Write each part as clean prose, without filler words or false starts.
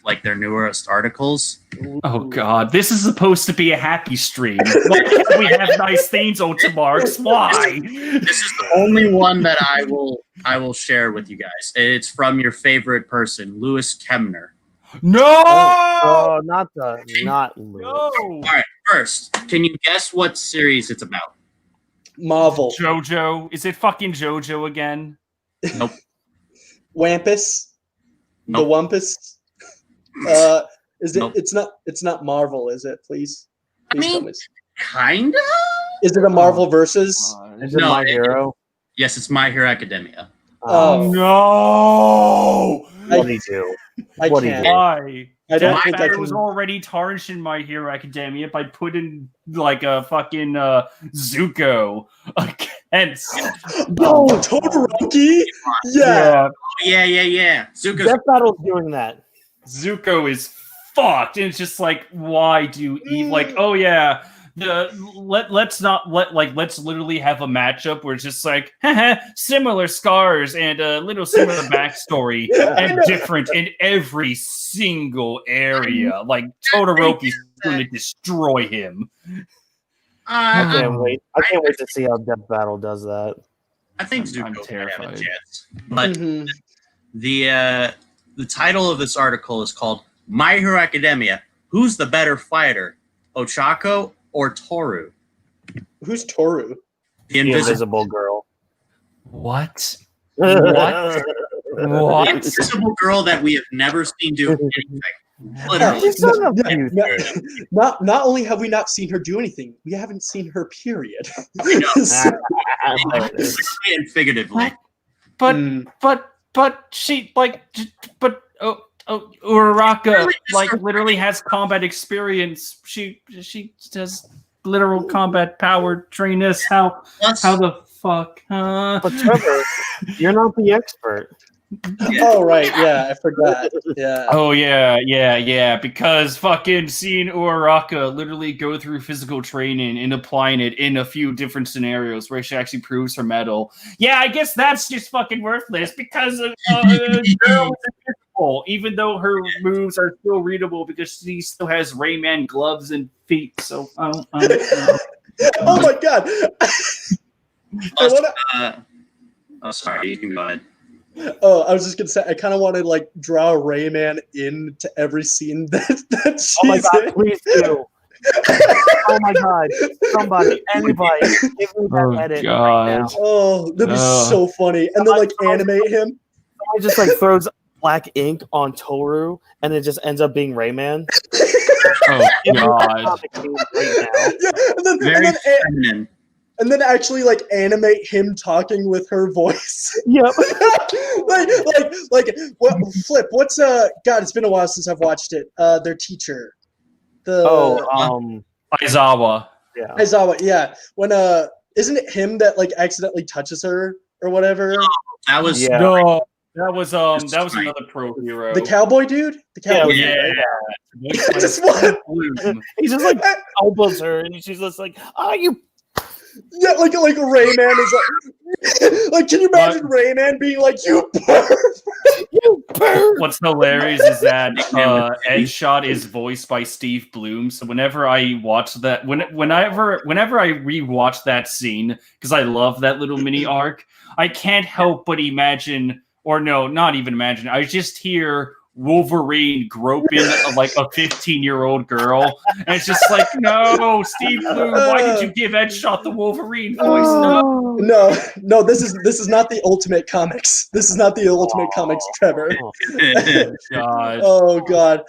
like their newest articles. Oh God, this is supposed to be a happy stream. Why can't we have nice things, Ultimarks? Why? This is the only one that I will share with you guys. It's from your favorite person, Lewis Kemner. No! Oh, not Lewis. No! All right, first, can you guess what series it's about? Marvel. JoJo? Is it fucking JoJo again? Nope. Wampus. Nope. The Wumpus. Is it? Nope. It's not Marvel, is it? Please. I mean, kinda. Is it a Marvel versus? Is it No, My Hero? Yes, it's My Hero Academia. Oh. No! What do you do? I What do you can't. do? Why? I don't That think I matter can. was already tarnished in My Hero Academia by putting like a fucking Zuko against. Oh, Todoroki. Yeah. Yeah. Zuko's Death Battle's doing that. Zuko is fucked, and it's just like, why do you like? Oh yeah, let's literally have a matchup where it's just like, similar scars and a little similar backstory, and different in every single area. Like Todoroki's going to destroy him. I can't wait. I can't wait to see how Death Battle does that. I think I'm Zuko might have a terrified. chance. But Mhm. the title of this article is called My Hero Academia. Who's the better fighter, Ochako or Toru? Who's Toru? The The Invisible Girl. What? What? the invisible girl that we have never seen do anything. Literally. She's done a few Not only have we not seen her do anything, we haven't seen her. Period. I know. So- things. Literally and figuratively. But Mm. but she like Uraraka like literally has combat experience. She does literal combat power train us. How the fuck? But Trevor, you're not the expert. Oh right, yeah, I forgot. Yeah. Oh yeah. Because fucking seeing Uraraka literally go through physical training and applying it in a few different scenarios where she actually proves her mettle. Yeah, I guess that's just fucking worthless because of girl is invisible, even though her moves are still readable because she still has Rayman gloves and feet. So I don't know. Oh my god. Plus, oh, sorry. You can go ahead. Oh, I was just gonna say I kind of want to like draw Rayman into every scene that she's Oh my god, in. please do. Oh my god, somebody, anybody, give me that edit right now. Oh, that'd be so funny. And then like animate him. Someone just like throws black ink on Toru, and it just ends up being Rayman. Oh Give me that god. comic scene right now. Yeah, Very feminine. and then actually like animate him talking with her voice. Yep. What Flip, what's God, it's been a while since I've watched it. Their teacher. Aizawa. Yeah. Aizawa, yeah. When isn't it him that like accidentally touches her or whatever? That was Yeah. No, that was another pro hero. The cowboy dude? The cowboy Yeah. dude. I just want He just like elbows her, and she's just like, "Oh, you." yeah, like Rayman is like can you imagine Rayman being like you perv? What's hilarious is that Edshot is voiced by Steve Bloom. So whenever I watch that, whenever I rewatch that scene, because I love that little mini arc, I can't help but imagine, or no, not even imagine. I just hear Wolverine groping like a 15-year-old girl, and it's just like, no, Steve Bloom, why did you give Edshot the Wolverine voice? No, this is not the Ultimate Comics. This is not the Ultimate Comics, Trevor. God. Oh God.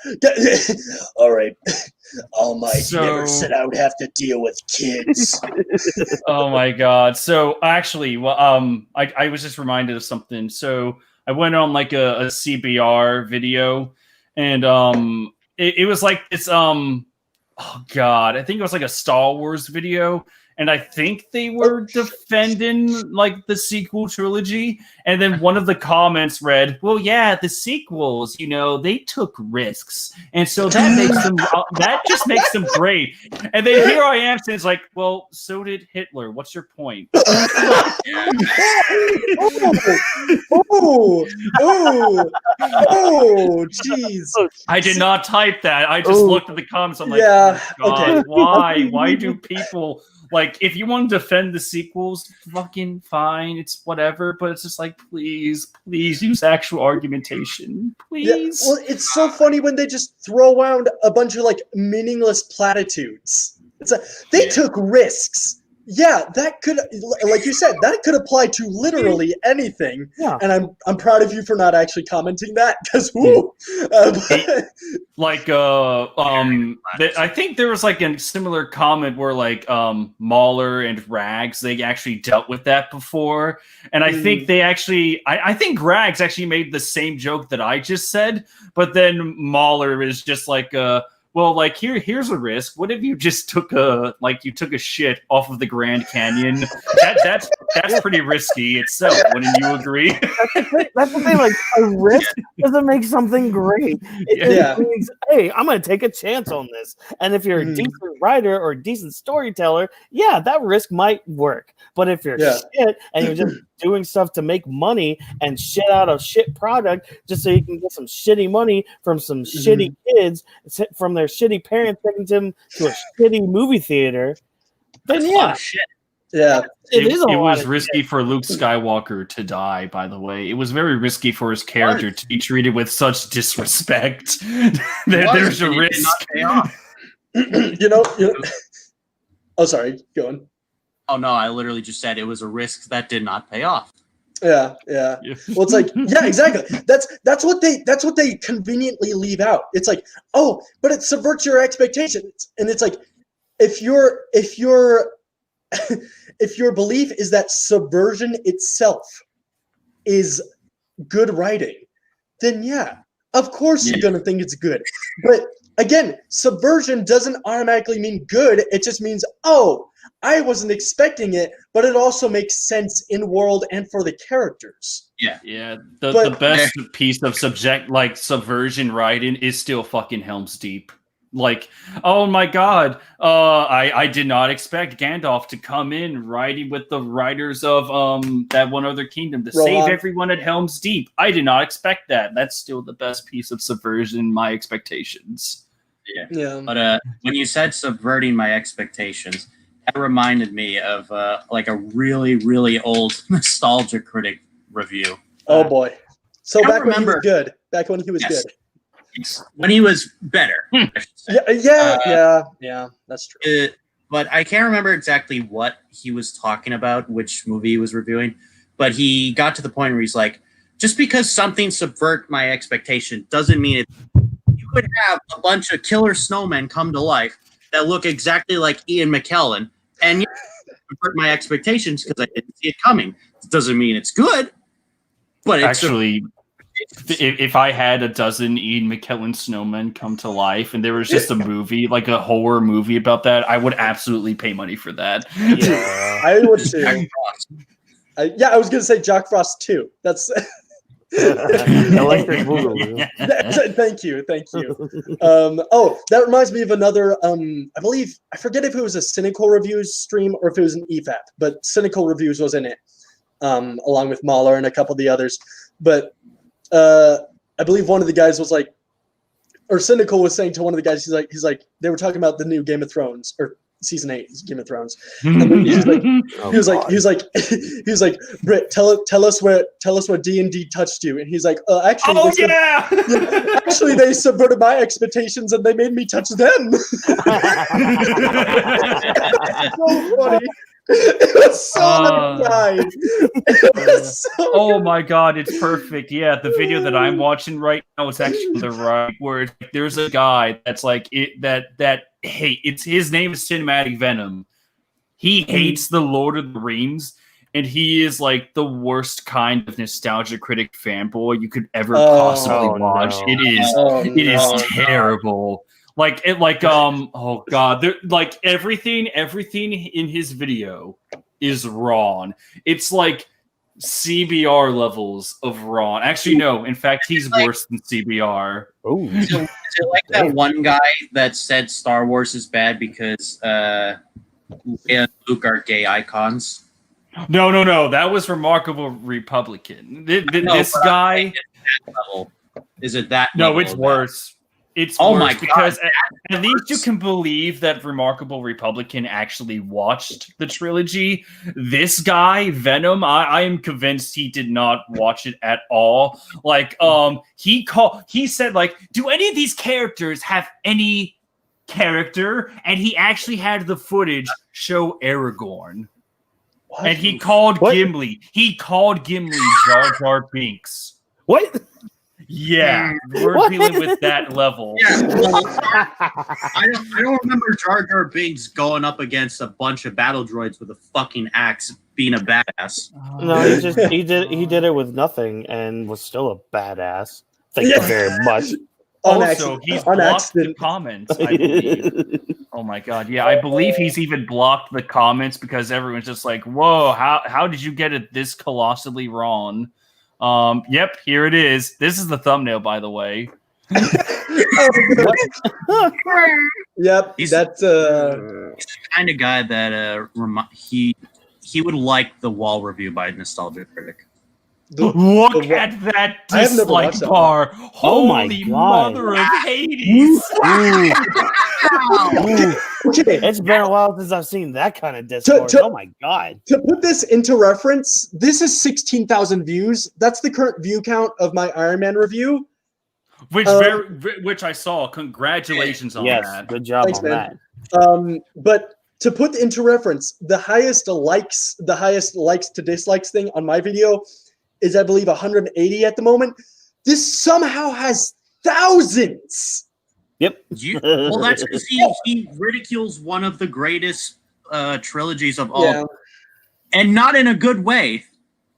All right. All Might So- never said I would have to deal with kids. Oh my god. So actually, well, I was just reminded of something. So I went on like a CBR video, and it was like this oh god, I think it was like a Star Wars video, and I think they were defending like the sequel trilogy. And then one of the comments read, "Well, yeah, the sequels, they took risks, and so that makes them that just makes them great." And then here I am, saying it's like, "Well, so did Hitler. What's your point?" Oh, jeez. I did not type that. I just looked at the comments. I'm like, Yeah, oh God, okay. why? Why do people like? If you want to defend the sequels, fucking fine. It's whatever. But it's just like, please use actual argumentation, please. Yeah, well, it's so funny when they just throw around a bunch of like meaningless platitudes. They took risks. Yeah, that could, like you said, that could apply to literally anything. Yeah. And I'm proud of you for not actually commenting that, because I think there was like a similar comment where like Mahler and Rags, they actually dealt with that before, and I think they actually I think Rags actually made the same joke that I just said, but then Mahler is just like well, like here's a risk. What if you just took a shit off of the Grand Canyon? That's pretty risky itself. Wouldn't you agree? That's the thing. Like a risk doesn't make something great. It just means, hey, I'm going to take a chance on this. And if you're a decent writer or a decent storyteller, yeah, that risk might work. But if you're shit and you're just doing stuff to make money and shit out a shit product just so you can get some shitty money from some shitty kids from their shitty parents taking them to a shitty movie theater, then shit. Yeah, it was risky for Luke Skywalker to die. By the way, it was very risky for his character to be treated with such disrespect. There's a risk. Oh, sorry. Go on. Oh no, I literally just said it was a risk that did not pay off. Yeah. Well, it's like, yeah, exactly. That's what they conveniently leave out. It's like, oh, but it subverts your expectations, and it's like, if your belief is that subversion itself is good writing, then yeah, of course you're gonna think it's good. But again, subversion doesn't automatically mean good. It just means, oh, I wasn't expecting it, but it also makes sense in world and for the characters. Yeah. The best piece of subversion writing is still fucking Helm's Deep. Like, oh my God, I did not expect Gandalf to come in writing with the writers of that One Other Kingdom to save everyone at Helm's Deep. I did not expect that. That's still the best piece of subversion in my expectations. Yeah. But when you said subverting my expectations, that reminded me of like a really, really old Nostalgia Critic review. Oh boy! So back when he was good. Back when he was good. When he was better. Yeah. That's true. But I can't remember exactly what he was talking about, which movie he was reviewing. But he got to the point where he's like, just because something subvert my expectation doesn't mean it. You could have a bunch of killer snowmen come to life that look exactly like Ian McKellen, and you subvert my expectations because I didn't see it coming. It doesn't mean it's good, but it's actually. If I had a dozen Ian McKellen snowmen come to life and there was just a movie, like a horror movie about that, I would absolutely pay money for that. Yeah, I would too. I was going to say Jack Frost too. That's Electric Boogaloo. Thank you. That reminds me of another. I forget if it was a Cynical Reviews stream or if it was an EFAP, but Cynical Reviews was in it, along with Mahler and a couple of the others. But I believe one of the guys was like, or Cynical was saying to one of the guys, he's like, they were talking about the new Game of Thrones or season 8 Game of Thrones. And he was like, Britt, tell us what D&D touched you. And he's like, actually, actually they subverted my expectations and they made me touch them. So funny. It was so nice. Oh my God, it's perfect. Yeah, the video that I'm watching right now is actually the right where there's a guy that's like his name is Cinematic Venom. He hates the Lord of the Rings, and he is like the worst kind of nostalgia critic fanboy you could ever possibly watch. No. It is terrible. Oh god, like everything in his video is wrong. It's like CBR levels of wrong. Actually, no. In fact, he's worse than CBR. Oh, Is it like that one guy that said Star Wars is bad because Leia and Luke are gay icons? No. That was Remarkable Republican. This guy. Is it that? No, it's worse. It's oh worse my because God, at least you can believe that Remarkable Republican actually watched the trilogy. This guy, Venom, I am convinced he did not watch it at all. Like, he said, like, do any of these characters have any character? And he actually had the footage show Aragorn. What? And he called Gimli. He called Gimli Jar Jar Binks. What? Yeah, we're dealing with that level. Yeah, well, I don't remember Jar Jar Binks going up against a bunch of battle droids with a fucking axe, being a badass. No, he did it with nothing and was still a badass. Thank you very much. Also, he's blocked the comments, I believe. Oh my god, yeah, I believe he's even blocked the comments because everyone's just like, "Whoa, how did you get it this colossally wrong?" Yep, here it is. This is the thumbnail, by the way. Yep, he's that's the kind of guy that he would like the wall review by Nostalgia Critic. Look at that dislike bar. Oh my Holy God. mother of Hades. Okay. It's been a while since I've seen that kind of Discord. Oh my God. To put this into reference, this is 16,000 views. That's the current view count of my Iron Man review. Which I saw. Congratulations on that. Good job Thanks, on man. that. But to put into reference, the highest likes to dislikes thing on my video is, I believe, 180 at the moment. This somehow has thousands. Yep. Well, that's because he ridicules one of the greatest trilogies of all, and not in a good way.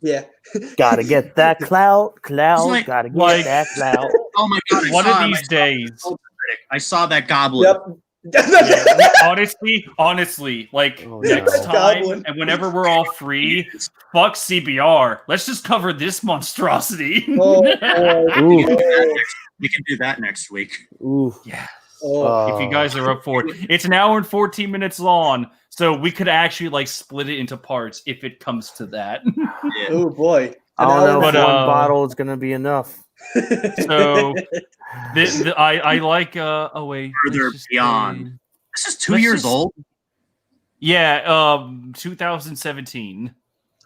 Yeah. Gotta get that clout. Like, gotta get that clout. Oh my God! One of these days, I saw that goblin. Yep. honestly, like next time, and whenever we're all free, fuck CBR. Let's just cover this monstrosity. We can do that next week. Ooh. Yeah. If you guys are up for it, it's an hour and 14 minutes long, so we could actually like split it into parts if it comes to that. Yeah. Oh boy! I don't know if one bottle is gonna be enough. So I like Further Beyond. This is 2 years old. Yeah, 2017.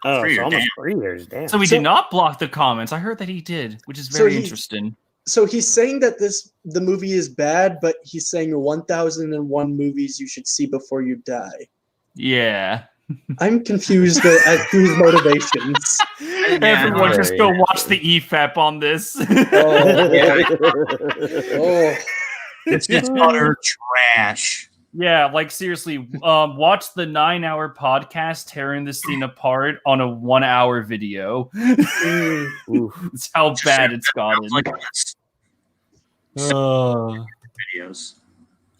Oh, so almost 3 years. Damn. So he did not block the comments. I heard that he did, which is very interesting. So he's saying that the movie is bad, but he's saying 1001 movies you should see before you die. Yeah. I'm confused as to his motivations. Everyone just go watch the EFAP on this. It's just utter trash. Yeah, like seriously, watch the 9-hour podcast tearing this scene apart on a 1-hour video. That's how bad it's gotten. Videos.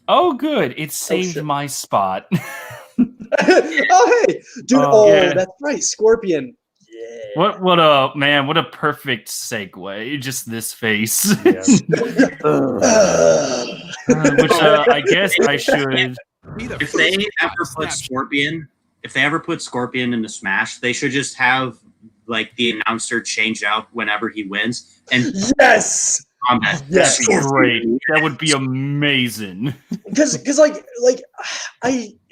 Oh, good! It saved my spot. Oh, hey, dude! That's right, Scorpion. Yeah. What a perfect segue. Just this face. Which I guess I should. If they ever put Scorpion into Smash, they should just have like the announcer change out whenever he wins. And yes, that'd be great. That would be amazing. Because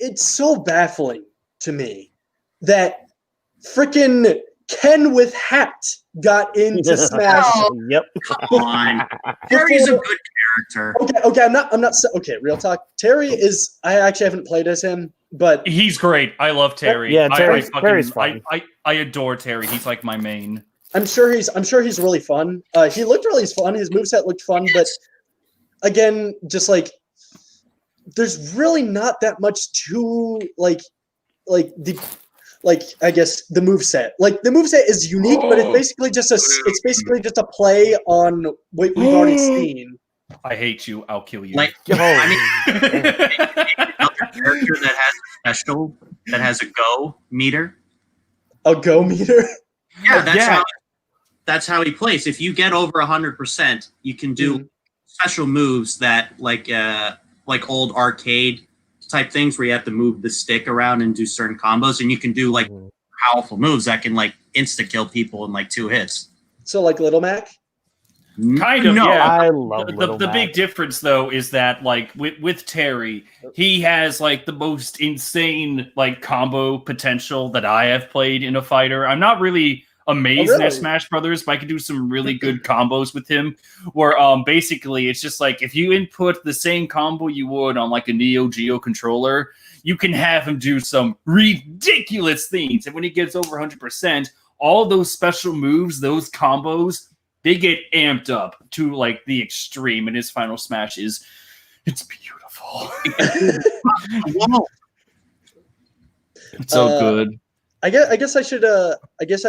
it's so baffling to me that freaking Ken with hat got into Smash. Yep. Come on. Terry's a good character. Okay. I'm not. Okay, real talk. Terry is. I actually haven't played as him, but he's great. I love Terry. Yeah, Terry's fun. I adore Terry. He's like my main. I'm sure he's really fun. He looked really fun. His moveset looked fun, but again, just like there's really not that much to I guess the moveset. Like the moveset is unique, but it's basically just a play on what we've already seen. I hate you. I'll kill you. Like, I mean, another character that has a special that has a go meter. A go meter. Yeah, that's how he plays. If you get over 100%, you can do special moves that like old arcade type things where you have to move the stick around and do certain combos, and you can do like powerful moves that can like insta kill people in like 2 hits. So like Little Mac. Kind of, yeah. I love the big difference though is that like with Terry, he has like the most insane like combo potential that I have played in a fighter. I'm not really amazing at Smash Brothers, but I can do some really good combos with him. Where basically it's just like if you input the same combo you would on like a Neo Geo controller, you can have him do some ridiculous things. And when he gets over 100%, all those special moves, those combos, they get amped up to like the extreme, and his final smash it's beautiful. It's so good. I guess I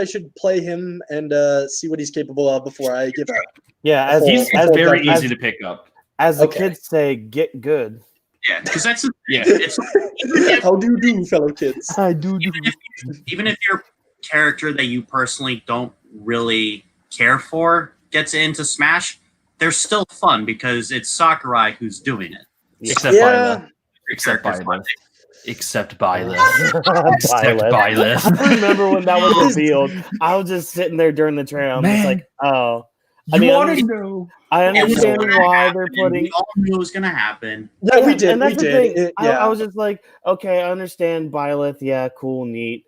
should play him and see what he's capable of before I give up. Yeah, he's very easy to pick up. As the kids say, get good. Yeah, because that's How do you do, fellow kids? I do. Even if your character that you personally don't really care for gets into Smash, they're still fun because it's Sakurai who's doing it. Except Byleth. Except Byleth. Except Byleth. I remember when that was revealed. I was just sitting there during the trailer. I'm just like, oh. I understand why they're putting. We all knew it was going to happen. Yeah, we did. And that's we the did. thing. I was just like, okay, I understand Byleth. Yeah, cool, neat.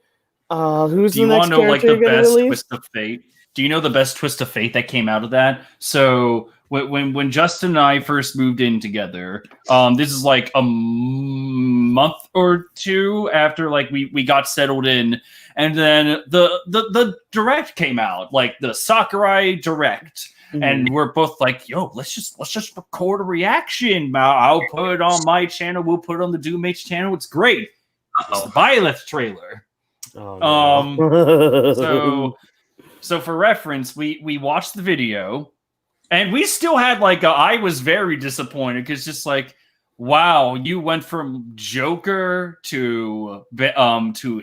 Who's Do the you next want to know like character the best release? twist of fate? Do you know the best twist of fate that came out of that? So when Justin and I first moved in together, this is like a month or 2 after like we got settled in, and then the direct came out, like the Sakurai direct. And we're both like, yo, let's just record a reaction. I'll put it on my channel. We'll put it on the Doommates channel. It's great. It's the Byleth trailer. Oh, no. So for reference, we watched the video, and we still had like I was very disappointed because just like, wow, you went from Joker to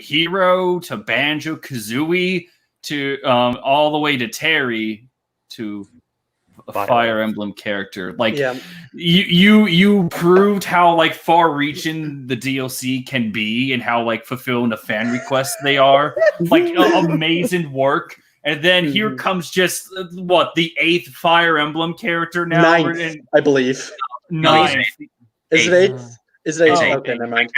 Hero to Banjo Kazooie to all the way to Terry to a Fire Emblem character. Like you proved how like far-reaching the DLC can be and how like fulfilling the fan requests they are. Like amazing work. And then here comes just the 8th Fire Emblem character now. 9th, I believe. 9th. Is it 8th? Is it 8th? Okay, never mind.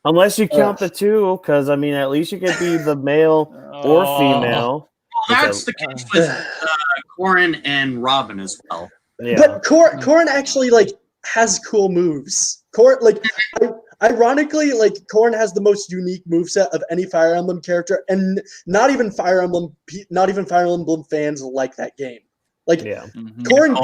Unless you count the 2, because I mean, at least you could be the male or female. Well, that's the case with Corrin and Robin as well. Yeah. But Corrin actually like has cool moves. Ironically, like Corrin has the most unique moveset of any Fire Emblem character, and not even Fire Emblem fans like that game. Like Corrin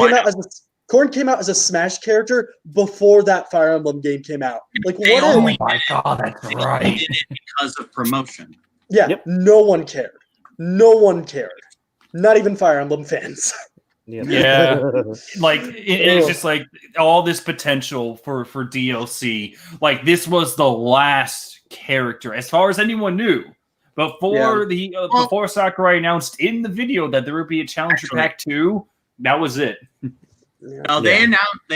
came out as a Smash character before that Fire Emblem game came out. Like oh my god, that's right. They did it because of promotion. Yeah, no one cared. No one cared. Not even Fire Emblem fans. Yeah, like it's just like all this potential for DLC. Like this was the last character, as far as anyone knew, before before Sakurai announced in the video that there would be a Challenger Pack 2. That was it. No, they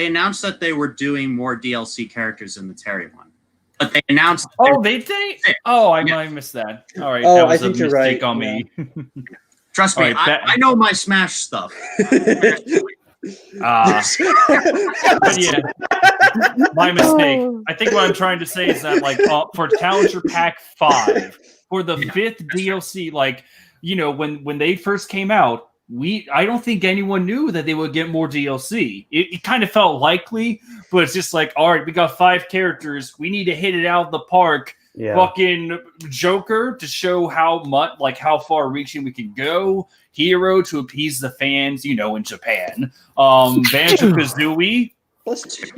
announced that they were doing more DLC characters in the Terry one, but they announced. I missed that. All right, that was a mistake on me. Trust me, I know my Smash stuff. But yeah, my mistake. I think what I'm trying to say is that, like, for Challenger Pack 5, for the 5th DLC, like, you know, when they first came out, I don't think anyone knew that they would get more DLC. It kind of felt likely, but it's just like, all right, we got 5 characters. We need to hit it out of the park. Yeah. Fucking Joker to show how much, like how far reaching we can go. Hero to appease the fans, you know, in Japan. Banjo Kazooie.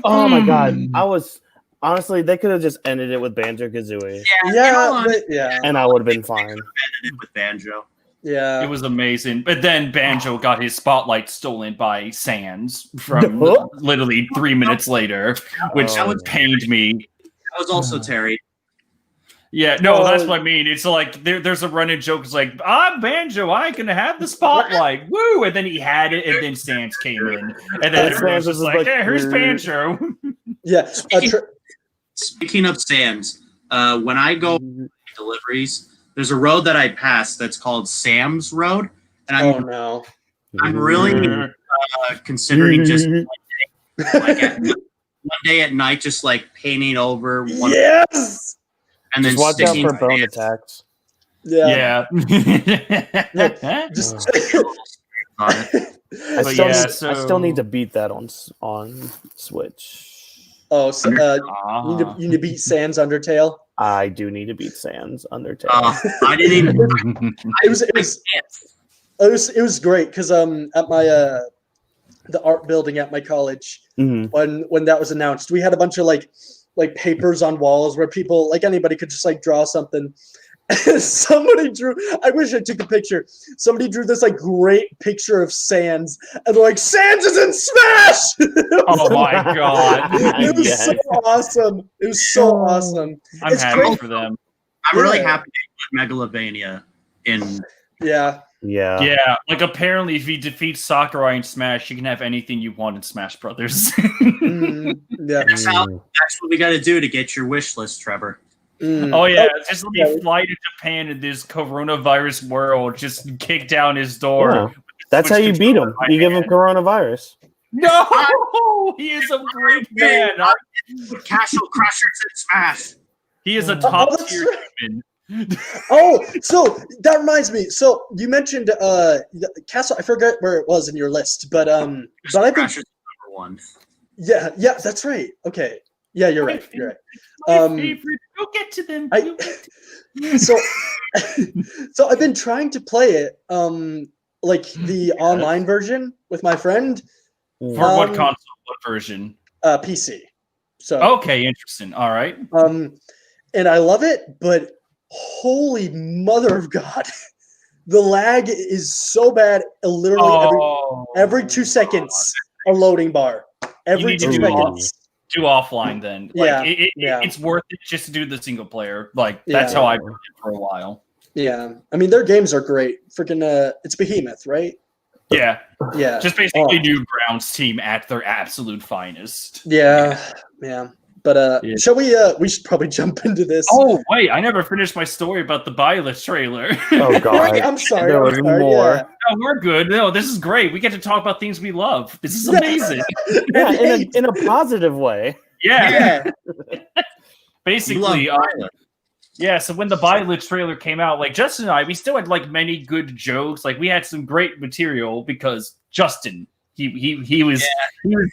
Oh my god! I was honestly, they could have just ended it with Banjo Kazooie. Yeah, and I would have been fine. Ended it with Banjo. Yeah. It was amazing. But then Banjo got his spotlight stolen by Sans from literally 3 minutes later, which pained me. That was also Terry. Yeah, no, that's what I mean. It's like there's a running joke. It's like, I'm Banjo, I can have the spotlight. Woo! And then he had it, and then Sans came in. And then Sans was like, hey, here's Banjo. Yeah. Speaking of Sam's, when I go deliveries, there's a road that I pass that's called Sam's Road. And I'm really considering just one day at night, just like painting over one. Yes! And then watch out for bone attacks. Yeah. I still need to beat that on Switch. Oh, so, you need to beat Sans Undertale. I do need to beat Sans Undertale. I didn't even. It was great because at my the art building at my college, when that was announced, we had a bunch of like papers on walls where people, like anybody, could just like draw something. Somebody drew, I wish I took a picture. Somebody drew this like great picture of Sans, and they're like, Sans is in Smash! Oh my god. It was so awesome. It was so awesome. I'm happy for them. I'm really happy with Megalovania in. Yeah. Like apparently, if you defeat Sakurai in Smash, you can have anything you want in Smash Brothers. That's what we got to do to get your wish list, Trevor. Oh yeah, just let me fly to Japan in this coronavirus world. Just kick down his door. Yeah. That's how you beat him. You give him coronavirus. No, he is a great man. Castle Crushers in Smash. He is a top tier human. Oh, so that reminds me. So you mentioned Castle. I forget where it was in your list, but I think Crushers number one. Yeah, that's right. Okay, yeah, you're right. My favorite. You'll get to them. So I've been trying to play it, like the online version with my friend. For what console? What version? PC. So okay, interesting. All right. And I love it, but holy mother of God, the lag is so bad. Literally every 2 seconds, a loading bar. Every 2 seconds. Do offline then. Like, it's worth it just to do the single player. Like that's how I played it for a while. Yeah, I mean their games are great. Freaking, it's Behemoth, right? Yeah. Just basically new Grounds team at their absolute finest. Yeah. But shall we? We should probably jump into this. Oh wait, I never finished my story about the Byleth trailer. Oh god, I'm sorry. There was more. Yeah. No, we're good. No, this is great. We get to talk about things we love. This is amazing. in a positive way. Yeah. Basically, so when the Byleth trailer came out, like Justin and I, we still had like many good jokes. Like we had some great material because Justin, he was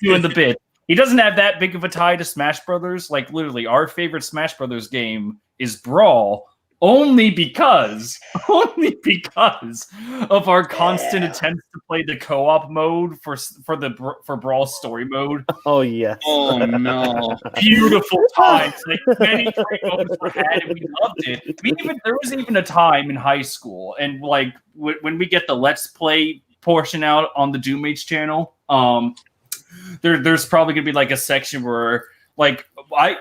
doing the bit. He doesn't have that big of a tie to Smash Brothers. Like literally, our favorite Smash Brothers game is Brawl, only because of our constant attempts to play the co-op mode for Brawl story mode. Oh yes. Oh no. Beautiful times. Like many great moments were had, and we loved it. There was even a time in high school, and like when we get the Let's Play portion out on the Doom Age channel, there's probably gonna be like a section where like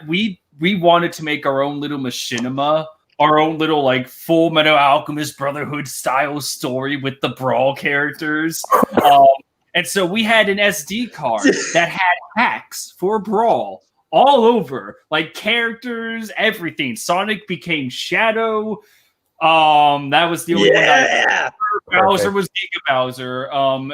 we wanted to make our own little machinima, our own little like Full Metal Alchemist Brotherhood style story with the Brawl characters. And so we had an SD card that had hacks for Brawl all over, like characters, everything. Sonic became Shadow. That was the only one. Bowser was Giga Bowser.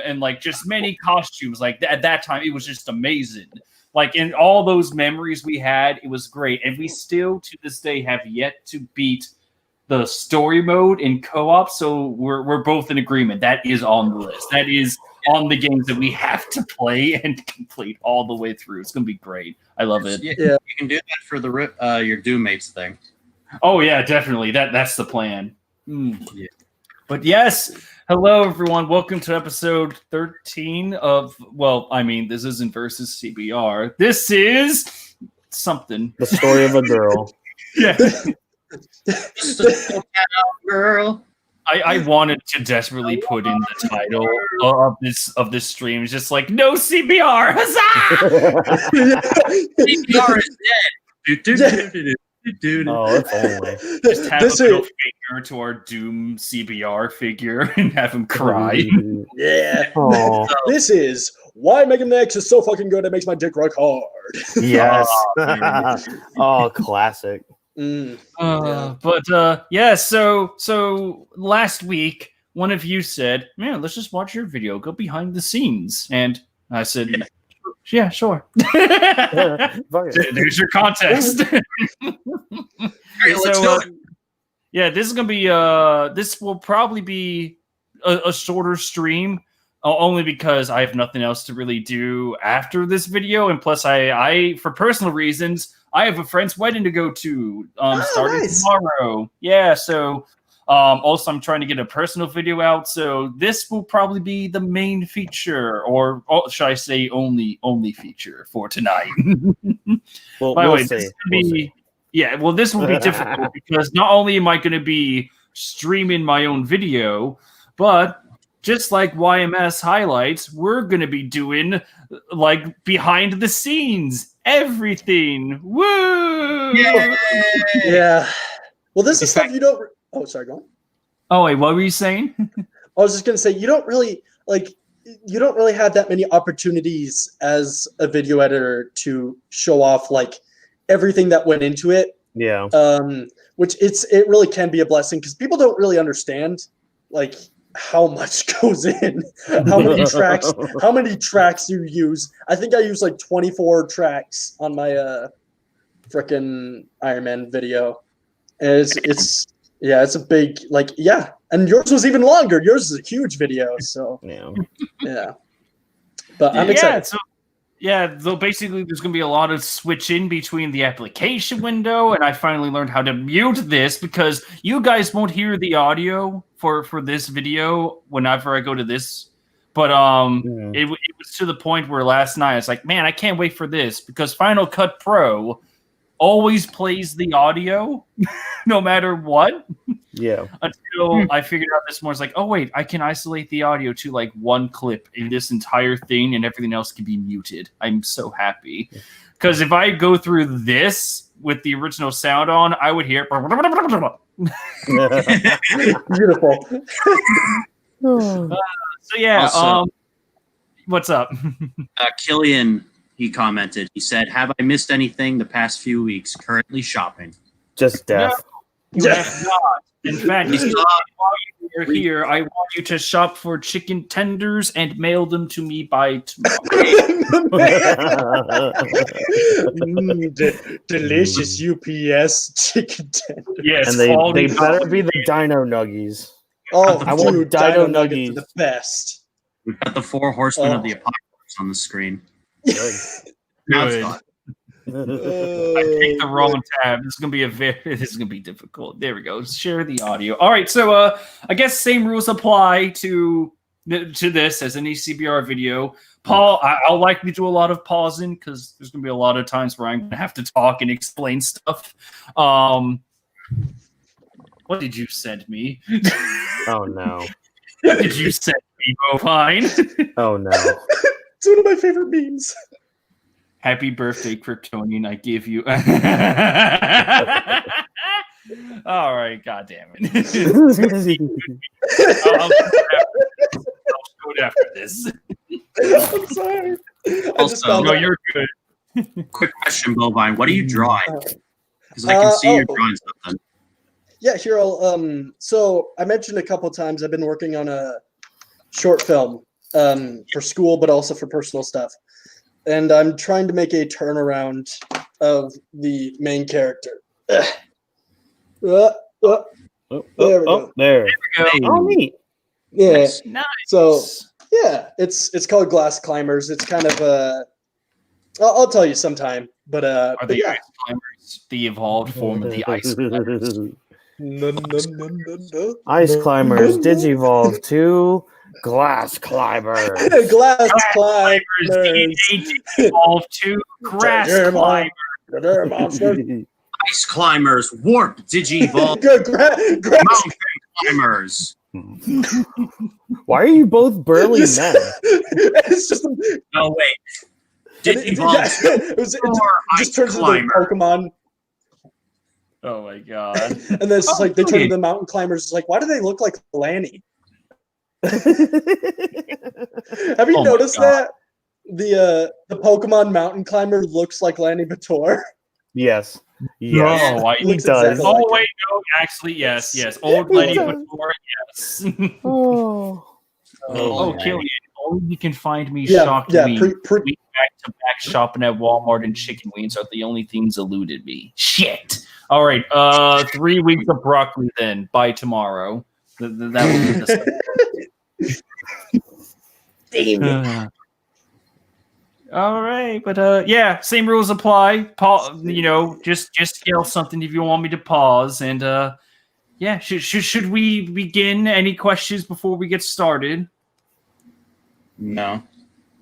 And like just many costumes. Like at that time, it was just amazing. Like in all those memories we had, it was great. And we still to this day have yet to beat the story mode in co-op. So we're both in agreement. That is on the list. That is on the games that we have to play and complete all the way through. It's gonna be great. I love it. Yeah. You can do that for the your Doom Mates thing. Oh yeah, definitely. That's the plan. Yeah. But yes, hello everyone. Welcome to episode 13 of this isn't versus CBR. This is something. The story of a girl. Yeah. Just a girl. I wanted to desperately put in the title of this stream. It's just like no CBR, huzzah! CBR is dead. Oh, if only. Just have a middle finger to our Doom CBR figure and have him cry. Yeah. Oh. This is why Mega Man X is so fucking good. It makes my dick rock hard. Yes. Oh, classic. But so last week one of you said, man, let's just watch your video, go behind the scenes, and I said, yeah, sure. There's your context. Let's do it. Yeah, this is gonna be this will probably be a shorter stream, only because I have nothing else to really do after this video, and plus I for personal reasons I have a friend's wedding to go to starting tomorrow. Yeah, so also I'm trying to get a personal video out, so this will probably be the main feature, or should I say only feature for tonight. Well, by the way, this will be difficult because not only am I going to be streaming my own video, but just like YMS highlights, we're going to be doing like behind the scenes everything. Woo! Yeah. Well, this is stuff you don't. Oh, sorry, go on. Oh wait, what were you saying? I was just gonna say you don't really have that many opportunities as a video editor to show off like everything that went into it. Yeah. Which it really can be a blessing because people don't really understand like how much goes in, how many tracks you use. I think I use like 24 tracks on my frickin' Iron Man video, and it's a big and yours was even longer. Yours is a huge video, so yeah. But I'm excited. So basically there's going to be a lot of switching between the application window, and I finally learned how to mute this because you guys won't hear the audio for this video whenever I go to this. But it was to the point where last night I was like, man, I can't wait for this because Final Cut Pro always plays the audio no matter what. Yeah. Until I figured out this morning, it's like, oh wait, I can isolate the audio to like one clip in this entire thing and everything else can be muted. I'm so happy. Because if I go through this with the original sound on, I would hear beautiful. So yeah, also, what's up? Killian, he commented, he said, have I missed anything the past few weeks? Currently shopping. Just death. No, you have not. In fact, while you're here, I want you to shop for chicken tenders and mail them to me by tomorrow. Delicious UPS chicken tenders. Yes, and they better be the Dino Nuggies. Oh, I want Dino Nuggies. Are the best. We've got the 4 horsemen of the apocalypse on the screen. Now it's gone. I picked the wrong tab. This is gonna be difficult. There we go. Share the audio. All right, so I guess same rules apply to this as any CBR video. Paul, I'll likely do a lot of pausing because there's gonna be a lot of times where I'm gonna have to talk and explain stuff. What did you send me? Oh no. What did you send me, Bovine? Oh no. It's one of my favorite memes. Happy birthday, Kryptonian. I give you. All right, God damn it. I'll do it after this. I'm sorry. No, you're good. Quick question, Bovine. What are you drawing? Because I can see you're drawing something. Yeah, here so I mentioned a couple times I've been working on a short film for school, but also for personal stuff. And I'm trying to make a turnaround of the main character. There we go. There. Oh, neat. Yeah. Nice. So yeah, it's called Glass Climbers. It's kind of I'll tell you sometime. But are the ice climbers the evolved form of the ice climbers? No. Ice climbers digivolve to glass climbers. Glass climbers. Evolve to grass climbers. Ice climbers warp digivolve. Mountain climbers. Why are you both burly men? It's just No, wait. Didn't it evolve just turns into the Pokemon, Oh my god. and then it's just like they turn into the mountain climbers. It's like, why do they look like Lanny? Have you noticed that the Pokemon mountain climber looks like Lanny Bator? Yes. No, he Looks does. exactly like wait, no, actually, yes. Old Lenny Bator, yes. Oh, Killian, only you can find me Yeah, shocked yeah, week pre- back-to-back shopping at Walmart and chicken wings are the only things eluded me. Shit. All right, 3 weeks of broccoli then by tomorrow. That will be the all right, but yeah, same rules apply. Just yell something if you want me to pause. And yeah, should we begin? Any questions before we get started? No.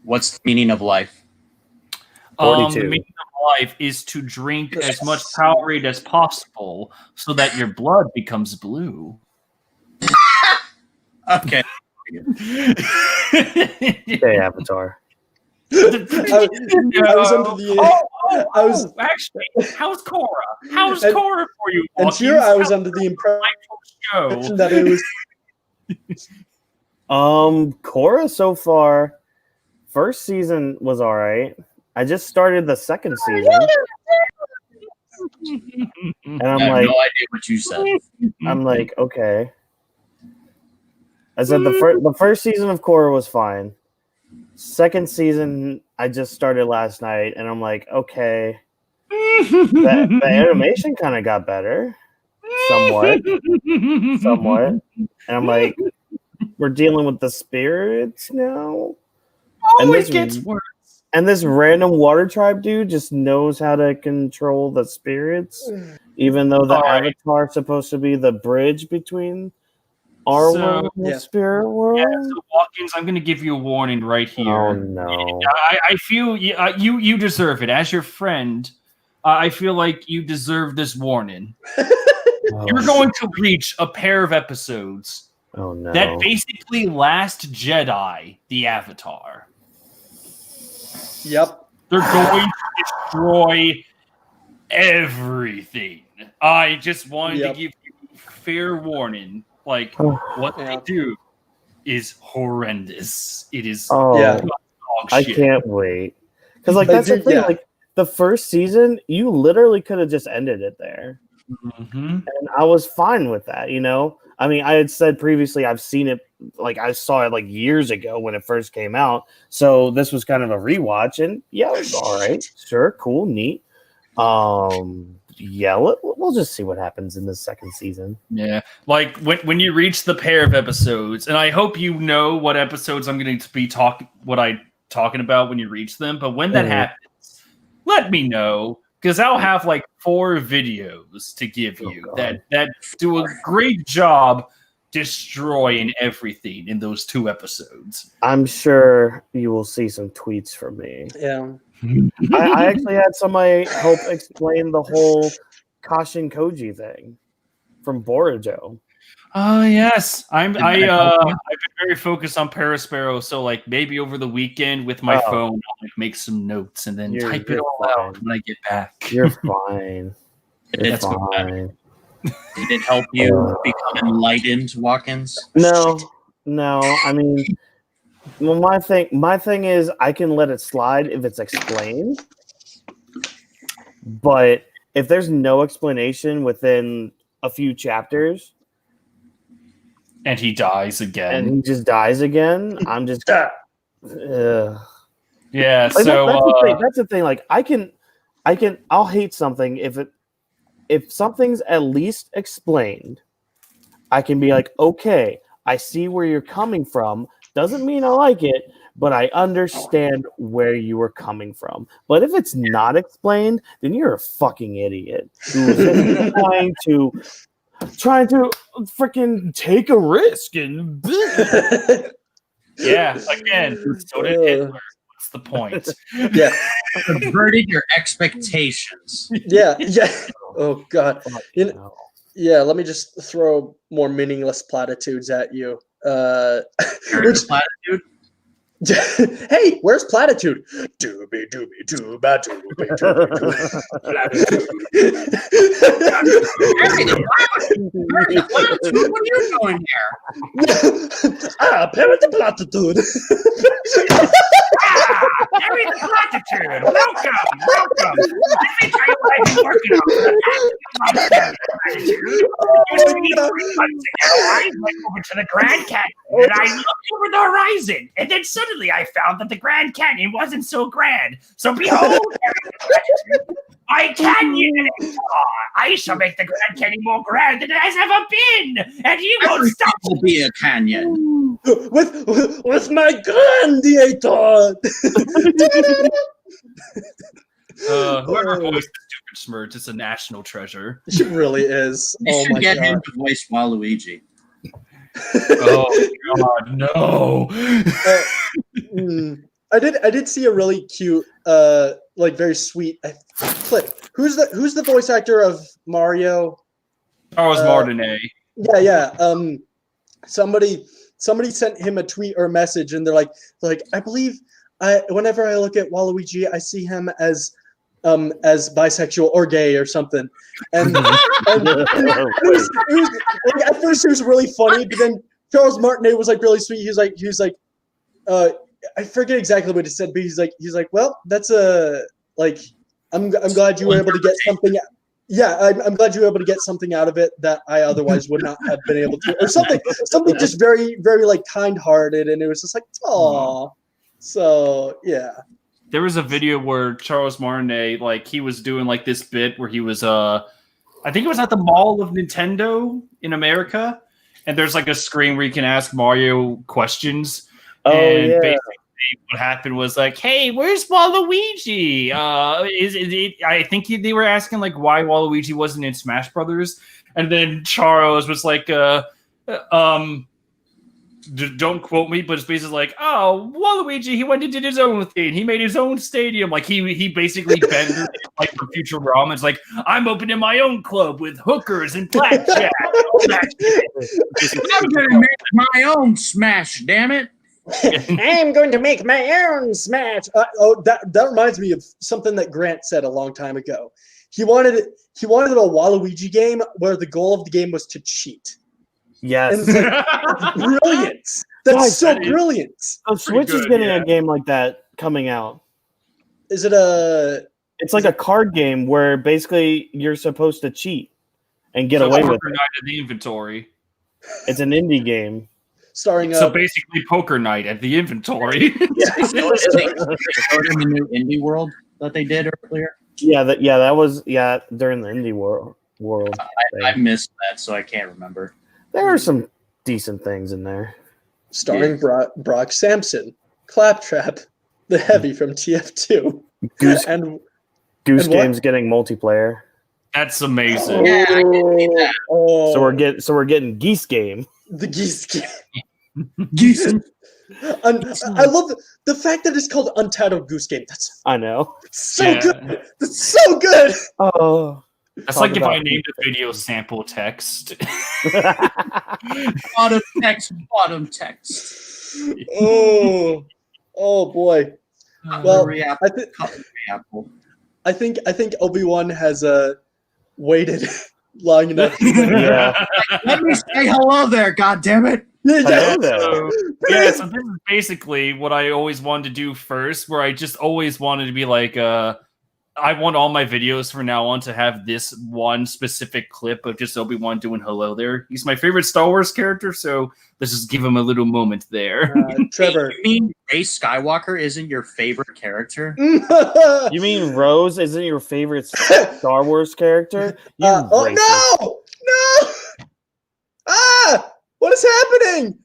What's the meaning of life? 42. The meaning of life is to drink as much Powerade as possible so that your blood becomes blue. Okay. Hey, Avatar. I was under the. Actually, how's Cora? How's Cora for you? And here I was under the impression that it was. Cora so far, first season was all right. I just started the second season, and I'm I have like, no idea what you said. I'm like, okay. I said the first season of Cora was fine. Second season, I just started last night, and I'm like, okay. The animation kind of got better, somewhat. And I'm like, we're dealing with the spirits now. Oh, it gets worse. And this random water tribe dude just knows how to control the spirits, even though the Avatar is supposed to be the bridge between our world and the spirit world. Yeah, so Watkins, I'm going to give you a warning right here. Oh no! I feel you deserve it as your friend. I feel like you deserve this warning. You're going to reach a pair of episodes that basically Last Jedi the Avatar. Yep. They're going to destroy everything. I just wanted to give you fair warning. Like, what they do is horrendous. It is I can't wait. Because like that's the thing, like the first season, you literally could have just ended it there. And I was fine with that, you know? I mean, I had said previously I've seen it, like I saw it like years ago when it first came out. So this was kind of a rewatch, and yeah, it was all right. Sure, cool, neat. Yeah, we'll just see what happens in the second season. Yeah, like when you reach the pair of episodes, and I hope you know what episodes I'm going to be talking about when you reach them. But when that happens, let me know, because I'll have like 4 videos to give you that do a great job destroying everything in those 2 episodes. I'm sure you will see some tweets from me. Yeah. I actually had somebody help explain the whole Kashin Koji thing from Boruto. Oh yes, I've been very focused on Paraspero, so like maybe over the weekend with my phone, I'll like make some notes and then type it all out when I get back. You're fine. It's fine. Did it help you become enlightened, Watkins? No. I mean, well, my thing is I can let it slide if it's explained, but if there's no explanation within a few chapters, and he dies again, and he just dies again, I'm just yeah. Like, so that's the thing. Like I'll hate something if something's at least explained. I can be like, okay, I see where you're coming from. Doesn't mean I like it, but I understand where you were coming from. But if it's not explained, then you're a fucking idiot who's trying to freaking take a risk and again, so did Hitler. What's the point? Yeah, subverted your expectations. Yeah. Oh god. Yeah, let me just throw more meaningless platitudes at you. Platitude. Hey, where's platitude? Doobie doobie dooba doobie doobie doo. Platitude, what are you doing here? Parrot the platitude. Harry the Platitude! Welcome! Let me tell you what I've been working on for the past 2 months, Platitude. It was 3 months ago, I went over to the Grand Canyon and I looked over the horizon, and then suddenly I found that the Grand Canyon wasn't so grand. So behold, Harry the Platitude, my canyon! I shall make the Grand Canyon more grand than it has ever been, and you won't stop. Will be a canyon. With my grandiator. Whoever voiced the stupid Smurge is a national treasure. It really is. You should get him to voice Waluigi. Oh God, no! I did see a really cute, like very sweet clip. Who's the voice actor of Mario? Charles Martinet. Yeah. Somebody sent him a tweet or a message, and they're like I believe whenever I look at Waluigi, I see him as bisexual or gay or something. And it was like, at first it was really funny, but then Charles Martinet was like really sweet. He was like, I forget exactly what he said, but he's like, well, that's I'm glad you were able to get something. Yeah, I'm glad you were able to get something out of it that I otherwise would not have been able to, or something just very, very like kind-hearted, and it was just like, oh. So yeah. There was a video where Charles Martinet, like, he was doing like this bit where he was I think it was at the Mall of Nintendo in America, and there's like a screen where you can ask Mario questions. Basically what happened was like, hey, where's Waluigi? I think they were asking like why Waluigi wasn't in Smash Brothers, and then Charles was like, don't quote me, but it's basically like, oh, Waluigi, he went and did his own thing. He made his own stadium. Like he basically bent it like for Futurama. It's like, I'm opening my own club with hookers and blackjack. I'm gonna make my own Smash, damn it. I'm going to make my own Smash. That reminds me of something that Grant said a long time ago. He wanted a Waluigi game where the goal of the game was to cheat. Yes. And it's like, brilliant. That's so brilliant. So Switch is getting a game like that coming out. Is it It's like a card game where basically you're supposed to cheat and get away with it. Night at the inventory. It's an indie game. Starring so basically poker night at the inventory. In the new indie world that they did earlier. That was during the indie world. I missed that, so I can't remember. There are some decent things in there. Starring Brock Sampson, Claptrap, the Heavy from TF2, Goose Game's getting multiplayer. That's amazing. Yeah, I can see that. So we're getting Geese Game. The Geese Game. Geese. I love the fact that it's called Untitled Goose Game. I know. Good. That's so good. Oh. That's like if I named a video sample text. Bottom text. Oh boy. Well, I think Obi-Wan has waited long enough. Yeah. Let me say hello there, goddammit. So this is basically what I always wanted to do first, where I just always wanted to be like, I want all my videos from now on to have this one specific clip of just Obi-Wan doing hello there. He's my favorite Star Wars character, so let's just give him a little moment there. Trevor. You mean Rey Skywalker isn't your favorite character? You mean Rose isn't your favorite Star Wars character? No! What is happening?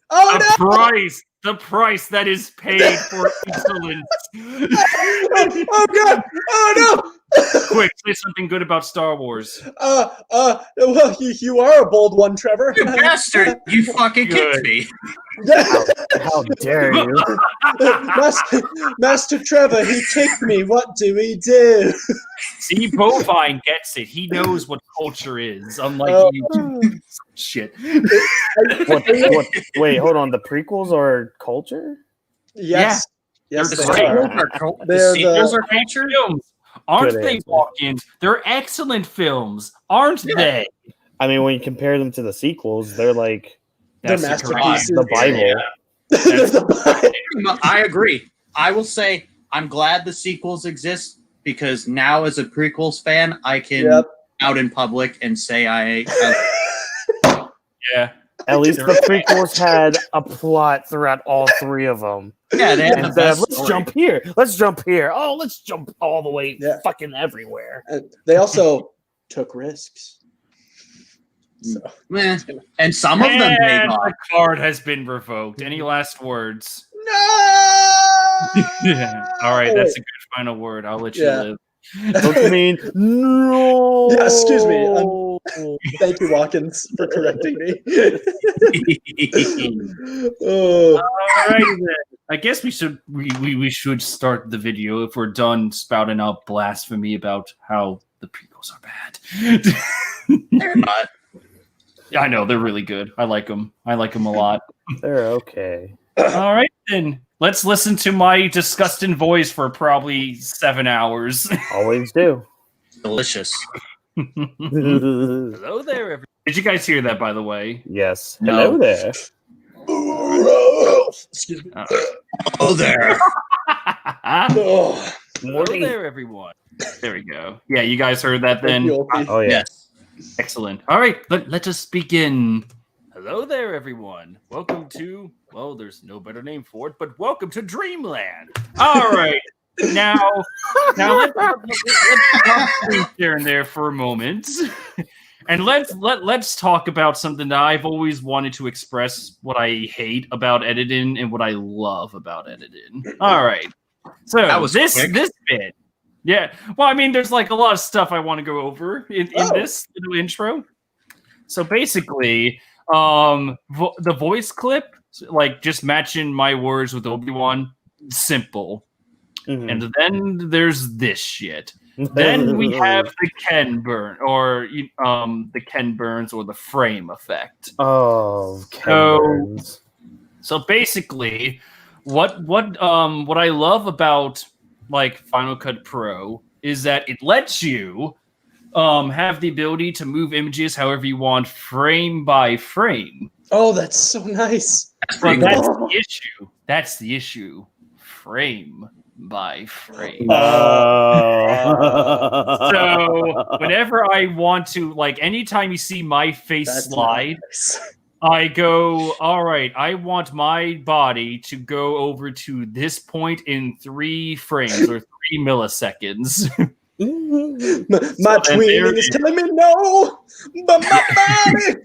The price that is paid for insolence. Oh God! Oh no! Quick, say something good about Star Wars. Well, you are a bold one, Trevor. You bastard! You fucking kicked me. How dare you? Master Trevor, he kicked me. What do we do? See, Bovine gets it. He knows what culture is, unlike you. Shit. Wait, hold on. The prequels are culture? Yes. Yes, They're they great. are. The sequels are culture. Films. Aren't Good they answer. walk-ins? They're excellent films, aren't they? I mean, when you compare them to the sequels, they're like They're That's the masterpieces. the Bible. Yeah. They're the Bible. I agree. I will say I'm glad the sequels exist because now, as a prequels fan, I can out in public and say Yeah. At least the prequels had a plot throughout all three of them. yeah, they had the And best let's story. jump here. Let's jump here. Oh, let's jump all the way Yeah. fucking everywhere. And they also took risks. So. Meh. And some of them paid And off. the card has been revoked. Any last words? No! All right, that's a good final word. I'll let you Yeah. live. Don't you mean no? Yeah, excuse me. Thank you, Watkins, for correcting me. Oh. All right, then. I guess we should start the video if we're done spouting out blasphemy about how the prequels are bad. They're not. Yeah, I know they're really good. I like them. I like them a lot. They're okay. All right, then. Let's listen to my disgusting voice for probably 7 hours. Always do. Delicious. Hello there, everyone. Did you guys hear that, by the way? Yes. No. Hello there. Excuse me. Oh, there. Oh. Hello there, everyone. There we go. Yeah, you guys heard that then? Oh yeah. Yes. Excellent. All right, let us begin. Hello there, everyone. Welcome to, well, there's no better name for it, but welcome to Dreamland. All right. Now let's stop here and there for a moment. And let's talk about something that I've always wanted to express what I hate about editing and what I love about editing. All right. So That was this quick. bit. Yeah. Well, I mean, there's like a lot of stuff I want to go over in this little intro. So basically, the voice clip, like just matching my words with Obi-Wan, simple. Mhm. And then there's this shit. Then we have the Ken burn, or the Ken burns, or the frame effect. Oh, Ken So- Burns. So basically, what I love about like Final Cut Pro is that it lets you have the ability to move images however you want, frame by frame. Oh, that's so nice. But that's cool. the issue. That's the issue. Frame by frame. So whenever I want to, like, anytime you see my face That's slide, nice. I go, all right, I want my body to go over to this point in 3 frames or 3 milliseconds. My So then there twin it is is. telling me no, but my body.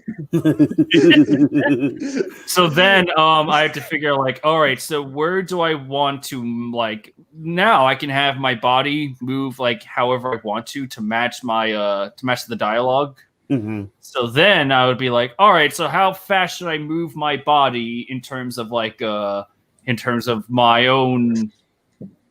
So then I have to figure like, all right, so where do I want to, like, now I can have my body move like however I want to match my to match the dialogue. Mhm. So then I would be like, all right, so how fast should I move my body in terms of like in terms of my own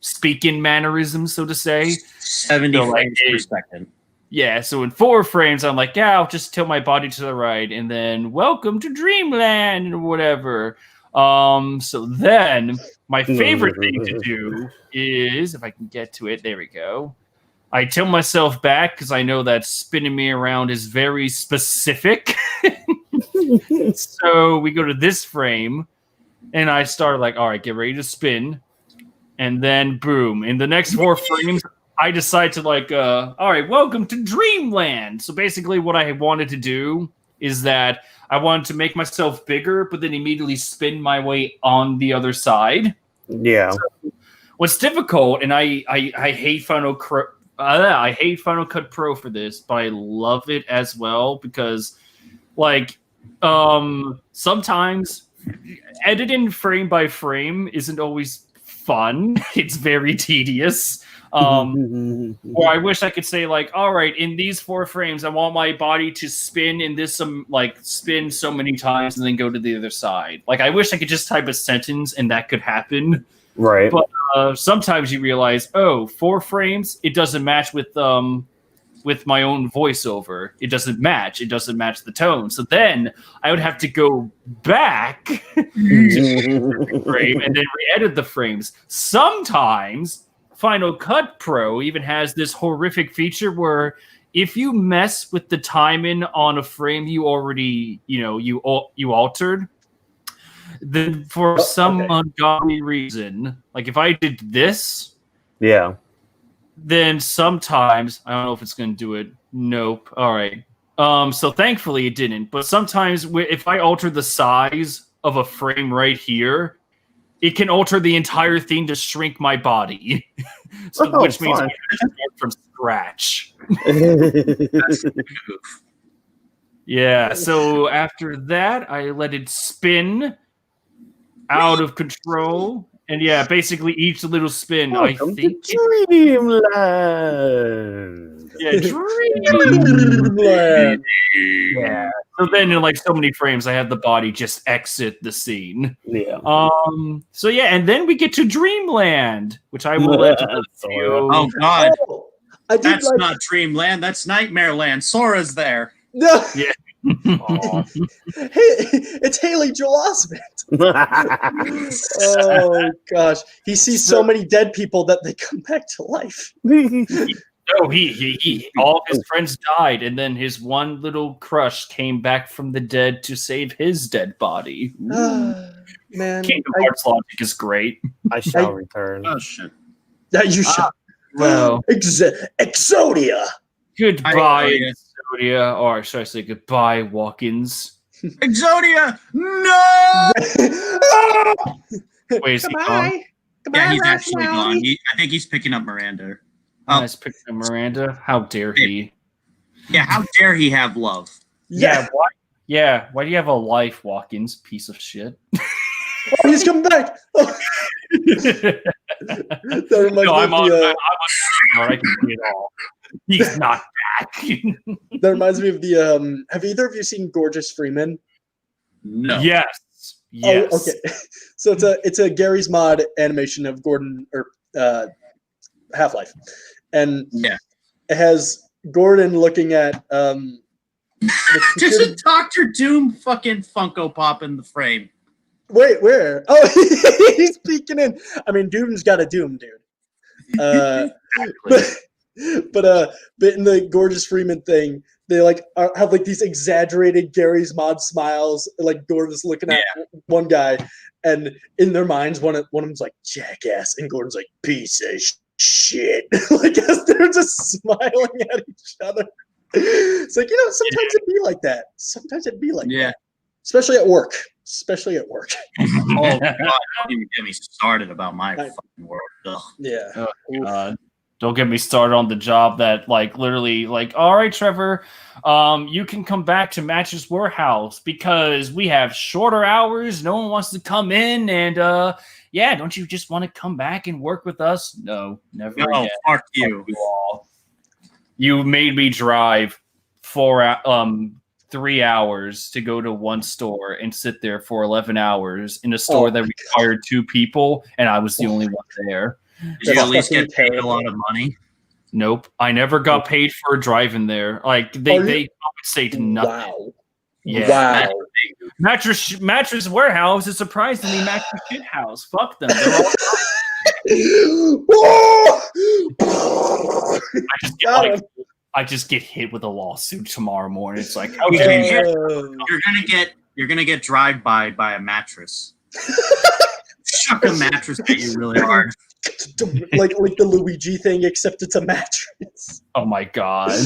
speaking mannerisms, so to say? 70 So, like, frames per second. Yeah, so in 4 frames, I'm like, yeah, I'll just tilt my body to the right, and then welcome to Dreamland or whatever. So then my favorite thing to do is, if I can get to it, there we go. I tilt myself back because I know that spinning me around is very specific. So we go to this frame, and I start like, all right, get ready to spin. And then boom, in the next 4 frames, I decide to like, all right, welcome to Dreamland. So basically what I wanted to do is that I wanted to make myself bigger, but then immediately spin my way on the other side. Yeah. What's difficult, and I hate I hate Final Cut Pro for this, but I love it as well because, like, sometimes editing frame by frame isn't always fun. It's very tedious. Or I wish I could say like, all right, in these 4 frames, I want my body to spin in this spin so many times and then go to the other side. Like, I wish I could just type a sentence and that could happen. Right. But sometimes you realize, 4 frames, it doesn't match with my own voiceover. It doesn't match. It doesn't match the tone. So then I would have to go back to the frame and then re-edit the frames. Sometimes Final Cut Pro even has this horrific feature where if you mess with the timing on a frame you already, you altered, then for some ungodly reason, like if I did this, then sometimes I don't know if it's going to do it. Nope. All right. So thankfully it didn't. But sometimes if I alter the size of a frame right here, it can alter the entire thing to shrink my body. Which means I have to start from scratch. Yeah. So after that, I let it spin out of control. And yeah, basically each little spin, Welcome I think. Dreamland. Yeah, Dreamland. Yeah. So then in like so many frames, I have the body just exit the scene. Yeah. So yeah, and then we get to Dreamland, which I will let you. Oh God. That's not Dreamland, that's Nightmare Land. Sora's there. No. Yeah. Hey, it's Haley Joel Osment. Oh gosh, he sees so many dead people that they come back to life. No, he all his friends died, and then his one little crush came back from the dead to save his dead body. Man, Kingdom Hearts logic is great. I shall return. Oh shit. You shall. Well, Exodia. Goodbye, Exodia, or should I say goodbye, Walkins? Exodia! No! Wait, is he gone? Yeah, he's actually gone. I think he's picking up Miranda. Oh, he's picking up Miranda? How dare he? Yeah, how dare he have love? Yeah, why? Yeah, why do you have a life, Walkins? Piece of shit. Oh, he's coming back! Oh. That reminds I'm me of I can see it all. He's not back. that reminds me of the have either of you seen Gorgeous Freeman? No. Yes. Yes. Oh, okay. So it's a Gary's Mod animation of Gordon or Half-Life. And yeah, it has Gordon looking at just a Dr. Doom fucking Funko Pop in the frame. Wait, where? Oh, he's peeking in. I mean, Doom's got a Doom, dude. But in the Gorgeous Freeman thing, they have these exaggerated Gary's Mod smiles. Like Gordon's looking at one guy, and in their minds, one of them's like jackass, and Gordon's like piece of shit. Like as they're just smiling at each other. It's like, sometimes it'd be like that. Sometimes it'd be like that. Especially at work. Oh God! Don't even get me started about my fucking world. Ugh. Yeah. Oh God. Don't get me started on the job that literally all right, Trevor, you can come back to Mattress Warehouse because we have shorter hours. No one wants to come in, and don't you just want to come back and work with us? No, never. No, fuck you. Fuck you all. You made me drive 3 hours to go to one store and sit there for 11 hours in a store that required 2 people, and I was the only one there. Did you at least get paid a lot of money? Nope. I never got paid for driving there. They compensate nothing. Wow. Yeah. Wow. Mattress Warehouse is surprisingly Mattress Shit House. Fuck them. They're all I just get hit with a lawsuit tomorrow morning. It's like, okay, you're gonna get drive by a mattress. Chuck a mattress at you really hard. like the Luigi thing, except it's a mattress. Oh my God.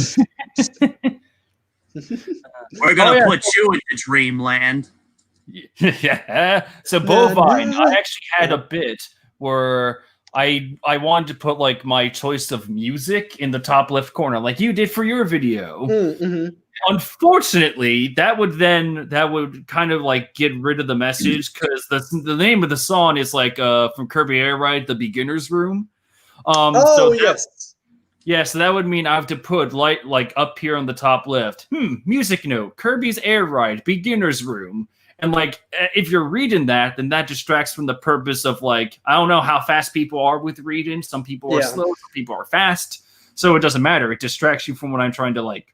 We're gonna put you into Dreamland. Yeah. So Bovine, I actually had a bit where I wanted to put my choice of music in the top left corner, like you did for your video. Mm-hmm. Unfortunately, that would kind of get rid of the message because the name of the song is from Kirby Air Ride, The Beginner's Room. Yes. Yeah, so that would mean I have to put like up here on the top left. Music note: Kirby's Air Ride, beginner's room. And like, if you're reading that, then that distracts from the purpose of like, I don't know how fast people are with reading. Some people are slow, some people are fast. So it doesn't matter. It distracts you from what I'm trying to like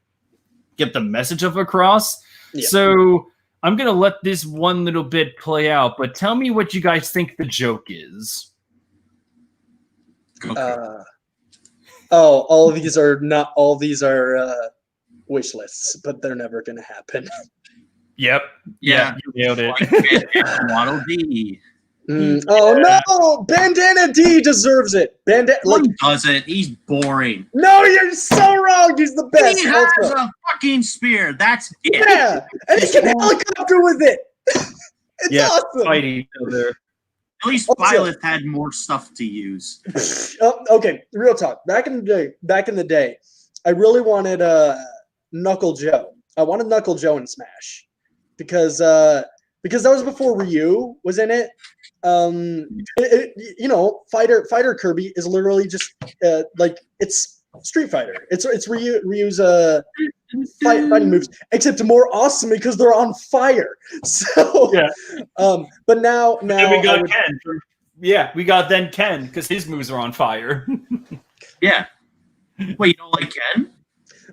get the message of across. Yeah. So I'm gonna let this one little bit play out, but tell me what you guys think the joke is. All of these are wish lists, but they're never gonna happen. Yep. Yeah, you nailed it. Model D. Oh no! Bandana D deserves it. Doesn't. He's boring. No, you're so wrong. He's the best. He has a fucking spear. That's it. Yeah, and he can helicopter with it. It's awesome. Fight each other. At least Violet had more stuff to use. Okay, real talk. Back in the day, I really wanted Knuckle Joe. I wanted Knuckle Joe in Smash. Because that was before Ryu was in it. Fighter Kirby is literally just like it's Street Fighter. It's Ryu's fighting moves, except more awesome because they're on fire. So but now we got Ken. We got then Ken because his moves are on fire. Yeah. Wait, you don't like Ken?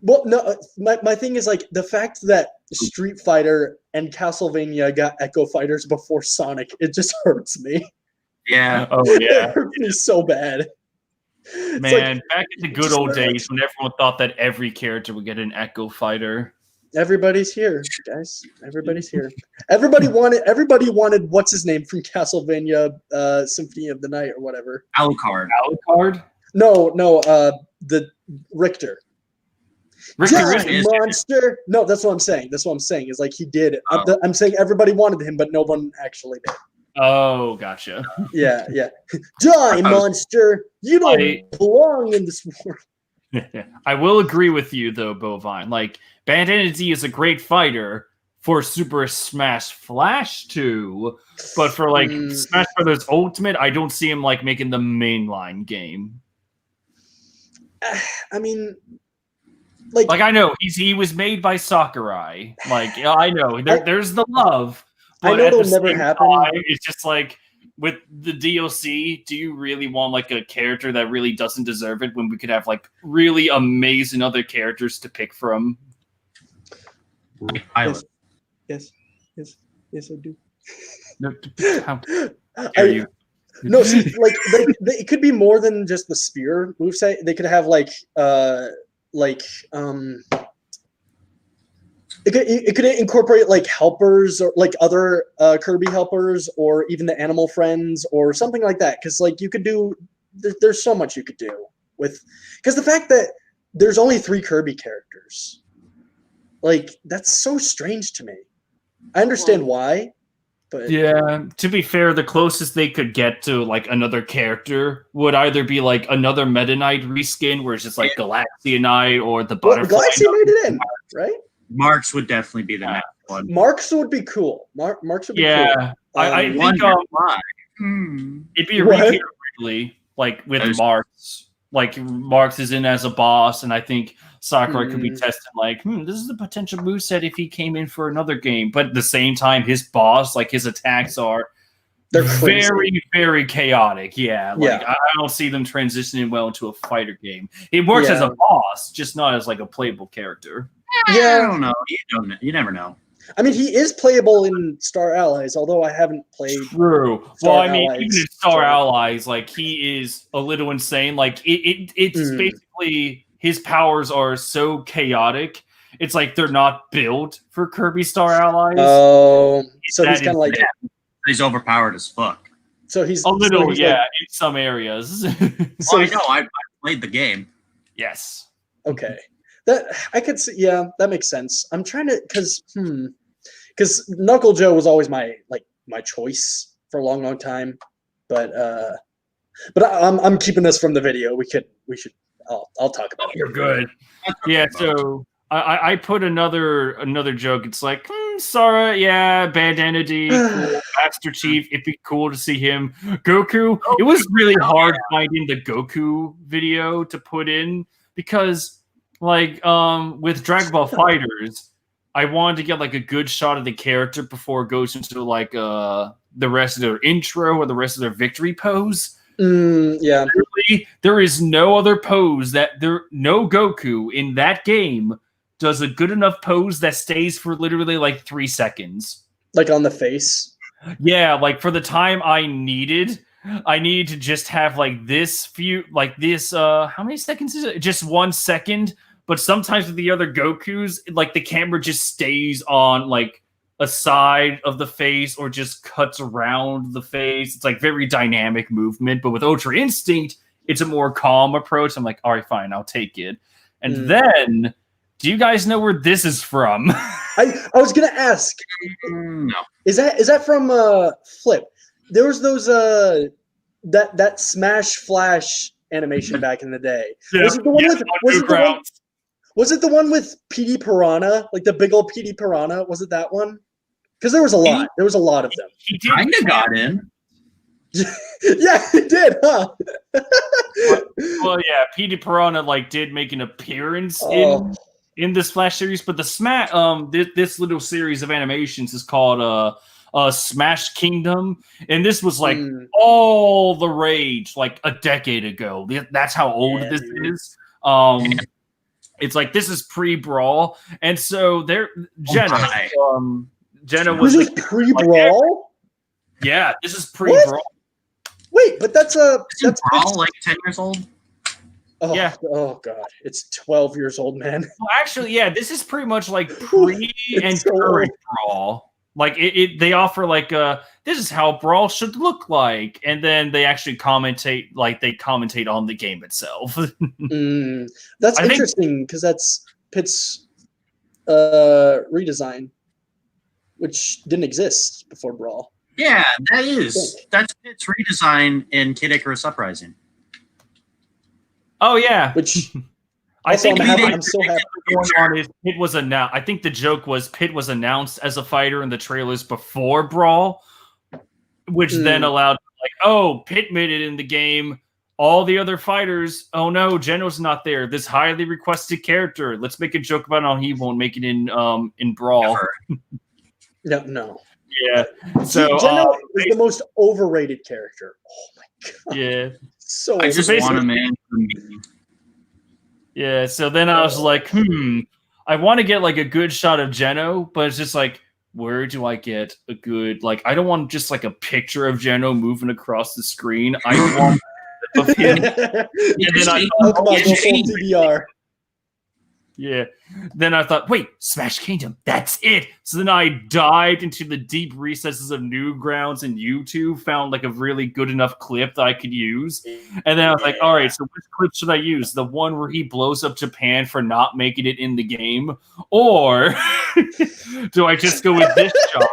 Well, no. My thing is like the fact that Street Fighter and Castlevania got Echo Fighters before Sonic. It just hurts me. Yeah. Oh yeah. It hurts me so bad. Man, back in the good old days when everyone thought that every character would get an Echo Fighter. Everybody's here, guys. Everybody's here. Everybody wanted what's his name from Castlevania Symphony of the Night or whatever. Alucard. Alucard? No, the Richter. Monster. No, that's what I'm saying. Is like he did. I'm saying everybody wanted him, but no one actually did. Oh, gotcha. Yeah. Die, monster! You don't belong in this world. I will agree with you, though, Bovine. Like, Bandana D is a great fighter for Super Smash Flash 2, but for like Smash Brothers Ultimate, I don't see him like making the mainline game. I mean. Like I know he was made by Sakurai. Like I know there's the love, but I know at the it'll never same happen. time, it's just like with the DLC. Do you really want like a character that really doesn't deserve it when we could have like really amazing other characters to pick from? Yes, I do. No, how dare you? No, see, like it could be more than just the spear moveset. They could have it could incorporate like helpers or like other Kirby helpers or even the animal friends or something like that. Because like you could do, there's so much you could do with. Because the fact that there's only 3 Kirby characters, like that's so strange to me. I understand why. But yeah, to be fair, the closest they could get to like another character would either be like another Meta Knight reskin, where it's just like Galaxia Knight or the Butterfly. Galaxia Knight it in, right? Marks would definitely be the next one. Marks would be cool. Marks would be cool. Yeah, I think it'd be a repeat really, like with Marks. Like Marks is in as a boss, and I think Sakurai could be testing like, this is the potential moveset if he came in for another game. But at the same time, his boss, like his attacks they're very, very chaotic. Yeah. I don't see them transitioning well into a fighter game. It works as a boss, just not as like a playable character. Yeah, I don't know. You never know. I mean, he is playable in Star Allies, although I haven't played. True. Well, I mean, even in Star Allies, like he is a little insane. Like it's basically his powers are so chaotic. It's like they're not built for Kirby Star Allies. Oh, so he's kind of like he's overpowered as fuck. So he's a little, in some areas. So I know I played the game. Yes. Okay. That I could see, that makes sense. I'm trying to because Knuckle Joe was always my choice for a long time, but I'm keeping this from the video. We should I'll talk about it. You're good. Yeah. So I put another joke. It's like Sora, Bandana D, cool. Master Chief. It'd be cool to see him. Goku. It was really hard finding the Goku video to put in because, like, with Dragon Ball Fighters, I wanted to get like a good shot of the character before it goes into like the rest of their intro or the rest of their victory pose. Yeah. Literally, there is no other pose no Goku in that game does a good enough pose that stays for literally like 3 seconds. Like on the face. Yeah, like for the time I needed to just have like how many seconds is it? Just 1 second. But sometimes with the other Gokus, like the camera just stays on like a side of the face or just cuts around the face. It's like very dynamic movement. But with Ultra Instinct, it's a more calm approach. I'm like, all right, fine, I'll take it. And then, do you guys know where this is from? I was gonna ask. No. Is that from Flip? There was those that Smash Flash animation back in the day. Yeah, was it the one with PD Piranha? Like the big old PD Piranha? Was it that one? Because there was a lot. There was a lot of them. He kind of got in. Yeah, he did, huh? Well, yeah, PD Piranha like did make an appearance in this Flash series, but the Smash this little series of animations is called Smash Kingdom, and this was like all the rage like a decade ago. That's how old this is. It's like this is pre-Brawl, and so Jenna was this pre-Brawl. Yeah, this is pre-Brawl. Wait, but that's Brawl like 10 years old. Oh, yeah. Oh god, it's 12 years old, man. Well, actually, yeah, this is pretty much like pre and current Brawl. Like they offer like this is how Brawl should look like, and then they actually commentate on the game itself. That's interesting because that's Pitt's redesign, which didn't exist before Brawl. Yeah, that's Pitt's redesign in Kid Icarus Uprising. Oh yeah, which I think I'm so happy. Pitt was announced. I think the joke was Pitt was announced as a fighter in the trailers before Brawl, which then allowed like, oh, Pitt made it in the game. All the other fighters, oh no, Geno's not there. This highly requested character. Let's make a joke about how he won't make it in Brawl. No. Yeah. So Geno is the most overrated character. Oh my god. Yeah. So I just want a man for me. Yeah, so then I was like, I want to get like a good shot of Geno, but it's just like, where do I get a good, like, I don't want just like a picture of Geno moving across the screen. I want of him. And then I thought, come on, go full TBR. Yeah. Then I thought, wait, Smash Kingdom, that's it. So then I dived into the deep recesses of Newgrounds and YouTube, found like a really good enough clip that I could use. And then I was like, all right, so which clip should I use? The one where he blows up Japan for not making it in the game? Or do I just go with this shot?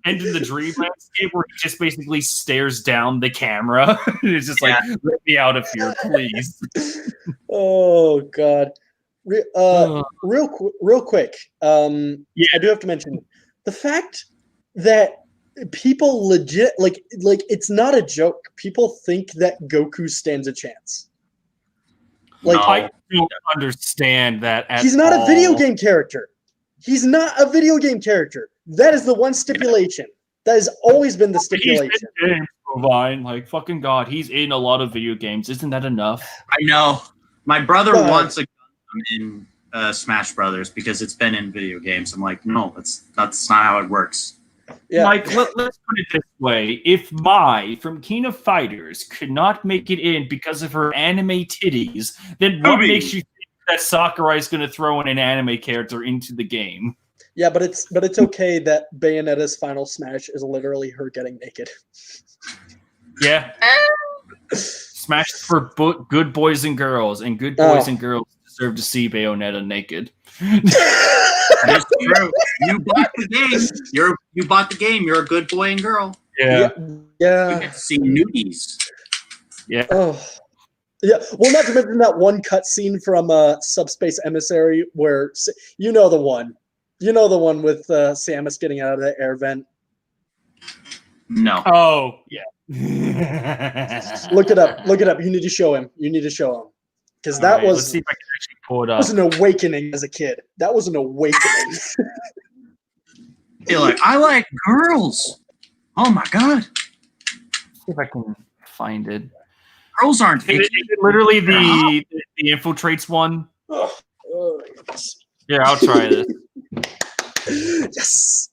And in the dream landscape where he just basically stares down the camera. It's just like, let me out of here, please. Oh, God. Real quick. I do have to mention the fact that people legit like it's not a joke. People think that Goku stands a chance. Like I don't understand that. He's not a video game character. He's not a video game character. That is the one stipulation. That has always been the stipulation. Like fucking God, he's in a lot of video games. Isn't that enough? I know. My brother wants a in Smash Brothers because it's been in video games. I'm like, no, that's not how it works. Yeah. Like, let's put it this way: if Mai from King of Fighters could not make it in because of her anime titties, then what makes you think that Sakurai is going to throw in an anime character into the game? Yeah, but it's okay that Bayonetta's final smash is literally her getting naked. Yeah. Smash for good boys and girls, and good boys and girls deserve to see Bayonetta naked. That is true. You bought the game. You bought the game. You're a good boy and girl. Yeah. Yeah. You get to see nudies. Yeah. Oh. Yeah. Well, not to mention that one cutscene from Subspace Emissary where you know the one with Samus getting out of the air vent. No. Oh, yeah. Look it up. Look it up. You need to show him. You need to show him. Because that right, was. Let's see if I can actually pull it up. Was an awakening as a kid. That was an awakening. You're like, I like girls. Oh my god. See if I can find it. Girls aren't. Is it literally the infiltrates one? Yes. Yeah, I'll try this. Yes.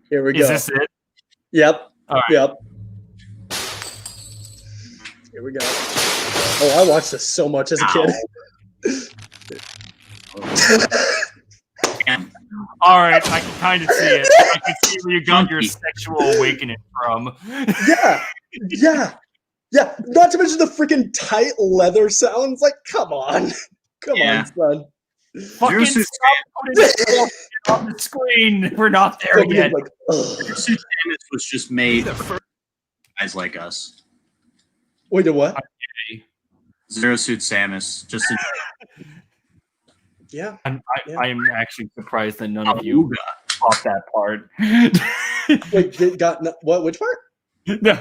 Here we go. Is this it? Yep. All right. Yep. Here we go. Oh, I watched this so much as a kid. All right, I can kind of see it. I can see where you got your sexual awakening from. Yeah. Yeah. Yeah. Not to mention the freaking tight leather sounds. Like, come on. Come on, son. Fucking stop putting it on the screen. We're not there yet. Like, Samus was just made for guys like us. Wait, a what? Zero Suit Samus. Just Yeah. I am actually surprised that none of you caught that part. Wait, what? Which part?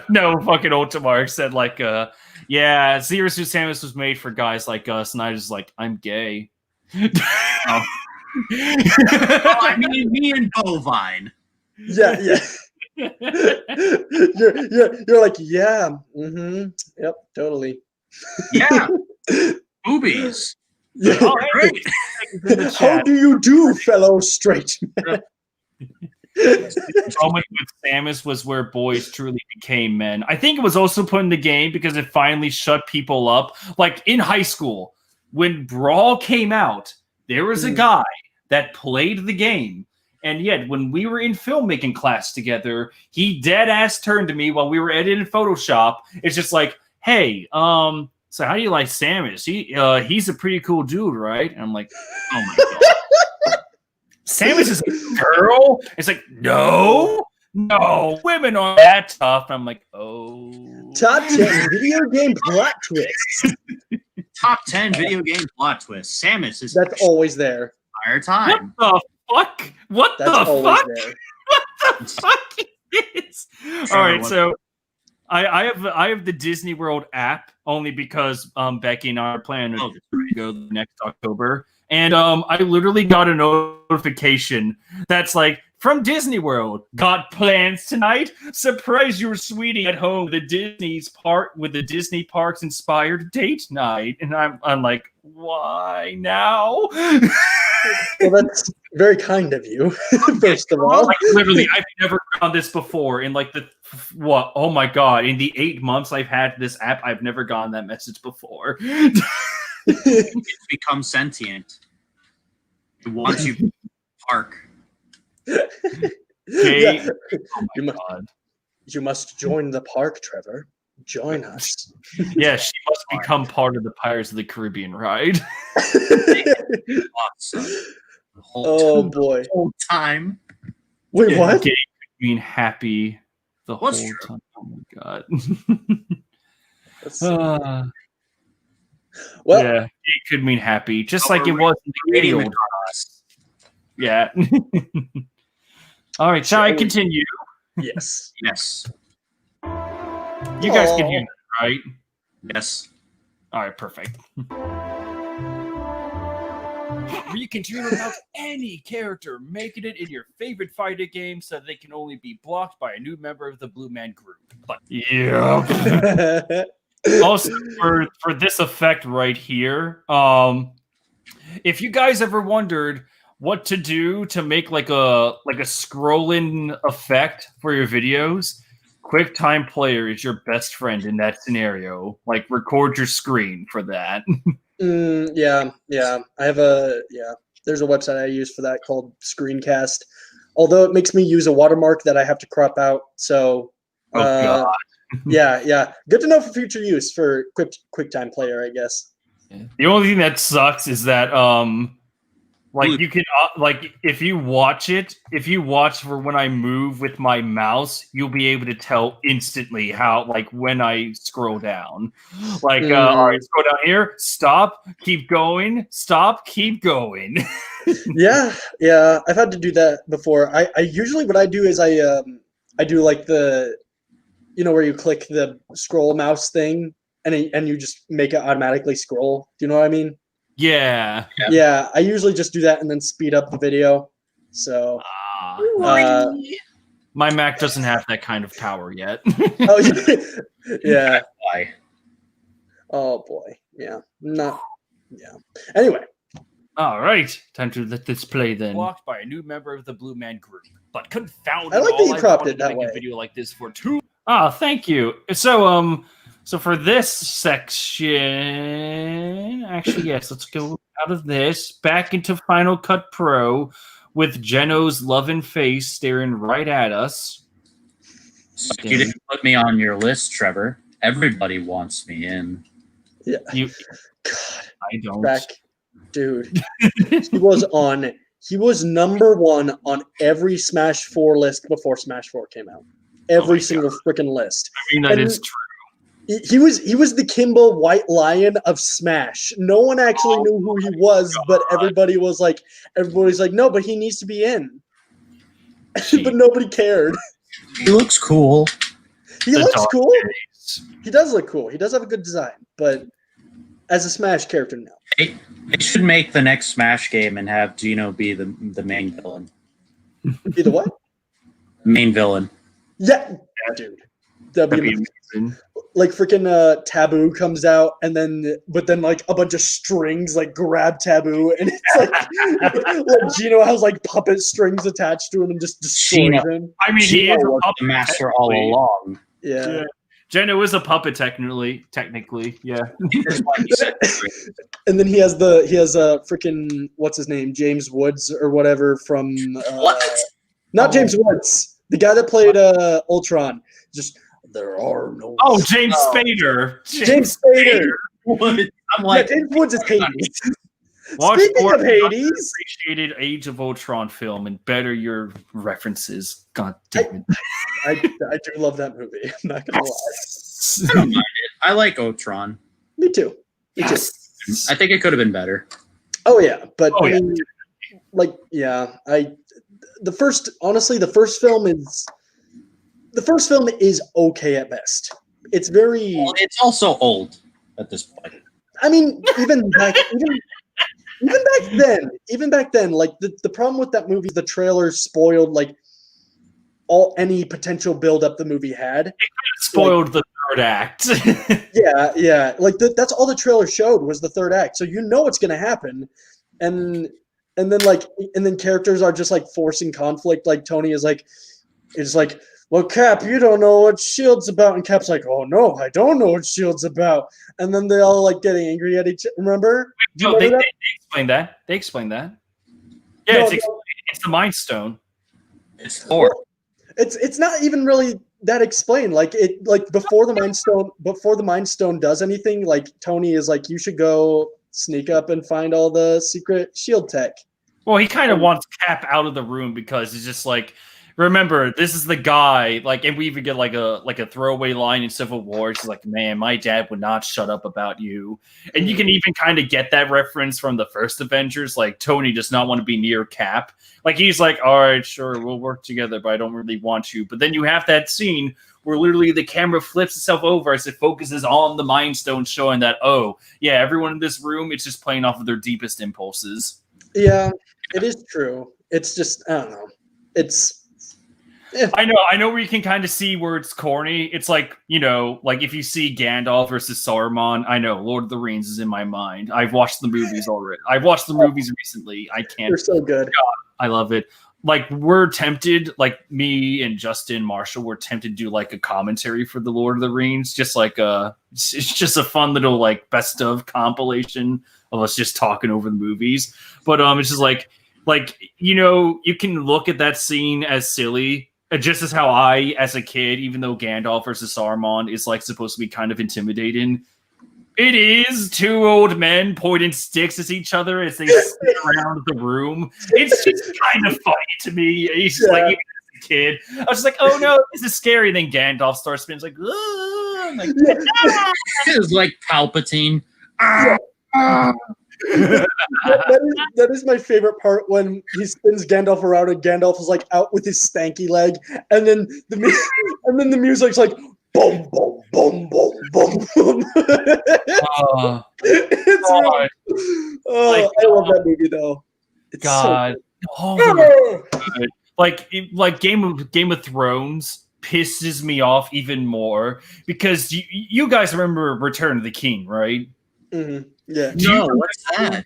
No, fucking Ultimark said like, yeah, Zero Suit Samus was made for guys like us, and I was like, I'm gay. Oh, I mean, me and Bovine. Yeah, yeah. you're like, yeah, yep, totally. Yeah, boobies. Yeah. Oh, hey, Great. How do you do, fellow straight? The moment with Samus was where boys truly became men. I think it was also put in the game because it finally shut people up. Like in high school, when Brawl came out, there was a guy that played the game. And yet, when we were in filmmaking class together, he dead ass turned to me while we were editing Photoshop. It's just like, hey, so how do you like Samus? He's a pretty cool dude, right? And I'm like, oh my god. Samus is a girl? It's like, no, women aren't that tough. And I'm like, oh. Top 10 video game plot twists. Top 10 video game plot twists. Samus is That's always there. entire time. What the fuck? What That's the always fuck? there. What the fuck is this? All right, so I have the Disney World app only because Becky and I are planning to go next October, and I literally got a notification that's like, from Disney World, got plans tonight? Surprise your sweetie at home with the Disney Parks inspired date night. And I'm like, why now? Well, that's very kind of you, first of all. Like, literally, I've never done this before. In like oh my god, in the 8 months I've had this app, I've never gotten that message before. It's become sentient. It wants you to park. Okay. Yeah. Oh my god. You must join the park, Trevor. Join us. Yeah, she must become part of the Pirates of the Caribbean ride. Boy. The whole time. Wait, what? Gay could mean happy the whole What's true? time. Oh my god. Well, yeah, it could mean happy, just like it was in the gay old us. Yeah. All right, shall I continue? yes. Yes. You guys can hear that, right? Yes. All right, perfect. Where you can dream about any character making it in your favorite fighting game so they can only be blocked by a new member of the Blue Man group. But yeah. Also, for this effect right here, if you guys ever wondered what to do to make like a scrolling effect for your videos, QuickTime Player is your best friend in that scenario. Like, record your screen for that. Yeah. I have there's a website I use for that called Screencast. Although it makes me use a watermark that I have to crop out. So, God. yeah. Good to know for future use for QuickTime Player, I guess. The only thing that sucks is that like you can if you watch for when I move with my mouse, you'll be able to tell instantly how, like, when I scroll down. Like, all right, scroll down here, stop, keep going, stop, keep going. Yeah. I've had to do that before. I usually what I do is I I do like the, where you click the scroll mouse thing and you just make it automatically scroll. Do you know what I mean? Yeah. Yeah, I usually just do that and then speed up the video. So my Mac doesn't have that kind of power yet. Yeah. Why? Oh boy. Yeah. Anyway. All right, time to let this play then. Blocked by a new member of the Blue Man Group, but confounded. I like that you cropped it that way. A video like this for 2. Oh, thank you. So for this section, actually, yes, let's go out of this back into Final Cut Pro with Jeno's loving face staring right at us. You didn't put me on your list, Trevor. Everybody wants me in. Yeah. God, I don't. Dude, he was number 1 on every Smash 4 list before Smash 4 came out. Every single freaking list. I mean, that is true. He was the Kimbo White Lion of Smash. No one actually knew who he was, but everybody's like, no, but he needs to be in. But nobody cared. He looks cool. He looks cool. He does look cool. He does have a good design, but as a Smash character, no. They should make the next Smash game and have Geno be the main villain. Be the what? Main villain. Yeah, dude. That'd be amazing. Like freaking Taboo comes out, but then like a bunch of strings like grab Taboo, and it's like Geno has like puppet strings attached to him and just destroys him. I mean, he is a puppet master all along. Yeah. Geno is a puppet technically, yeah. And then he has freaking what's his name, James Woods or whatever from not James Woods, the guy that played Ultron. Just there are no. Oh, James Spader. James Spader. I'm like, James Woods is Hades. Watch Speaking of Hades, appreciated Age of Ultron film and better your references. God damn it. I do love that movie. I'm not gonna lie. I don't mind it. I like Ultron. Me too. I think it could have been better. Oh yeah, but I mean, the first film is okay at best. It's very. Well, it's also old at this point. I mean, even back then, like the problem with that movie, the trailer spoiled like any potential build up the movie had. It spoiled the third act. yeah. Like that's all the trailer showed was the third act. So it's gonna happen. And then characters are just like forcing conflict. Like Tony is like, it's like, well, Cap, you don't know what S.H.I.E.L.D.'s about. And Cap's like, oh no, I don't know what S.H.I.E.L.D.'s about. And then they all like getting angry at each other. Remember? They explained that. They explained that. Yeah, it's the Mind Stone. It's Thor. It's not even really that explained. Like before the Mind Stone does anything, like Tony is like, you should go sneak up and find all the secret S.H.I.E.L.D. tech. Well, he kind of wants Cap out of the room because it's just like, remember, this is the guy, like, and we even get like a throwaway line in Civil War. It's like, man, my dad would not shut up about you. And you can even kind of get that reference from the first Avengers. Like, Tony does not want to be near Cap. Like, he's like, all right, sure, we'll work together, but I don't really want you. But then you have that scene where literally the camera flips itself over as it focuses on the Mind Stone, showing that, oh, yeah, everyone in this room, it's just playing off of their deepest impulses. Yeah, it is true. It's just, I don't know. I know where you can kind of see where it's corny. It's like, like if you see Gandalf versus Saruman, I know Lord of the Rings is in my mind. I've watched the movies already. I've watched the movies recently. I can't. They're so good. God, I love it. Like, we're tempted, like me and Justin Marshall, we're tempted to do like a commentary for the Lord of the Rings. Just like it's just a fun little like best of compilation of us just talking over the movies. But it's just like you can look at that scene as silly. Just as how I, as a kid, even though Gandalf versus Saruman is like supposed to be kind of intimidating, it is two old men pointing sticks at each other as they sit around the room. It's just kind of funny to me. It's just like, even as a kid, I was just like, oh no, this is scary. And then Gandalf starts spinning, like, like it was like Palpatine. that is my favorite part when he spins Gandalf around and Gandalf is like out with his stanky leg, and then the music's like boom, boom, boom, boom, boom, boom. It's really, I love that movie though. It's God, so good. like Game of Thrones pisses me off even more because you guys remember Return of the King, right? Mm-hmm. Yeah. No, what's that?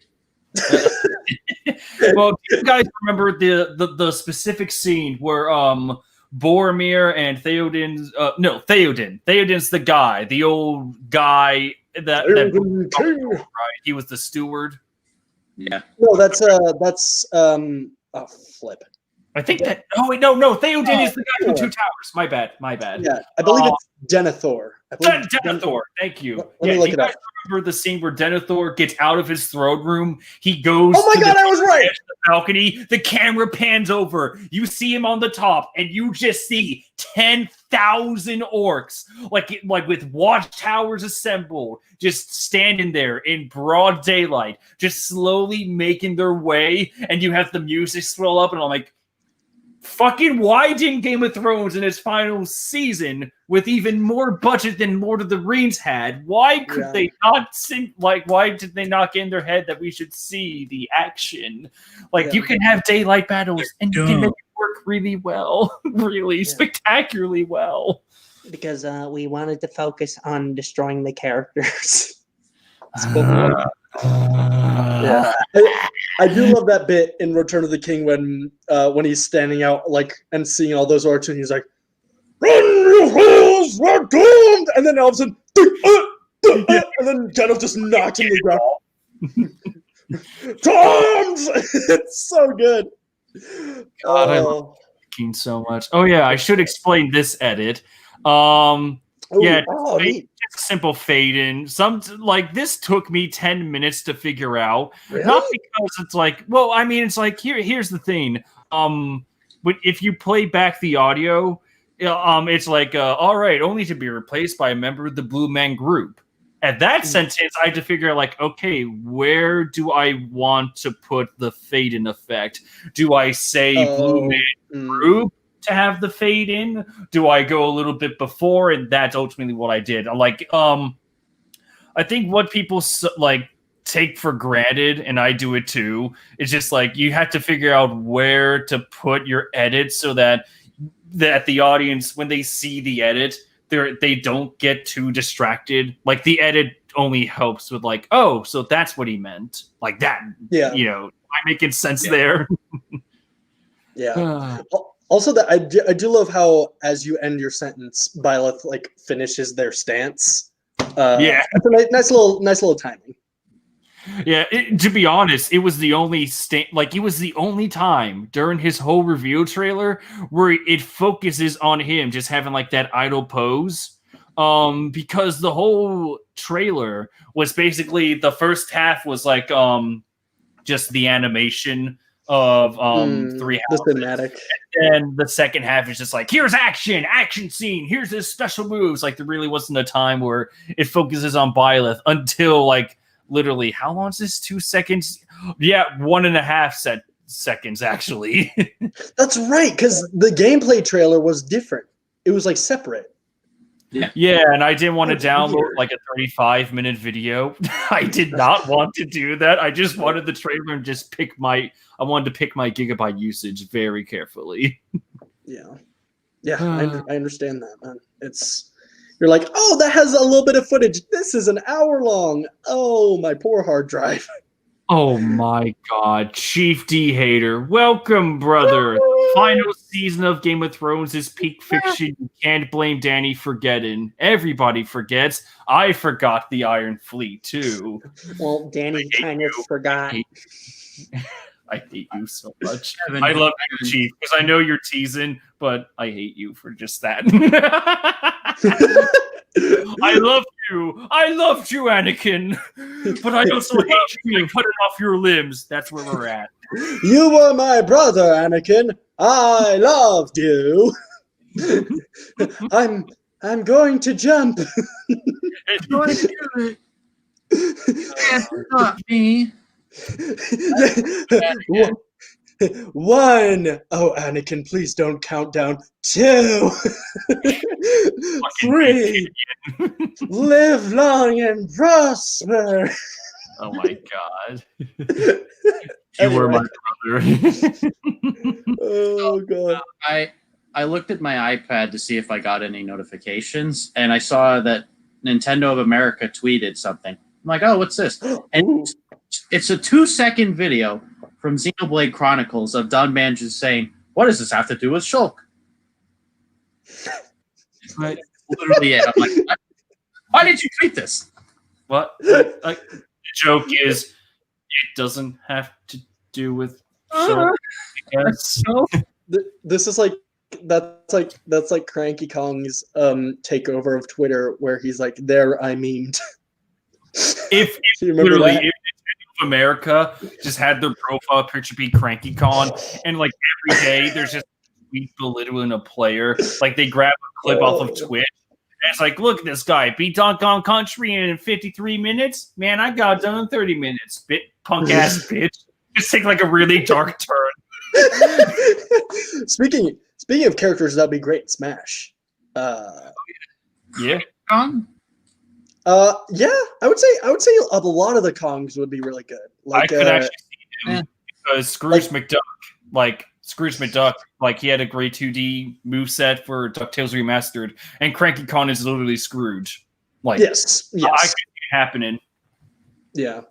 Well, do you guys remember the specific scene where Boromir and Theoden Theoden's the old guy that right? He was the steward. Yeah. No, that's flip. I think that. Oh wait, no. Theoden is the guy from Two Towers. My bad. Yeah, I believe it's Denethor. Denethor. Thank you. Let me look it up. Remember the scene where Denethor gets out of his throne room? He goes. Oh my God, I was right. The balcony. The camera pans over. You see him on the top, and you just see 10,000 orcs, like with watchtowers assembled, just standing there in broad daylight, just slowly making their way. And you have the music swell up, and I'm like, fucking why didn't Game of Thrones in its final season with even more budget than Lord of the Rings had? Why could they not why did they not get in their head that we should see the action? You can have daylight battles and you can make it work really well, really spectacularly well. Because we wanted to focus on destroying the characters. Yeah, I do love that bit in Return of the King when he's standing out and seeing all those orcs and he's like, "Run, you fools, we're doomed!" And then all of a sudden, and then Gandalf just knocks him to the ground. Toms! It's so good. God, I love King so much. Oh yeah, I should explain this edit. Just simple fade in. This took me 10 minutes to figure out. Really? Not because it's here's the thing. If you play back the audio, it's all right, only to be replaced by a member of the Blue Man Group. At that sentence, I had to figure out, okay, where do I want to put the fade in effect? Do I say Blue Man Group to have the fade in? Do I go a little bit before? And that's ultimately what I did. I think what people take for granted, and I do it too, is just you have to figure out where to put your edit so that the audience, when they see the edit, they don't get too distracted. The edit only helps with oh, so that's what he meant. That. Yeah. Am I making sense there? Yeah. Also, that I do love how as you end your sentence, Byleth finishes their stance. It's a nice little timing. Yeah, to be honest, it was the only it was the only time during his whole review trailer where it focuses on him just having that idle pose. Because the whole trailer was basically the first half was just the animation of 3 houses. The cinematic. And the second half is just here's action scene, here's his special moves. There really wasn't a time where it focuses on Byleth until literally, how long is this? 2 seconds? Yeah, 1.5 seconds actually. That's right, because the gameplay trailer was different. It was separate. Yeah, and I didn't want to download a 35-minute video. I did not want to do that. I just wanted the trailer and just I wanted to pick my gigabyte usage very carefully. Yeah, I understand that, man. You're oh, that has a little bit of footage. This is an hour long. Oh, my poor hard drive. Oh my God, Chief D Hater, welcome, brother. Final season of Game of Thrones is peak fiction. You can't blame Danny for forgetting. Everybody forgets. I forgot the Iron Fleet too. Well, Danny kind of forgot. I hate you so much. I love you, Chief, because I know you're teasing, but I hate you for just that. I love you. I loved you, Anakin. But I also hate you and cutting off your limbs. That's where we're at. You were my brother, Anakin. I loved you. I'm going to jump. It's going to do it. Can't stop me. 1. Oh, Anakin, please don't count down. 2. 3. Live long and prosper. Oh my god. You were my brother. Oh god. I looked at my iPad to see if I got any notifications, and I saw that Nintendo of America tweeted something. I'm like, oh, what's this? And it's a 2-second video from Xenoblade Chronicles of Don Banjo saying, what does this have to do with Shulk? Right. Literally it. I'm like, why did you tweet this? What? The joke is, it doesn't have to do with Shulk. This is like that's like Cranky Kong's takeover of Twitter, where he's like, "There, I memed." If literally, if Nintendo of America just had their profile picture be Cranky Kong, and like every day there's just we belittling a player, like they grab a clip off of Twitch, and it's like, look at this guy beat Donkey Kong Country in 53 minutes. Man, I got done in 30 minutes. Punk ass bitch. Just take like a really dark turn. Speaking of characters, that'd be great in Smash. Yeah. Yeah, I would say a lot of the Kongs would be really good. Like, I could actually see him because Scrooge McDuck, like he had a great 2D moveset for DuckTales Remastered, and Cranky Kong is literally Scrooge. Like, yes, I could see it happening. Yeah,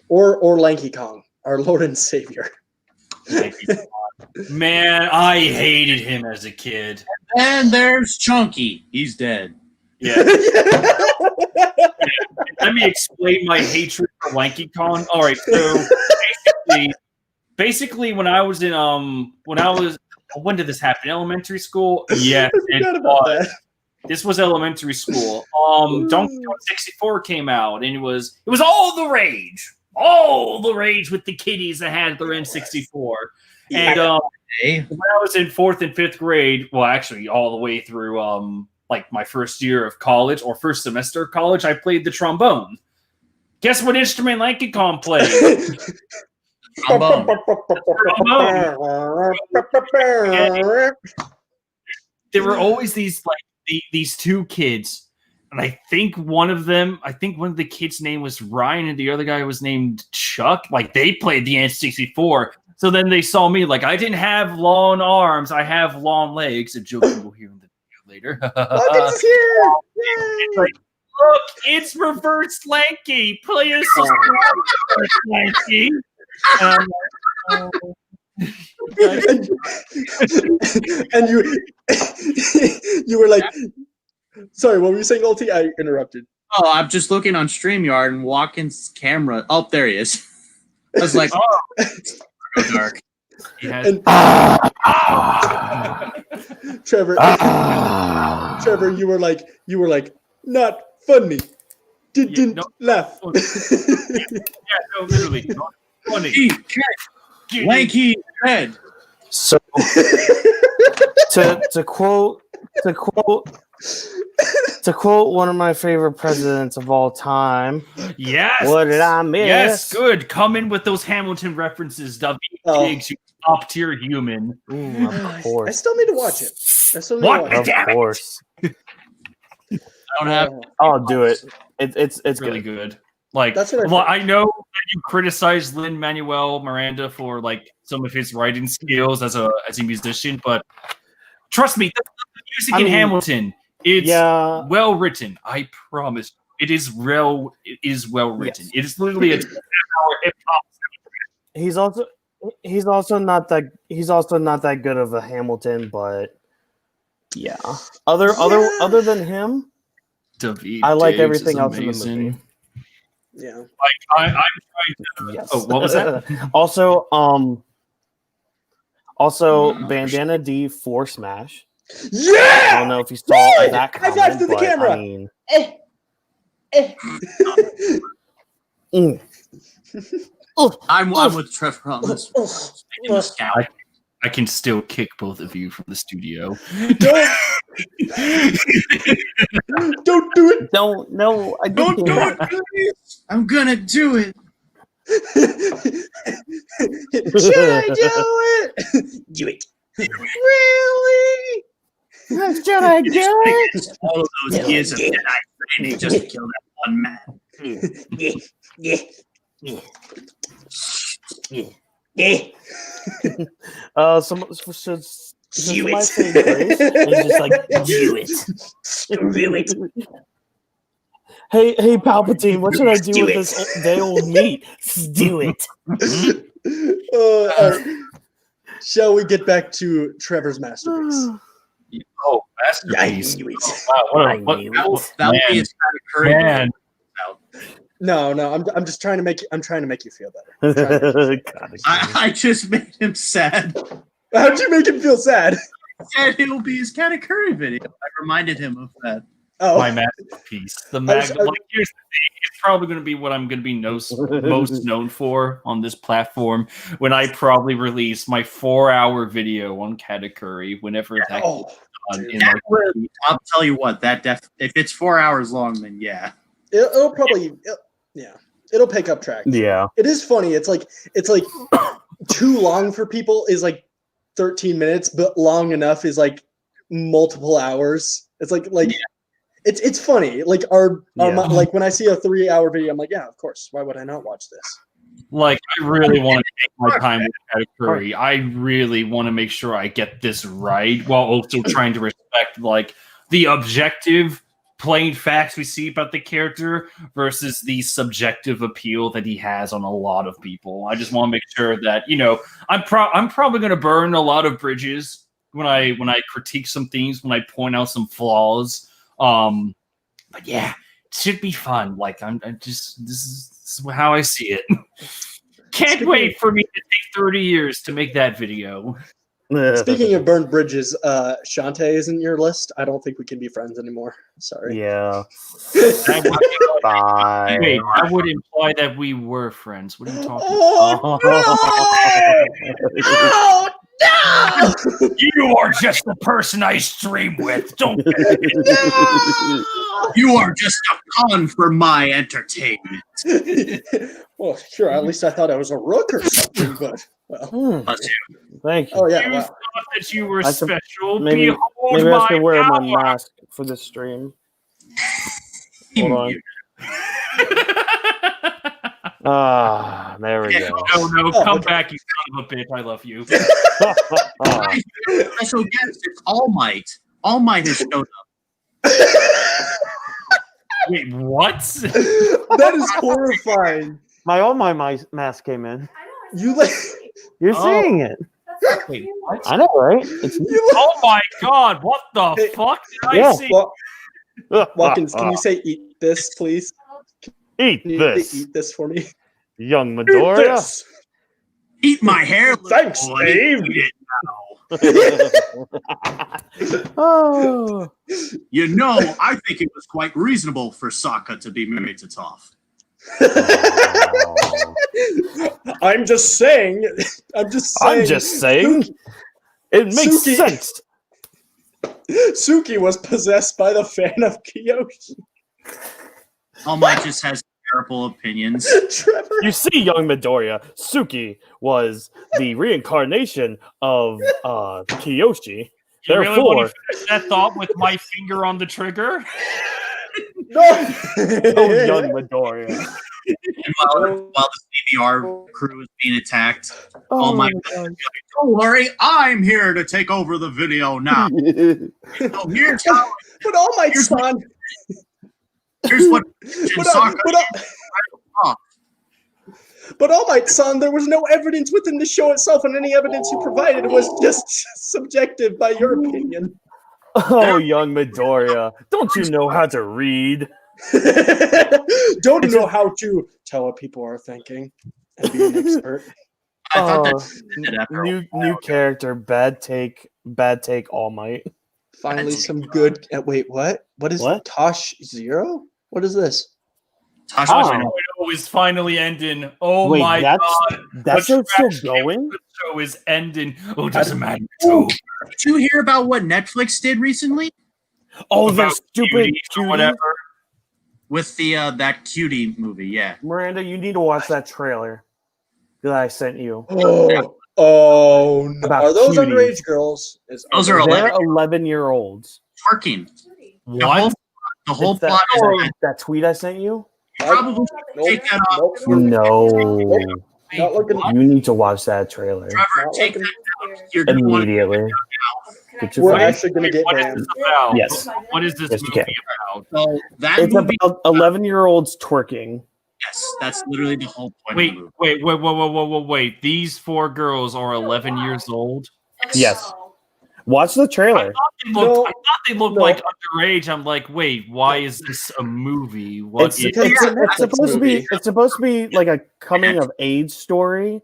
or Lanky Kong, our Lord and Savior. Man, I hated him as a kid. And there's Chunky. He's dead. Yeah. Let me explain my hatred for Lanky Kong. All right, so basically, when I was in when did this happen? Elementary school? Yeah, this was elementary school. Donkey Kong 64 came out, and it was all the rage. All the rage with the kiddies that had their N64. And when I was in 4th and 5th grade, well, actually all the way through like my first year of college or first semester of college, I played the trombone. Guess what instrument Lanky Kong played? Trombone. There were always these these two kids. And I think one of the kids' name was Ryan and the other guy was named Chuck. Like they played the N64. So then they saw me like I didn't have long arms. I have long legs. A joke you will hear in the video later. It's here. It's like, look, it's reverse Lanky. Play a reverse Lanky. And you were like, sorry, what were you saying, Ulti? I interrupted. Oh, I'm just looking on StreamYard and Watkins' camera. Oh, there he is. I was like, oh, so dark. He has Trevor, you were like, not funny. Didn't laugh. Yeah, no, literally, not funny. Lanky head. So to quote one of my favorite presidents of all time. Yes. What did I miss? Yes, good. Come in with those Hamilton references, W. Pigs, you top tier human. Of course. I still need to watch it. Of course. I don't have. I'll do it. It's really good. Like, that's what I know that you criticize Lin-Manuel Miranda for like some of his writing skills as a musician, but trust me, the music in Hamilton, it's well written. I promise. It is well written. Yes. It is literally a 2.5-hour hip hop. He's also not that good of a Hamilton, but yeah. Other than him, David I like Diggs everything else amazing. in the movie. Yeah. Like I'm trying to. Yes. Oh, what was that? Also, Bandana D for Smash. Yeah. I don't know if you saw that comment, high five to the camera. I'm with Trevor on this. I can still kick both of you from the studio. Don't do it. Don't do it. I'm gonna do it. Should I do it? Do it. Really? Should I do it? All of those years of Jedi training just to kill that one man. Somebody say grace? It's just like, do it. Do it. Hey, Palpatine, what should I do with this day old meat? Do it. Shall we get back to Trevor's masterpiece? Oh, masterpiece! I knew it. That would be his kind of curry. Man. No, I'm just trying to make you feel better. I just made him sad. How'd you make him feel sad? I said it'll be his kind of curry video. I reminded him of that. Oh, My masterpiece. Here's the thing. It's probably going to be what I'm going to be most known for on this platform when I probably release my 4-hour video on Katakuri whenever that gets done. I'll tell you what. If it's 4 hours long, then yeah. It'll probably it'll pick up traction. Yeah, it is funny. It's like too long for people is like 13 minutes, but long enough is like multiple hours. It's like it's funny. Like like when I see a 3-hour video, I'm like, yeah, of course. Why would I not watch this? Like, I really want to take my time with Katakuri. I really want to make sure I get this right while also trying to respect like the objective plain facts we see about the character versus the subjective appeal that he has on a lot of people. I just want to make sure that, I'm probably going to burn a lot of bridges when I critique some things, when I point out some flaws. But yeah, it should be fun. Like this is how I see it. Can't wait for me to take 30 years to make that video. Speaking of burned bridges, Shantae isn't your list. I don't think we can be friends anymore. Sorry. Yeah. Bye. Wait, I would imply that we were friends. What are you talking about? Oh, no! You are just the person I stream with. Don't You are just a pawn for my entertainment. Well, sure. At least I thought I was a rook or something, but well. Thank you. Oh yeah. You Wow. thought that you were special. Maybe I should wear my mask for the stream. Hold on. There we go. No, come back, you son of a bitch. I love you. Special guest, it's All Might. All Might has showed up. Wait, what? That is horrifying. My All Might mask came in. You're seeing it. Wait, what? I know, right? Oh my god, what the fuck did I see? Watkins, can you say eat this, please? Eat this. Eat this for me. Young Midoriya. Eat my hair. Thanks, Dave. Oh. I think it was quite reasonable for Sokka to be married to Toph. I'm just saying. It makes sense. Suki was possessed by the fan of Kyoshi. All Might just has terrible opinions. Trevor. You see, young Midoriya, Suki was the reincarnation of Kyoshi. You really want to finish that thought with my finger on the trigger? No, young Midoriya. While the CBR crew is being attacked, All Might goes, don't worry, I'm here to take over the video now. So here's how. But All Might's son. Here's what. But All Might's son, there was no evidence within the show itself, and any evidence you provided was just subjective by your opinion. Oh, young Midoriya, don't you know how to read? Don't know how to tell what people are thinking and be an expert. I thought that new character, bad take, All Might. Finally, some good. Wait, what? What is Tosh Zero? What is this? Tosh is finally ending. Oh wait, my god! That's still going. The show is ending. Oh, it doesn't matter. Did you hear about what Netflix did recently? Oh, the stupid or whatever. with the that cutie movie. Yeah. Miranda, you need to watch that trailer that I sent you. Oh, no. About Are those cuties. underage girls? Those are They're 11 11-year-olds. Twerking. What? The whole It's that, plot is oh, that that tweet I sent you? you probably Nope. take that off. Nope. No. Not looking. You need to watch that trailer Trevor, Not take looking. that down. You're gonna want to immediately. Get your We're phone. actually going to get What is banned. this about? Yes. What is this Yes, you movie can. about? So that It's movie, about 11-year-olds twerking. yes, that's literally the whole point of the movie. Wait. These 4 girls are 11 years old. Yes. Watch the trailer. I thought they looked like underage. I'm like, wait, why is this a movie? It's supposed to be. It's supposed to be like a coming of age story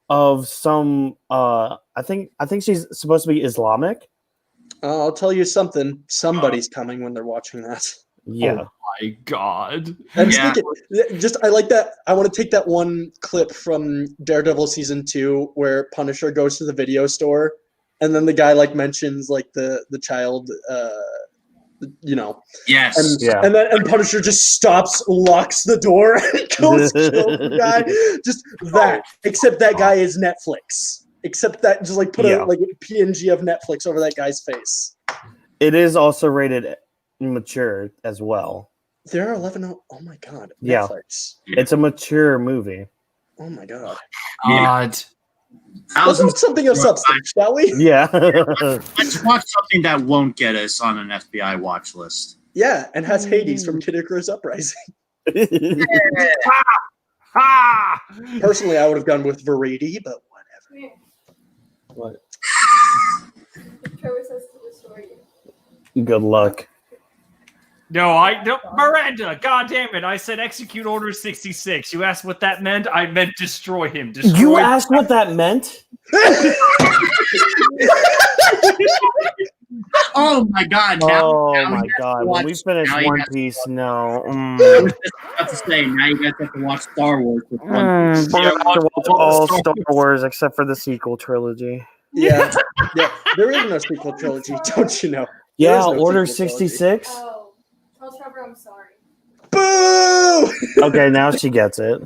of some. I think she's supposed to be Islamic. I'll tell you something. Somebody's coming when they're watching that. Yeah. Oh my god. And Yeah. I like that. I want to take that one clip from Daredevil season 2 where Punisher goes to the video store, and then the guy like mentions like the child, Yes. and Punisher just stops, locks the door, and goes kill the guy. Just that. Except that guy is Netflix. Except that just like put a PNG of Netflix over that guy's face. It is also rated mature as well. There are 11. Oh my god. Yeah. Netflix. It's a mature movie. Oh my god. God. Let's watch something of substance, shall we? Yeah. Let's watch something that won't get us on an FBI watch list. Yeah, and has Hades from Kid Icarus Uprising. Personally, I would have gone with Variety, but whatever. What? Trevor says to destroy you. Good luck. No, Miranda, god damn it. I said execute Order 66. You asked what that meant? I meant destroy him. You asked what that meant? Oh my god. My god. When we finish One Piece, no. I was just about to say, now you guys have to watch Star Wars with One Piece. We have to watch all Star Wars except for the sequel trilogy. Yeah. There is no sequel trilogy, don't you know? Yeah, There is no Order sequel 66. Oh, tell Trevor I'm sorry. Boo! Okay, now she gets it.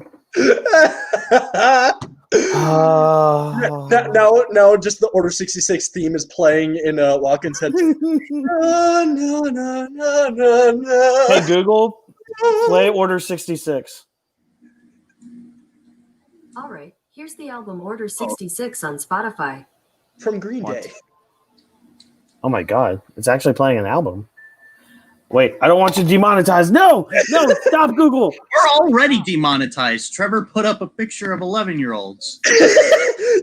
Now just the Order 66 theme is playing in Walken's head. No. Hey, Google, play Order 66. All right, here's the album Order 66 on Spotify. From Green Day. Oh my god, it's actually playing an album. Wait, I don't want you demonetized. No, stop, Google. We're already demonetized. Trevor put up a picture of 11-year-olds.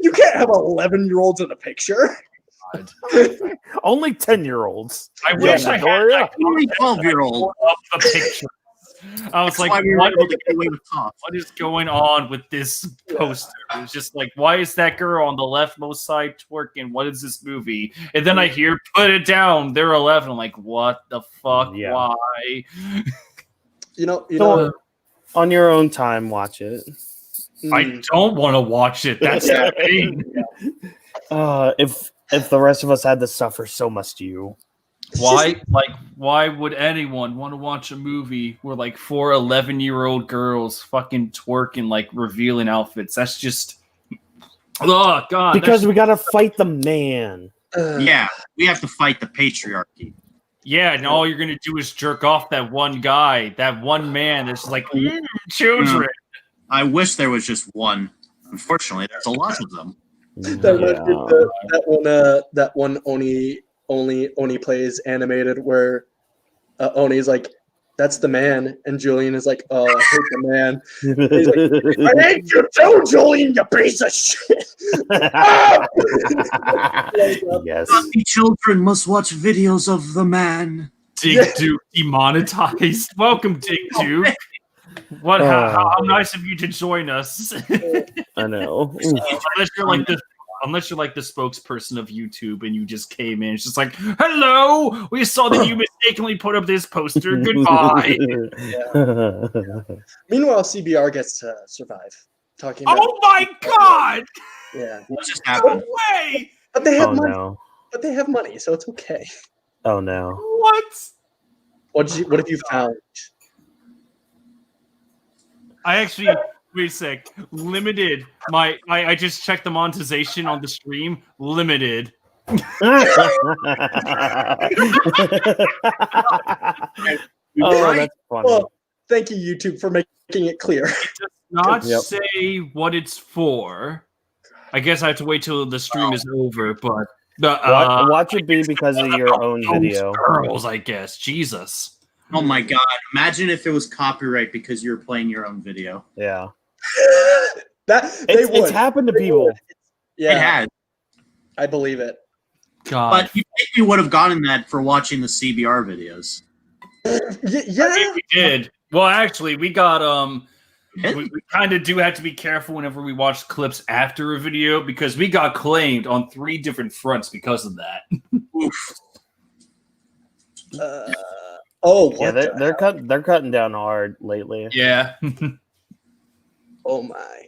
You can't have 11-year-olds in a picture. Only 10-year-olds. I wish I had Only 12-year-old. the picture. I was That's like, why we were able to get away with talk. what is going on with this poster? It's just like, why is that girl on the leftmost side twerking? What is this movie? And then I hear, put it down. They're 11. I'm like, what the fuck? Yeah. Why? You know. On your own time, watch it. I don't want to watch it. That's the thing. If the rest of us had to suffer, so must you. Why would anyone want to watch a movie where like 4 11-year-old girls fucking twerking, like revealing outfits? That's just, oh god. Because we gotta fight the man. Yeah, we have to fight the patriarchy. Yeah, and all you're gonna do is jerk off that one guy, that one man that's like children. I wish there was just one. Unfortunately, there's a lot of them. That one Oni plays animated where Oni's like, that's the man, and Julian is like, oh, I hate the man. He's like, I hate you too, Julian, you piece of shit. Yes. The children must watch videos of the man. Dig Duke demonetized. Welcome, Dig Duke. What? How nice of you to join us. I know. Unless you're like the spokesperson of YouTube and you just came in, it's just like, hello, we saw that you mistakenly put up this poster. Goodbye. Meanwhile, CBR gets to survive. Talking about, oh my god! Yeah. What just happened? No way! But they have money. No. But they have money, so it's okay. Oh no. What? What have you found? I actually wait a sec. Limited. I just checked the monetization on the stream. Limited. Oh, that's funny. Well, thank you, YouTube, for making it clear. It does not say what it's for. I guess I have to wait till the stream is over, but watch it be because of your own video. Girls, I guess. Jesus. Oh my god! Imagine if it was copyright because you're playing your own video. Yeah, It's happened to people. It had. I believe it. God. But you maybe would have gotten that for watching the CBR videos. Yeah, We did. Well, actually, we got we kind of do have to be careful whenever we watch clips after a video because we got claimed on 3 different fronts because of that. Yeah, they're cutting down hard lately. Yeah. Oh my.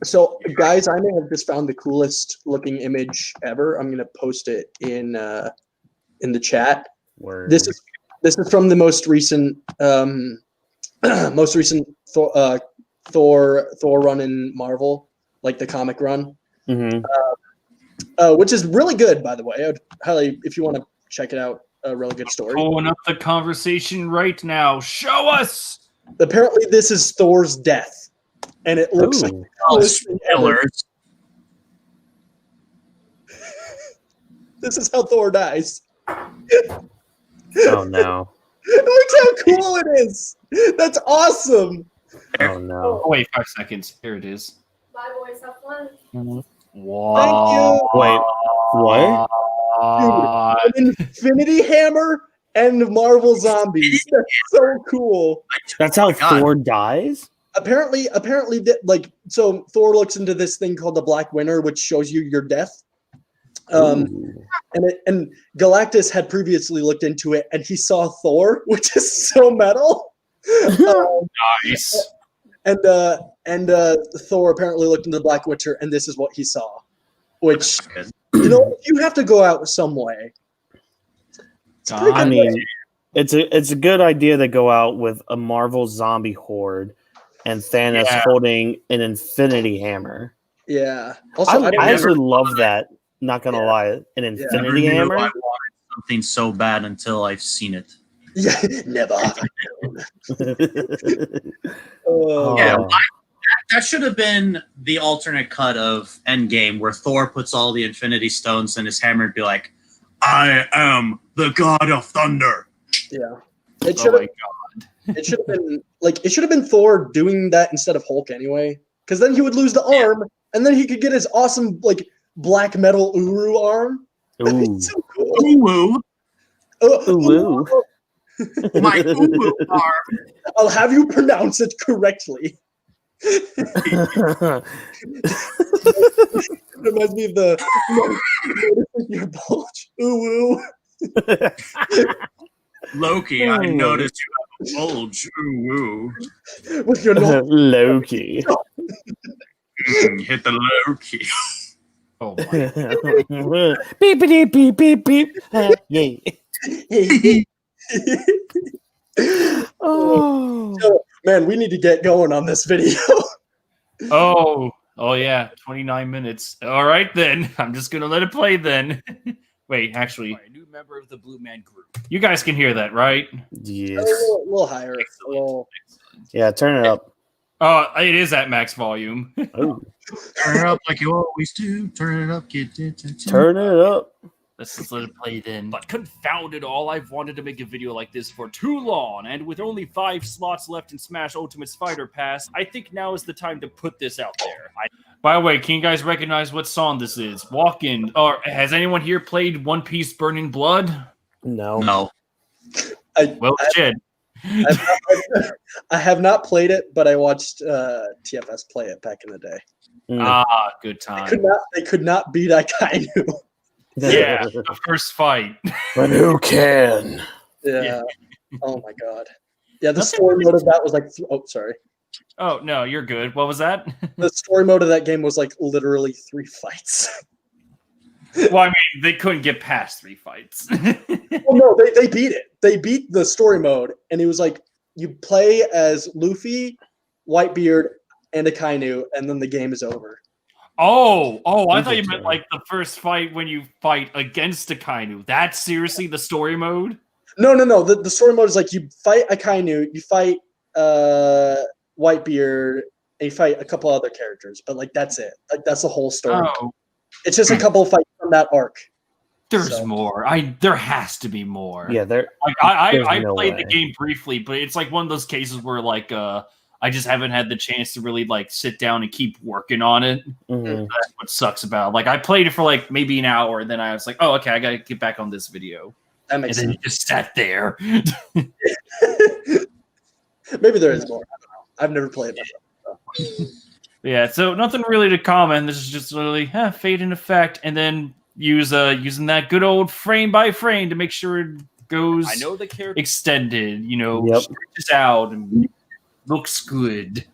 So, guys, I may have just found the coolest looking image ever. I'm gonna post it in the chat. Word. This is from the most recent Thor run in Marvel, like the comic run, which is really good, by the way. I'd highly, if you want to check it out, a really good story. Pulling up the conversation right now. Show us. Apparently, this is Thor's death, and it looks like the coolest thing ever. This is how Thor dies. Oh no! Look how cool it is. That's awesome. Oh no! Oh, wait, 5 seconds. Here it is. Bye, boys. Have fun. Wow. Thank you. Wait, what? Dude, an Infinity Hammer and Marvel Zombies. That's so cool. That's how Thor dies? Apparently, so Thor looks into this thing called the Black Winter, which shows you your death. And Galactus had previously looked into it, and he saw Thor, which is so metal. Nice. And Thor apparently looked into the Black Winter, and this is what he saw. Which, you have to go out some way. I mean, it's a good idea to go out with a Marvel zombie horde and Thanos holding an Infinity Hammer. Yeah. Also, I actually love that. Not gonna lie, an Infinity Hammer. I wanted something so bad until I've seen it. Yeah, never. That should have been the alternate cut of Endgame, where Thor puts all the Infinity Stones in his hammer and be like, "I am the God of Thunder." Yeah, it should have been it should have been Thor doing that instead of Hulk anyway, because then he would lose the arm, and then he could get his awesome black metal Uru arm. That'd be so cool. Uru. Uru. My Uru arm. I'll have you pronounce it correctly. Reminds me of the your bulge. Ooh. Loki, I noticed you have a bulge. Ooh. With your Loki. Hit the Loki. Oh my. Beep beep beep beep beep. Yay. Oh man, we need to get going on this video. Oh yeah, 29 minutes. All right then, I'm just gonna let it play then. Wait, actually, a new member of the Blue Man Group. You guys can hear that, right? Yes. A little higher. Yeah, turn it up. Oh, it is at max volume. Oh. Turn it up like you always do. Turn it up, get it. Turn it up. Let's just let it play then. But confound it all, I've wanted to make a video like this for too long, and with only 5 slots left in Smash Ultimate Spider Pass, I think now is the time to put this out there. By the way, can you guys recognize what song this is? Walk In. Or has anyone here played One Piece Burning Blood? No. Shit. I have not played it, but I watched TFS play it back in the day. Good time. They could not beat Akainu. Yeah, the first fight. But who can? Yeah. Oh my god. Yeah, the story mode of that was like. Oh, sorry. Oh no, you're good. What was that? The story mode of that game was like literally 3 fights. Well, I mean, they couldn't get past 3 fights. Well, no, they beat it. They beat the story mode, and it was like you play as Luffy, Whitebeard, and Akainu, and then the game is over. Oh, I thought you meant like the first fight when you fight against Akainu. That's seriously the story mode? No. The story mode is like you fight Akainu, you fight Whitebeard, and you fight a couple other characters, but like that's it. Like that's the whole story. Oh. It's just a couple of fights from that arc. There's more. There has to be more. Yeah, I played the game briefly, but it's like one of those cases where like I just haven't had the chance to really like sit down and keep working on it. Mm-hmm. That's what sucks about it. Like I played it for like maybe an hour, and then I was like, oh, okay, I gotta get back on this video. That makes and then sense. you just sat there. Maybe there is more. I don't know. I've never played that. So. Yeah, so nothing really to comment. This is just literally fade in effect, and then using that good old frame by frame to make sure it goes extended, stretches out and looks good.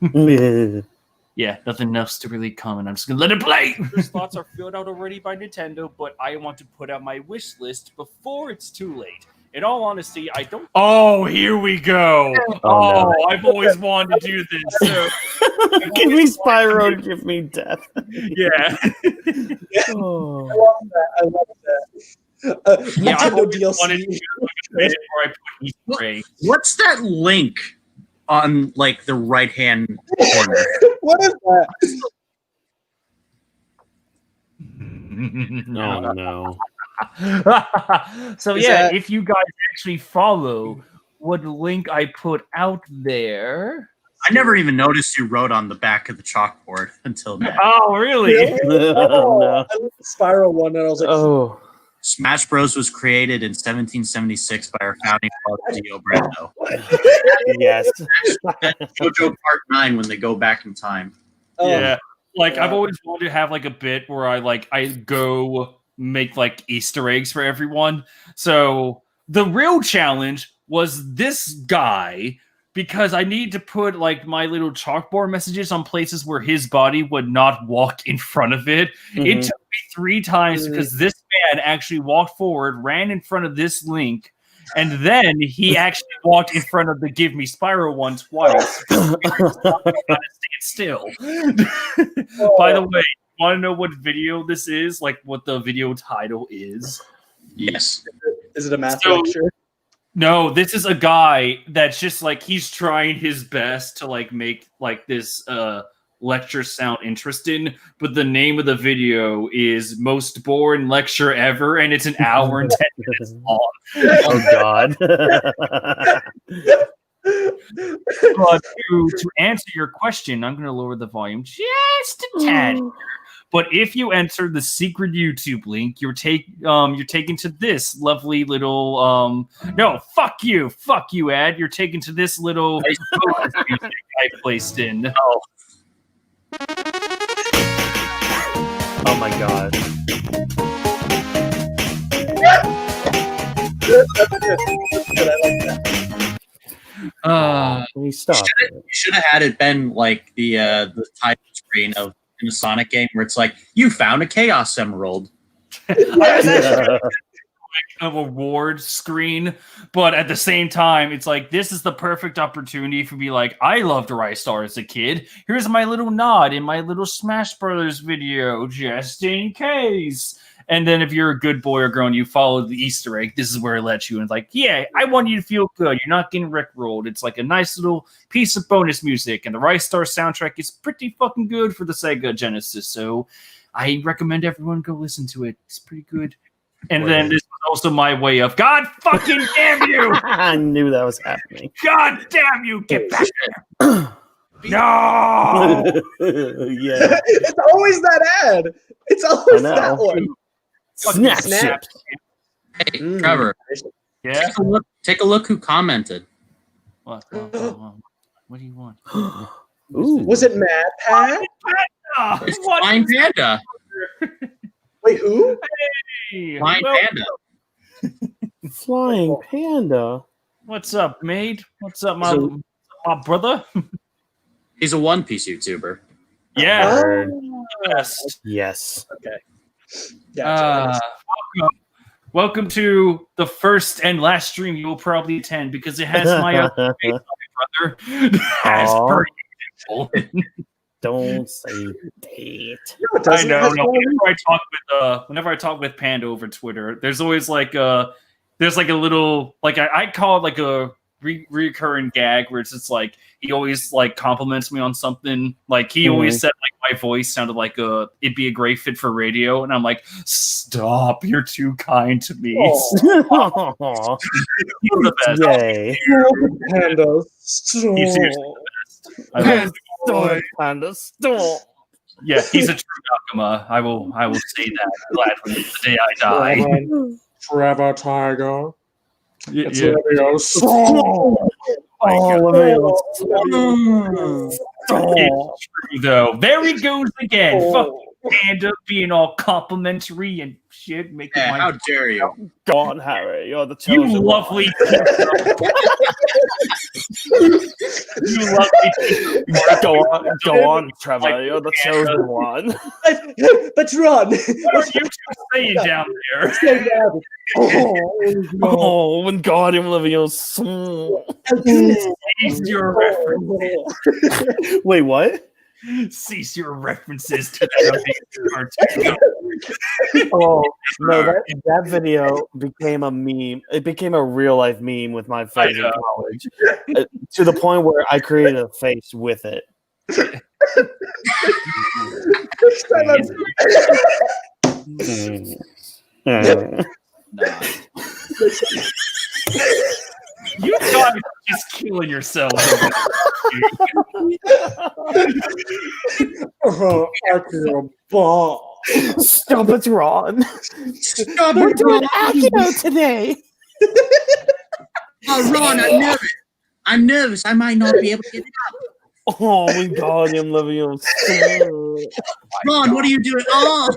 Yeah, nothing else to really comment. I'm just gonna let it play. Those thoughts are filled out already by Nintendo, but I want to put out my wish list before it's too late. In all honesty, I don't. Oh, here we go. Oh, no. I've always wanted to do this. So. Give me Spyro, give me death. Yeah. Oh. I love that. Yeah, I Nintendo DLC. wanted to do it before I put Easter eggs. What's that link on like the right hand corner? What is that? Oh no. So Is yeah, that- if you guys actually follow what link I put out there. I never even noticed you wrote on the back of the chalkboard until now. Oh, really? Oh, no. I looked at the Spiral one and I was like, Oh. Smash Bros. Was created in 1776 by our founding father, Dio Brando. Yes. JoJo Part 9 when they go back in time. oh, Yeah. Like I've Yeah. always wanted to have like a bit where I go make like Easter eggs for everyone. So the real challenge was this guy, because I need to put like my little chalkboard messages on places where his body would not walk in front of it. It took me 3 times because this man actually walked forward, ran in front of this link, and then he actually walked in front of the Give Me Spyro one twice. Stand still. By the way, you want to know what video this is? Like what the video title is? Yes. is it a math So- lecture? No, this is a guy that's just like he's trying his best to like make like this lecture sound interesting, but the name of the video is Most Boring Lecture Ever, and it's an hour and 10 minutes long. Oh God. But to answer your question, I'm going to lower the volume just a tad. But if you enter the secret YouTube link, you're taken to this lovely little no, fuck you, ad. You're taken to this little music I placed in. Oh my God. Please stop. You should have had it been like the title screen of in a Sonic game where it's like, you found a Chaos Emerald. Of award screen, but at the same time, it's like this is the perfect opportunity for me. Like, I loved Rise Star as a kid. Here's my little nod in my little Smash Brothers video, just in case. And then if you're a good boy or girl and you follow the Easter egg, this is where it lets you. And it's like, yeah, I want you to feel good. You're not getting rickrolled. It's like a nice little piece of bonus music. And the Rise Star soundtrack is pretty fucking good for the Sega Genesis. So I recommend everyone go listen to it. It's pretty good. And then this was also my way of, God fucking damn you! I knew that was happening. God damn you! Get back there! No! Yeah. It's always that ad. It's always I know. that one. Snap. Snap. Hey, Trevor, Yeah? take a look who commented. What do you want? Ooh. Was it Mad Pat? It's Flying Panda. Wait, who? Hey, Flying well, Panda. Flying Panda? what's up, mate? What's up, my brother? He's a One Piece YouTuber. Yeah. Heard. Best. Yes. Okay. Yeah. Welcome to the first and last stream you will probably attend because it has my other face on it, brother. As Aw. per Don't say date. I know. No, whenever I talk with Panda over Twitter, there's always like a little like I call it like a recurring gag where it's just like he always like compliments me on something. Like he always said like my voice sounded like it'd be a great fit for radio, and I'm like, stop! You're too kind to me. You're the best. Yay! Panda, He's seriously the best. I love him. Stop, Panda, stop. Yeah, he's a true Nakama. I will say that gladly the day I die. Trevor Tiger. It's Yeah. Livio. It's true, though. There he goes again. Fuck Panda being all complimentary and shit. Making Yeah, my how dare you? Go on, Harry. You're the you chosen lovely, Go on, Trevor. You're the chosen one. But Ron, what are you two saying down there? Oh, when God am living your soul. Cease your references. Wait, what? Cease your references to that cartoon. Oh no, that video became a meme. It became a real life meme with my friends in college, to the point where I created a face with it. You guys are just killing yourselves. I feel ball. Stop it, Ron. Stop We're it, doing Ron. Accio today. Oh, Ron, I'm nervous. I'm nervous. I might not be able to get it up. Oh my God, I'm living your soul. Ron, what are you doing? Oh,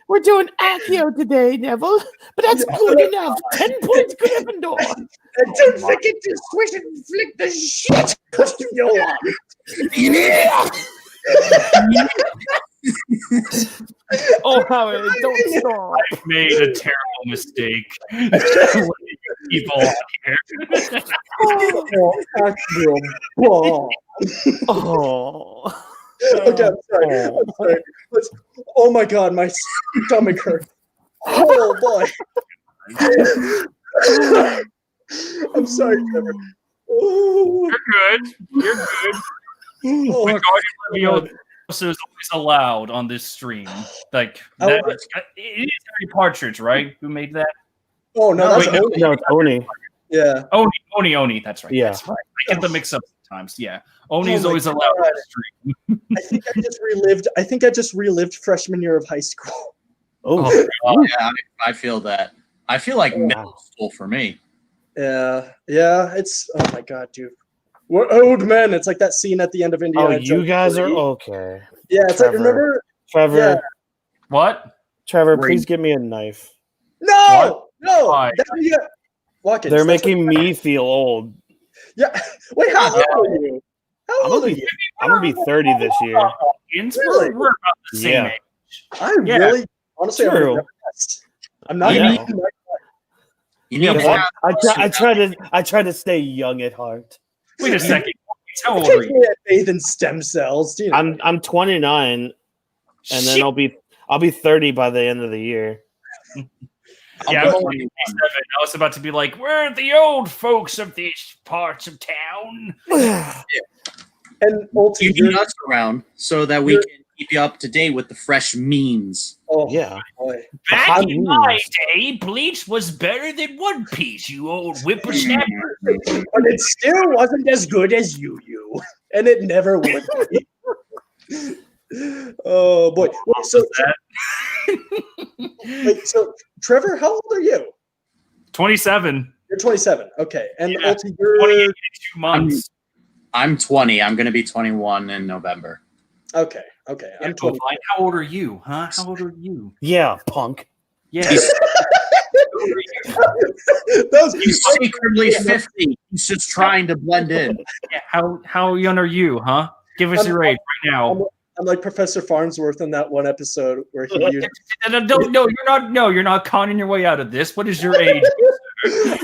We're doing Accio today, Neville. But that's good enough. 10 points, Gryffindor. And don't forget to squish and flick the shit out of your arm. Oh, Howard, don't stop. I made a terrible mistake. People on here. Oh. Okay, I'm sorry. I'm sorry. Oh my God, my stomach hurts. Oh boy. I'm sorry, Trevor. Oh. You're good. You're good. Oh, My Guardian Leviosa is always allowed on this stream. Like that, it is Harry Partridge, right? Who made that? oh no, that's wait, Oni. No, Tony. Yeah. Oni. That's right. Yeah. That's right. I get them mixed up sometimes. Yeah. Oni is Oh my always allowed on God. the stream. I think I just relived freshman year of high school. Oh, yeah, I feel that. I feel like middle school for me. Yeah. It's oh my God, dude. We're old men. It's like that scene at the end of Indiana you Jones guys are 3. okay. Yeah, it's Trevor. like remember. Trevor, Yeah. What? Trevor, Wait. please give me a knife. No. Why? Yeah. Watkins, They're that's making what- me feel old. Yeah. Wait, how old are you? How I'm old gonna are be you? 30 this year. Really? We're about the same Yeah. age. I Yeah. really, honestly, I'm True. impressed. I'm not. Yeah. even- You need Yeah, to but have I try to stay young at heart. Wait a second. How I old are can't you? bathe in stem cells. Do you know? I'm 29, and then I'll be 30 by the end of the year. Yeah, I'll I'm be only 27. I was about to be like, we're the old folks of these parts of town. And Ulti, you you're, need us around so that we can keep you up to date with the fresh memes. oh Yeah. boy. Back in my memes. day, Bleach was better than One Piece, you old whippersnapper. But it still wasn't as good as you, and it never would be. Oh boy. So Trevor, how old are you? 27. You're 27. Okay, and Yeah. Ulti, you're 28 in 2 months. I'm 20. I'm going to be 21 in November. okay. I'm 20. Fine. How old are you? Huh? How old are you? Yeah, punk. Yeah. Those, He's secretly 50. He's just trying to blend in. Yeah, how young are you, huh? Give us your age right now. I'm like Professor Farnsworth in that one episode where he used. You're not conning your way out of this. What is your age? I'm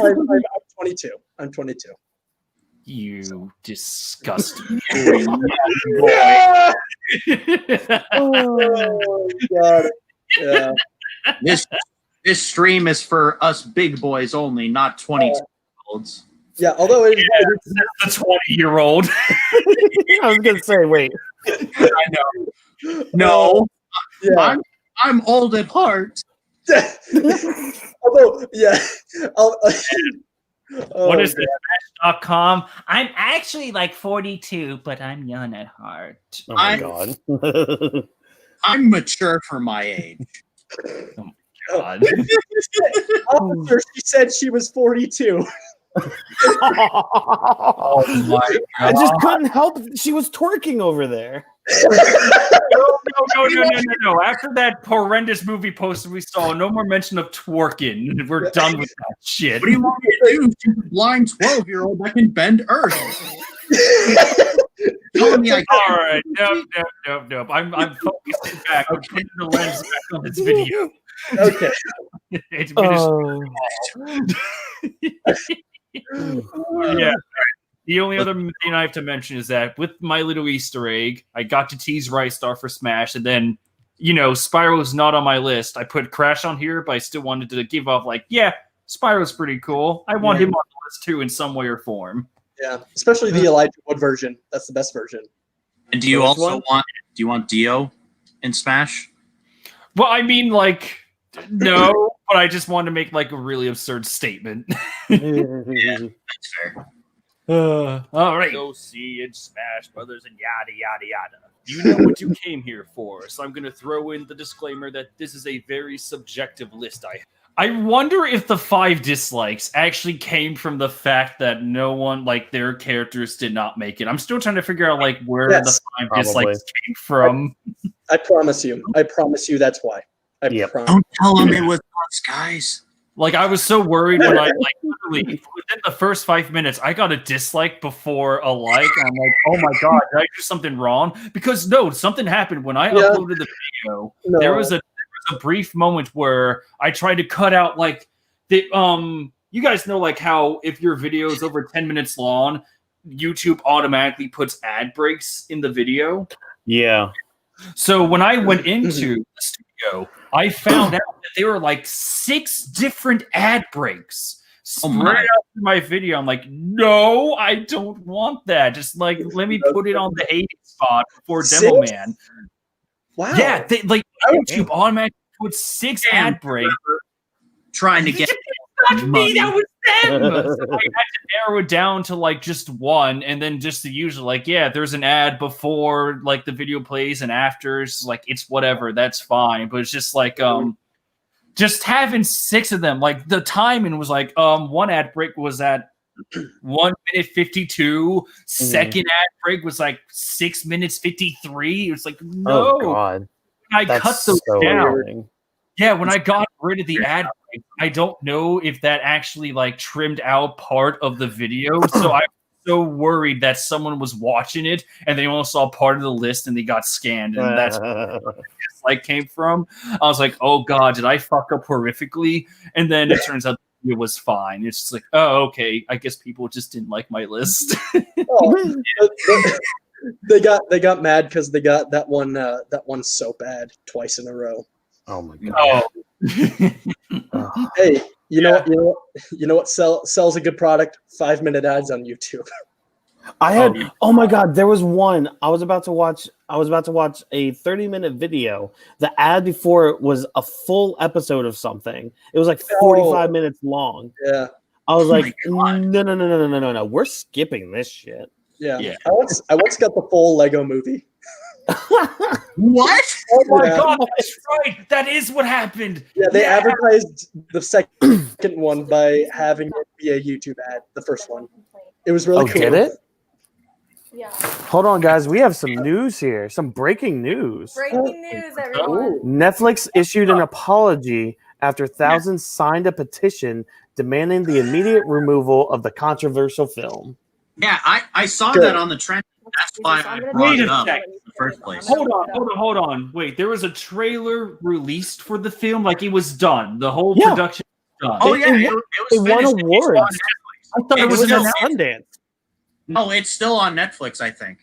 22. I'm 22. You disgusting Yeah! Oh god. Yeah. This stream is for us big boys only, not 22-year-olds. Yeah, although it is the 20-year-old. I was gonna say, wait. I know. No, yeah. I'm old at heart. Although, yeah. What is this? Match.com? I'm actually like 42, but I'm young at heart. Oh my god. I'm mature for my age. Oh my god. Officer, she said she was 42. Oh my god. I just couldn't help. She was twerking over there. No. After that horrendous movie poster we saw, no more mention of twerking. We're done with that shit. What do you want me to do? She's a blind 12-year-old that can bend earth. Telling me I All right. No. I'm focusing back. I'm putting the lens back on this video. Okay. It's yeah. The only other thing I have to mention is that with my little Easter egg, I got to tease Rystar for Smash, and then, Spyro's not on my list. I put Crash on here, but I still wanted to give off, Spyro's pretty cool. I want him on the list too in some way or form. Yeah, especially the Elijah Wood version. That's the best version. And do you also want Dio in Smash? Well, I mean, no, but I just wanted to make a really absurd statement. Yeah, that's fair. All right. Go see and Smash Brothers and yada yada yada. You know what you came here for, so I'm going to throw in the disclaimer that this is a very subjective list. I wonder if the 5 dislikes actually came from the fact that no one, their characters did not make it. I'm still trying to figure out where the 5 dislikes came from. I promise you. That's why. Don't tell them it was us, guys. I was so worried when I literally within the first 5 minutes I got a dislike before a like. I'm like, oh my god, did I do something wrong? Because no, something happened when I uploaded the video. No. There was a brief moment where I tried to cut out you guys know how if your video is over 10 minutes long, YouTube automatically puts ad breaks in the video. Yeah. So when I went into the studio, I found out that there were 6 different ad breaks spread out through my video. I'm like, no, I don't want that. Just let me put it on the 80 spot for Demo Man. Wow. Yeah, YouTube automatically put 6 ad breaks. Trying to get not me, that was them. So I had to narrow it down to just one, and then just the usual, there's an ad before the video plays and after. It's it's whatever, that's fine. But it's just just having 6 of them. The timing was one ad break was at 1 minute 52. Second ad break was 6 minutes 53. It's no. Oh god. I cut those down. Weird. Yeah, when I got rid of the ad break, I don't know if that actually trimmed out part of the video. So I'm so worried that someone was watching it and they only saw part of the list and they got scanned, and that's where the dislike came from. I was like, oh god, did I fuck up horrifically? And then it turns out it was fine. It's just oh, okay. I guess people just didn't like my list. They got mad because they got that one so bad twice in a row. Oh my god. Oh. Hey, you know what sells a good product? 5-minute ads on YouTube. I had oh my god, there was one. I was about to watch a 30-minute video. The ad before it was a full episode of something. It was 45 minutes long. Yeah. I was no. We're skipping this shit. Yeah. I once got the full Lego movie. What? Oh my god, that's right. That is what happened. Yeah, they advertised the second one by having it be a YouTube ad, the first one. It was really cool. Did it? Yeah. Hold on, guys. We have some news here. Some breaking news. Breaking news, everyone. Netflix issued an apology after thousands signed a petition demanding the immediate removal of the controversial film. Yeah, I saw that on the trend. That's why I brought it up in the first place. Hold on. Wait, there was a trailer released for the film? It was done. The whole production was done. Oh, yeah. It was won finished. awards. I thought it was in announced. Sundance. Oh, it's still on Netflix, I think.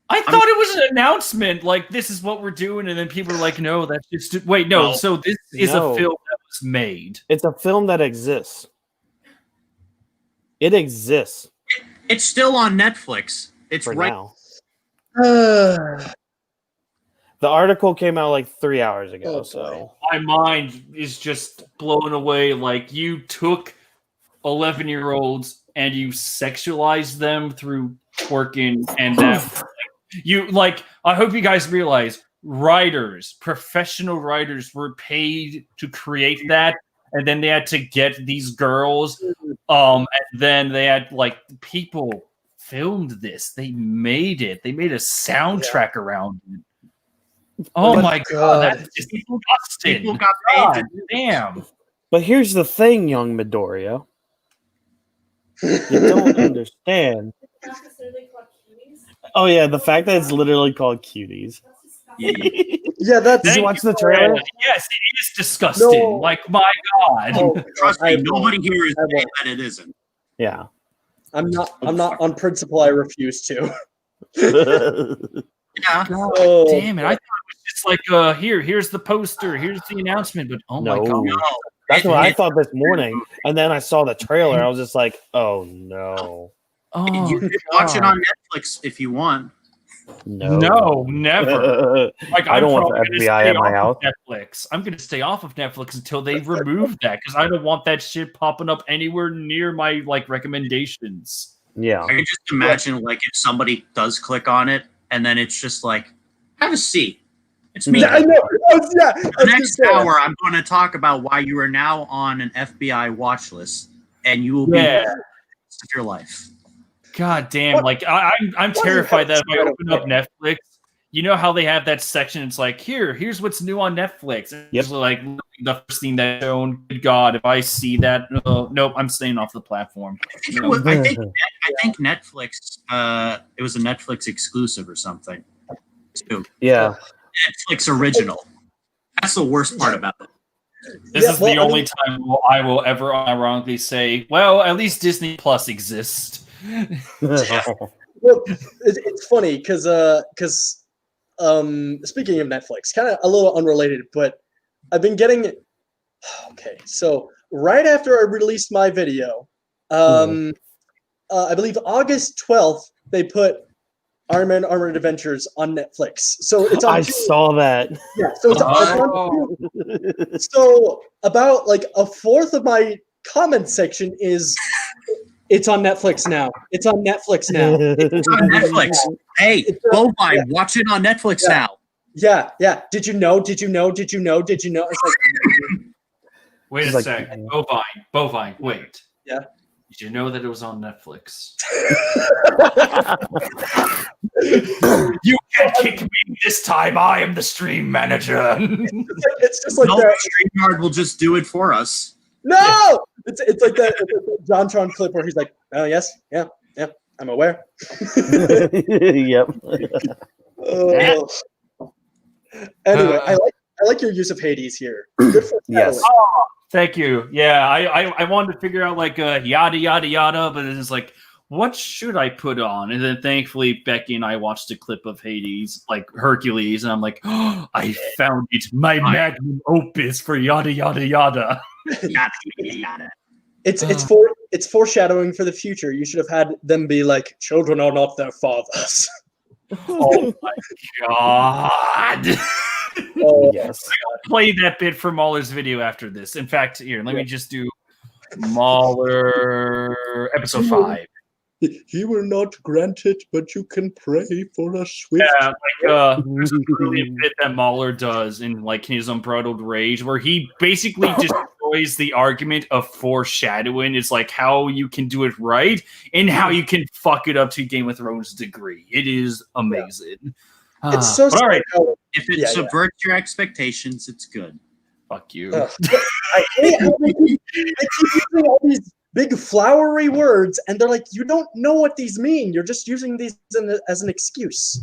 I thought it was an announcement, like this is what we're doing, and then people are like, "No, that's just wait, no." No. So this is No. a film that was made. It's a film that exists. It exists It's still on Netflix. It's for right. now. The article came out like 3 hours ago, Oh, so My mind is just blown away. Like you took 11-year-olds and you sexualized them through twerking, and that you like. I hope you guys realize writers, professional writers, were paid to create that, and then they had to get these girls. And then they had like people filmed this. They made it. They made a soundtrack around it. Oh But my god, that's disgusting. People got God, paid. damn. But here's the thing, young Midoriya. You don't understand. Oh yeah, the fact that it's literally called Cuties. Yeah, that's. Did you watch the trailer? Yes, it is disgusting. No. Like my god. Oh, Trust I me, won't. nobody here is I saying won't. that it isn't. Yeah. I'm not on principle. I refuse to. Yeah. Oh, Damn it! I thought it was just like, here's the poster, here's the announcement, but oh my No. god. No. That's what I thought this morning, and then I saw the trailer. I was just like, "Oh no, Oh, You can watch it God. on Netflix if you want. No, never. Like, I don't want probably the gonna FBI stay at my off of house. Netflix. I'm gonna stay off of Netflix until they remove that because I don't want that shit popping up anywhere near my like recommendations. Yeah, I can just imagine, like, if somebody does click on it, and then it's just like, have a seat. It's me. yeah, I know. Yeah, The next hour, I'm going to talk about why you are now on an FBI watch list, and you will be Yeah. the rest of your life. God damn! Like I'm terrified that if I open up Netflix, you know how they have that section. It's like here's what's new on Netflix. And Yep. it's like the first thing that's shown. Good God, if I see that, nope, I'm staying off the platform. No. I think Netflix. It was a Netflix exclusive or something. Too. yeah. Netflix original. That's the worst part about it. This Yeah, is well, the I only mean- time I will ever ironically say, well, at least Disney Plus exists. Well, it's funny because speaking of Netflix, kind of a little unrelated, but I've been getting. Okay, so right after I released my video, I believe August 12th, they put Iron Man Armored Adventures on Netflix. So it's on. I saw that. Yeah, so it's on. So about like a fourth of my comment section is. It's on Netflix now. It's on Netflix now. It's on Netflix. Hey, Bovine, watch it on Netflix now. Yeah, yeah. Did you know? Did you know? Did you know? Did you know? It's like, Wait It's a like- sec. Bovine, wait. Yeah. Did you know that it was on Netflix? You can't kick me this time. I am the stream manager. it's just like No, that. StreamYard will just do it for us. No, it's like that JonTron clip where he's like, "Oh yes, yeah, I'm aware." Yep. Oh. Anyway, I like your use of Hades here. Good for Yes. Thank you. Yeah, I wanted to figure out like yada yada yada, but it's like, what should I put on? And then thankfully Becky and I watched a clip of Hades, like Hercules, and I'm like, oh, I found it, my magnum opus for yada yada yada. Yada, yada. It's foreshadowing for the future. You should have had them be like, "Children are not their fathers." Oh my god. Oh, Yes. Play that bit for Mahler's video after this. In fact, here, let me just do Mahler episode 5. he will not grant it, but you can pray for a swift. Yeah, there's a brilliant bit that Mahler does in like his Unbridled Rage, where he basically destroys the argument of foreshadowing. It's like how you can do it right and how you can fuck it up to Game of Thrones degree. It is amazing. It's so but all right, sad how- If it subverts your expectations, it's good. fuck you. I hate how they keep using all these big flowery words, and they're like, you don't know what these mean. You're just using these as an excuse.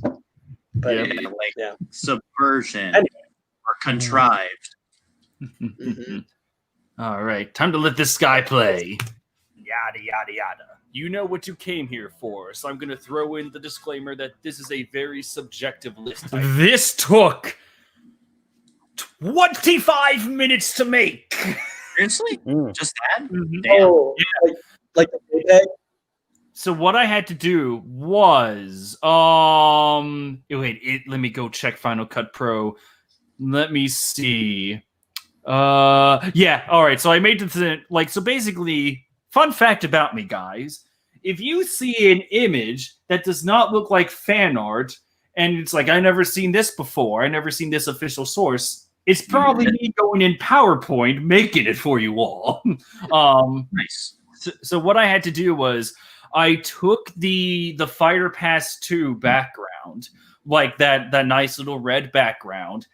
But Yeah. Like yeah. subversion Anyway. or contrived. All right, time to let this guy play. yada yada yada. You know what you came here for, so I'm going to throw in the disclaimer that this is a very subjective list. This took 25 minutes to make. Seriously? Just that? Oh, like the JPEG? So what I had to do was, let me go check Final Cut Pro. Let me see. Yeah, all right. So I made the so basically, fun fact about me, guys. If you see an image that does not look like fan art, and it's like, I never seen this before, I never seen this official source, it's probably me going in PowerPoint making it for you all. Nice. So what I had to do was I took the Fighter Pass 2 background, like that nice little red background,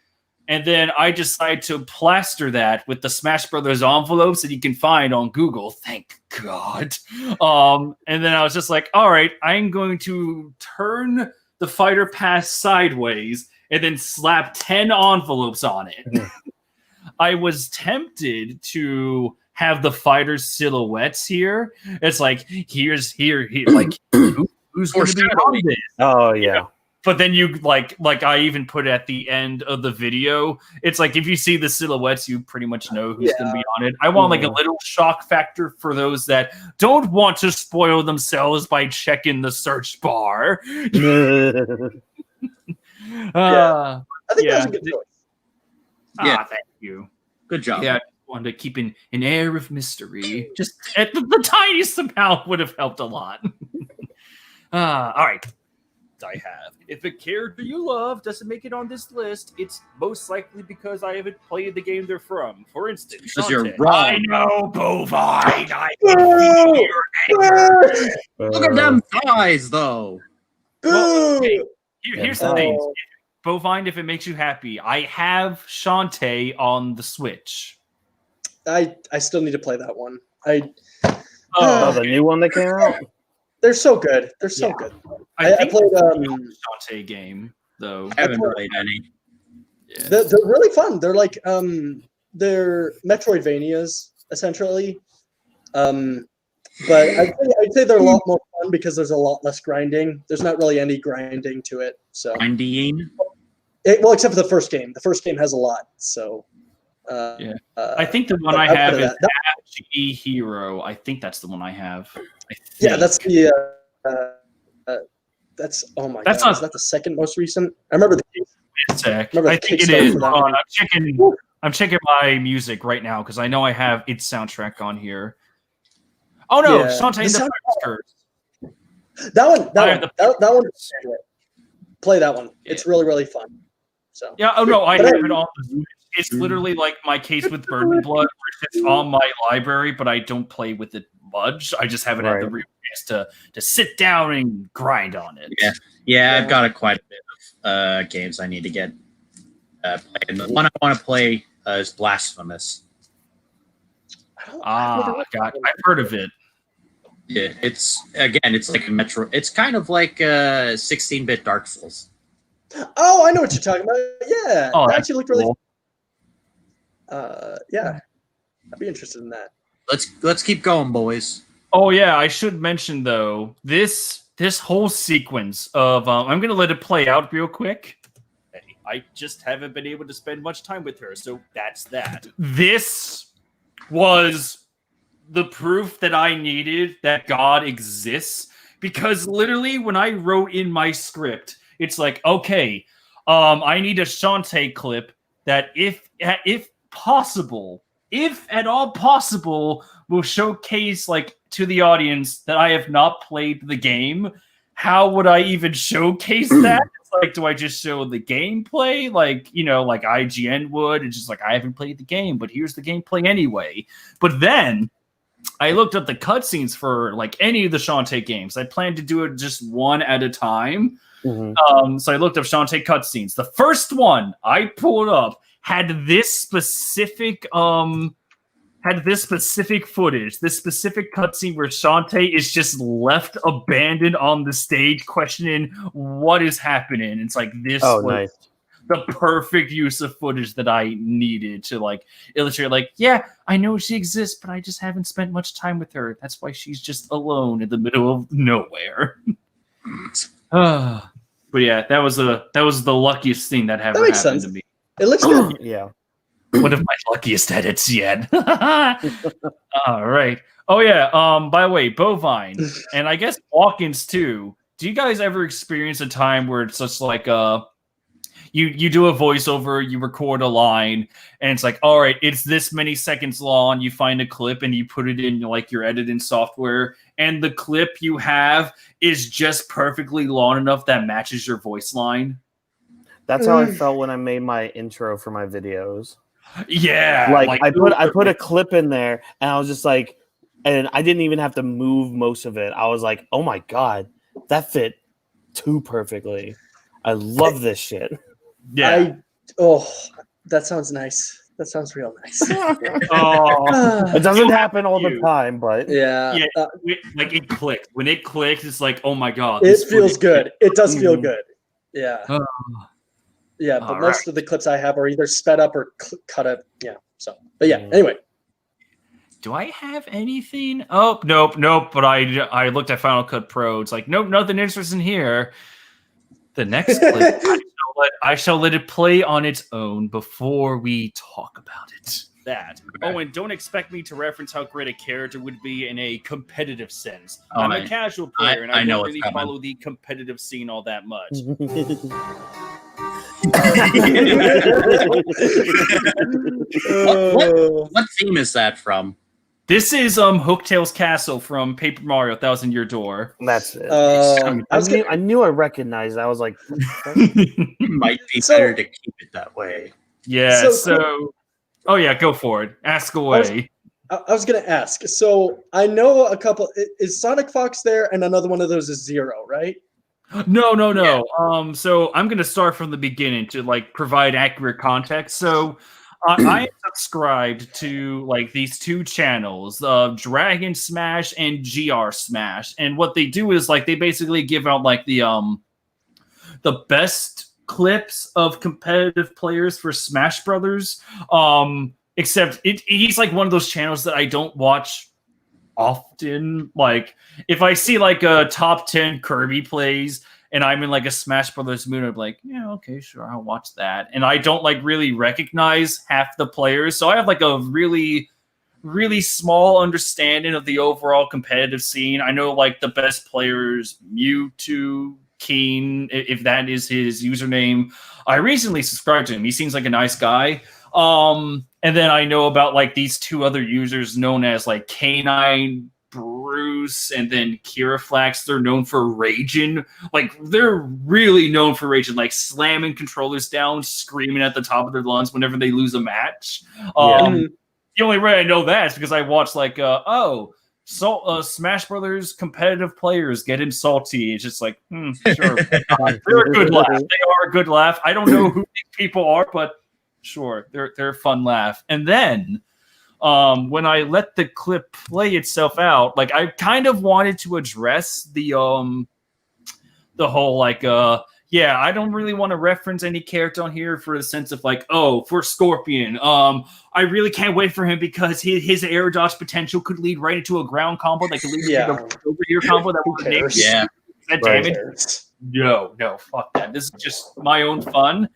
and then I decided to plaster that with the Smash Brothers envelopes that you can find on Google. Thank God. And then I was just like, all right, I'm going to turn the Fighter Pass sideways and then slap 10 envelopes on it. I was tempted to have the fighters' silhouettes here. It's like, here, like, who's going to be on this? Oh, yeah. You know? But then you, like I even put at the end of the video, it's like, if you see the silhouettes, you pretty much know who's going to be on it. I want, like, a little shock factor for those that don't want to spoil themselves by checking the search bar. I think that was a good choice. Yeah. Thank you. Good job. Yeah, I wanted to keep an air of mystery. Just at the tiniest amount would have helped a lot. All right. I have. If a character you love doesn't make it on this list, it's most likely because I haven't played the game they're from. For instance, Because you're Shantae. wrong. I know, Bovine. Look at them thighs, though. Well, hey, here's the thing. Bovine, if it makes you happy, I have Shantae on the Switch. I still need to play that one. The new one that came out? They're so good. They're so good. I played Shantae game, though. I haven't played any. Yeah. They're really fun. They're like they're Metroidvanias essentially. But I'd say they're a lot more fun because there's a lot less grinding. There's not really any grinding to it. So Grinding? well, except for the first game. The first game has a lot. So I think the one I have is Apache Hero. I think that's the one I have. Yeah, that's the that's oh my god. Is that the second most recent? I remember the I think it is. Hold on, I'm checking my music right now because I know I have its soundtrack on here. Oh no, Shantae the Curse. That one. Play that one. It's really, really fun. So yeah. Oh no, I have it on the Switch. It's literally like my case with Burning Blood, where it's on my library, but I don't play with it much. I just haven't had the real chance to sit down and grind on it. Yeah, I've got quite a bit of games I need to get played. The one I want to play is Blasphemous. I've heard of it. Yeah, it's like a Metro. It's kind of like 16-bit Dark Souls. Oh, I know what you're talking about. Yeah, that actually looked really. Cool. Yeah, I'd be interested in that. Let's keep going, boys. Oh yeah, I should mention though this whole sequence of I'm gonna let it play out real quick. Hey, I just haven't been able to spend much time with her, so that's that. This was the proof that I needed that God exists, because literally when I wrote in my script, it's like, okay, I need a Shantae clip that if possible, if at all possible, will showcase like to the audience that I have not played the game. How would I even showcase that? It's like, do I just show the gameplay like, like IGN would? It's just like, I haven't played the game, but here's the gameplay anyway. But then I looked up the cutscenes for like any of the Shantae games. I planned to do it just one at a time. Mm-hmm. So I looked up Shantae cutscenes. The first one I pulled up had this specific footage, this specific cutscene where Shantae is just left abandoned on the stage, questioning what is happening. It's like this. Oh, nice. the perfect use of footage that I needed to like illustrate. Like, yeah, I know she exists, but I just haven't spent much time with her. That's why she's just alone in the middle of nowhere. But yeah, that was the luckiest thing that ever happened to me. It looks good. Yeah. One of my luckiest edits yet. All right. Oh yeah. By the way, Bovine, and I guess Hawkins too. Do you guys ever experience a time where it's just like you do a voiceover, you record a line, and it's like, all right, it's this many seconds long. You find a clip and you put it in like your editing software, and the clip you have is just perfectly long enough that matches your voice line. That's how I felt when I made my intro for my videos. Yeah, like I put a clip in there, and I was just like, and I didn't even have to move most of it. I was like, oh my god, that fit too perfectly. I love this shit. Yeah. That sounds nice. That sounds real nice. It doesn't happen all the time, but yeah, like it clicked. When it clicks, it's like, oh my god, it feels good. It does feel good. Yeah, yeah. But most of the clips I have are either sped up or cut up. Yeah. So, but yeah. Anyway. Do I have anything? Oh, nope. But I looked at Final Cut Pro. It's like, nope, nothing interesting here. The next clip, I shall let it play on its own before we talk about it. That. Oh, and don't expect me to reference how great a character would be in a competitive sense. I'm a casual player, and I don't really follow the competitive scene all that much. What theme is that from? This is Hooktail's Castle from Paper Mario 1,000-Year Door. That's it. I knew I recognized that. I was like, it might be better to keep it that way. Yeah, oh yeah, go for it. Ask away. I was gonna ask. So I know a couple. Is Sonic Fox there? And another one of those is Zero, right? No. Yeah. So I'm gonna start from the beginning to like provide accurate context. So I subscribed to like these two channels, Dragon Smash and GR Smash, and what they do is like they basically give out like the best clips of competitive players for Smash Brothers. Except he's like one of those channels that I don't watch often. Like if I see like a top 10 Kirby plays and I'm in like a Smash Brothers mood, I'm like, yeah, okay, sure, I'll watch that. And I don't like really recognize half the players. So I have like a really, really small understanding of the overall competitive scene. I know like the best players, Mewtwo, Keen, if that is his username. I recently subscribed to him. He seems like a nice guy. And then I know about like these two other users known as like Canine Bruce and then Kiraflax. They're known for raging. Like they're really known for raging, like slamming controllers down, screaming at the top of their lungs whenever they lose a match. The only way I know that is because I watched like Smash Brothers competitive players getting salty. It's just like, sure. They're a good laugh. They are a good laugh. I don't know who these people are, but sure, they're a fun laugh. And then when I let the clip play itself out, like I kind of wanted to address the whole like I don't really want to reference any character on here for the sense of like, for Scorpion, I really can't wait for him because his air dodge potential could lead right into a ground combo that could lead to an over here combo that would make that damage. No, fuck that. This is just my own fun.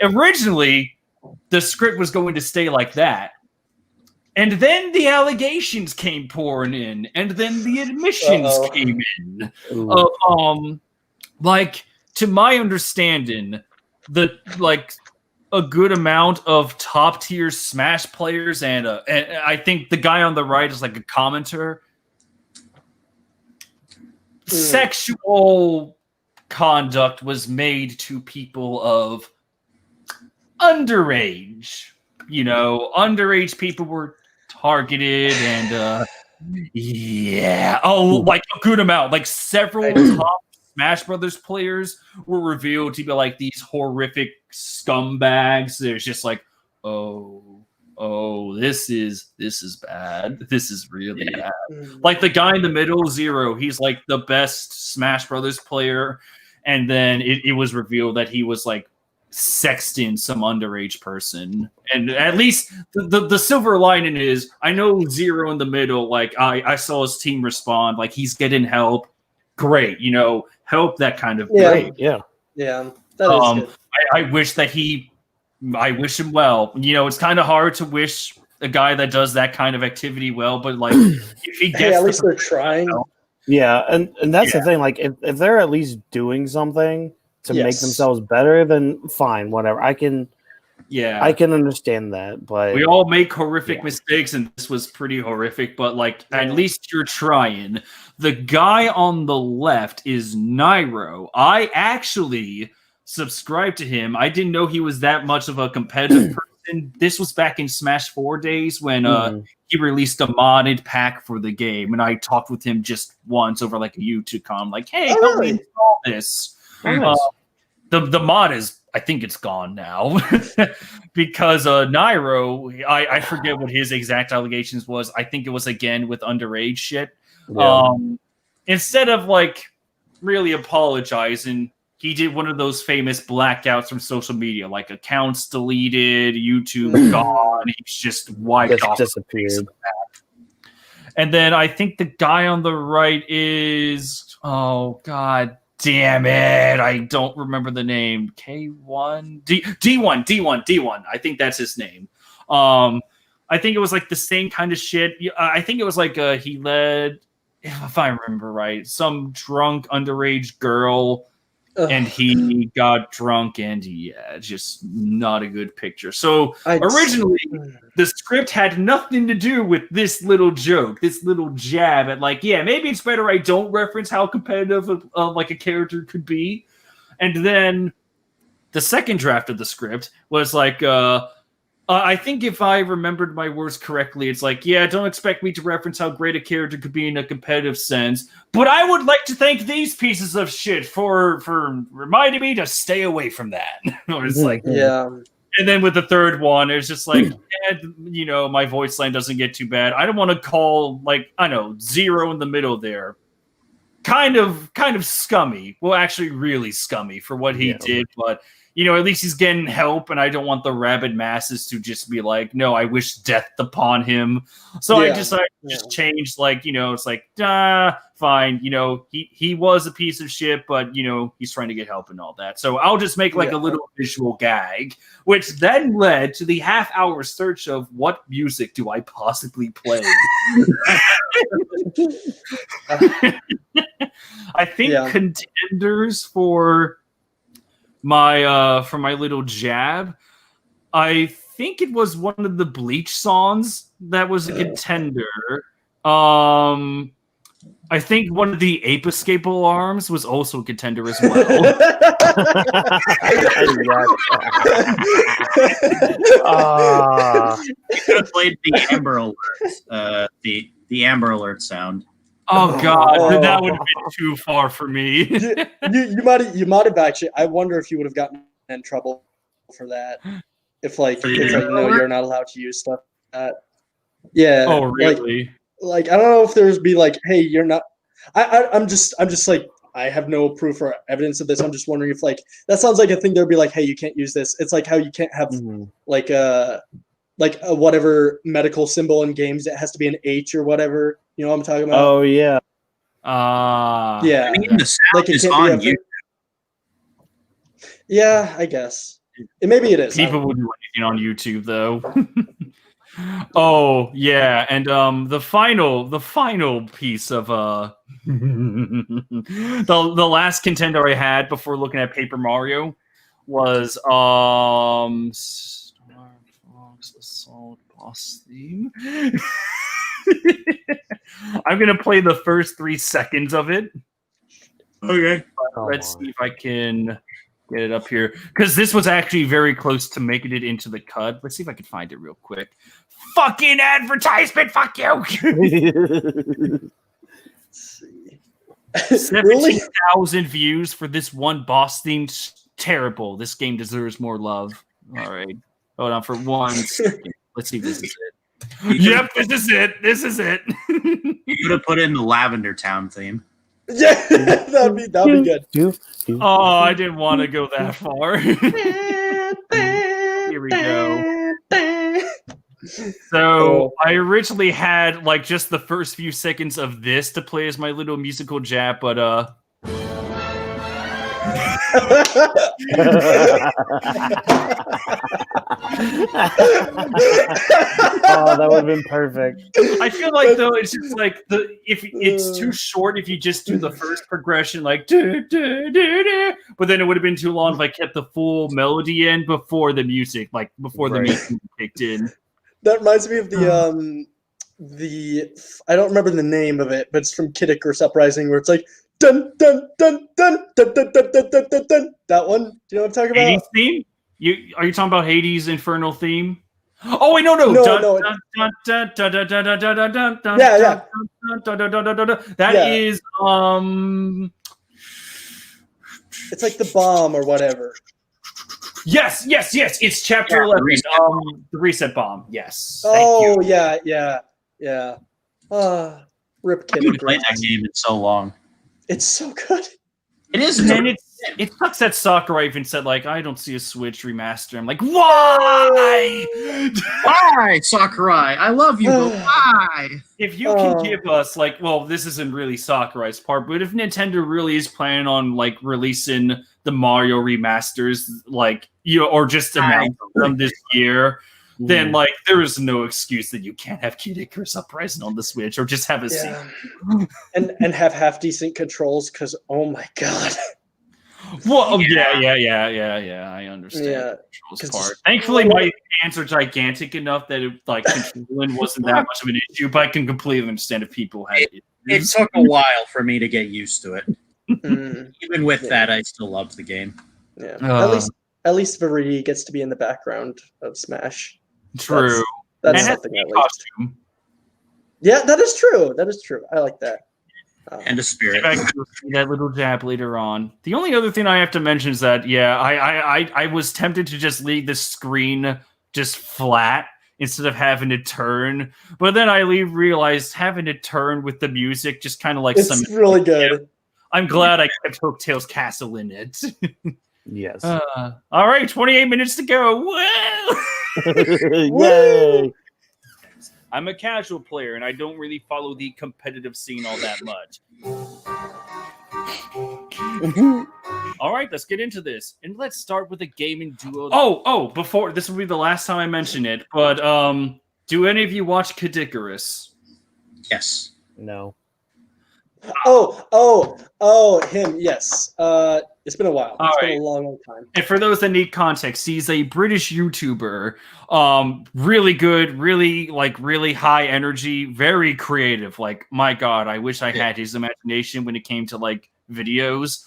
Originally, the script was going to stay like that. And then the allegations came pouring in, and then the admissions came in. Like, to my understanding, a good amount of top tier Smash players, and I think the guy on the right is like a commenter. Sexual conduct was made to people of underage. You know, underage people were targeted, and like a good amount, like several top Smash Brothers players were revealed to be like these horrific scumbags. There's just like, this is bad. This is really bad. Like the guy in the middle, Zero, he's like the best Smash Brothers player, and then it was revealed that he was like sexting some underage person. And at least the silver lining is I know Zero in the middle, like I saw his team respond, like he's getting help. Great, help that kind of great. Yeah. Yeah. That is good. I wish I wish him well. It's kind of hard to wish a guy that does that kind of activity well, but like if he gets at least they're trying. Yeah, and that's the thing. Like, if they're at least doing something to make themselves better, then fine, whatever. I can understand that. But we all make horrific mistakes, and this was pretty horrific. But like, at least you're trying. The guy on the left is Nairo. I actually subscribed to him. I didn't know he was that much of a competitive person. This was back in Smash 4 days when he released a modded pack for the game, and I talked with him just once over like a YouTube com, like, hey, help me install this. Nice. The mod is, I think it's gone now because Nairo, I forget what his exact allegations was. I think it was again with underage shit. Yeah. Instead of like really apologizing, he did one of those famous blackouts from social media, like accounts deleted, YouTube gone. He's just wiped off. Disappeared. And then I think the guy on the right is, oh god damn it, I don't remember the name. K1 D1. I think that's his name. I think it was like the same kind of shit. I think it was like he led, if I remember right, some drunk underage girl. And he got drunk, and just not a good picture. So originally, the script had nothing to do with this little joke, this little jab at like, maybe it's better I don't reference how competitive like a character could be. And then the second draft of the script was like, I think if I remembered my words correctly, it's like, don't expect me to reference how great a character could be in a competitive sense, but I would like to thank these pieces of shit for reminding me to stay away from that. Or it's like, and then with the third one, it's just like, my voice line doesn't get too bad. I don't want to call, like, I know, Zero in the middle there. Kind of scummy. Well, actually really scummy for what he did, but at least he's getting help, and I don't want the rabid masses to just be like, no, I wish death upon him. So I just changed, like, it's like, fine, he was a piece of shit, but, he's trying to get help and all that. So I'll just make, like, a little visual gag, which then led to the half-hour search of what music do I possibly play. I think contenders for my little jab, I think it was one of the Bleach songs that was a contender. I think one of the Ape Escape Alarms was also a contender as well. You could have played the Amber Alert, the Amber Alert sound. Oh god, that would have been too far for me. you might have actually. I wonder if you would have gotten in trouble for that. If you're not allowed to use stuff like that. Yeah. Oh really? Like I don't know if there's be like, hey, you're not. I'm just like, I have no proof or evidence of this. I'm just wondering if like that sounds like a thing. There'd be like, hey, you can't use this. It's like how you can't have like a whatever medical symbol in games. It has to be an H or whatever. You know what I'm talking about? Oh yeah. Yeah. I mean, the sound like is on you. Yeah, I guess. Maybe it is. People would do anything on YouTube though. Oh yeah, and the final piece of the last contender I had before looking at Paper Mario was Star Fox Assault boss theme. I'm gonna play the first 3 seconds of it. Okay. Let's see if I can get it up here, because this was actually very close to making it into the cut. Let's see if I can find it real quick. Fucking advertisement, fuck you. 17,000 views for this one boss theme. Terrible. This game deserves more love. All right, hold on for 1 second. Let's see if this is it. Yep, this is it. This is it. You could have put in the Lavender Town theme. Yeah, that'd be good. Oh, I didn't want to go that far. So I originally had like just the first few seconds of this to play as my little musical jap, but that would have been perfect. I feel like though it's just like if it's too short if you just do the first progression like do, but then it would have been too long if I kept the full melody in before the music, like before the music kicked in. That reminds me of the I don't remember the name of it, but it's from Kid Icarus Uprising where it's like dun dun dun dun dun dun dun dun dun dun dun. That one? Do you know what I'm talking about? Hades theme? Are you talking about Hades' Infernal theme? Oh wait, no. That is it's like the bomb or whatever. Yes. It's chapter 11. The reset bomb. Yes. Oh yeah. Rip Kid. I haven't played that game in so long. It's so good. It is. And it sucks that Sakurai even said like I don't see a Switch remaster. I'm like, why? Why, Sakurai? I love you, but why? If you can give us like, well, this isn't really Sakurai's part, but if Nintendo really is planning on like releasing the Mario remasters, like or just announce them this year, then like there is no excuse that you can't have Kid Icarus Uprising on the Switch or just have a sequel. and have half decent controls because oh my god. Well, yeah. I understand. Yeah, the part. Thankfully, my hands are gigantic enough that controlling wasn't that much of an issue. But I can completely understand if people had it. It took a while for me to get used to it. Even with that, I still loved the game. Yeah, at least Varee gets to be in the background of Smash. True. That's something at least. Yeah, that is true. I like that. And a spirit. I can see that little jab later on. The only other thing I have to mention is that I was tempted to just leave the screen just flat instead of having to turn, but then I realized having to turn with the music just kind of like it's really good. I'm glad I kept Hooktail's Castle in it. Yes. All right, 28 minutes to go. Woo! Yay! I'm a casual player, and I don't really follow the competitive scene all that much. All right, let's get into this. And let's start with a gaming duo. Oh, before, this will be the last time I mention it, but do any of you watch Kid Icarus? Yes. No. Him, yes. It's been a while. It's been a long time. And for those that need context, he's a British YouTuber. Really good, really high energy, very creative. Like, my God, I wish I had his imagination when it came to like videos.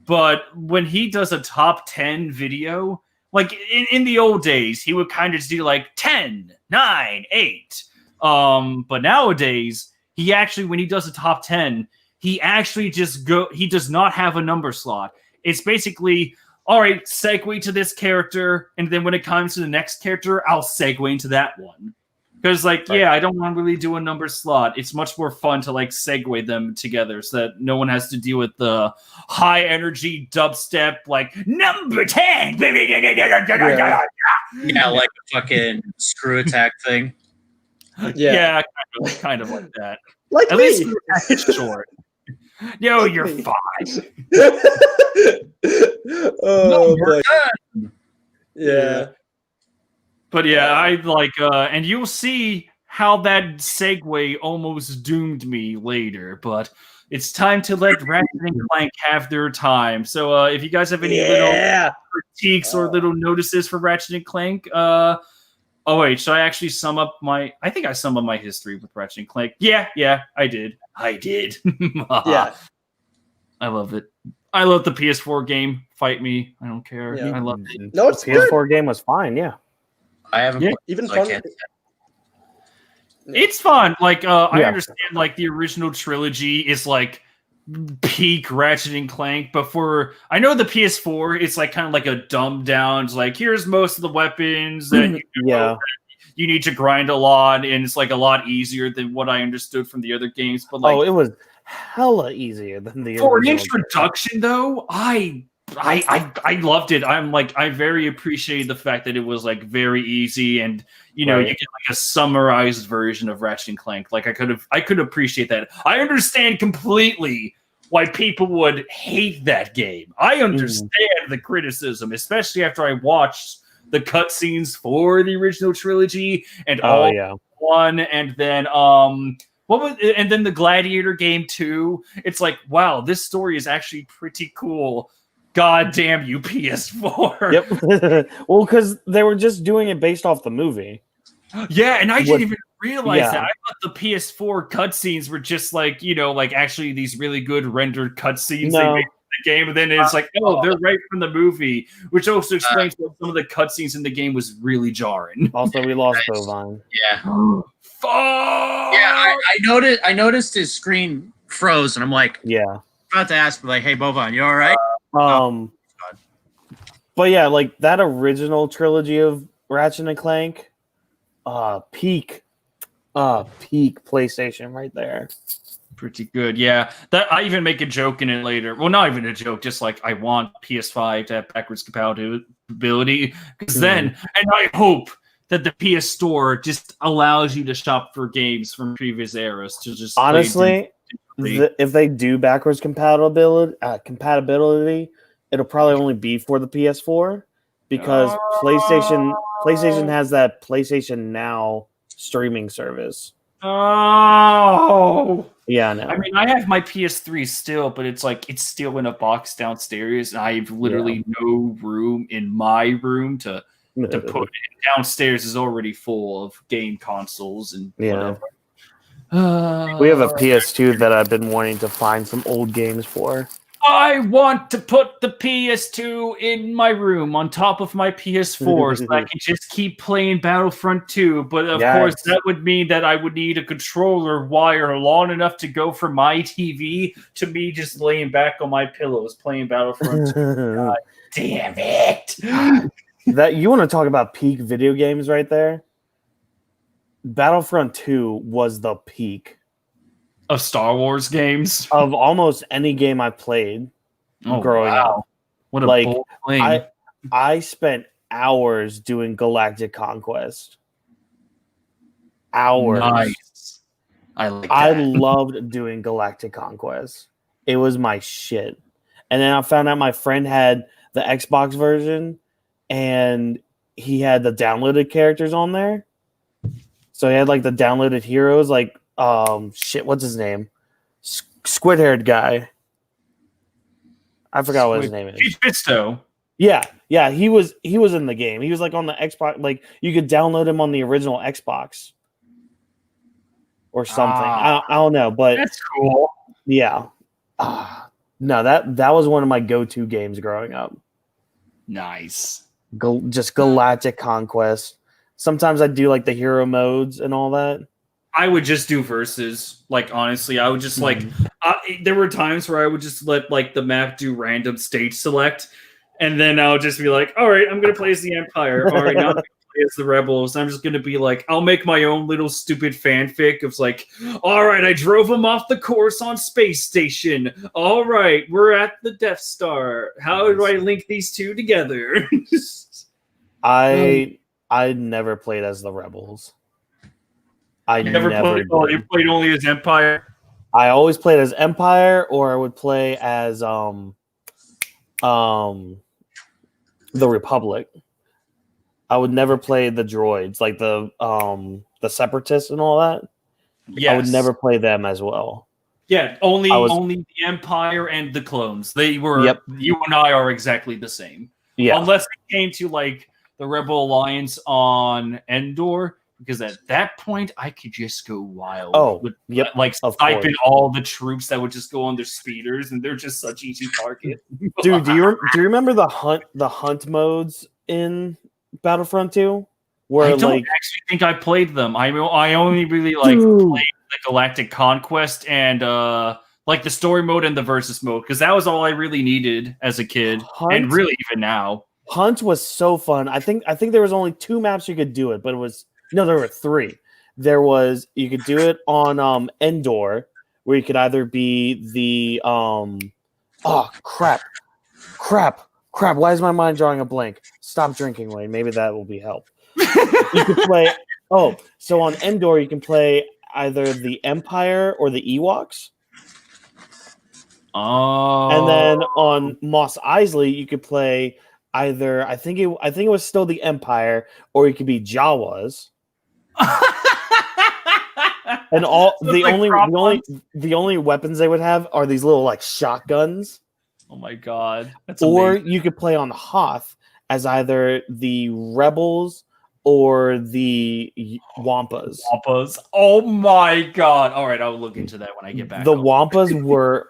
But when he does a top 10 video, like in the old days, he would kind of just do like 10, 9, 8. But nowadays, he actually, when he does a top 10, he actually he does not have a number slot. It's basically, all right, segue to this character, and then when it comes to the next character, I'll segue into that one. Because, like, I don't want to really do a number slot. It's much more fun to, like, segue them together so that no one has to deal with the high-energy dubstep, like, number 10! Yeah, like a fucking screw attack thing. Yeah, kind of like that. Like At me. least it's short. Yo, you're fine. Oh, boy. Yeah. But yeah, I like, and you'll see how that segue almost doomed me later, but it's time to let Ratchet and Clank have their time. So if you guys have any little critiques or little notices for Ratchet and Clank, oh wait, should I actually sum up I think I summed up my history with Ratchet and Clank. Yeah, I did. Yeah. I love it. I love the PS4 game. Fight me. I don't care. Yeah. I love it. No, it's the PS4 game was fine, yeah. I haven't played even so I fun. can't- It's fun. Like, I understand, like, the original trilogy is, like, peak Ratchet and Clank, but I know the PS4, it's, like, kind of like a dumbed down, it's like, here's most of the weapons that you need to grind a lot, and it's, like, a lot easier than what I understood from the other games, but, like... it was hella easier than the For an original introduction, though, I I loved it. I very appreciate the fact that it was like very easy, and you know, you get like a summarized version of Ratchet and Clank. Like I could appreciate that. I understand completely why people would hate that game. I understand the criticism, especially after I watched the cutscenes for the original trilogy and one, and then and then the Gladiator game too. It's like, wow, this story is actually pretty cool. God damn you, PS4. Yep. Well, because they were just doing it based off the movie. Yeah, and I didn't even realize that. I thought the PS4 cutscenes were just like, you know, like actually these really good rendered cutscenes they made in the game, and then it's like, oh, they're right from the movie, which also explains why some of the cutscenes in the game was really jarring. Also, we lost Bovine. Yeah. Fuck! Yeah, I noticed his screen froze, and I'm like, about to ask, like, hey, Bovine, you all right? But yeah, like that original trilogy of Ratchet and Clank, peak PlayStation right there. Pretty good, yeah. That I even make a joke in it later. Well, not even a joke, just like I want PS5 to have backwards compatibility, because then, and I hope that the PS Store just allows you to shop for games from previous eras to just honestly. If they do backwards compatibility, it'll probably only be for the PS4 because PlayStation has that PlayStation Now streaming service. Oh, yeah, no. I mean, I have my PS3 still, but it's like it's still in a box downstairs, and I have literally no room in my room to put it. Downstairs is already full of game consoles and whatever. We have a PS2 that I've been wanting to find some old games for. I want to put the PS2 in my room on top of my PS4 so I can just keep playing Battlefront 2. But of course, that would mean that I would need a controller wire long enough to go from my TV to me just laying back on my pillows playing Battlefront 2. God damn it! That you want to talk about peak video games right there? Battlefront 2 was the peak of Star Wars games of almost any game I played growing up. What a bold claim. I spent hours doing Galactic Conquest. Hours. Nice. I loved doing Galactic Conquest. It was my shit. And then I found out my friend had the Xbox version and he had the downloaded characters on there. So he had like the downloaded heroes, like what's his name? Squid-haired guy. I forgot what his name is. Fisto. Yeah, he was in the game. He was like on the Xbox, like you could download him on the original Xbox or something. I don't know, but that's cool. Yeah. No, that was one of my go-to games growing up. Nice. Just Galactic Conquest. Sometimes I do like the hero modes and all that. I would just do versus. Like, honestly, I would just there were times where I would just let like the map do random stage select, and then I'll just be like, all right, I'm going to play as the Empire. All right, now I'm going to play as the Rebels. I'm just going to be like, I'll make my own little stupid fanfic of like, all right, I drove them off the course on Space Station. All right, we're at the Death Star. How do I link these two together? I never played as the Rebels. You played only as Empire? I always played as Empire, or I would play as the Republic. I would never play the droids, like the Separatists and all that. Yes. I would never play them as well. Yeah, only the Empire and the clones. They were you and I are exactly the same. Yeah. Unless it came to like the Rebel Alliance on Endor, because at that point I could just go wild. Like snipe in all the troops that would just go on their speeders, and they're just such easy target. Dude, do you remember the hunt modes in Battlefront 2? Where I don't actually think I played them. I only really played the Galactic Conquest and like the story mode and the versus mode, because that was all I really needed as a kid, and really even now. Hunt was so fun. I think there was only 2 maps you could do it, but there were 3. There was, you could do it on Endor, where you could either be the Crap. Why is my mind drawing a blank? Stop drinking, Wayne. Maybe that will be help. You can play. Oh, so on Endor, you can play either the Empire or the Ewoks. Oh. And then on Mos Eisley, you could play either. I think it was still the Empire, or you could be Jawas. And the only weapons they would have are these little like shotguns. Oh my god! That's or amazing. you could play on Hoth as either the Rebels or the Wampas. Wampas. Oh my god! All right, I'll look into that when I get back. The Wampas were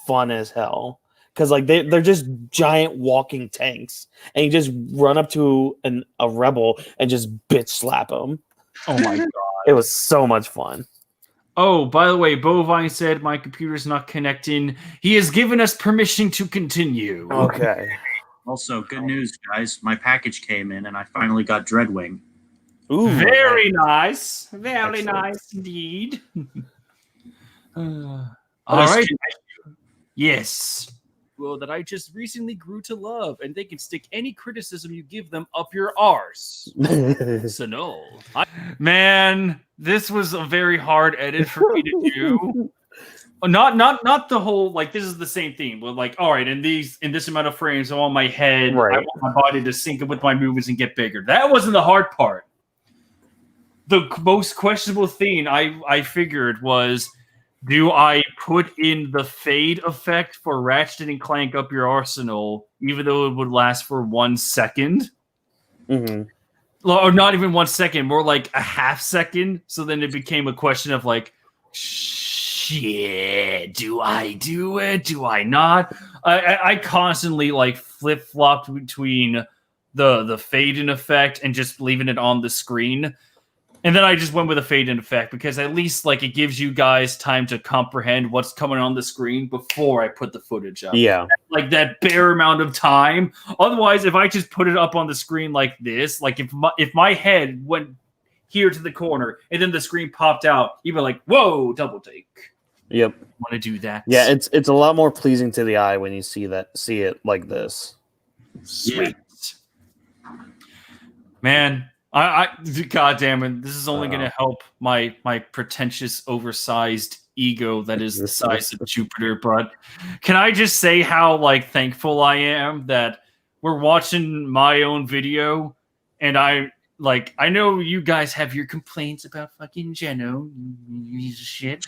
fun as hell because like they're just giant walking tanks, and you just run up to a rebel and just bitch slap them. Oh my god! It was so much fun. Oh, by the way, Bovine said my computer's not connecting. He has given us permission to continue. Okay. Also, good news, guys. My package came in, and I finally got Dreadwing. Ooh, very nice. Very nice indeed. All right. Yes. Well, that I just recently grew to love, and they can stick any criticism you give them up your arse. So no. Man, this was a very hard edit for me to do. Not the whole, like, this is the same thing, but like, all right, in this amount of frames, I want my head, right. I want my body to sync up with my movements and get bigger. That wasn't the hard part. The most questionable thing I figured was, do I put in the fade effect for Ratchet and Clank Up Your Arsenal, even though it would last for 1 second? Mm-hmm. Or not even 1 second, more like a half second. So then it became a question of like, shit, do I do it? Do I not? I constantly like flip-flopped between the fade-in effect and just leaving it on the screen. And then I just went with a fade-in effect because at least like it gives you guys time to comprehend what's coming on the screen before I put the footage up. Yeah. Like that bare amount of time. Otherwise, if I just put it up on the screen like this, like if my head went here to the corner and then the screen popped out, you'd be like, whoa, double take. Yep. Want to do that? Yeah, it's a lot more pleasing to the eye when you see it like this. Sweet. Yeah. Man. I God damn it! This is only going to help my pretentious, oversized ego that is the size of Jupiter. But can I just say how like thankful I am that we're watching my own video, and I know you guys have your complaints about fucking Geno, piece of shit.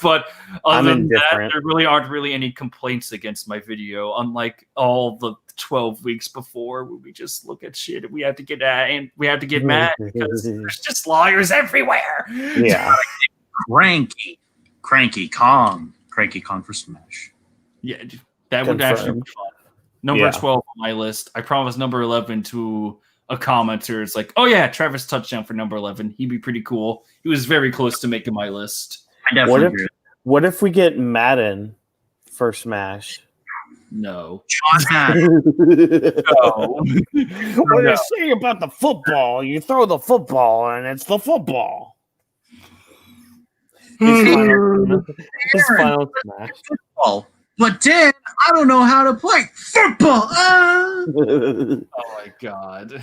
But other than that, there really aren't any complaints against my video, unlike all the 12 weeks before where we just look at shit and we have to get mad because there's just liars everywhere. Yeah. Cranky Kong for Smash. Yeah, that would actually be fun. Number 12 on my list. I promised number 11 to a commenter. It's like, oh yeah, Trevor's touchdown for number 11. He'd be pretty cool. He was very close to making my list. I definitely agree. What if we get Madden for Smash? No. No. What do you say about the football? You throw the football and it's the football. His final Smash. Football. But Dan, I don't know how to play football. Oh my god.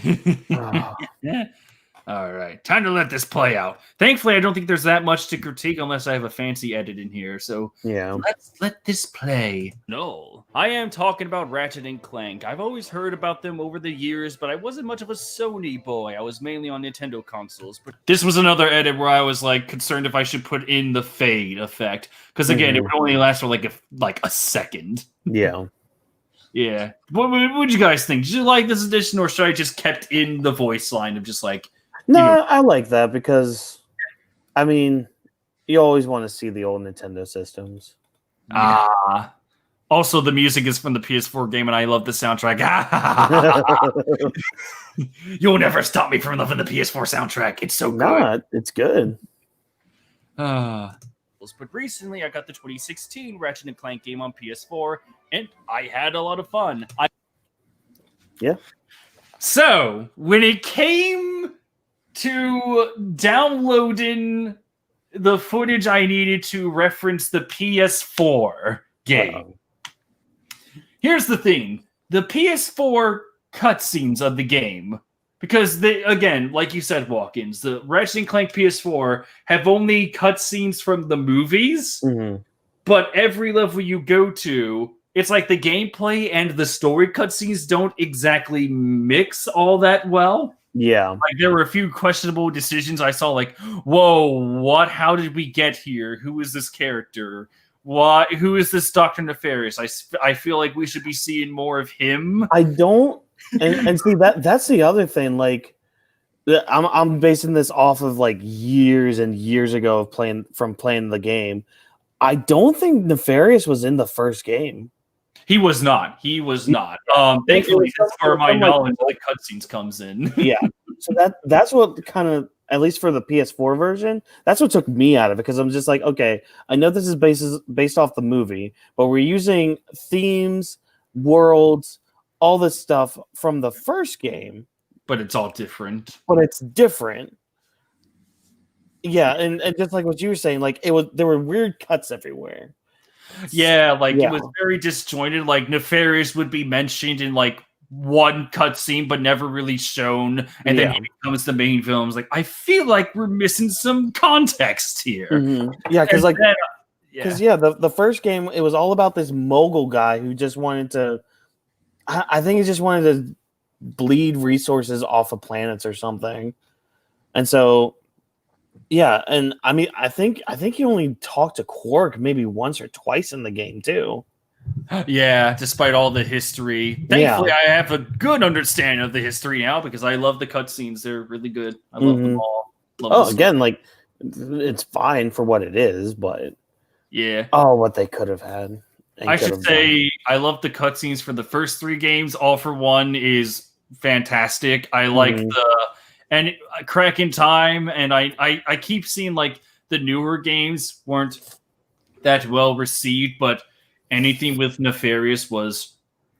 All right, time to let this play out. Thankfully, I don't think there's that much to critique unless I have a fancy edit in here. So yeah, let's let this play. No, I am talking about Ratchet and Clank. I've always heard about them over the years, but I wasn't much of a Sony boy. I was mainly on Nintendo consoles. But this was another edit where I was like concerned if I should put in the fade effect because again, it would only last for like a second. Yeah. Yeah. What would you guys think? Did you like this edition, or should I just kept in the voice line of just like? No, I like that because, I mean, you always want to see the old Nintendo systems. Also, the music is from the PS4 game, and I love the soundtrack. You'll never stop me from loving the PS4 soundtrack. It's so good. No, it's good. But recently, I got the 2016 Ratchet and Clank game on PS4, and I had a lot of fun. Yeah. So, when it came to downloading the footage I needed to reference the PS4 game, Here's the thing: the PS4 cutscenes of the game, because they, again, like you said, Watkins, the Ratchet and Clank PS4 have only cutscenes from the movies, but every level you go to, it's like the gameplay and the story cutscenes don't exactly mix all that well. Yeah. Like there were a few questionable decisions I saw, like, whoa, what? How did we get here? Who is this character? Why? Who is this Dr. Nefarious? I feel like we should be seeing more of him. I don't, and see that's the other thing. Like, I'm basing this off of like years and years ago of playing the game. I don't think Nefarious was in the first game. He was not. Thankfully, that's where my knowledge of the cutscenes comes in. Yeah. So that's what kind of, at least for the PS4 version, that's what took me out of it, because I'm just like, okay, I know this is based off the movie, but we're using themes, worlds, all this stuff from the first game. But it's all different. But it's different. Yeah, and just like what you were saying, like there were weird cuts everywhere. Yeah, it was very disjointed. Like Nefarious would be mentioned in like one cutscene, but never really shown, and then he becomes the main villain. Like, I feel like we're missing some context here. Yeah, because the first game, it was all about this mogul guy who just wanted to. I think he just wanted to bleed resources off of planets or something, and so. Yeah, and I mean, I think you only talked to Quark maybe once or twice in the game too. Yeah, despite all the history. Thankfully, I have a good understanding of the history now because I love the cutscenes. They're really good. I love them all. Again, like it's fine for what it is, but yeah. Oh, what they could have had. I should say I love the cutscenes for the first 3 games. All for One is fantastic. I like and Crack in Time, and I keep seeing like the newer games weren't that well received, but anything with Nefarious was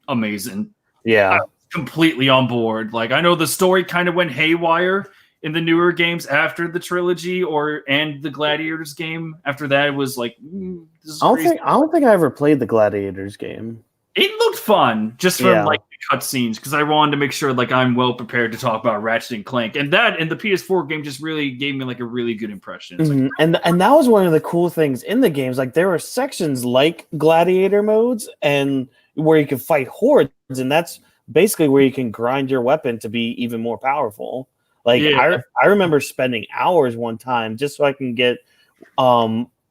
amazing. Yeah. I'm completely on board. Like, I know the story kind of went haywire in the newer games after the trilogy and the Gladiators game. After that, it was like, I don't think I ever played the Gladiators game. It looked fun just from like the cutscenes, because I wanted to make sure like I'm well prepared to talk about Ratchet and Clank, and that in the PS4 game just really gave me like a really good impression. Like, and that was one of the cool things in the games. Like there were sections like gladiator modes and where you can fight hordes, and that's basically where you can grind your weapon to be even more powerful. Like I remember spending hours one time just so I can get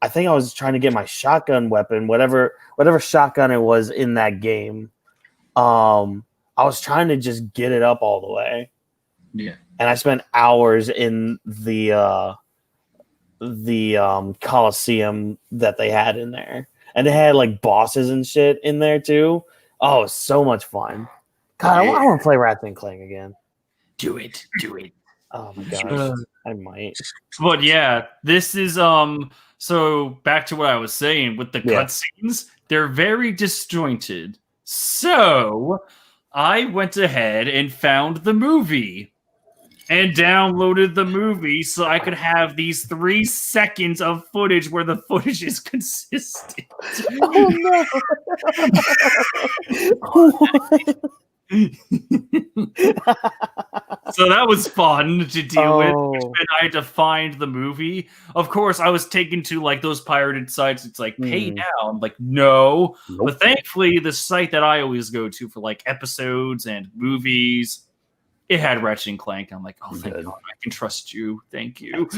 I think I was trying to get my shotgun weapon, whatever shotgun it was in that game. I was trying to just get it up all the way. Yeah. And I spent hours in the Coliseum that they had in there. And they had like bosses and shit in there too. Oh, it was so much fun. God, I want to play Ratchet and Clank again. Do it. Oh my gosh. I might. But yeah, this is so back to what I was saying with the cutscenes, they're very disjointed. So I went ahead and found the movie and downloaded the movie so I could have these 3 seconds of footage where the footage is consistent. Oh no. So that was fun to deal with. And I had to find the movie. Of course, I was taken to like those pirated sites. It's like pay now. I'm like, no. Nope. But thankfully, the site that I always go to for like episodes and movies, it had Ratchet and Clank. I'm like, oh, thank God, I can trust you. Thank you.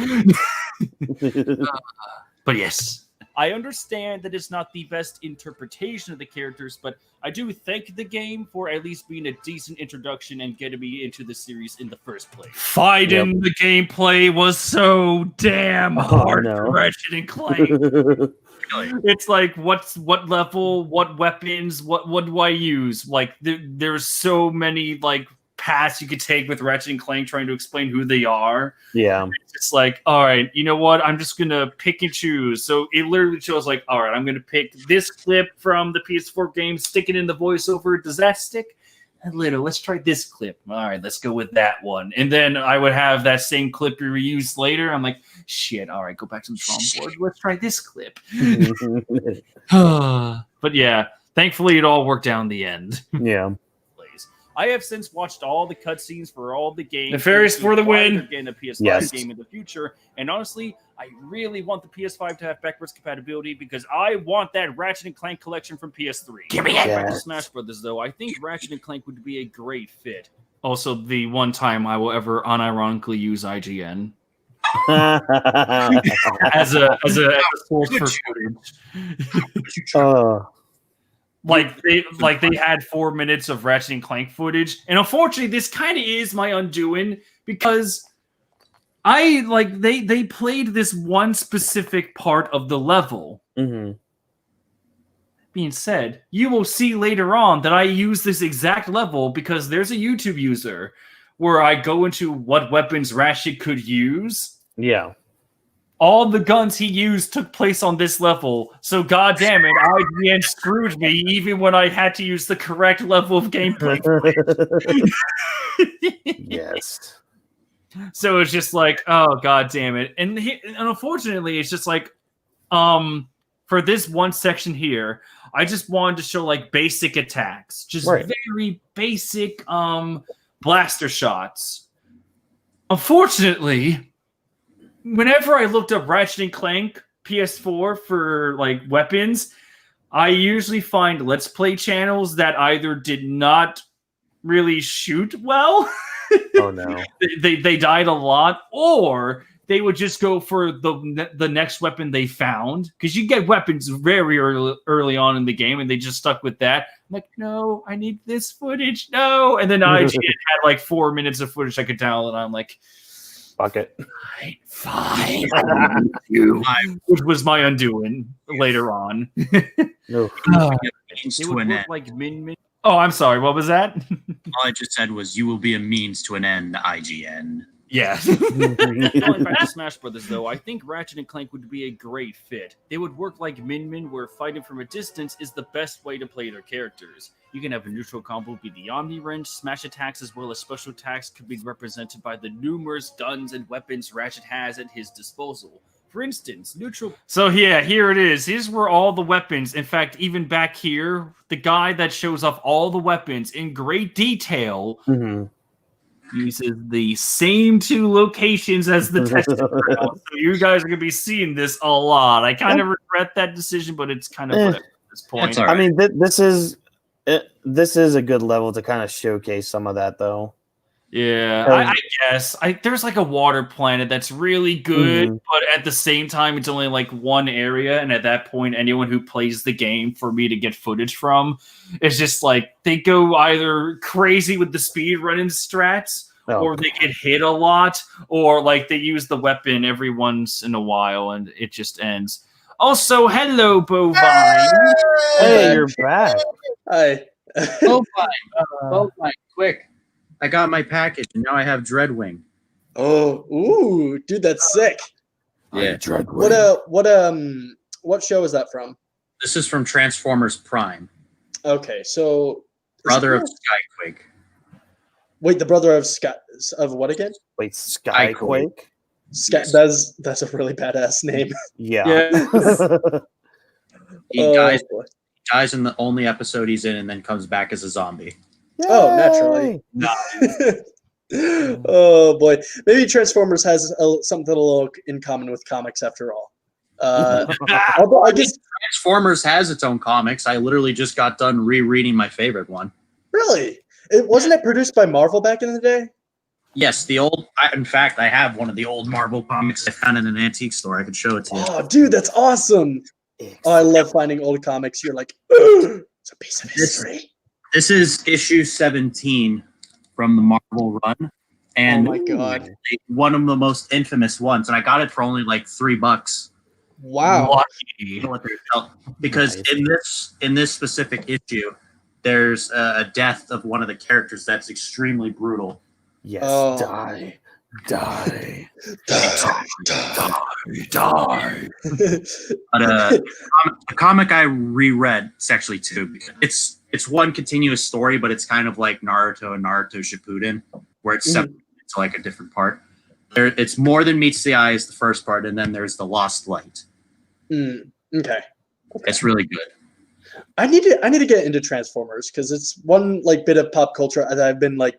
But yes. I understand that it's not the best interpretation of the characters, but I do thank the game for at least being a decent introduction and getting me into the series in the first place. Fighting the gameplay was so damn hard for Ratchet and Clank. It's like, what level, what weapons, what do I use? Like, there's so many like paths you could take with Ratchet and Clank trying to explain who they are. Yeah. It's like, all right, you know what? I'm just going to pick and choose. So it literally shows like, all right, I'm going to pick this clip from the PS4 game, stick it in the voiceover. Does that stick? A little. Let's try this clip. All right, let's go with that one. And then I would have that same clip reused later. I'm like, shit, all right, go back to the drawing board. Let's try this clip. But yeah, Thankfully, it all worked out in the end. Yeah. I have since watched all the cutscenes for all the games. Nefarious for the win. They're getting a PS5 Yes. game in the future, and honestly, I really want the PS5 to have backwards compatibility because I want that Ratchet and Clank collection from PS3. Give me Back it. to Smash Brothers, though, I think Ratchet and Clank would be a great fit. Also, the one time I will ever unironically use IGN as a source for footage. Like they had 4 minutes of Ratchet and Clank footage, and unfortunately, this kind of is my undoing because they played this one specific part of the level. Mm-hmm. Being said, you will see later on that I use this exact level because there's a YouTube user where I go into what weapons Ratchet could use. Yeah. All the guns he used took place on this level, so goddamn it, IGN screwed me even when I had to use the correct level of gameplay. Yes. So it's just like, oh goddamn it, and unfortunately, it's just like, for this one section here, I just wanted to show like basic attacks, just very basic blaster shots. Unfortunately, whenever I looked up Ratchet and Clank PS4 for like weapons, I usually find Let's Play channels that either did not really shoot well. Oh no. They died a lot, or they would just go for the next weapon they found, because you get weapons very early on in the game, and they just stuck with that. I'm like, no, I need this footage, no. And then IGN had like 4 minutes of footage I could download, and I'm like, fuck it. Fine. Which was my undoing later on. No. Means to an end. Like Min. Oh, I'm sorry. What was that? All I just said was you will be a means to an end, IGN. Yeah. Going back to Smash Brothers, though, I think Ratchet and Clank would be a great fit. They would work like Min, where fighting from a distance is the best way to play their characters. You can have a neutral combo be the Omni Wrench, smash attacks as well as special attacks could be represented by the numerous guns and weapons Ratchet has at his disposal. For instance, neutral... So yeah, here it is. Here's where all the weapons, in fact, even back here, the guy that shows off all the weapons in great detail... Mm-hmm. uses the same 2 locations as the testing ground. So you guys are going to be seeing this a lot. I kind of regret that decision, but it's kind of whatever at this point. I mean, this is a good level to kind of showcase some of that, though. Yeah, I guess. There's like a water planet that's really good, but at the same time, it's only like one area, and at that point, anyone who plays the game for me to get footage from is just like, they go either crazy with the speed running strats, or they get hit a lot, or like they use the weapon every once in a while, and it just ends. Also, hello, Bovine. Hey, you're back. Hi. Bovine, quick. I got my package, and now I have Dreadwing. Oh, ooh, dude, that's sick. Yeah, Dreadwing. What show is that from? This is from Transformers Prime. Okay, so brother of Skyquake. Wait, the brother of what again? Wait, Skyquake? Yes. That's a really badass name. Yeah. He dies in the only episode he's in, and then comes back as a zombie. Yay! Oh, naturally. Oh boy, maybe Transformers has something a little in common with comics after all. Although I guess Transformers has its own comics. I literally just got done rereading my favorite one. Really, wasn't it produced by Marvel back in the day? Yes, in fact, I have one of the old Marvel comics I found in an antique store. I could show it to you. Oh, dude, that's awesome! Oh, I love finding old comics. You're like, it's a piece of history. This is issue 17 from the Marvel run, and oh my god, one of the most infamous ones. And I got it for only like $3. Wow! Because in this specific issue, there's a death of one of the characters that's extremely brutal. Yes, die. Die. But the comic I reread, it's actually 2. It's one continuous story, but it's kind of like Naruto and Naruto Shippuden, where it's separated into like a different part. It's More Than Meets the Eye is the first part, and then there's The Lost Light. Okay. It's really good. I need to get into Transformers because it's one like bit of pop culture that I've been like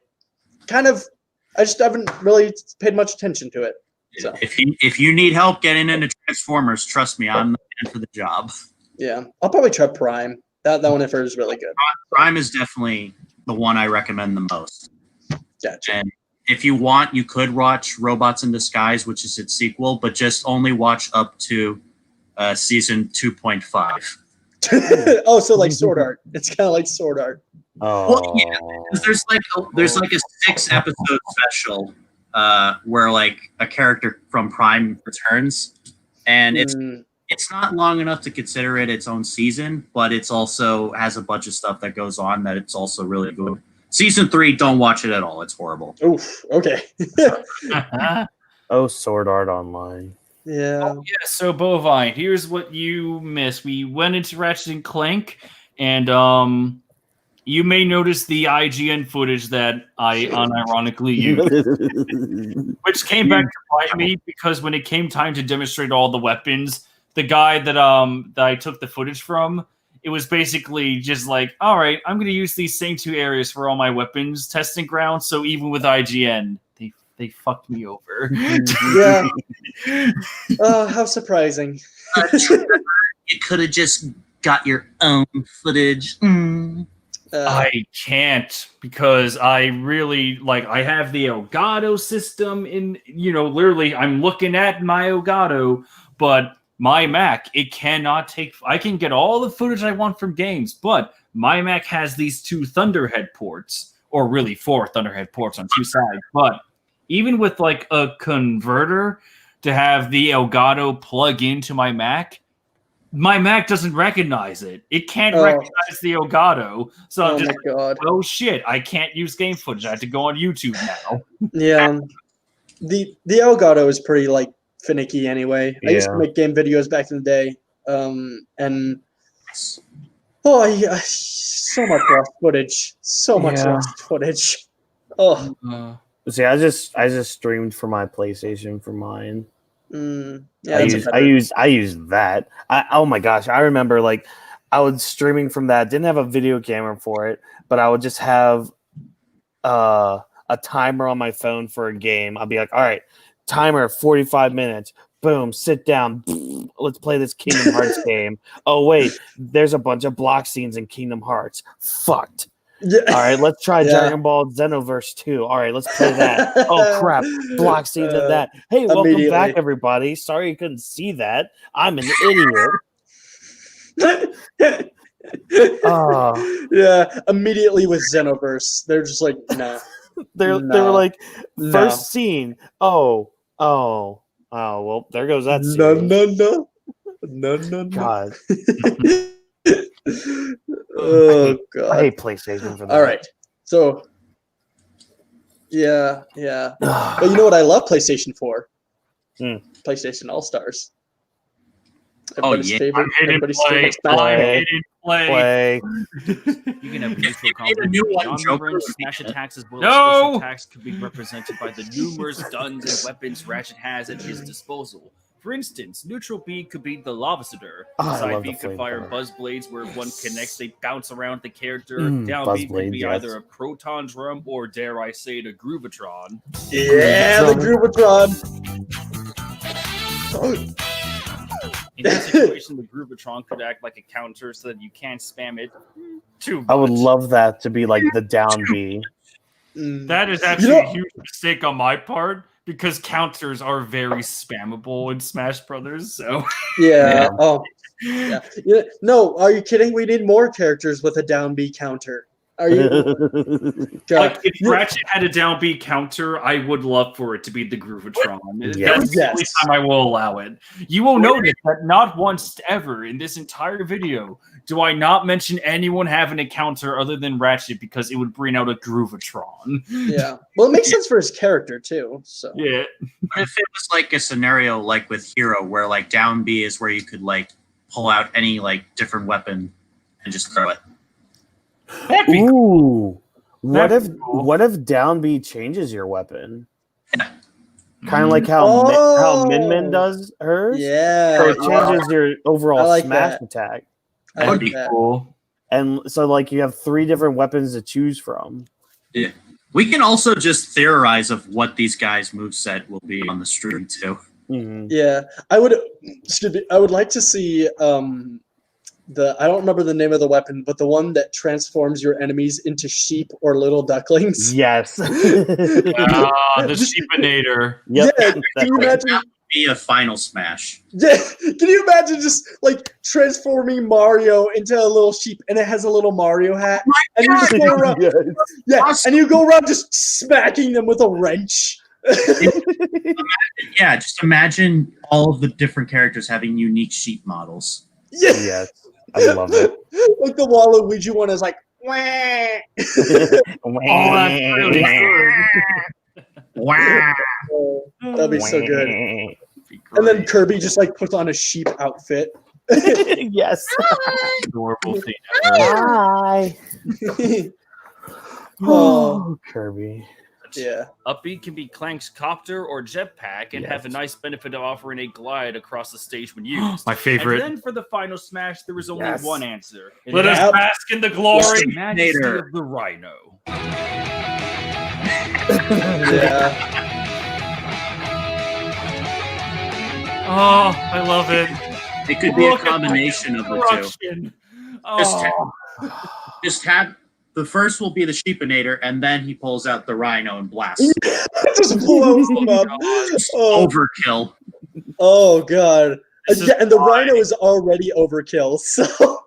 kind of. I just haven't really paid much attention to it. So If you need help getting into Transformers, trust me, I'm the man for the job. yeah, I'll probably try Prime. That one I've heard is really good. Prime is definitely the one I recommend the most. Gotcha. And if you want, you could watch Robots in Disguise, which is its sequel, but just only watch up to season 2.5. Oh, so like Sword Art. It's kind of like Sword Art. Oh, Well, yeah, 'cause there's like a 6-episode special where like a character from Prime returns, and it's not long enough to consider it its own season, but it's also has a bunch of stuff that goes on that it's also really good. Season 3, don't watch it at all. It's horrible. Oof. Okay. oh, Sword Art Online. Yeah. Oh, yeah, so Bovine, here's what you missed. We went into Ratchet and Clank, and you may notice the IGN footage that I unironically used, which came back to bite me because when it came time to demonstrate all the weapons, the guy that I took the footage from, it was basically just like, all right, I'm going to use these same 2 areas for all my weapons testing grounds. So even with IGN, they fucked me over. Yeah. How surprising. You could have just got your own footage. I can't because I really I have the Elgato system in, literally I'm looking at my Elgato, but my Mac, it cannot take, I can get all the footage I want from games, but my Mac has these 2 Thunderhead ports, or really 4 Thunderhead ports on 2 sides. But even with like a converter to have the Elgato plug into my Mac doesn't recognize it. It can't recognize the Elgato. So I'm just my God. oh shit, I can't use game footage. I have to go on YouTube now. Yeah. The Elgato is pretty like finicky anyway. I used to make game videos back in the day. And so much lost footage. So much lost footage. Oh. See, I just streamed for my PlayStation for mine. Yeah, I use that. Oh my gosh, I remember like I was streaming from that. Didn't have a video camera for it, but I would just have a timer on my phone for a game. I'll be like, all right, timer 45 minutes. Boom, sit down. Let's play this Kingdom Hearts game. Oh wait, there's a bunch of block scenes in Kingdom Hearts. Fucked. Yeah. All right, let's try Dragon Ball Xenoverse 2. All right, let's play that. Oh crap, block scenes of that. Hey, welcome back, everybody. Sorry you couldn't see that. I'm an idiot. Yeah, immediately with Xenoverse, they're just like, no. They were like, first scene. Oh, well, there goes that scene. No. God. Oh God! I hate PlayStation for that. All right, so yeah. But you know what I love PlayStation for? PlayStation All Stars. Everybody's favorite. Everybody's favorite play. You can have neutral combos beyond the range smash attacks as well as special attacks could be represented by the numerous guns and weapons Ratchet has at his disposal. For instance, neutral B could be the Lavasadur. Side B could fire buzz blades where if one connects, they bounce around the character. Down B could be either a proton drum or, dare I say it, a Groovatron. Yeah, the Groovatron. In that situation, the Groovatron could act like a counter so that you can't spam it too much. I would love that to be like the down B. That is actually a huge mistake on my part. Because counters are very spammable in Smash Brothers, so yeah. No, are you kidding? We need more characters with a down B counter. Are you? Like if Ratchet had a down B counter, I would love for it to be the Groovatron. That's the only time I will allow it. You will notice that not once ever in this entire video do I not mention anyone having a counter other than Ratchet because it would bring out a Groovatron. Yeah. Well, it makes sense for his character too. So yeah. But if it was like a scenario like with Hero where like down B is where you could like pull out any like different weapon and just throw it. Ooh. What if down B changes your weapon? Yeah. Kind of like how Min Min does hers? Yeah. So it changes your overall smash attack. I That'd like be that. cool. And so, like, you have 3 different weapons to choose from. Yeah. We can also just theorize of what these guys' moveset will be on the stream too. Mm-hmm. Yeah, I would like to see I don't remember the name of the weapon, but the one that transforms your enemies into sheep or little ducklings. Yes. The Sheepinator. Yep. Yeah, can you imagine? Be a final smash. Yeah, can you imagine just like transforming Mario into a little sheep, and it has a little Mario hat, and you just go around, and you go around just smacking them with a wrench. Yeah, just imagine all of the different characters having unique sheep models. Yeah. Yes. I love it. Like the Waluigi one is like, wah. Oh, that's really good. Wow. That'd be so good. And then Kirby just like puts on a sheep outfit. Yes. Adorable thing ever. Hi. Oh, Kirby. Yeah. Upbeat can be Clank's copter or jetpack and have a nice benefit of offering a glide across the stage when used. My favorite. And then for the final smash, there is only one answer. Let us bask in the glory. The majesty of the Rhino. Yeah. Oh, I love it. It could be a combination of the two. Just have the first will be the Sheepinator, and then he pulls out the Rhino and blasts. Just blows them up. Overkill. Oh god. And the why- Rhino is already overkill. So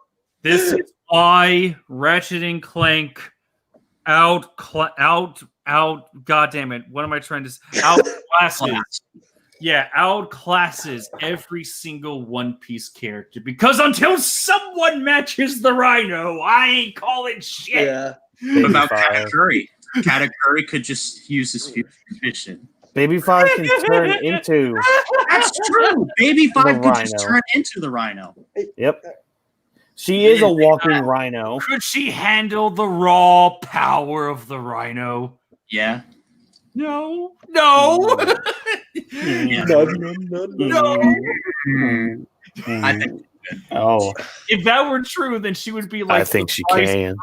This is why Ratchet and Clank God damn it. What am I trying to say? Outclasses. Yeah, outclasses every single One Piece character. Because until someone matches the Rhino, I ain't calling shit. yeah. What about Katakuri? Katakuri could just use his future vision. Baby 5 can turn into. That's true. Baby 5 could just Rhino. turn into the Rhino. Yep. She is a walking rhino. Could she handle the raw power of the Rhino? Yeah. No. Yeah. No. I think. Oh, If that were true, then she would be like. I think she vice- can.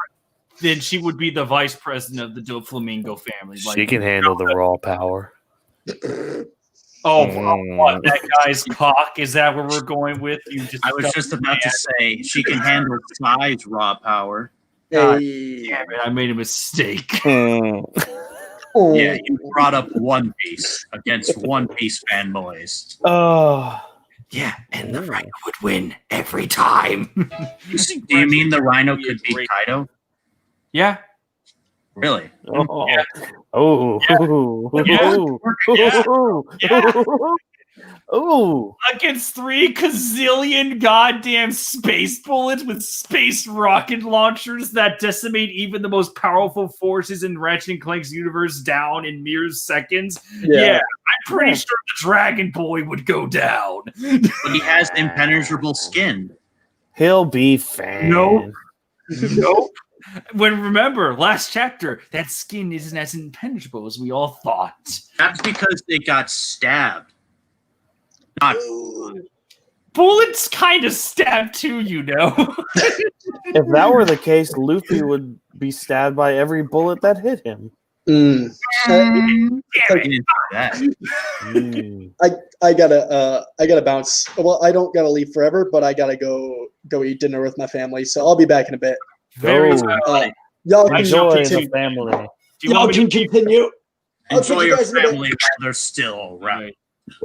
Then she would be the vice president of the Doflamingo family. Like, She can handle the raw power. what? That guy's cock? Is that where we're going with? I was just about to say she can handle Sai's raw power. God Hey. damn it! I made a mistake. Oh. Yeah, you brought up One Piece against One Piece fanboys. Oh, Yeah, and the Rhino would win every time. Do you mean the Rhino could beat Kaido? Yeah. Really? oh, Yeah. oh, oh, Against 3 gazillion goddamn space bullets with space rocket launchers that decimate even the most powerful forces in Ratchet and Clank's universe down in mere seconds. Yeah, I'm pretty sure the Dragon Boy would go down. But he has impenetrable skin. He'll be fan. Nope. When remember, last chapter, that skin isn't as impenetrable as we all thought. That's because they got stabbed. Not Bullets kind of stab too, you know. If that were the case, Luffy would be stabbed by every bullet that hit him. Mm. that. I gotta bounce. Well, I don't gotta leave forever, but I gotta go eat dinner with my family. So I'll be back in a bit. Very Go. good. Y'all can Enjoy the continue. family. Do you Y'all want me can to keep? continue. I'll Enjoy see you your guys in a bit. family while they're still around.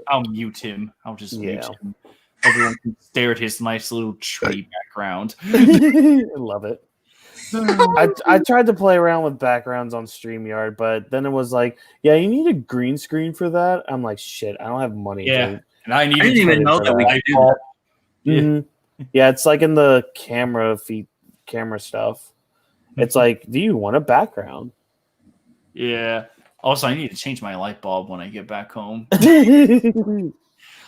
I'll mute him. I'll just mute Yeah. him. Everyone can stare at his nice little tree background. I love it. I tried to play around with backgrounds on StreamYard, but then it was like, yeah, you need a green screen for that. I'm like, shit, I don't have money. Yeah. And I I need didn't to even know that we could do that. Mhm. Yeah, it's like in the camera stuff. It's like, do you want a background? Yeah. Also, I need to change my light bulb when I get back home.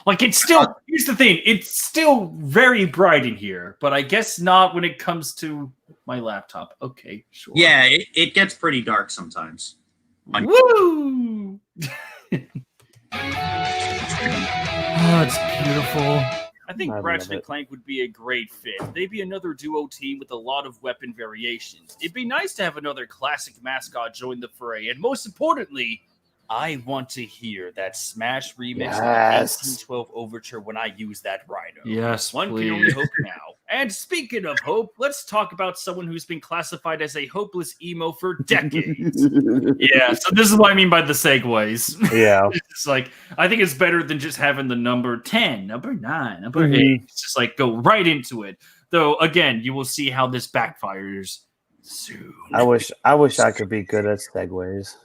Like, it's still, here's the thing, it's still very bright in here, but I guess not when it comes to my laptop. Okay, sure. Yeah, it gets pretty dark sometimes. Woo! Oh, it's beautiful. I think I love Ratchet and it. Clank would be a great fit. They'd be another duo team with a lot of weapon variations. It'd be nice to have another classic mascot join the fray, and most importantly, I want to hear that Smash remix of the Yes. 1812 Overture when I use that Rhino. Yes, One please. can only hope now. And speaking of hope, let's talk about someone who's been classified as a hopeless emo for decades. Yeah, so this is what I mean by the segues. Yeah. It's like, I think it's better than just having the number 10, number 9, number Mhm. 8. It's just like go right into it. Though, again, you will see how this backfires soon. I wish I could be good at segues.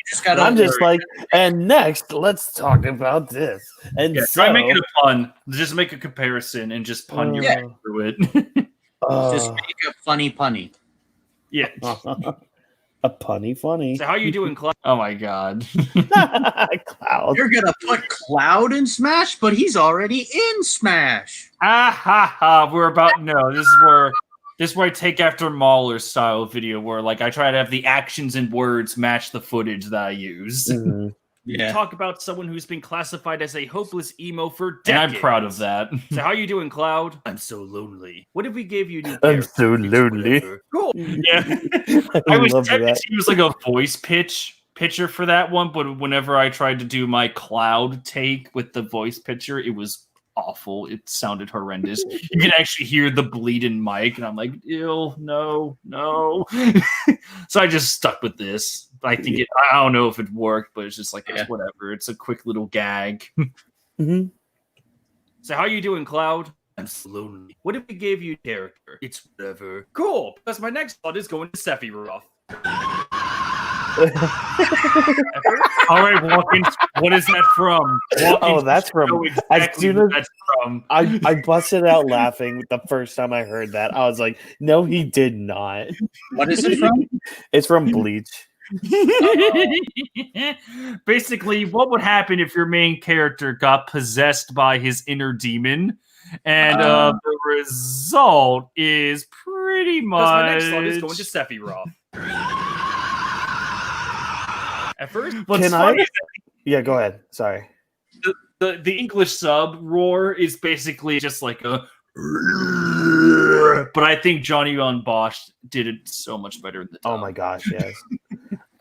Just gotta I'm just like, and next, let's talk about this. And Yeah, so, try make it a pun. Just make a comparison and just pun your way through it. just make a funny punny. Yeah. a punny funny. So how you doing, Cloud? Oh my god. Cloud. You're gonna put Cloud in Smash, but he's already in Smash. Ha ha ha. We're about this is where I take after Mauler's style video where like I try to have the actions and words match the footage that I use. Mhm. Yeah. Talk about someone who's been classified as a hopeless emo for And decades. I'm proud of that. So how you doing, Cloud? I'm so lonely. What if we gave you a new I'm character? so It's lonely. whatever. Cool. Yeah. I I was love tempted that. to use like a voice picture for that one, but whenever I tried to do my Cloud take with the voice picture, it was awful. It sounded horrendous. You can actually hear the bleeding mic, and I'm like, ew, no. So I just stuck with this. I think I don't know if it worked, but it's just like it's whatever. It's a quick little gag. Mhm. So how you doing, Cloud? I'm so lonely. What if we gave you a character? It's whatever. Cool, because my next thought is going to Sephiroth. All right, Walkins, what is that from? Oh, that's from. know As exactly soon who as that's from. I busted out laughing the first time I heard that. I was like, no, he did not. What is it from? It's from Bleach. Basically, what would happen if your main character got possessed by his inner demon? And the result is pretty Because my next much. thought is going to Sephiroth. At first, What's Can funny I? is Yeah, go ahead. Sorry. the English sub roar is basically just like a. But I think Johnny on Bosch did it so much better than the Oh dub. my gosh, yes.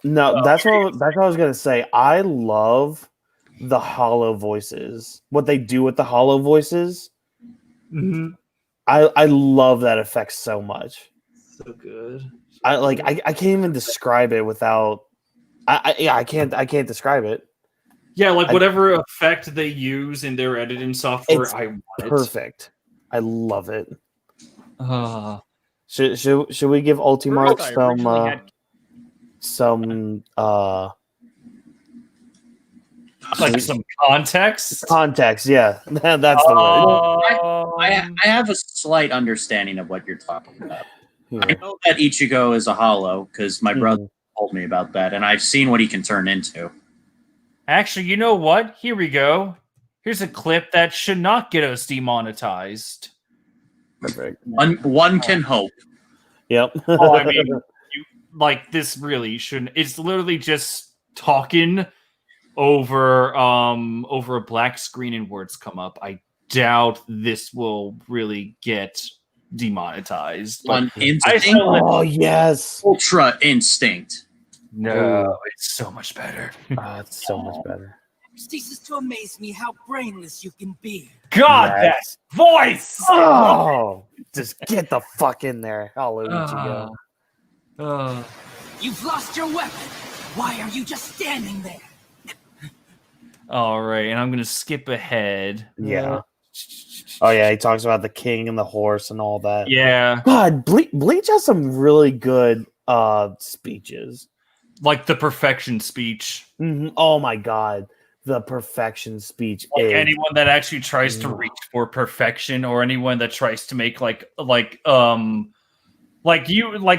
No, that's what I was gonna say. I love the hollow voices. What they do with the hollow voices. Mhm. I love that effect so much. So good. I can't even describe it without. I can't describe it. Yeah, like whatever effect they use in their editing software, It's I want it. Perfect. I love it. Uh, Should we give Ultimart First, I originally had some like some context. context? Yeah, that's the word. I have a slight understanding of what you're talking about. Yeah. I know that Ichigo is a hollow because my brother Mhm. told me about that, and I've seen what he can turn into. Actually, you know what? Here we go. Here's a clip that should not get us demonetized. Perfect. One can hope. Yep. Oh, I mean, like this really shouldn't. It's literally just talking over a black screen and words come up. I doubt this will really get demonetized. But One I instinct, still oh yes. ultra instinct. no, it's so much better. It's so much better. Ceases to amaze me how brainless you can be. God, Yes. that voice. Oh, just get the fuck in there. Hello, Ichigo. You've lost your weapon. Why are you just standing there? All right, and I'm gonna skip ahead. Yeah. Oh yeah, he talks about the king and the horse and all that. Yeah, God, Bleach has some really good speeches. like the perfection speech. Mhm. Oh my god, the perfection speech. Like is anyone that actually tries to reach for perfection, or anyone that tries to make like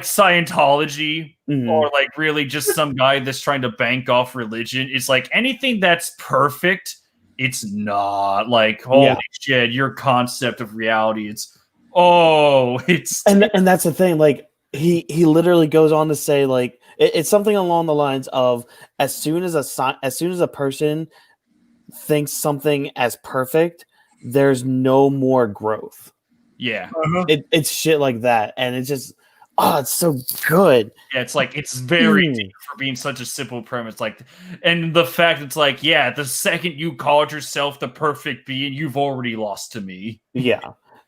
Scientology, Mhm. or like really just some guy that's trying to bank off religion. It's like anything that's perfect, it's not. Like holy shit, your concept of reality. It's and that's the thing. Like he literally goes on to say like it's something along the lines of as soon as a person thinks something as perfect, there's no more growth. Yeah. It's shit like that, and it's just it's so good. Yeah, it's like it's very deep for being such a simple premise. Like, and the fact it's like, yeah, the second you called yourself the perfect being, you've already lost to me. Yeah,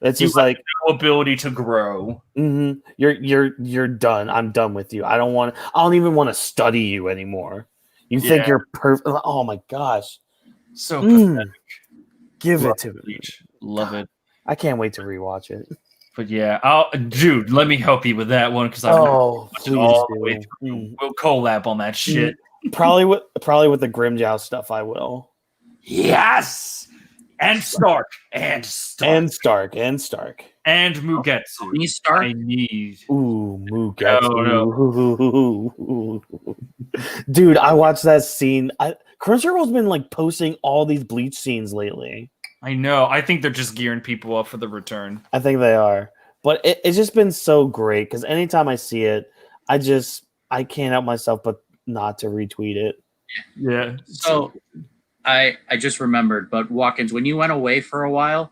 it's You just have like no ability to grow. you're done. I'm done with you. I don't even want to study you anymore. You think you're perfect? Oh my gosh, so pathetic. Give Love it to me. Love it. I can't wait to rewatch it. But yeah, dude, let me help you with that one because I please all do. the way through. We'll collab on that shit. Probably with the Grimjow stuff. I will. Yes, and Stark, and Stark, and Mugetsu. Tony Stark? I need. Ooh, Mugetsu. No. Dude, I watched that scene. Crunchyroll's been like posting all these Bleach scenes lately. I know. I think they're just gearing people up for the return. I think they are. But it's just been so great because anytime I see it, I can't help myself but not to retweet it. Yeah. So I just remembered, but Watkins, when you went away for a while,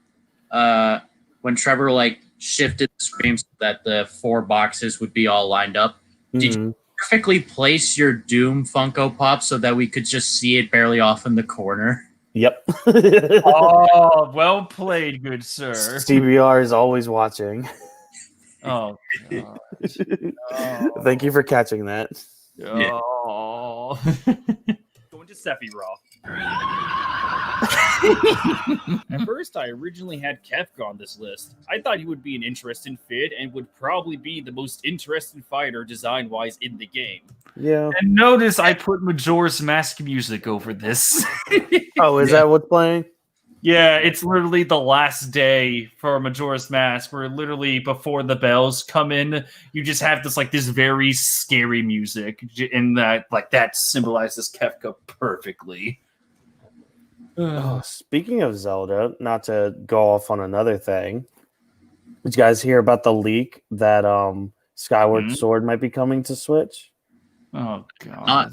when Trevor like shifted the screen so that the 4 boxes would be all lined up, did you perfectly place your Doom Funko Pop so that we could just see it barely off in the corner? Yep. Oh, well played, good sir. CBR is always watching. Oh, God. Thank you for catching that. Oh. Going to Sephiroth. At first, I originally had Kefka on this list. I thought he would be an interesting fit and would probably be the most interesting fighter design-wise in the game. Yeah. And notice I put Majora's Mask music over this. Oh, is that what's playing? Yeah, it's literally the last day for Majora's Mask, where literally before the bells come in, you just have this very scary music, and that symbolizes Kefka perfectly. Oh, speaking of Zelda, not to go off on another thing, did you guys hear about the leak that Skyward Sword might be coming to Switch? Oh God!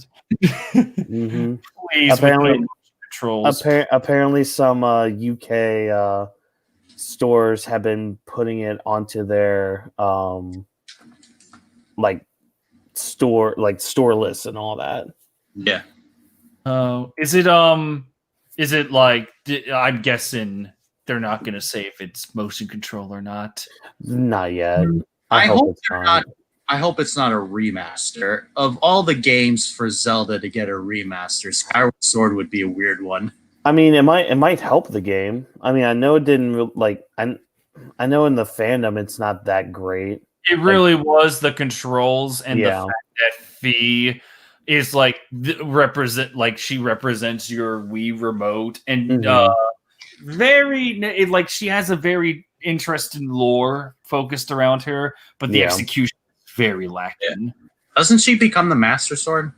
Please, apparently, some UK stores have been putting it onto their store lists and all that. Yeah. Is it like? I'm guessing they're not going to say if it's motion control or not. Not yet. I hope they're not. I hope it's not a remaster. Of all the games for Zelda to get a remaster, Skyward Sword would be a weird one. I mean, it might help the game. I mean, I know it didn't I know in the fandom it's not that great. It really was the controls and the fact that Fee is she represents your Wii remote and she has a very interesting lore focused around her, but the execution is very lacking. Yeah. Doesn't she become the Master Sword?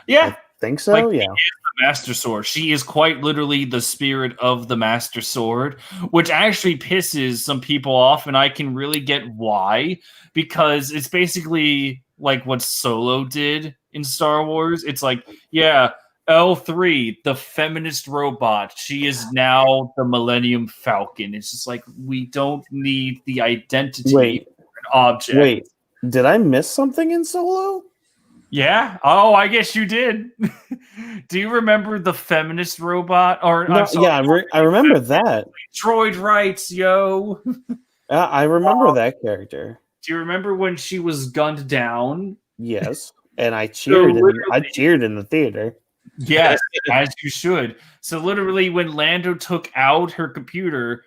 Yeah. I think so, She is the Master Sword. She is quite literally the spirit of the Master Sword, which actually pisses some people off, and I can really get why, because it's basically like what Solo did in Star Wars. It's like, L3, the feminist robot, she is now the Millennium Falcon. It's just like, we don't need the identity of an object. Wait, did I miss something in Solo? Yeah. Oh, I guess you did. Do you remember the feminist robot? Or no, I remember that. Droid rights, yo. I remember that character. Do you remember when she was gunned down? Yes, and I cheered. I cheered in the theater. Yes, as you should. So literally, when Lando took out her computer,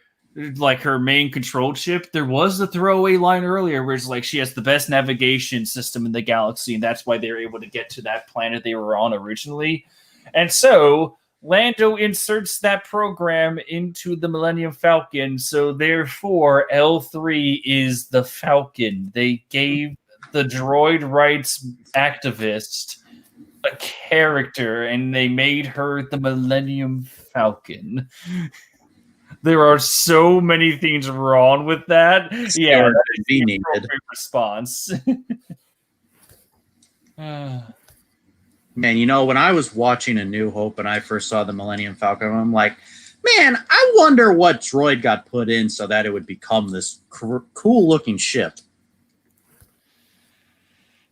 like her main control chip, there was a throwaway line earlier where it's like she has the best navigation system in the galaxy, and that's why they were able to get to that planet they were on originally. And so Lando inserts that program into the Millennium Falcon, so therefore L3 is the Falcon. They gave the droid rights activist a character, and they made her the Millennium Falcon. There are so many things wrong with that. Yeah, that is the appropriate response. Man, when I was watching A New Hope and I first saw the Millennium Falcon, I'm like, Man, I wonder what droid got put in so that it would become this cool-looking ship.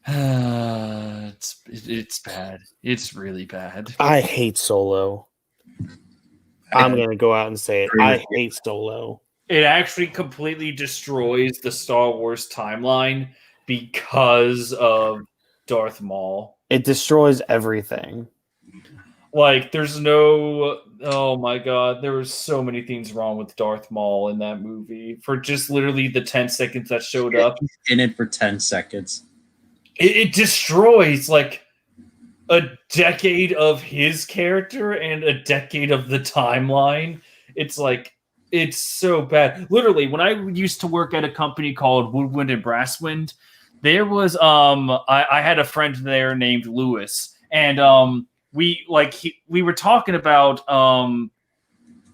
It's bad. It's really bad. I hate Solo. I'm gonna go out and say it. I hate Solo. It actually completely destroys the Star Wars timeline because of Darth Maul. It destroys everything. Like, there's no... Oh my god, there were so many things wrong with Darth Maul in that movie. For just literally the 10 seconds that showed up. In it for 10 seconds. It destroys, like, a decade of his character and a decade of the timeline. It's like... It's so bad. Literally, when I used to work at a company called Woodwind and Brasswind, there was I had a friend there named Lewis, and we were talking about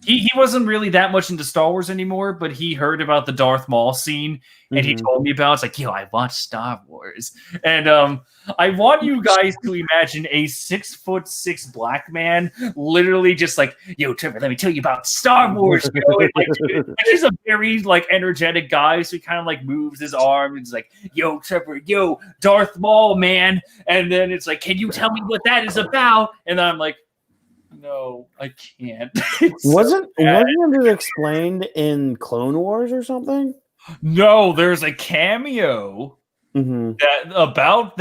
he wasn't really that much into Star Wars anymore, but he heard about the Darth Maul scene and he told me about it. It's like, yo, I watched Star Wars. And I want you guys to imagine a 6'6" black man literally just like, yo, Trevor, let me tell you about Star Wars. You know? He's a very like energetic guy, so he kind of like moves his arm and is like, yo, Trevor, yo, Darth Maul, man. And then it's like, can you tell me what that is about? And then I'm like, no, I can't. Wasn't it explained in Clone Wars or something? No, there's a cameo about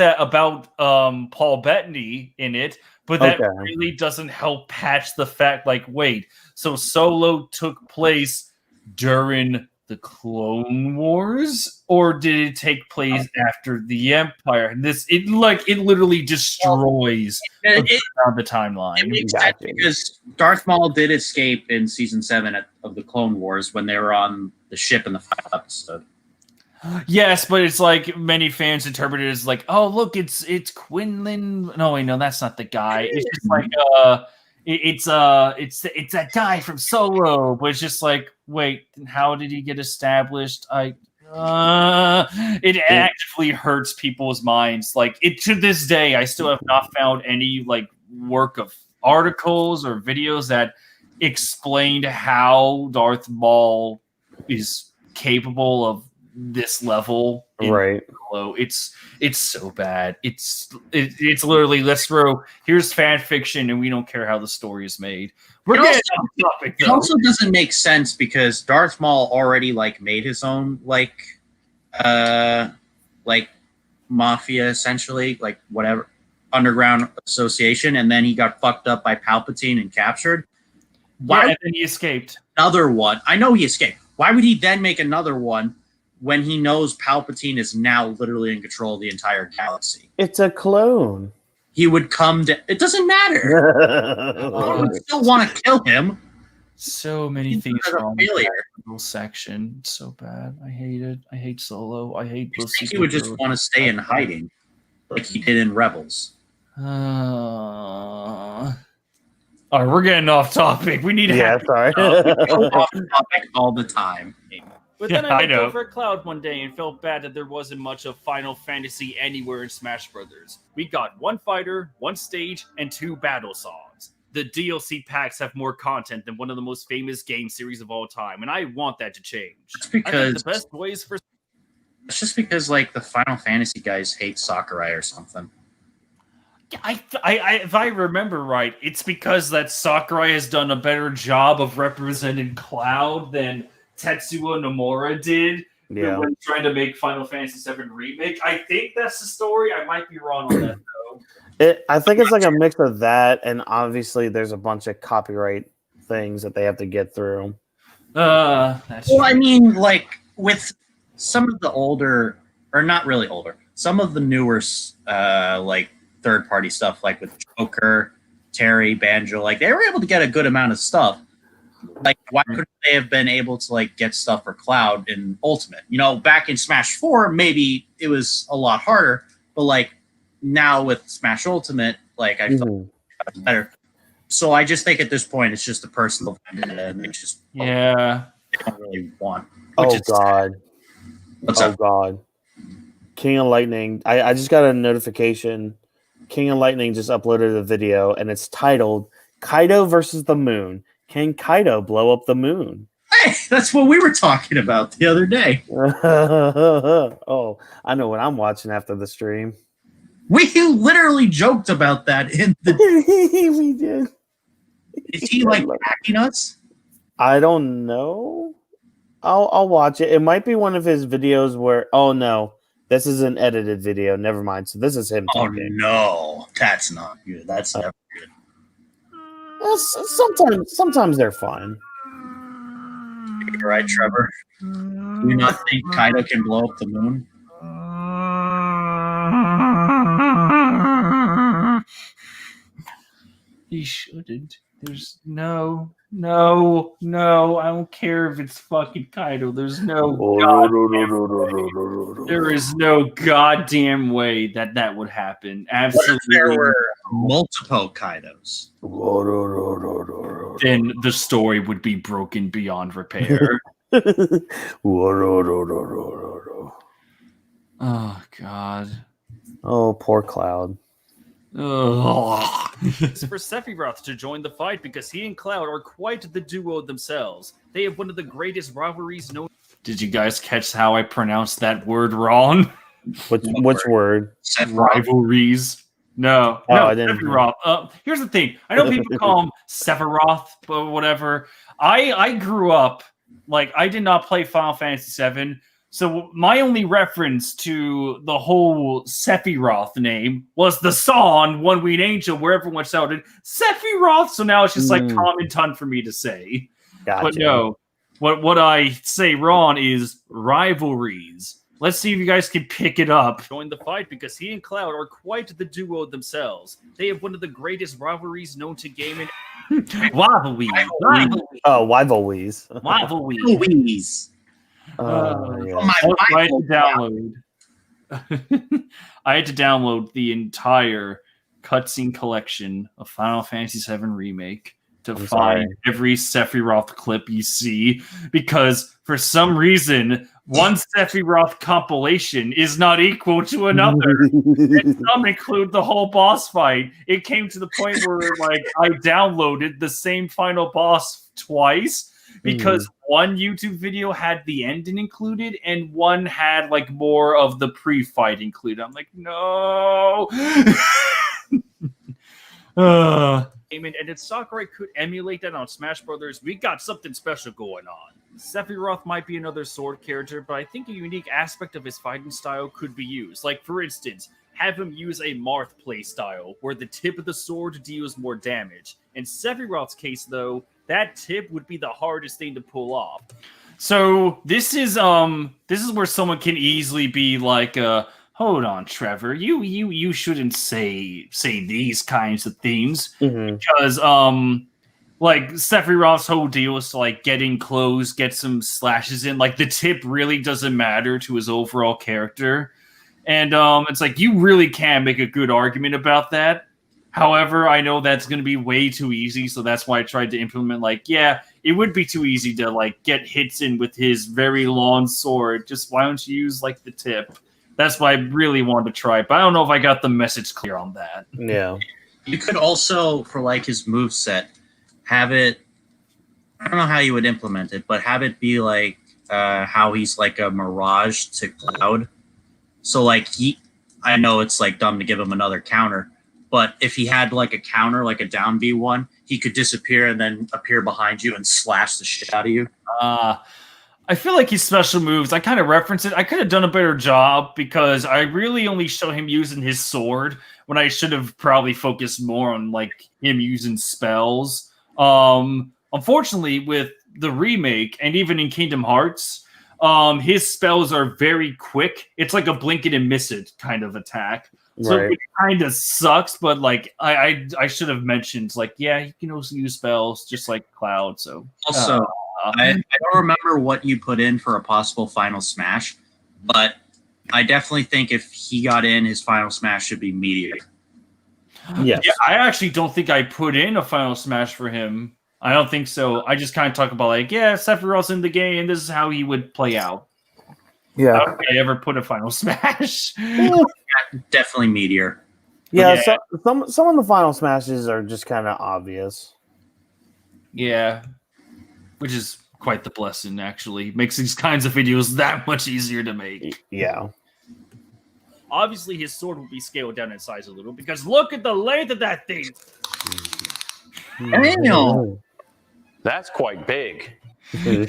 Paul Bettany in it, but that really doesn't help patch the fact. Like, wait, so Solo took place during the Clone Wars, or did it take place after the Empire? And it literally destroys the timeline. It makes sense because Darth Maul did escape in season 7 of the Clone Wars when they were on the ship in the final episode. Yes, but it's like many fans interpret it as like, oh, look, it's Quinlan. No, wait, no, that's not the guy. It's just like it's that guy from Solo, but it's just like, wait, how did he get established? It actively hurts people's minds. Like, to this day, I still have not found any like work of articles or videos that explained how Darth Maul is capable of this level. Right. Solo. It's so bad. It's literally, let's throw, here's fan fiction and we don't care how the story is made. It also doesn't make sense because Darth Maul already like made his own like mafia, essentially, like whatever underground association, and then he got fucked up by Palpatine and captured. Why? Yeah, and then he escaped. Another one. I know he escaped. Why would he then make another one when he knows Palpatine is now literally in control of the entire galaxy? It's a clone. He would come to... It doesn't matter. I would still want to kill him. So many things wrong with that little section. It's so bad. I hate it. I hate Solo. I hate those. He would just want to stay in hiding, like he did in Rebels. All right, we're getting off topic. We need to have sorry. Off topic all the time. But then I looked over a cloud one day and felt bad that there wasn't much of Final Fantasy anywhere in Smash Brothers. We got one fighter, one stage, and 2 battle songs. The DLC packs have more content than one of the most famous game series of all time, and I want that to change. It's because the best ways for... It's just because like the Final Fantasy guys hate Sakurai or something. If I remember right, it's because that Sakurai has done a better job of representing Cloud than Tetsuya Nomura did when trying to make Final Fantasy VII Remake. I think that's the story. I might be wrong on that, though. I think it's like a mix of that, and obviously there's a bunch of copyright things that they have to get through. That's well, I mean, like, with some of the older, or not really older, some of the newer, like, third-party stuff, like with Joker, Terry, Banjo, like, they were able to get a good amount of stuff. Like, why couldn't they have been able to, like, get stuff for Cloud in Ultimate? You know, back in Smash 4, maybe it was a lot harder, but, like, now with Smash Ultimate, like, I felt it was better. So I just think at this point, it's just a personal vendetta, and they just they don't really want. God. What's up? God. King of Lightning. I just got a notification. King of Lightning just uploaded a video, and it's titled Kaido versus the Moon. Can Kaido blow up the moon? Hey, that's what we were talking about the other day. Oh, I know what I'm watching after the stream. We literally joked about that in the. We did. Is he like hacking us? I don't know. I'll watch it. It might be one of his videos where. Oh no, this is an edited video. Never mind. So this is him talking. No, that's not good. That's never good. Sometimes they're fine. You're right, Trevor. Do you not think Kaido can blow up the moon? He shouldn't. There's no. I don't care if it's fucking Kaido. There's no there is no goddamn way that would happen. Absolutely. What if there were multiple Kaidos? Then the story would be broken beyond repair. Oh God. Oh, poor Cloud. It's for Sephiroth to join the fight because he and Cloud are quite the duo themselves. They have one of the greatest rivalries known. Did you guys catch how I pronounced that word wrong? Which word? Rivalries. No, I didn't. Sephiroth. Here's the thing. I know people call him Sephiroth, but whatever. I grew up like I did not play Final Fantasy VII. So my only reference to the whole Sephiroth name was the song "One Winged Angel," where everyone shouted Sephiroth. So now it's just like common ton for me to say. Gotcha. But no, what I say wrong is rivalries. Let's see if you guys can pick it up. Join the fight because he and Cloud are quite the duo themselves. They have one of the greatest rivalries known to gaming. Rivalries. Oh, rivalries. Rivalries. Yeah. I had to download. I had to download the entire cutscene collection of Final Fantasy VII Remake to find every Sephiroth clip you see, because for some reason, one Sephiroth compilation is not equal to another. And some include the whole boss fight. It came to the point where like I downloaded the same final boss twice, because one YouTube video had the ending included and one had like more of the pre-fight included. I'm like, no. And if Sakurai could emulate that on Smash Brothers, we got something special going on. Sephiroth might be another sword character, but I think a unique aspect of his fighting style could be used. Like, for instance, have him use a Marth play style, where the tip of the sword deals more damage. In Sephiroth's case, though, that tip would be the hardest thing to pull off. So this is where someone can easily be like, hold on, Trevor, you shouldn't say these kinds of things, because like Sephiroth's whole deal is to like get in close, get some slashes in. Like the tip really doesn't matter to his overall character, and it's like you really can make a good argument about that. However, I know that's going to be way too easy, so that's why I tried to implement, like, yeah, it would be too easy to, like, get hits in with his very long sword. Just why don't you use, like, the tip? That's why I really wanted to try, but I don't know if I got the message clear on that. Yeah. You could also, for, like, his moveset, have it... I don't know how you would implement it, but have it be, like, how he's, like, a Mirage to Cloud. So, like, I know it's, like, dumb to give him another counter, but if he had like a counter, like a down B1, he could disappear and then appear behind you and slash the shit out of you. I feel like his special moves, I kind of reference it. I could have done a better job because I really only show him using his sword when I should have probably focused more on like him using spells. Unfortunately, with the remake and even in Kingdom Hearts, his spells are very quick. It's like a blink it and miss it kind of attack. So it kind of sucks, but like I should have mentioned, like, yeah, he can also use spells just like Cloud. So also, I don't remember what you put in for a possible final smash, but I definitely think if he got in, his final smash should be Meteor. Yes. Yeah, I actually don't think I put in a final smash for him. I don't think so. I just kind of talk about like, yeah, Sephiroth's in the game. This is how he would play out. Yeah. I don't think I ever put a final smash. Definitely Meteor. Yeah, so, some of the final smashes are just kind of obvious. Yeah, which is quite the blessing, actually. Makes these kinds of videos that much easier to make. Yeah. Obviously, his sword will be scaled down in size a little because look at the length of that thing. Damn. That's quite big. So,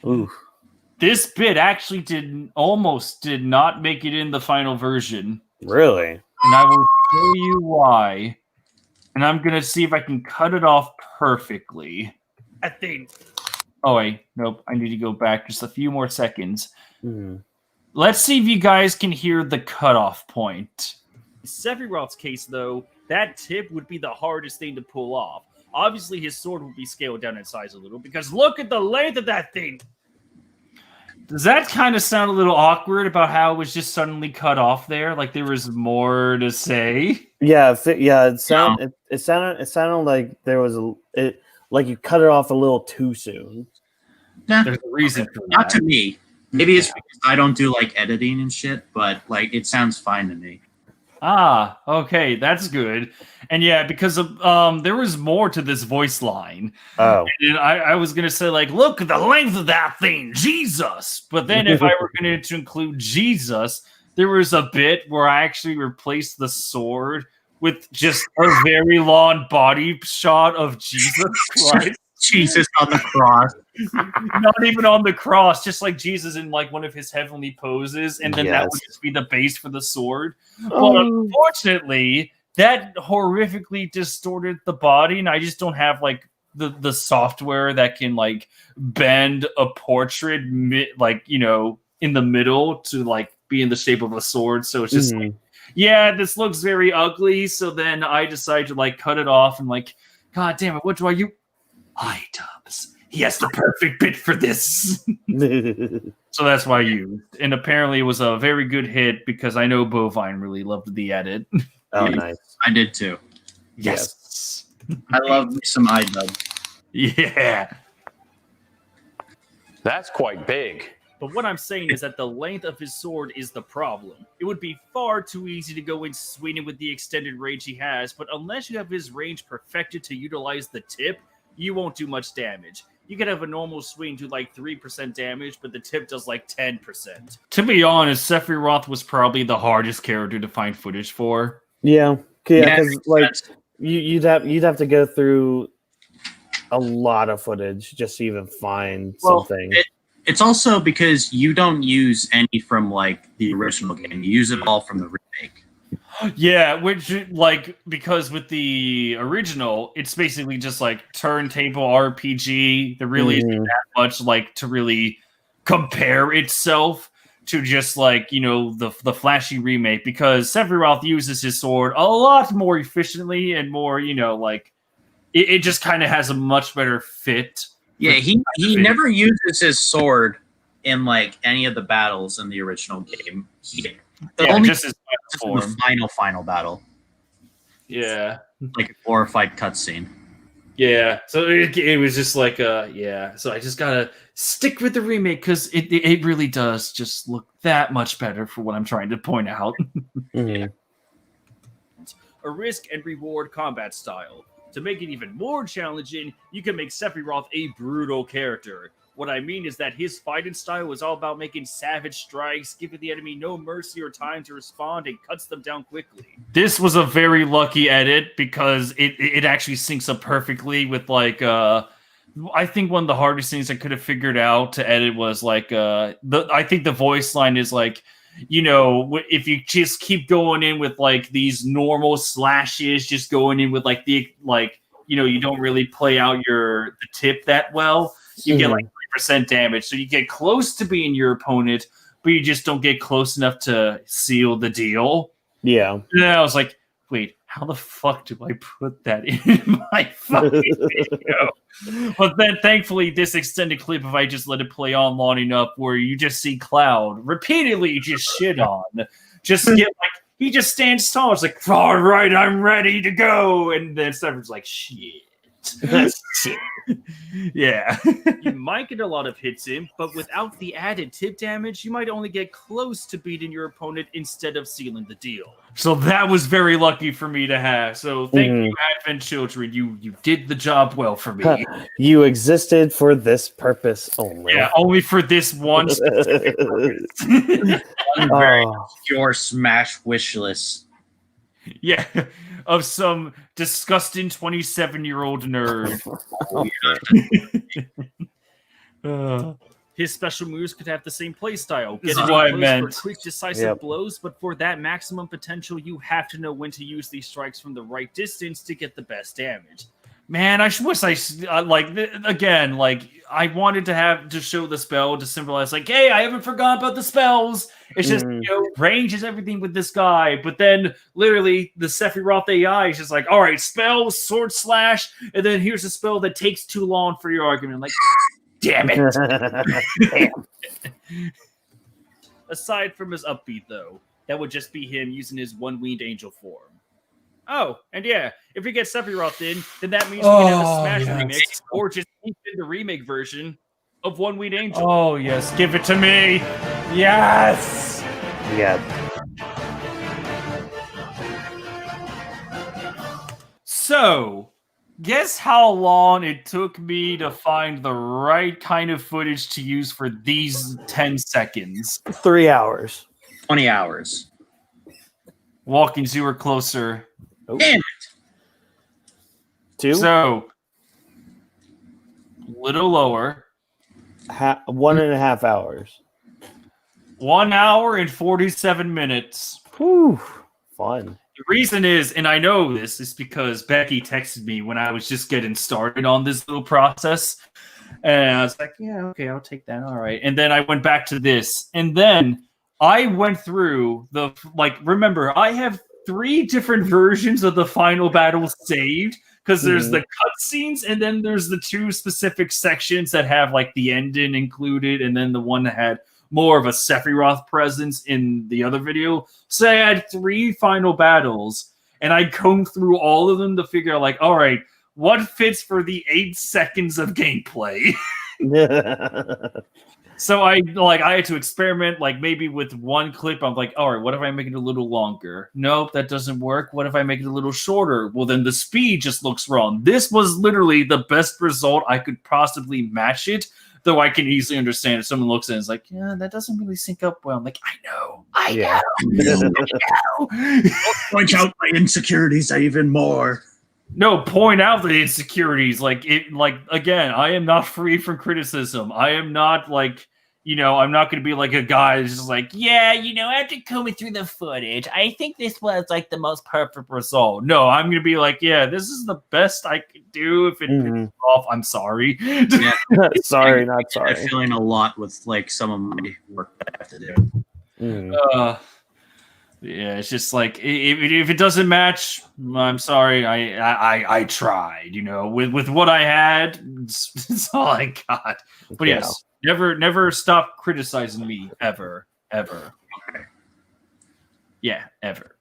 Ooh. this bit actually almost did not make it in the final version. Really? And I will show you why. And I'm going to see if I can cut it off perfectly. I think. Oh, wait. Nope. I need to go back just a few more seconds. Hmm. Let's see if you guys can hear the cutoff point. In Sephiroth's case, though, that tip would be the hardest thing to pull off. Obviously, his sword will be scaled down in size a little because look at the length of that thing. Does that kind of sound a little awkward about how it was just suddenly cut off there? Like there was more to say? Yeah, it sounded like there was like you cut it off a little too soon. Nah, There's a reason for not that. to me. Maybe it's because I don't do like editing and shit, but like it sounds fine to me. Ah, okay, that's good. And yeah, because of there was more to this voice line. Oh. And I was gonna say, like, look at the length of that thing, Jesus. But then if I were going to include Jesus, there was a bit where I actually replaced the sword with just a very long body shot of Jesus Christ. Jesus on the cross. Not even on the cross, just like Jesus in like one of his heavenly poses, and then that Yes. would just be the base for the sword. But Oh. unfortunately, that horrifically distorted the body, and I just don't have like the software that can like bend a portrait like, you know, in the middle to like be in the shape of a sword. So it's just like, yeah, this looks very ugly. So then I decided to like cut it off and like, God damn it, what do I use? Items. He has the perfect bit for this. So that's why I used. And apparently it was a very good hit because I know Bovine really loved the edit. Oh, nice. I did too. Yes. I love me some iDub. Yeah. That's quite big. But what I'm saying is that the length of his sword is the problem. It would be far too easy to go in swinging with the extended range he has, but unless you have his range perfected to utilize the tip, you won't do much damage. You could have a normal swing do like 3% damage, but the tip does like 10%. To be honest, Sephiroth was probably the hardest character to find footage for. Yeah, Yeah, because like you'd have to go through a lot of footage just to even find something. It's also because you don't use any from like the original game. You use it all from the remake. Yeah, which like because with the original, it's basically just like turntable RPG. There really isn't that much like to really compare itself to just like, you know, the flashy remake, because Sephiroth uses his sword a lot more efficiently and more, you know, like it just kind of has a much better fit. Yeah, he never uses his sword in like any of the battles in the original game. Only just his in the final battle. Yeah, like a glorified cutscene. Yeah, so it was just like yeah. So I just gotta stick with the remake because it really does just look that much better for what I'm trying to point out. A risk and reward combat style. To make it even more challenging, you can make Sephiroth a brutal character. What I mean is that his fighting style is all about making savage strikes, giving the enemy no mercy or time to respond, and cuts them down quickly. This was a very lucky edit because it actually syncs up perfectly with like I think one of the hardest things I could have figured out to edit was like I think the voice line is like, you know, if you just keep going in with like these normal slashes, just going in with like the like, you know, you don't really play out the tip that well. You get like 3% damage, so you get close to being your opponent, but you just don't get close enough to seal the deal. Yeah. And then I was like, wait, how the fuck do I put that in my fucking video? But then thankfully this extended clip, if I just let it play on long enough where you just see Cloud repeatedly just shit on, just get like, he just stands tall. It's like, all right, I'm ready to go. And then Sever's like, shit. Shit. Yeah. You might get a lot of hits in, but without the added tip damage, you might only get close to beating your opponent instead of sealing the deal. So that was very lucky for me to have. So thank you, Advent Children. You did the job well for me. You existed for this purpose only. Yeah, only for this one specific purpose. Very obscure Smash wish list. Yeah, of some disgusting 27-year-old nerd. His special moves could have the same playstyle. This is what I meant. For quick, decisive blows, but for that maximum potential, you have to know when to use these strikes from the right distance to get the best damage. Man, I wish I I wanted to show the spell to symbolize like, hey, I haven't forgotten about the spells. It's just range is everything with this guy, but then literally the Sephiroth AI is just like, all right, spell, sword slash, and then here's a spell that takes too long for your argument. I'm like, damn it. Damn. Aside from his upbeat, though, that would just be him using his one-winged angel form. Oh, and yeah, if we get Sephiroth in, then that means we can have a Smash remix, or just keep in the remake version of One Winged Angel. Oh, yes, give it to me. Yes. Yeah. So, guess how long it took me to find the right kind of footage to use for these 10 seconds? 3 hours. 20 hours. Walking you were closer. Oh. Damn it. 2? So, little lower. 1.5 hours. 1 hour and 47 minutes. Whew. Fun. The reason is, and I know this, is because Becky texted me when I was just getting started on this little process. And I was like, yeah, okay, I'll take that. All right. And then I went back to this. And then I went through remember, I have 3 different versions of the final battle saved because there's the cutscenes and then there's the 2 specific sections that have like the ending included and then the one that had more of a Sephiroth presence in the other video. So I had 3 final battles and I combed through all of them to figure out like, all right, what fits for the 8 seconds of gameplay? So I had to experiment, like maybe with one clip. I'm like, all right, what if I make it a little longer? Nope, that doesn't work. What if I make it a little shorter? Well, then the speed just looks wrong. This was literally the best result I could possibly match it, though I can easily understand if someone looks at it and is like, yeah, that doesn't really sync up well. I'm like, I know. I'll point out my insecurities even more. No, point out the insecurities. Again, I am not free from criticism. I am not I'm not going to be like a guy who's just like, yeah, after combing through the footage, I think this was like the most perfect result. No, I'm going to be like, yeah, this is the best I could do. If it pisses off, I'm sorry. Yeah. Sorry, not sorry. I'm feeling a lot with like some of my work that I have to do. Yeah, it's just like if it doesn't match, I'm sorry. I tried, with what I had. It's all I got. But yes, never stop criticizing me ever. Okay. Yeah, ever.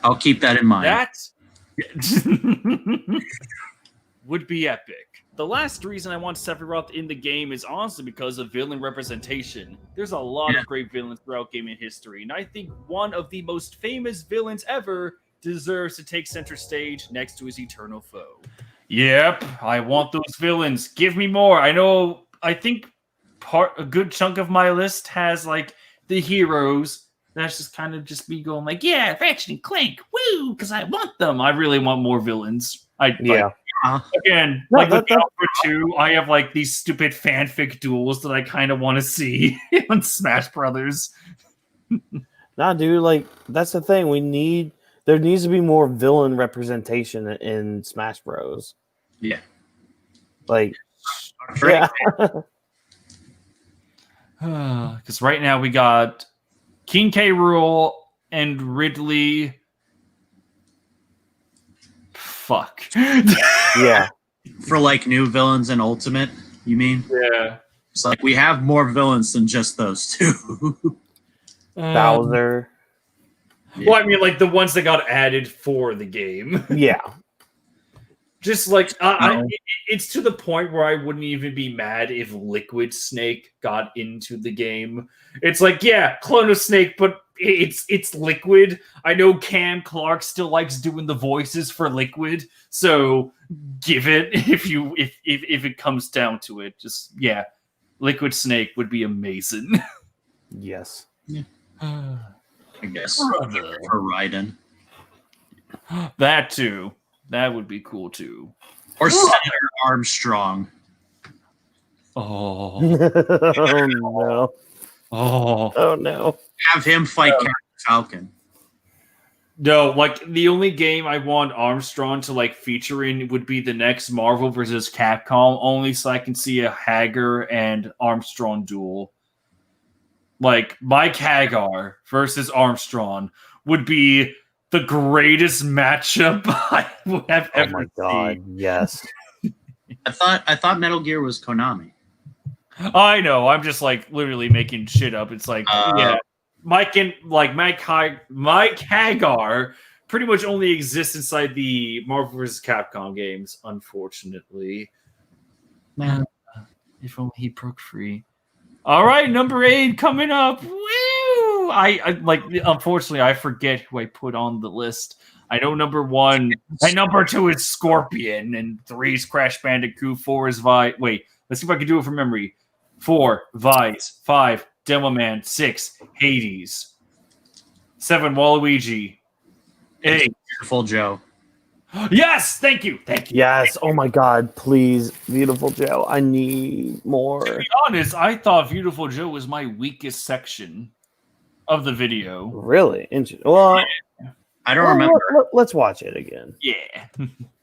I'll keep that in mind. That would be epic. The last reason I want Sephiroth in the game is honestly because of villain representation. There's a lot of great villains throughout gaming history, and I think one of the most famous villains ever deserves to take center stage next to his eternal foe. Yep, I want those villains. Give me more. I think a good chunk of my list has like the heroes. That's just kind of just me going like, yeah, Ratchet and Clank, woo, because I want them. I really want more villains. Again, with Alpha 2, I have like these stupid fanfic duels that I kind of want to see on Smash Brothers. Nah, dude, that's the thing. There needs to be more villain representation in Smash Bros. Yeah. Because right now we got King K. Rool and Ridley. Fuck. Yeah. For like new villains in Ultimate, you mean? Yeah. It's like we have more villains than just those 2. Bowser. Well, I mean, like the ones that got added for the game. Yeah. Just like it's to the point where I wouldn't even be mad if Liquid Snake got into the game. It's like, yeah, clone of Snake, but it's Liquid. I know Cam Clark still likes doing the voices for Liquid, so give it if it comes down to it. Just Liquid Snake would be amazing. Yes. Yeah. I guess for Raiden. That too. That would be cool too. Or Senator Armstrong. Oh. Oh no. Oh no. Have him fight Captain Falcon. No, like the only game I want Armstrong to like feature in would be the next Marvel vs. Capcom, only so I can see a Hagar and Armstrong duel. Like Mike Hagar versus Armstrong would be the greatest matchup I would have ever seen. Oh my god, yes. I thought Metal Gear was Konami. I know, I'm just like literally making shit up. It's like Mike Hagar pretty much only exists inside the Marvel vs. Capcom games, unfortunately. Man, if only he broke free. All right, number 8 coming up. Woo! I like. Unfortunately, I forget who I put on the list. I know number 1 and number 2 is Scorpion, and 3 is Crash Bandicoot. 4 is Wait, let's see if I can do it from memory. 4 Vice, 5 Demoman, 6 Hades, 7 Waluigi, 8 Beautiful Joe. Yes, thank you. Yes. Oh my god, please, Beautiful Joe. I need more. To be honest, I thought Beautiful Joe was my weakest section of the video. Really? Well, I don't remember. Let's watch it again. Yeah.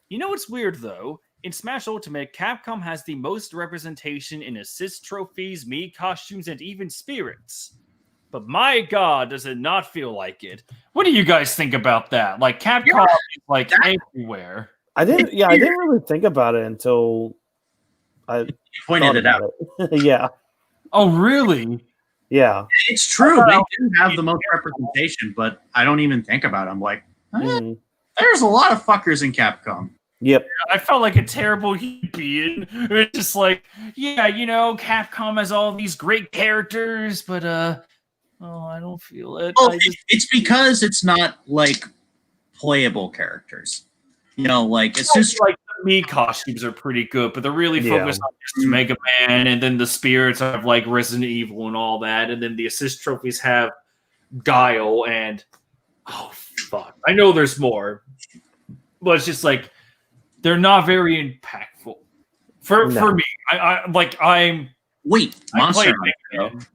You know what's weird though? In Smash Ultimate, Capcom has the most representation in assist trophies, Mii costumes, and even spirits. But my god, does it not feel like it? What do you guys think about that? Like Capcom is like everywhere. I didn't really think about it until I pointed it out. Yeah. Oh, really? Yeah. It's true. They do have the most representation, but I don't even think about it. I'm like, there's a lot of fuckers in Capcom. Yep. I felt like a terrible human being. It's just like, yeah, you know, Capcom has all these great characters, but I don't feel it. Well, it's because it's not like playable characters. You know, like it's just like the Mii costumes are pretty good, but they're really focused on just Mega Man, and then the spirits have like Resident Evil and all that, and then the assist trophies have Guile and fuck, I know there's more, but it's just like they're not very impactful for me. I'm Monster Hunter.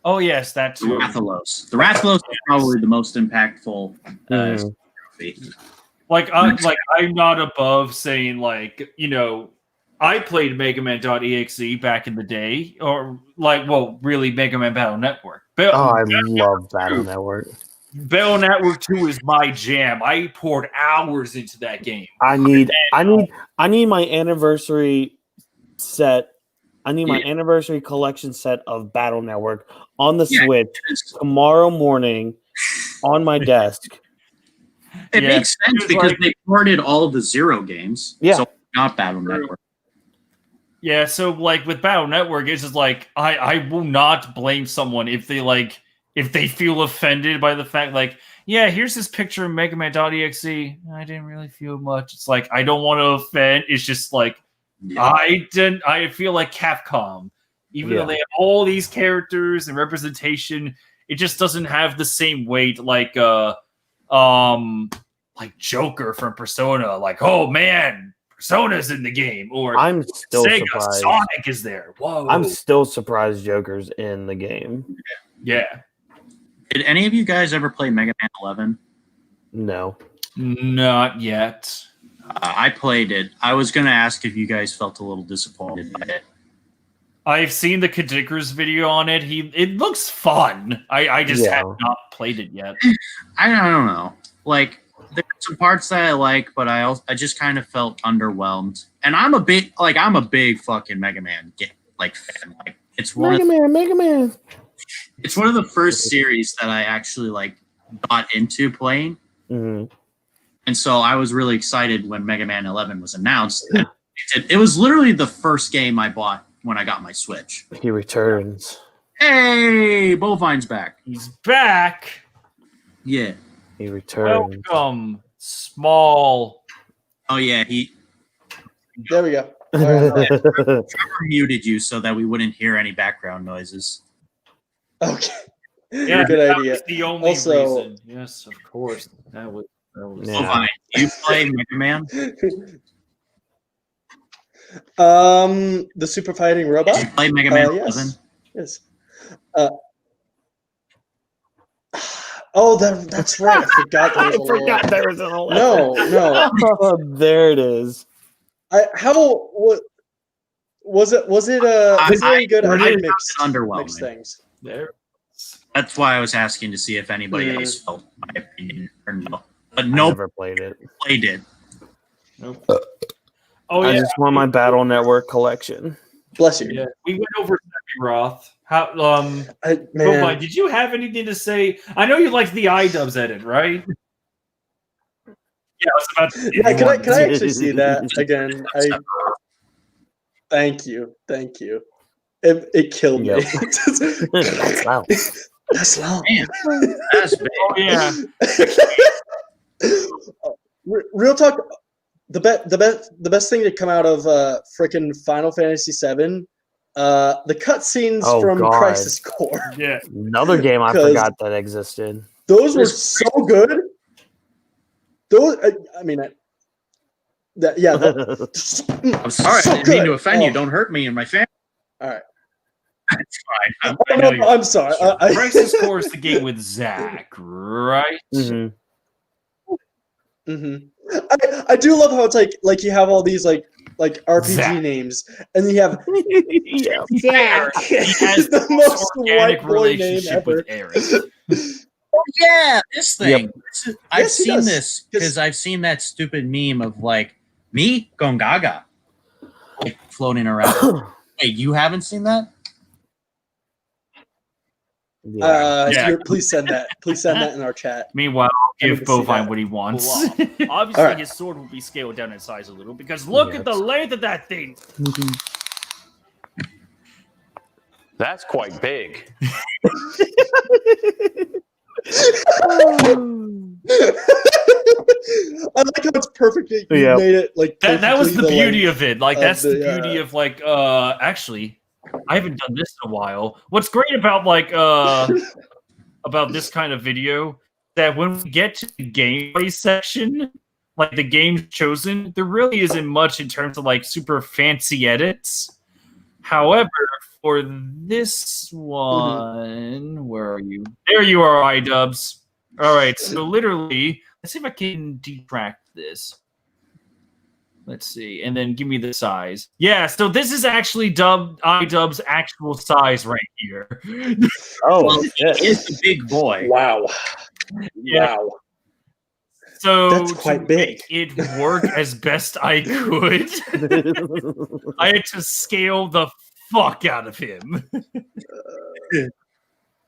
Oh yes, that too. Rathalos. The Rathalos is probably the most impactful trophy. I'm not above saying like, you know, I played Mega Man.exe back in the day, or really Mega Man Battle Network. I love Battle Network. Battle Network 2 is my jam. I poured hours into that game. I need my anniversary set. I need my anniversary collection set of Battle Network on the Switch tomorrow morning on my desk. It makes sense because they ported all of the Zero games. Yeah. So not Battle Network. Yeah, so like with Battle Network, it's just like I will not blame someone if they feel offended by the fact like, yeah, here's this picture of Mega Man.exe. I didn't really feel much. It's like I don't want to offend. It's just like I feel like Capcom, even though they have all these characters and representation, it just doesn't have the same weight like Joker from Persona. Like, oh man, Persona's in the game, or I'm still Sega, surprised. Sonic is there. Whoa, I'm still surprised Joker's in the game. Yeah. Did any of you guys ever play Mega Man 11? No, not yet. I played it. I was going to ask if you guys felt a little disappointed by it. I've seen the Kadikers video on it. It looks fun. I just have not played it yet. I don't know. Like, there's some parts that I like, but I just kind of felt underwhelmed. And I'm a big fucking Mega Man fan. Like, it's Mega Man. It's one of the first series that I actually like got into playing. Mm-hmm. And so I was really excited when Mega Man 11 was announced. It was literally the first game I bought when I got my Switch. He returns. Hey, Bovine's back. He's back. Yeah. He returns. Welcome, small. Oh yeah, There we go. All right. Trevor muted you so that we wouldn't hear any background noises. Okay. Yeah, Good that idea. was the only Also- reason. Yes, of course. That was. Yeah. Bovine, do you play Mega Man? The super fighting robot. Did you play Mega Man 11? Yes. Yes. Oh, that's right. I forgot there was a forgot little- there was an 11. No. Oh, there it is. What was it? Was it any good? I did mix underwhelming. things. There. That's why I was asking to see if anybody else felt my opinion or no. But I no never played it. played it. Nope. Oh I yeah, just want my Battle Network collection. Bless you. yeah. We went over Sephiroth. How Man. Bovine, did you have anything to say? I know you liked the iDubbbz edit, right? Yeah, I was about to say Yeah, you can wanted I to- actually see that again? Thank you. It killed me. That's loud. That's loud. Man, that's big. Oh yeah. Real talk. The best thing to come out of freaking Final Fantasy VII, the cutscenes Oh, from God. Crisis Core. Yeah. Another game I 'Cause- forgot that existed. Those were so good. Those, I mean, yeah. I'm sorry, So I didn't mean good. to offend you. Oh. Don't hurt me and my family. All right. It's fine. I know I'm sorry. Crisis Core is the game with Zack, right? Mhm. I do love how it's like you have all these like RPG Zack. names, and then you have Yeah. Jack. He has the the most organic white boy name relationship ever. with Eric. Oh yeah, this thing. I've Yes, he seen does. this because I've seen that stupid meme of like me going gaga, like floating around. Wait, you haven't seen that? Yeah. Please send that. Please send that in our chat. Meanwhile, I I'll need give to see Bovine that. what he wants. Well, obviously, Alright. his sword will be scaled down in size a little because look at the length of that thing. That's quite big. I like how it's perfect. You Yeah. made it like That was the perfectly beauty length of it. Like of that's the the, beauty of like actually I haven't done this in a while. What's great about like about this kind of video that when we get to the gameplay section, like the games chosen, there really isn't much in terms of like super fancy edits. However, for this one, where are you? There you are, iDubbbz. All right, so literally, let's see if I can detract this. Let's see, and then give me the size. Yeah, so this is actually iDubbbz's actual size right here. Oh, Well, shit. he is a big boy. Wow. Yeah. Wow. So That's quite to big. make it work as best I could, I had to scale the fuck out of him.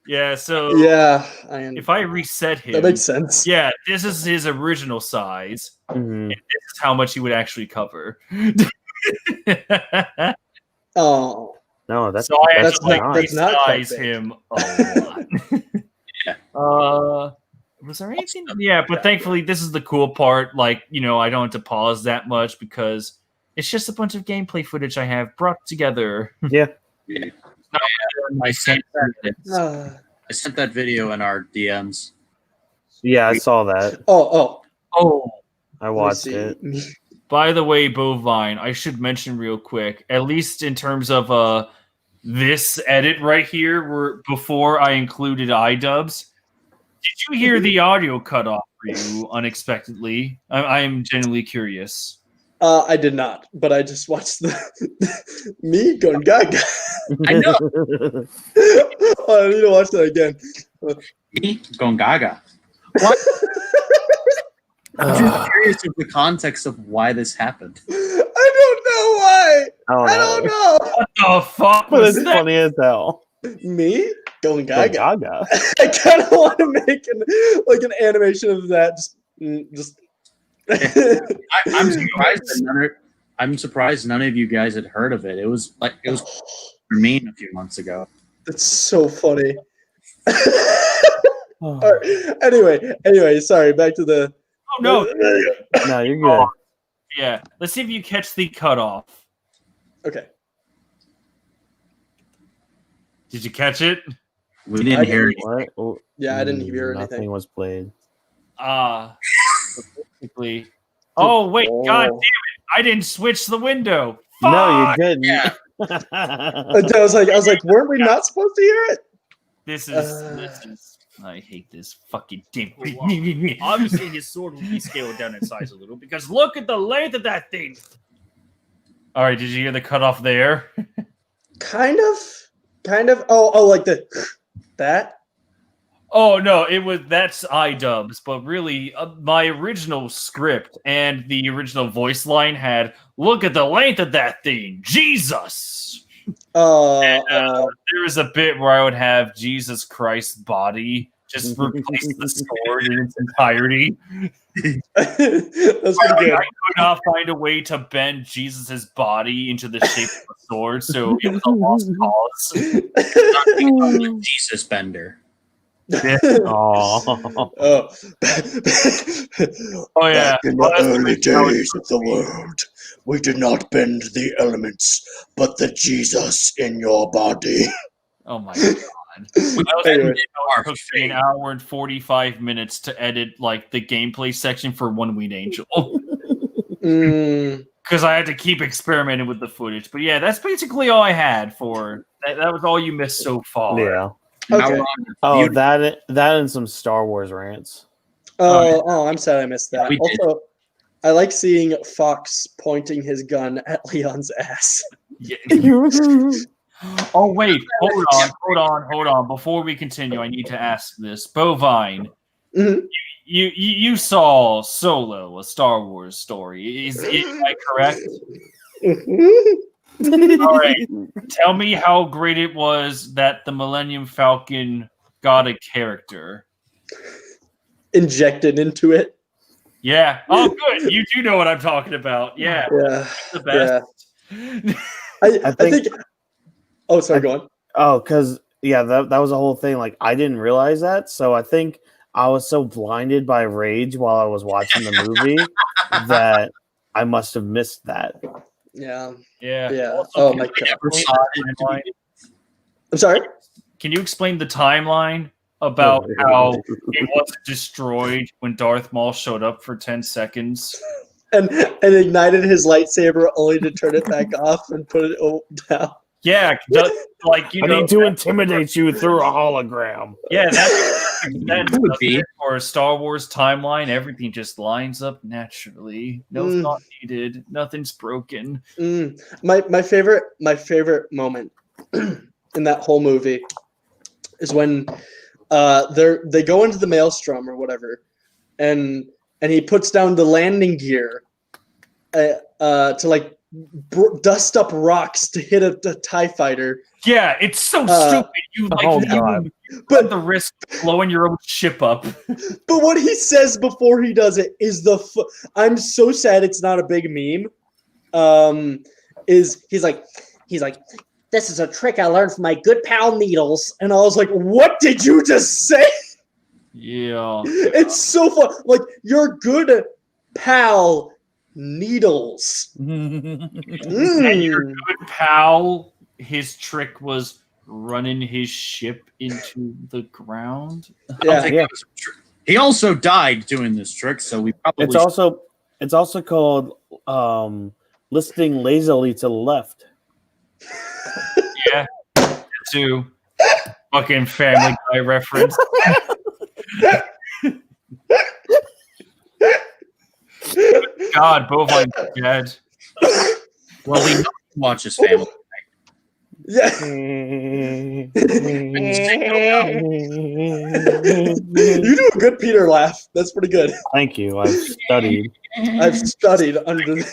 Yeah, so Yeah. if I reset him, That makes sense. yeah, this is his original size. Mhm. This is how much he would actually cover. Oh. No, that's So I had that's to like not- that's not quite resize big. him a lot. Was there anything? Yeah, but thankfully this is the cool part. Like, you know, I don't have to pause that much because it's just a bunch of gameplay footage I have brought together. Yeah. I sent that video in our DMs. Yeah, I saw that. Oh. Oh, I Let me watched see. it. by the way, Bovine, I should mention real quick, at least in terms of this edit right here, where before I included iDubbbz, did you hear the audio cut off for you unexpectedly? I am genuinely curious. I did not, but I just watched the me going gaga. I know. Oh, I need to watch that again. Me going gaga. What? I'm just curious of the context of why this happened. I don't know why. I don't know. What the fuck But was it's that? funny as hell. Me going Go gaga. Gaga. I kind of want to make an animation of that. Just I'm surprised I'm surprised none of you guys had heard of it. It was for me a few months ago. That's so funny. All right. Anyway, sorry. Back to the. Oh no, No, you're good. yeah. Let's see if you catch the cutoff. Okay. Did you catch it? We didn't hear it. What? Oh, Yeah, I didn't hear anything. Nothing was played. Basically. Oh wait, god damn it! I didn't switch the window. Fuck! No, you didn't. Yeah. I was like, weren't we not supposed to hear it? This is. I hate this fucking thing. Obviously, his sword will be scaled down in size a little because look at the length of that thing. All right, did you hear the cutoff there? Kind of. Oh, like that. Oh no, that's iDubbbz, but really, my original script and the original voice line had "Look at the length of that thing, Jesus." There was a bit where I would have Jesus Christ's body just replace the sword in its entirety. That's pretty good. I could not find a way to bend Jesus's body into the shape of a sword, so it was a lost cause. Jesus Bender. Oh. Oh yeah. Back in the early days of the world, we did not bend the elements, but the Jesus in your body. Oh my god. It took me an hour and 45 minutes to edit like the gameplay section for One Winged Angel. Because I had to keep experimenting with the footage. But yeah, that's basically all I had for that was all you missed so far. Yeah. Okay. Oh, that and some Star Wars rants. Oh, I'm sad I missed that. Also, I like seeing Fox pointing his gun at Leon's ass. Yeah. Oh wait, hold on. Before we continue, I need to ask this. Bovine, you saw Solo, a Star Wars story. Am I correct? All right. Tell me how great it was that the Millennium Falcon got a character injected into it. Yeah. Oh, good. You do know what I'm talking about. Yeah. The best. Yeah. I think. Oh, sorry. Go on. Oh, because that was a whole thing. Like I didn't realize that, so I think I was so blinded by rage while I was watching the movie that I must have missed that. Yeah. Also, oh my god. I'm sorry. Can you explain the timeline about how it wasn't destroyed when Darth Maul showed up for 10 seconds? And ignited his lightsaber only to turn it back off and put it down. Yeah, like I need to intimidate you through a hologram. Yeah, that would be for a Star Wars timeline. Everything just lines up naturally. No thought needed. Nothing's broken. My favorite moment in that whole movie is when they go into the maelstrom or whatever, and he puts down the landing gear to like dust up rocks to hit a TIE fighter. Yeah, it's so stupid. You put the risk blowing your own ship up. But what he says before he does it is I'm so sad it's not a big meme. He's like, this is a trick I learned from my good pal Needles, and I was like, what did you just say? Yeah, it's so fun. Like your good pal Needles. And your good pal, his trick was running his ship into the ground. Yeah. He also died doing this trick, so we probably it's also called listing lazily to the left. Yeah, too. Fucking Family Guy reference. God, Bovine's dead. Well, he watches Family Guy. Yeah. You do a good Peter laugh. That's pretty good. Thank you. I've studied. I've studied under.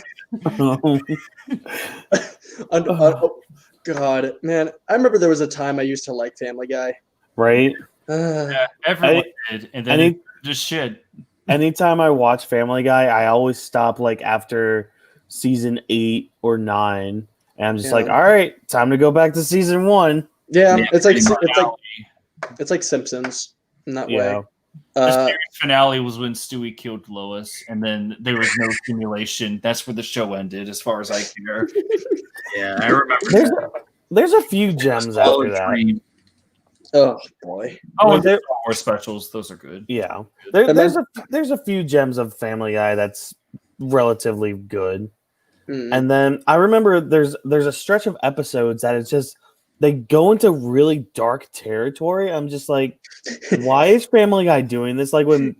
Oh, God, man, I remember there was a time I used to like Family Guy. Right? Yeah, everyone did, and then it just shit. anytime I watch Family Guy, I always stop like after season 8 or 9, and I'm just like, all right, time to go back to season 1. Yeah, it's like Simpsons in that way. The series finale was when Stewie killed Lois, and then there was no simulation. That's where the show ended, as far as I care. Yeah, I remember. There's a few gems after that. Oh boy! Oh, and there's more specials. Those are good. Yeah, there's a few gems of Family Guy that's relatively good. And then I remember there's a stretch of episodes that it's just they go into really dark territory. I'm just like, why is Family Guy doing this? Like when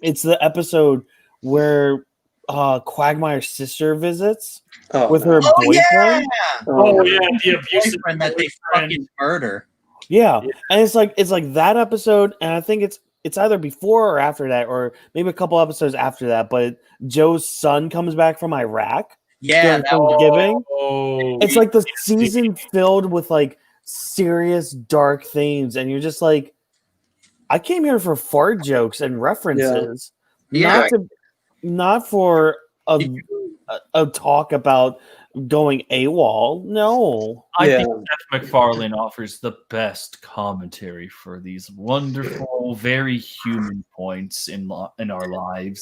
it's the episode where Quagmire's sister visits with her boyfriend. The abusive boyfriend that they fucking murder. Yeah, and it's like that episode, and I think it's either before or after that, or maybe a couple episodes after that. But Joe's son comes back from Iraq. Yeah, Thanksgiving. It's like the season filled with like serious dark themes, and you're just like, I came here for fart jokes and references, not for a talk about going AWOL. No, I think Seth MacFarlane offers the best commentary for these wonderful, very human points in our lives.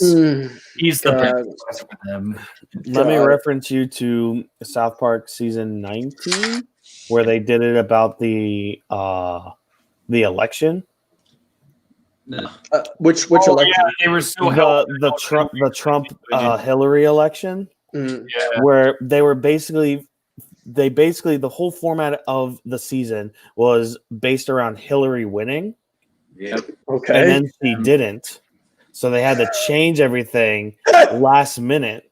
He's the best for them. Let me reference you to South Park season 19, where they did it about the election. Which election? Yeah, they were so the Trump Hillary election. Where they basically the whole format of the season was based around Hillary winning. Yep. Okay. And then she didn't. So they had to change everything last minute.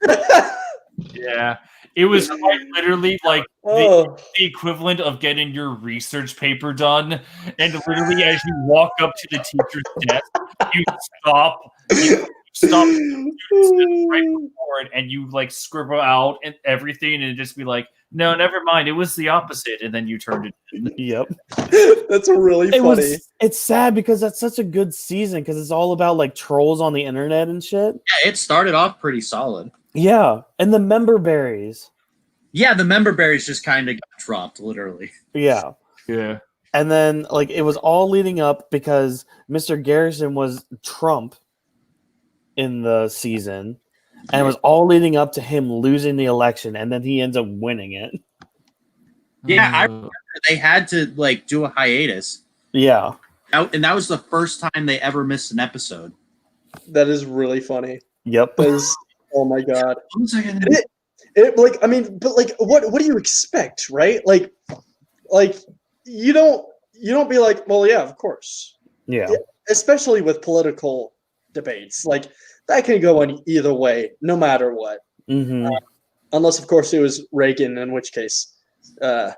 Yeah. It was quite literally like the equivalent of getting your research paper done. And literally as you walk up to the teacher's desk, you stop right before it, and you like scribble out and everything, and just be like, no, never mind, it was the opposite, and then you turned it in. Yep. That's really funny. It's sad because that's such a good season because it's all about like trolls on the internet and shit. Yeah, it started off pretty solid. Yeah, and the member berries. Yeah, the member berries just kind of got dropped, literally. Yeah. And then like it was all leading up because Mr. Garrison was Trump in the season, and it was all leading up to him losing the election, and then he ends up winning it. Yeah, I remember they had to like do a hiatus. Yeah, and that was the first time they ever missed an episode. That is really funny. Yep. Oh my god. It like, I mean, but like, what do you expect, right? Like you don't be like, well, yeah, of course. Yeah. Especially with political debates, like that can go in either way, no matter what. Unless, of course, it was Reagan, in which case, have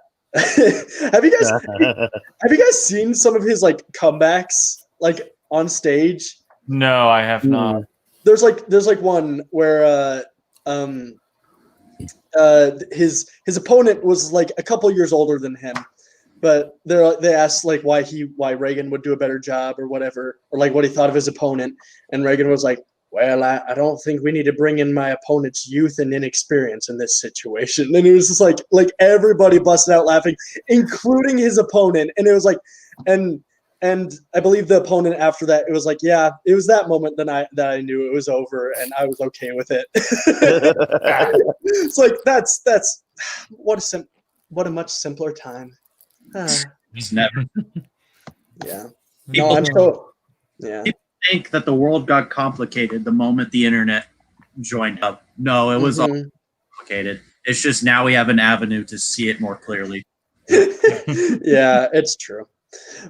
you guys seen some of his like comebacks, like on stage? No, I have not. There's like one where his opponent was like a couple years older than him, but they asked like why Reagan would do a better job or whatever, or like what he thought of his opponent, and Reagan was like, well, I don't think we need to bring in my opponent's youth and inexperience in this situation. And it was just like everybody busted out laughing, including his opponent. And it was like, and I believe the opponent after that, it was like, yeah, it was that moment that I knew it was over, and I was okay with it. It's like that's what a much simpler time. It's never. Yeah. People, I'm so. Yeah. People think that the world got complicated the moment the internet joined up. No, it was all complicated. It's just now we have an avenue to see it more clearly. Yeah, it's true.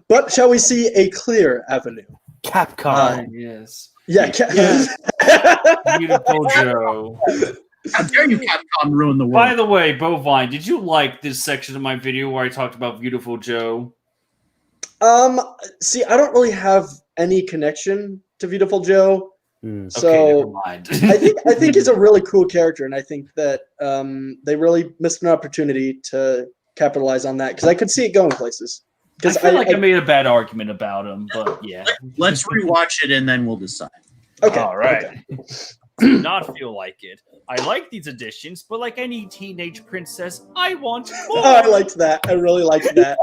But shall we see a clear avenue? Capcom. Yes. Yeah. Beautiful Joe. How dare you, Capcom, ruin the world? By the way, Bovine, did you like this section of my video where I talked about Beautiful Joe? See, I don't really have any connection to Beautiful Joe. So okay, never mind. I think he's a really cool character, and I think that they really missed an opportunity to capitalize on that because I could see it going places. I feel like I made a bad argument about him, but yeah. Let's rewatch it and then we'll decide. Okay. All right. Okay. Do not feel like it. I like these additions, but like any teenage princess, I want more. I liked that. I really liked that.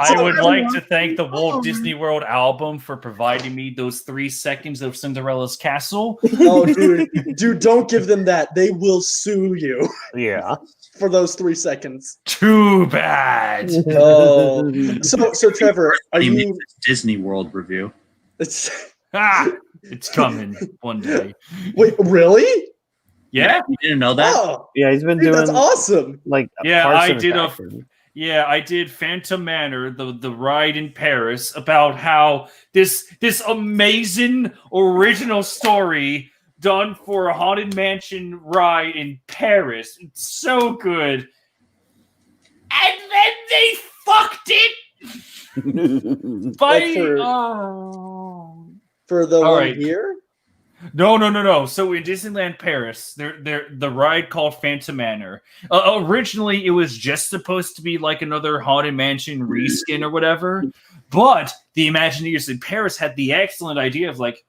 I would like to thank the Walt Disney World album for providing me those 3 seconds of Cinderella's castle. Oh, dude, don't give them that. They will sue you. Yeah. For those 3 seconds. Too bad. Oh, so Trevor, are you Disney World review? It's coming one day. Wait, really? Yeah, you didn't know that? Oh, yeah, he's been dude, doing. that's awesome. Like, I did Phantom Manor, the ride in Paris, about how this amazing original story done for a Haunted Mansion ride in Paris. It's so good. And then they fucked it. For the one here? No. So in Disneyland Paris, the ride called Phantom Manor. Originally, it was just supposed to be like another Haunted Mansion reskin or whatever. But the Imagineers in Paris had the excellent idea of like,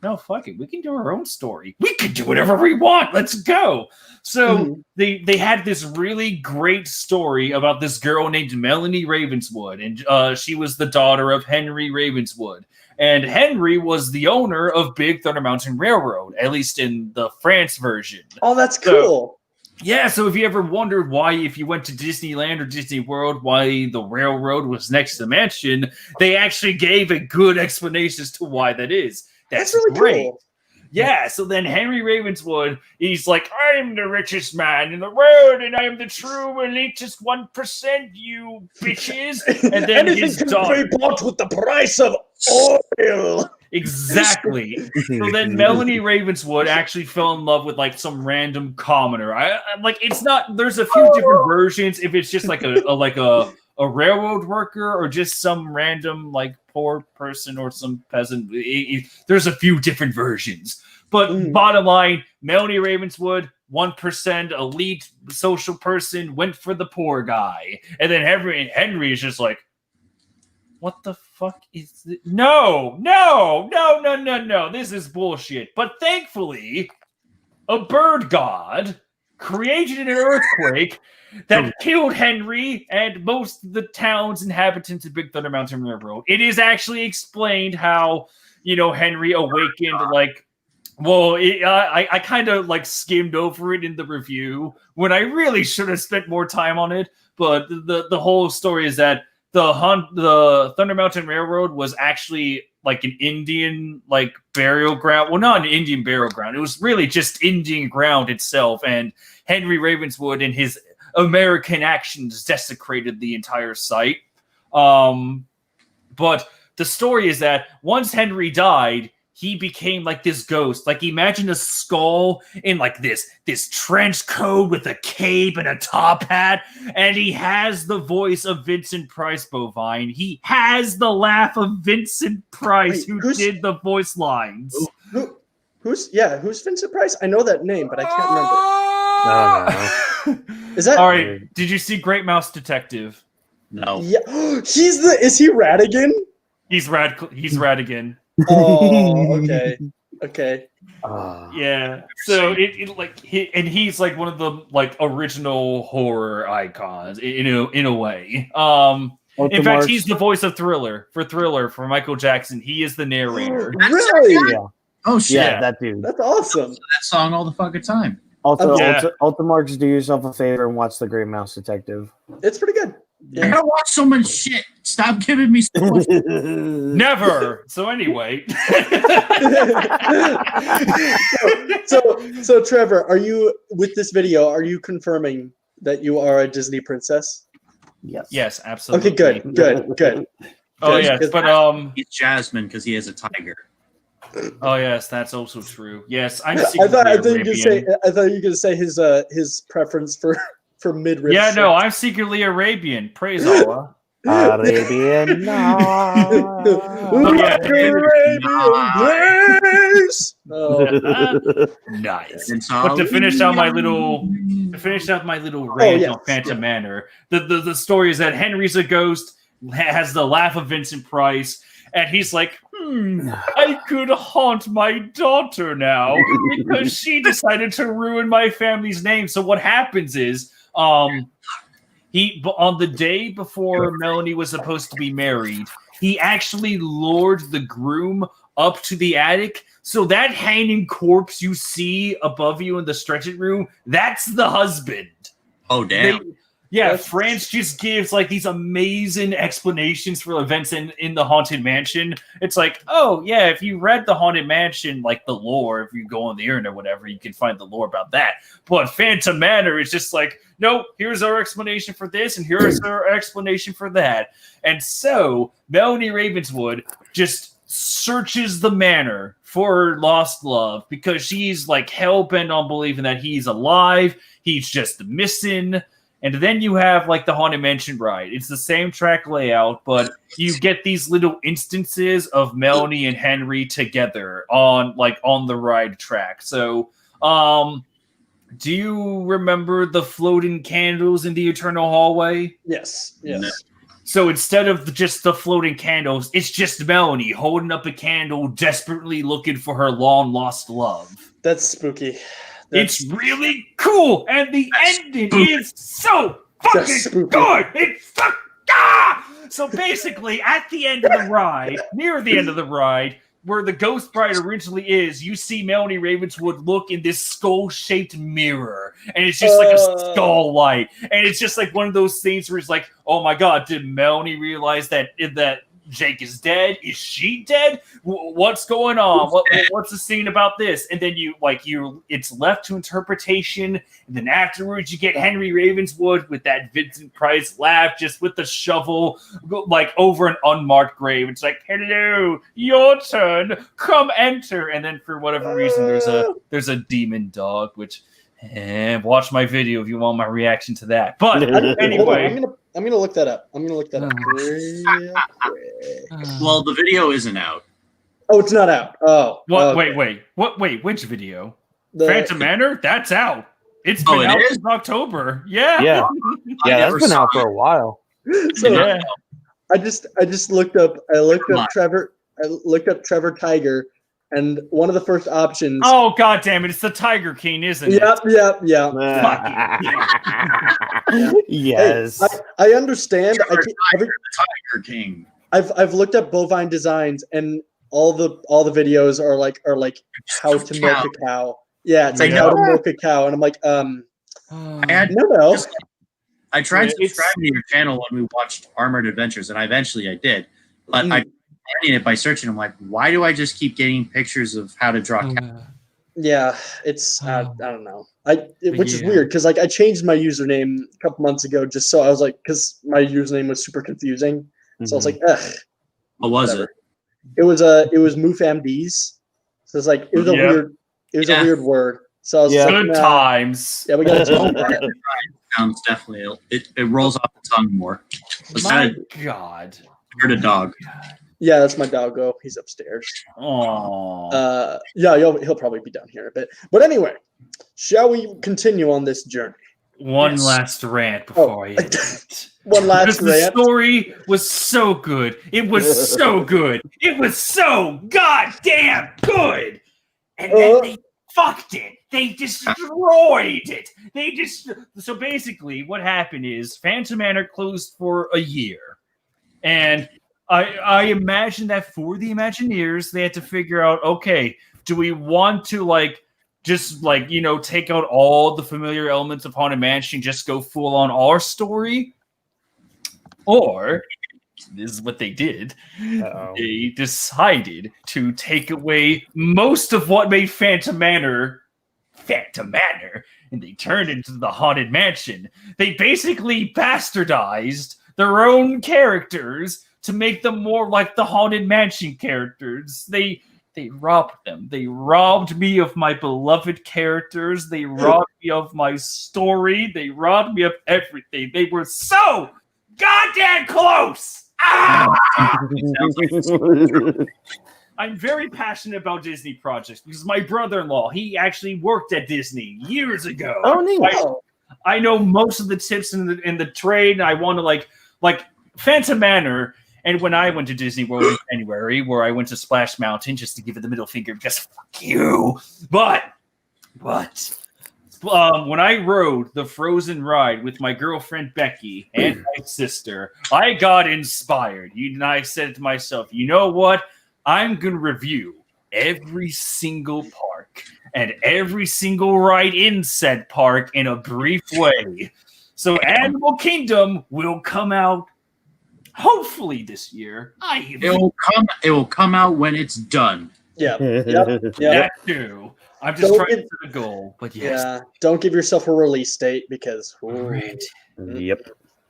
no, fuck it. We can do our own story. We can do whatever we want. Let's go. So they had this really great story about this girl named Melanie Ravenswood. And she was the daughter of Henry Ravenswood. And Henry was the owner of Big Thunder Mountain Railroad, at least in the France version. Oh, that's cool. Yeah, so if you ever wondered why, if you went to Disneyland or Disney World, why the railroad was next to the mansion, they actually gave a good explanation as to why that is. That's really great. Cool. Yeah, so then Henry Ravenswood, he's like, I'm the richest man in the world, and I am the true elitist 1%, you bitches. And then his daughter be bought with the price of oil. Exactly. So then Melanie Ravenswood actually fell in love with like some random commoner. I'm like, it's not. There's a few different versions. If it's just like a railroad worker or just some random like poor person or some peasant, there's a few different versions. But bottom line, Melanie Ravenswood, 1% elite social person, went for the poor guy, and then Henry is just like, what the fuck is this? No. This is bullshit. But thankfully, a bird god created an earthquake that killed Henry and most of the town's inhabitants of Big Thunder Mountain Railroad. It is actually explained how, Henry awakened, like, well, I kind of, like, skimmed over it in the review when I really should have spent more time on it. But the whole story is that the Thunder Mountain Railroad was actually like an Indian like burial ground. Well, not an Indian burial ground. It was really just Indian ground itself. And Henry Ravenswood and his American actions desecrated the entire site. But the story is that once Henry died, he became like this ghost. Like imagine a skull in like this trench coat with a cape and a top hat, and he has the voice of Vincent Price Bovine. He has the laugh of Vincent Price, who did the voice lines. Who's Vincent Price? I know that name, but I can't remember. Is that all right? Did you see Great Mouse Detective? No. Yeah, is he Radigan? He's Radigan. Oh, okay. Yeah. So he's like one of the like original horror icons in a way. In fact, he's the voice of Thriller for Michael Jackson. He is the narrator. Really? Yeah. Oh shit. Yeah, that dude. That's awesome. That song all the fucking time. Also, Ultimarks, do yourself a favor and watch The Great Mouse Detective. It's pretty good. I gotta watch so much shit. Stop giving me so much. Never. So anyway. so Trevor, are you with this video? Are you confirming that you are a Disney princess? Yes. Yes, absolutely. Okay, good. Oh yes, but he's Jasmine because he has a tiger. Oh yes, that's also true. Yes, I'm. I thought you were gonna say his preference for midriff. Yeah, no, I'm secretly Arabian. Praise Allah. Arabian night. Nice. But to finish out my little rant on Phantom Manor, the story is that Henry's a ghost, has the laugh of Vincent Price, and he's like, I could haunt my daughter now because she decided to ruin my family's name. So what happens is, he on the day before Melanie was supposed to be married, he actually lured the groom up to the attic. So that hanging corpse you see above you in the stretching room, that's the husband. Oh, damn. France just gives like these amazing explanations for events in the Haunted Mansion. It's like, oh yeah, if you read the Haunted Mansion, like the lore, if you go on the internet or whatever, you can find the lore about that. But Phantom Manor is just like, no, here's our explanation for this, and here's our explanation for that. And so Melanie Ravenswood just searches the manor for her lost love because she's like hell-bent on believing that he's alive. He's just missing. And then you have like the Haunted Mansion ride. It's the same track layout, but you get these little instances of Melanie and Henry together on the ride track. So, do you remember the floating candles in the Eternal Hallway? Yes. So instead of just the floating candles, it's just Melanie holding up a candle, desperately looking for her long-lost love. That's spooky. It's really cool, and the ending is so fucking good. It's So basically, at the end of the ride, near the end of the ride, where the Ghost Bride originally is, you see Melanie Ravenswood look in this skull-shaped mirror, and it's just like a skull light, and it's just like one of those things where it's like, oh my god, did Melanie realize that Jake is dead? Is she dead? What's going on? What's the scene about this? And then it's left to interpretation. And then afterwards, you get Henry Ravenswood with that Vincent Price laugh, just with the shovel, like over an unmarked grave. It's like, hello, your turn. Come enter. And then for whatever reason, there's a demon dog, which. Watch my video if you want my reaction to that. But anyway, I'm gonna look that up. Well, the video isn't out. Oh, it's not out. Oh, what? Okay. Wait. Which video? Phantom Manor? That's out. It's been out since October. Yeah. That's been out for a while. So I just looked up. Trevor. I looked up Trevor Tiger. And one of the first options. Oh god damn it! It's the Tiger King, isn't it? Yep. Yes. Hey, I understand. The Tiger King. I've looked up bovine designs, and all the videos are like how to milk a cow. Yeah, it's like how to milk a cow, and I'm like, I tried subscribing to your channel when we watched Armored Adventures, and eventually I did, but I. Finding it by searching, I'm like, why do I just keep getting pictures of how to draw cats? Yeah, it's I don't know. Which is weird because like I changed my username a couple months ago just so I was like because my username was super confusing. So I was like, ugh. What was it? It was MoofMDs. So it's like it was a weird word. So I was like, good times. Yeah, we got to change that. Sounds definitely it rolls off the tongue more. My god. I heard a dog. Yeah, that's my doggo. He's upstairs. Aww. He'll probably be down here in a bit. But anyway, shall we continue on this journey? One last rant before I end it. One last rant. The story was so good. It was so good. It was so goddamn good. And then they fucked it. They destroyed it. So basically, what happened is Phantom Manor closed for a year, and I imagine that for the Imagineers, they had to figure out, okay, do we want to take out all the familiar elements of Haunted Mansion, just go full on our story? Or, this is what they did, they decided to take away most of what made Phantom Manor, and they turned it into the Haunted Mansion. They basically bastardized their own characters to make them more like the Haunted Mansion characters. They robbed them. They robbed me of my beloved characters. They robbed me of my story. They robbed me of everything. They were so goddamn close! I'm very passionate about Disney projects because my brother-in-law, he actually worked at Disney years ago. Oh, neat. I know most of the tips in the trade. And I want to like Phantom Manor And when I went to Disney World in January, where I went to Splash Mountain just to give it the middle finger, because fuck you. But when I rode the Frozen ride with my girlfriend Becky and my sister, I got inspired. And I said to myself, you know what? I'm going to review every single park and every single ride in said park in a brief way. So Animal Kingdom will come out hopefully this year. It will come out when it's done. Yeah. That too. I'm just trying to set a goal, but yes. Yeah. Don't give yourself a release date because. Yep.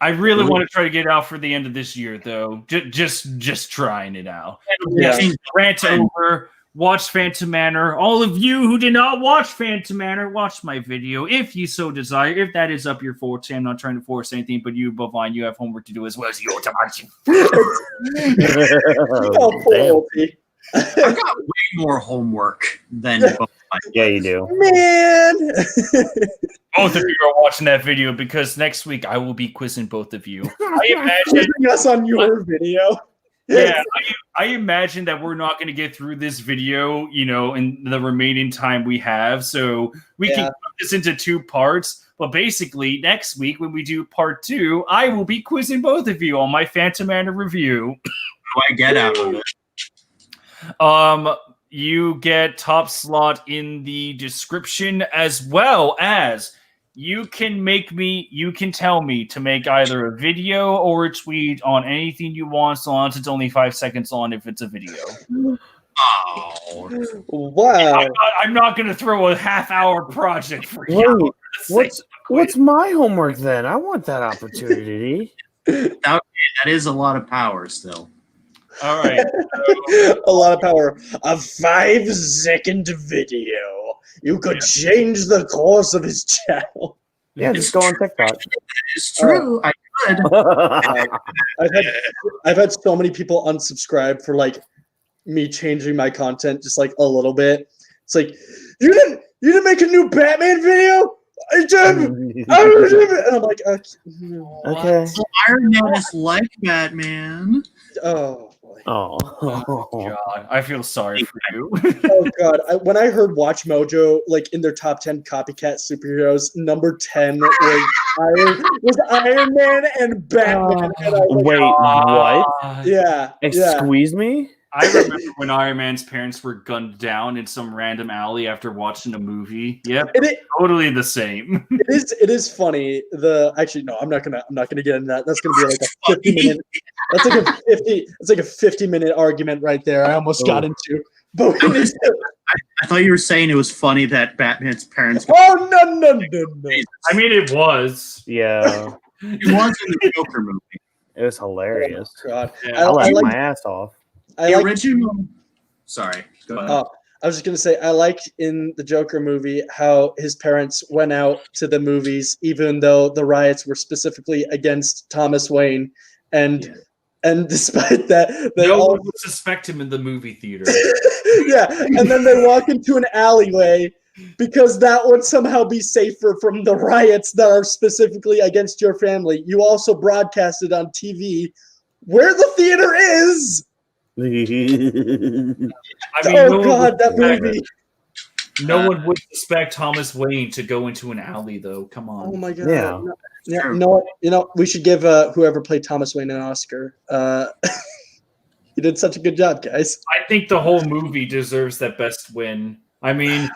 I really want to try to get out for the end of this year, though. Just trying it out. Yeah. Rant over. Watch Phantom Manor. All of you who did not watch Phantom Manor, watch my video if you so desire. If that is up your forte, I'm not trying to force anything, but you, Bovine, you have homework to do as well as you. I've got way more homework than Bovine. Yeah, you do. Man! Both of you are watching that video because next week I will be quizzing both of you. I imagine us on your video. Yeah, I imagine that we're not going to get through this video, in the remaining time we have. So we can put this into 2 parts. But basically, next week when we do part 2, I will be quizzing both of you on my Phantom Manor review. What do I get out of it? You get top slot in the description, as well as you can tell me to make either a video or a tweet on anything you want, so long as it's only 5 seconds long if it's a video. Oh. Wow. I'm not going to throw a half-hour project for you. What's my homework then? I want that opportunity. That is a lot of power still. All right. A lot of power. A 5-second video. You could change the course of his channel. Yeah, just go on TikTok. It's true. I could. I've had so many people unsubscribe for me changing my content just a little bit. It's like, you didn't make a new Batman video? I did. And I'm like, okay. So Iron Man is like Batman. Oh. Oh God, I feel sorry for you. Oh God, when I heard Watch Mojo in their top 10 copycat superheroes, number 10 was Iron Man and Batman. Wait, what? Yeah. Squeeze me? I remember when Iron Man's parents were gunned down in some random alley after watching a movie. Yep, totally the same. It is funny. Actually, no, I'm not gonna get into that. That's gonna be a 50-minute. That's a 50-minute argument right there. I almost got into. But I thought you were saying it was funny that Batman's parents. Oh no! I mean, it was. Yeah. It was in the Joker movie. It was hilarious. Oh, God, I laughed my ass off. The original. Sorry, go ahead. I was just gonna say I liked in the Joker movie how his parents went out to the movies even though the riots were specifically against Thomas Wayne, and despite that, they no all one would suspect him in the movie theater. Yeah, and then they walk into an alleyway because that would somehow be safer from the riots that are specifically against your family. You also broadcasted on TV where the theater is. I mean, God, that movie. No one would suspect Thomas Wayne to go into an alley, though. Come on. Oh my God. Yeah. We should give whoever played Thomas Wayne an Oscar. You did such a good job, guys. I think the whole movie deserves that best win. I mean,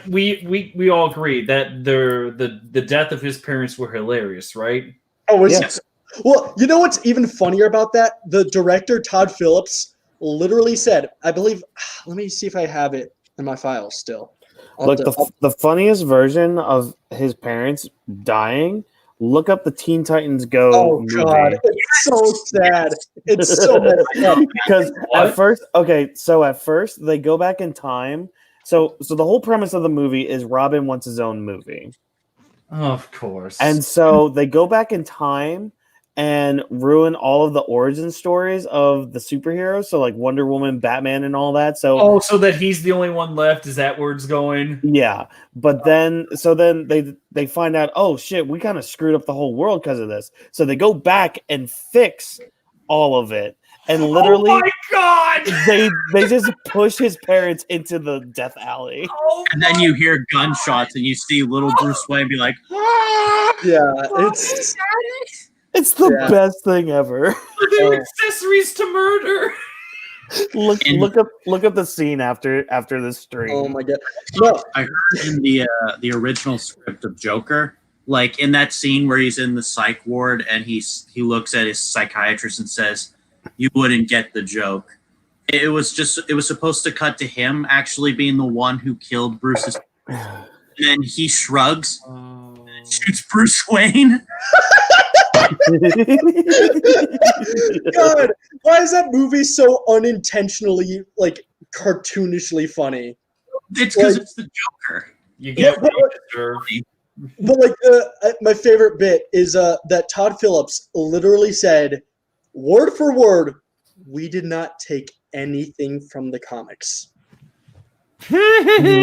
we all agree that the death of his parents were hilarious, right? Oh, yes. Well, you know what's even funnier about that? The director, Todd Phillips, literally said, I believe, let me see if I have it in my files still. Look, the funniest version of his parents dying, look up the Teen Titans Go movie. God, it's so sad. It's so messed up. Because at first they go back in time. So the whole premise of the movie is Robin wants his own movie. Of course. And so they go back in time and ruin all of the origin stories of the superheroes. So like Wonder Woman, Batman, and all that. So so that he's the only one left. Is that where it's going? Yeah. But then they find out, oh shit, we kind of screwed up the whole world because of this. So they go back and fix all of it. And literally, oh my god, they just push his parents into the death alley. And then you hear gunshots, and you see little Bruce Wayne be like, Yeah, it's the Yeah. best thing ever. they're accessories to murder. Look up the scene after this stream. Oh my god! No, I heard in the original script of Joker, like in that scene where he's in the psych ward and he looks at his psychiatrist and says, "You wouldn't get the joke." It was supposed to cut to him actually being the one who killed Bruce's, and then he shrugs and shoots Bruce Wayne. God, why is that movie so unintentionally like cartoonishly funny? It's because it's the Joker. You get what you deserve. But like, my favorite bit is that Todd Phillips literally said, word for word, "We did not take anything from the comics." Yeah,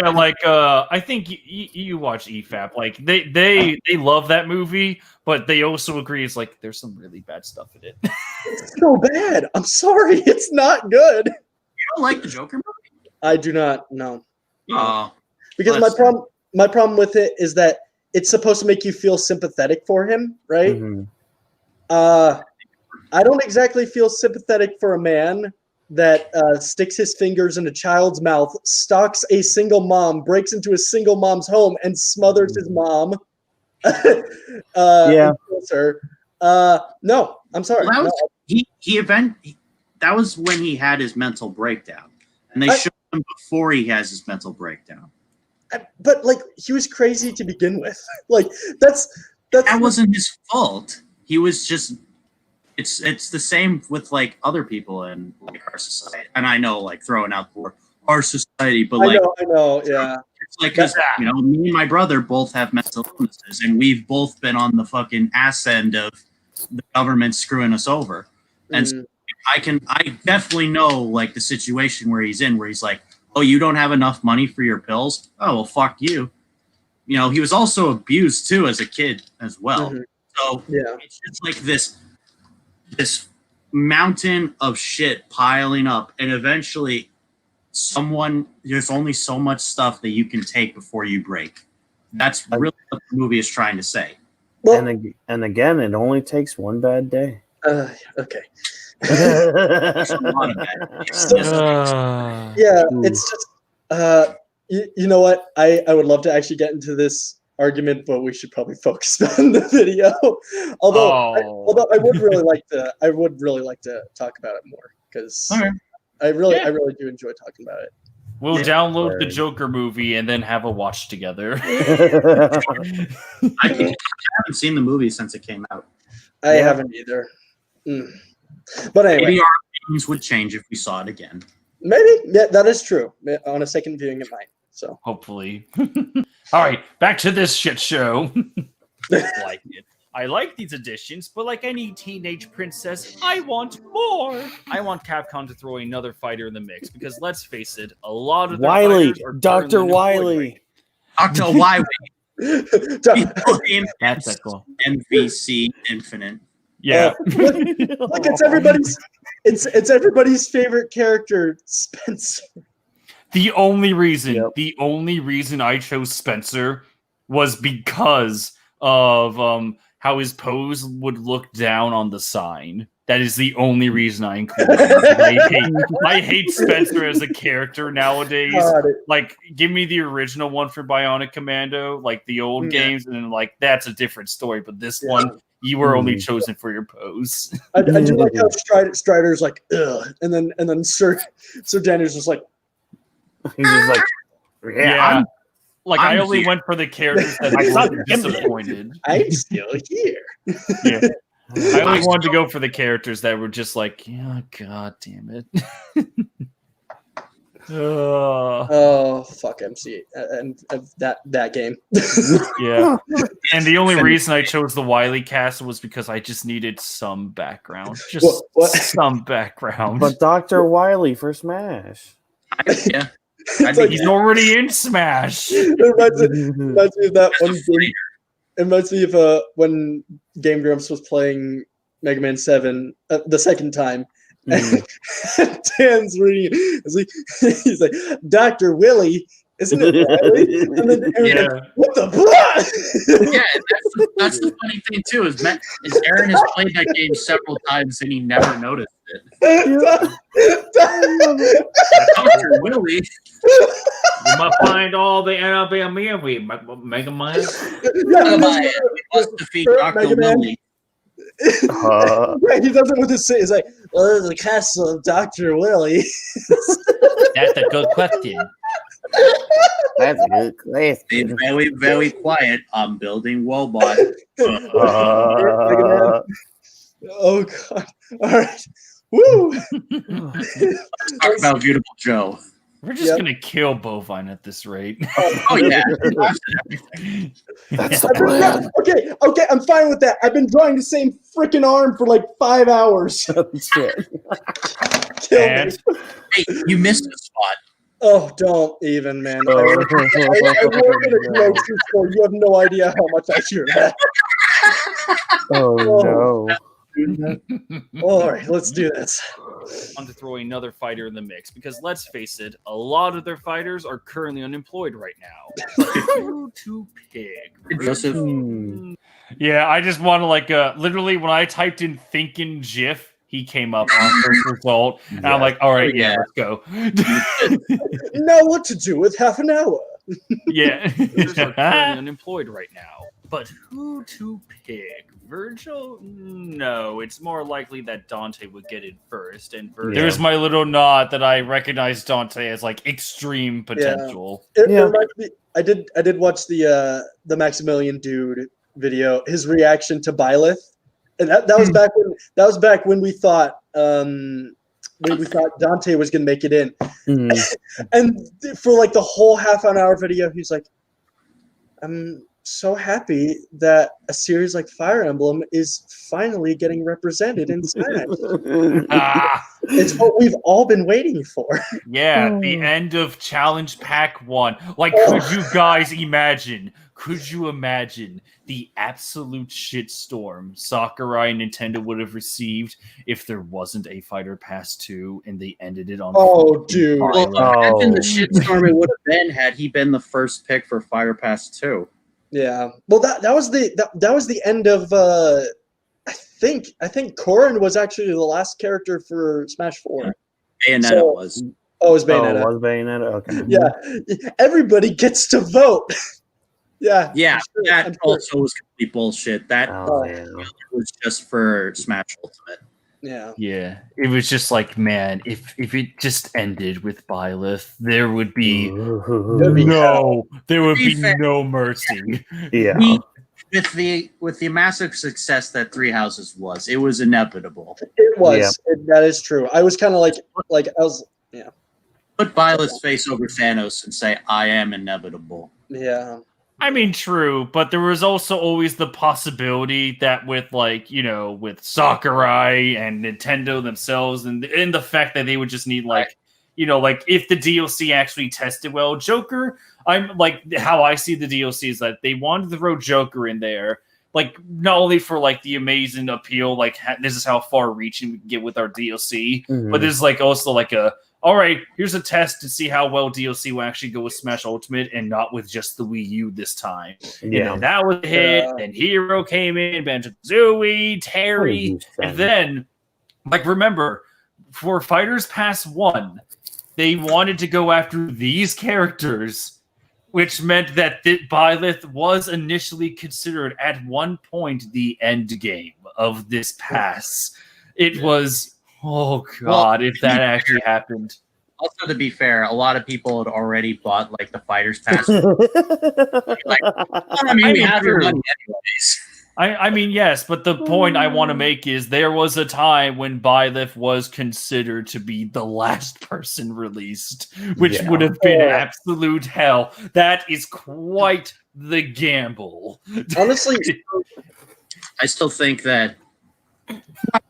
like I think you watch EFAP. Like they love that movie, but they also agree it's like there's some really bad stuff in it. It's so bad. I'm sorry, it's not good. You don't like the Joker movie? I do not. No. Oh, Because my problem with it is that it's supposed to make you feel sympathetic for him, right? Mm-hmm. I don't exactly feel sympathetic for a man that sticks his fingers in a child's mouth, stalks a single mom, breaks into a single mom's home, and smothers his mom. Yeah. and kills her. No, I'm sorry. Well, No. that was when he had his mental breakdown, and they showed him before he has his mental breakdown. But like, he was crazy to begin with. Like that wasn't his fault. He was just. It's the same with like other people in like our society, and I know like throwing out for our society, but like I know, yeah. It's like because me and my brother both have mental illnesses, and we've both been on the fucking ass end of the government screwing us over, and so I definitely know like the situation where he's in, where he's like, oh, you don't have enough money for your pills? Oh, well, fuck you. You know, he was also abused too as a kid as well. So it's just like this mountain of shit piling up, and eventually there's only so much stuff that you can take before you break. That's really what the movie is trying to say. Well, and again, it only takes one bad day. Okay. There's a lot of that. Yeah, it's just you know what? I would love to actually get into this argument, but we should probably focus on the video. Although I would really like to talk about it more, because I really do enjoy talking about it. We'll download the Joker movie and then have a watch together. I haven't seen the movie since it came out. I haven't either. But anyway, maybe our opinions would change if we saw it again. Maybe, yeah, that is true. On a second viewing, it might. So hopefully. All right, back to this shit show. Like it. I like these additions, but like any teenage princess, I want more. I want Capcom to throw another fighter in the mix, because let's face it, a lot of Wiley, Dr. Wiley. Dr. Wiley. That's cool. MVC Infinite. Yeah. Look, it's everybody's favorite character, Spencer. The only reason I chose Spencer was because of how his pose would look down on the sign. That is the only reason I included him. I hate Spencer as a character nowadays. Like, give me the original one for Bionic Commando, like the old games, and then like that's a different story. But this one, you were only chosen for your pose. I do like how Strider's like, ugh, and then Sir Daniel's just like, he's just like, yeah. I only went for the characters that were disappointed. I'm still here. Yeah. I only wanted to go for the characters that were just like, yeah, god damn it. Oh, fuck MC and that game. Yeah. And the only reason I chose the Wiley cast was because I just needed some background. Just some background. But Dr. Wiley for Smash. Yeah. He's already in Smash. It reminds me of that one game. It reminds me of when Game Grumps was playing Mega Man 7 the second time. Dan's reading it. He's like, Dr. Willie, isn't it Riley? And then Aaron's like, what the fuck? Yeah, that's the funny thing too, is Aaron has played that game several times and he never noticed it. Dr. Willie. You must find all the enemy Mega Man. We must defeat Dr. Willie. Yeah, he does it with his. He's like, well, there's the castle of Dr. Willie. That's a good question. That's a good question. Be very, very quiet. I'm building robot. Oh god! All right, woo! Let's talk about Beautiful Joe. We're just gonna kill Bovine at this rate. Oh yeah. That's Okay, I'm fine with that. I've been drawing the same freaking arm for like 5 hours. Shit. Kill me. Hey, you missed a spot. Oh, don't even, man. I work at a grocery store. You have no idea how much I hear that. Oh no. All right, let's do this. On to throw another fighter in the mix because let's face it, a lot of their fighters are currently unemployed right now. To pick, Joseph. Yeah, I just want to literally when I typed in thinking GIF, he came up on first result, and I'm like, all right, yeah, let's go. Now what to do with half an hour? Yeah, Fighters are currently unemployed right now. But who to pick? Virgil? No, it's more likely that Dante would get it first. And Virgil. There's my little nod that I recognize Dante as like extreme potential. It reminds me, I did watch the Maximilian dude video, his reaction to Byleth, and that was back when we thought Dante was gonna make it in, and for like the whole half an hour video, he's like, I'm so happy that a series like Fire Emblem is finally getting represented in Smash. It's what we've all been waiting for. Yeah, the end of Challenge Pack 1. Like, could you guys imagine? Could you imagine the absolute shitstorm Sakurai and Nintendo would have received if there wasn't a Fighter Pass 2 and they ended it on? Oh, dude! Well, imagine the shitstorm it would have been had he been the first pick for Fire Pass 2. Yeah, well, that was the end of. I think Corrin was actually the last character for Smash 4. Bayonetta was. Oh, it was Bayonetta. Oh, it was Bayonetta. Okay. Yeah, everybody gets to vote. Yeah. Yeah, sure. that also was complete bullshit. That was just for Smash Ultimate. Yeah. Yeah, it was just like, man, if it just ended with Byleth, there would be no mercy. Yeah. With the massive success that Three Houses was, it was inevitable. It was. That is true. I was kind of like I was. Yeah. Put Byleth's face over Thanos and say, "I am inevitable." Yeah. I mean, true, but there was also always the possibility that with with Sakurai and Nintendo themselves and the fact that they would just need if the DLC actually tested well, Joker, I'm like how I see the DLC is that they wanted to throw Joker in there, like not only for like the amazing appeal, like this is how far reaching we can get with our DLC, but this is like also like all right, here's a test to see how well DLC will actually go with Smash Ultimate and not with just the Wii U this time. Yeah. That was a hit. Then Hero came in, Banjo-Kazooie, Terry, and then, remember, for Fighters Pass 1, they wanted to go after these characters, which meant that Byleth was initially considered at one point the end game of this pass. It was... Oh God! If that actually happened. Also, to be fair, a lot of people had already bought the Fighters Pass. We have your money anyways. I mean, yes, but the point I want to make is there was a time when Byleth was considered to be the last person released, which would have been absolute hell. That is quite the gamble. Honestly, I still think that.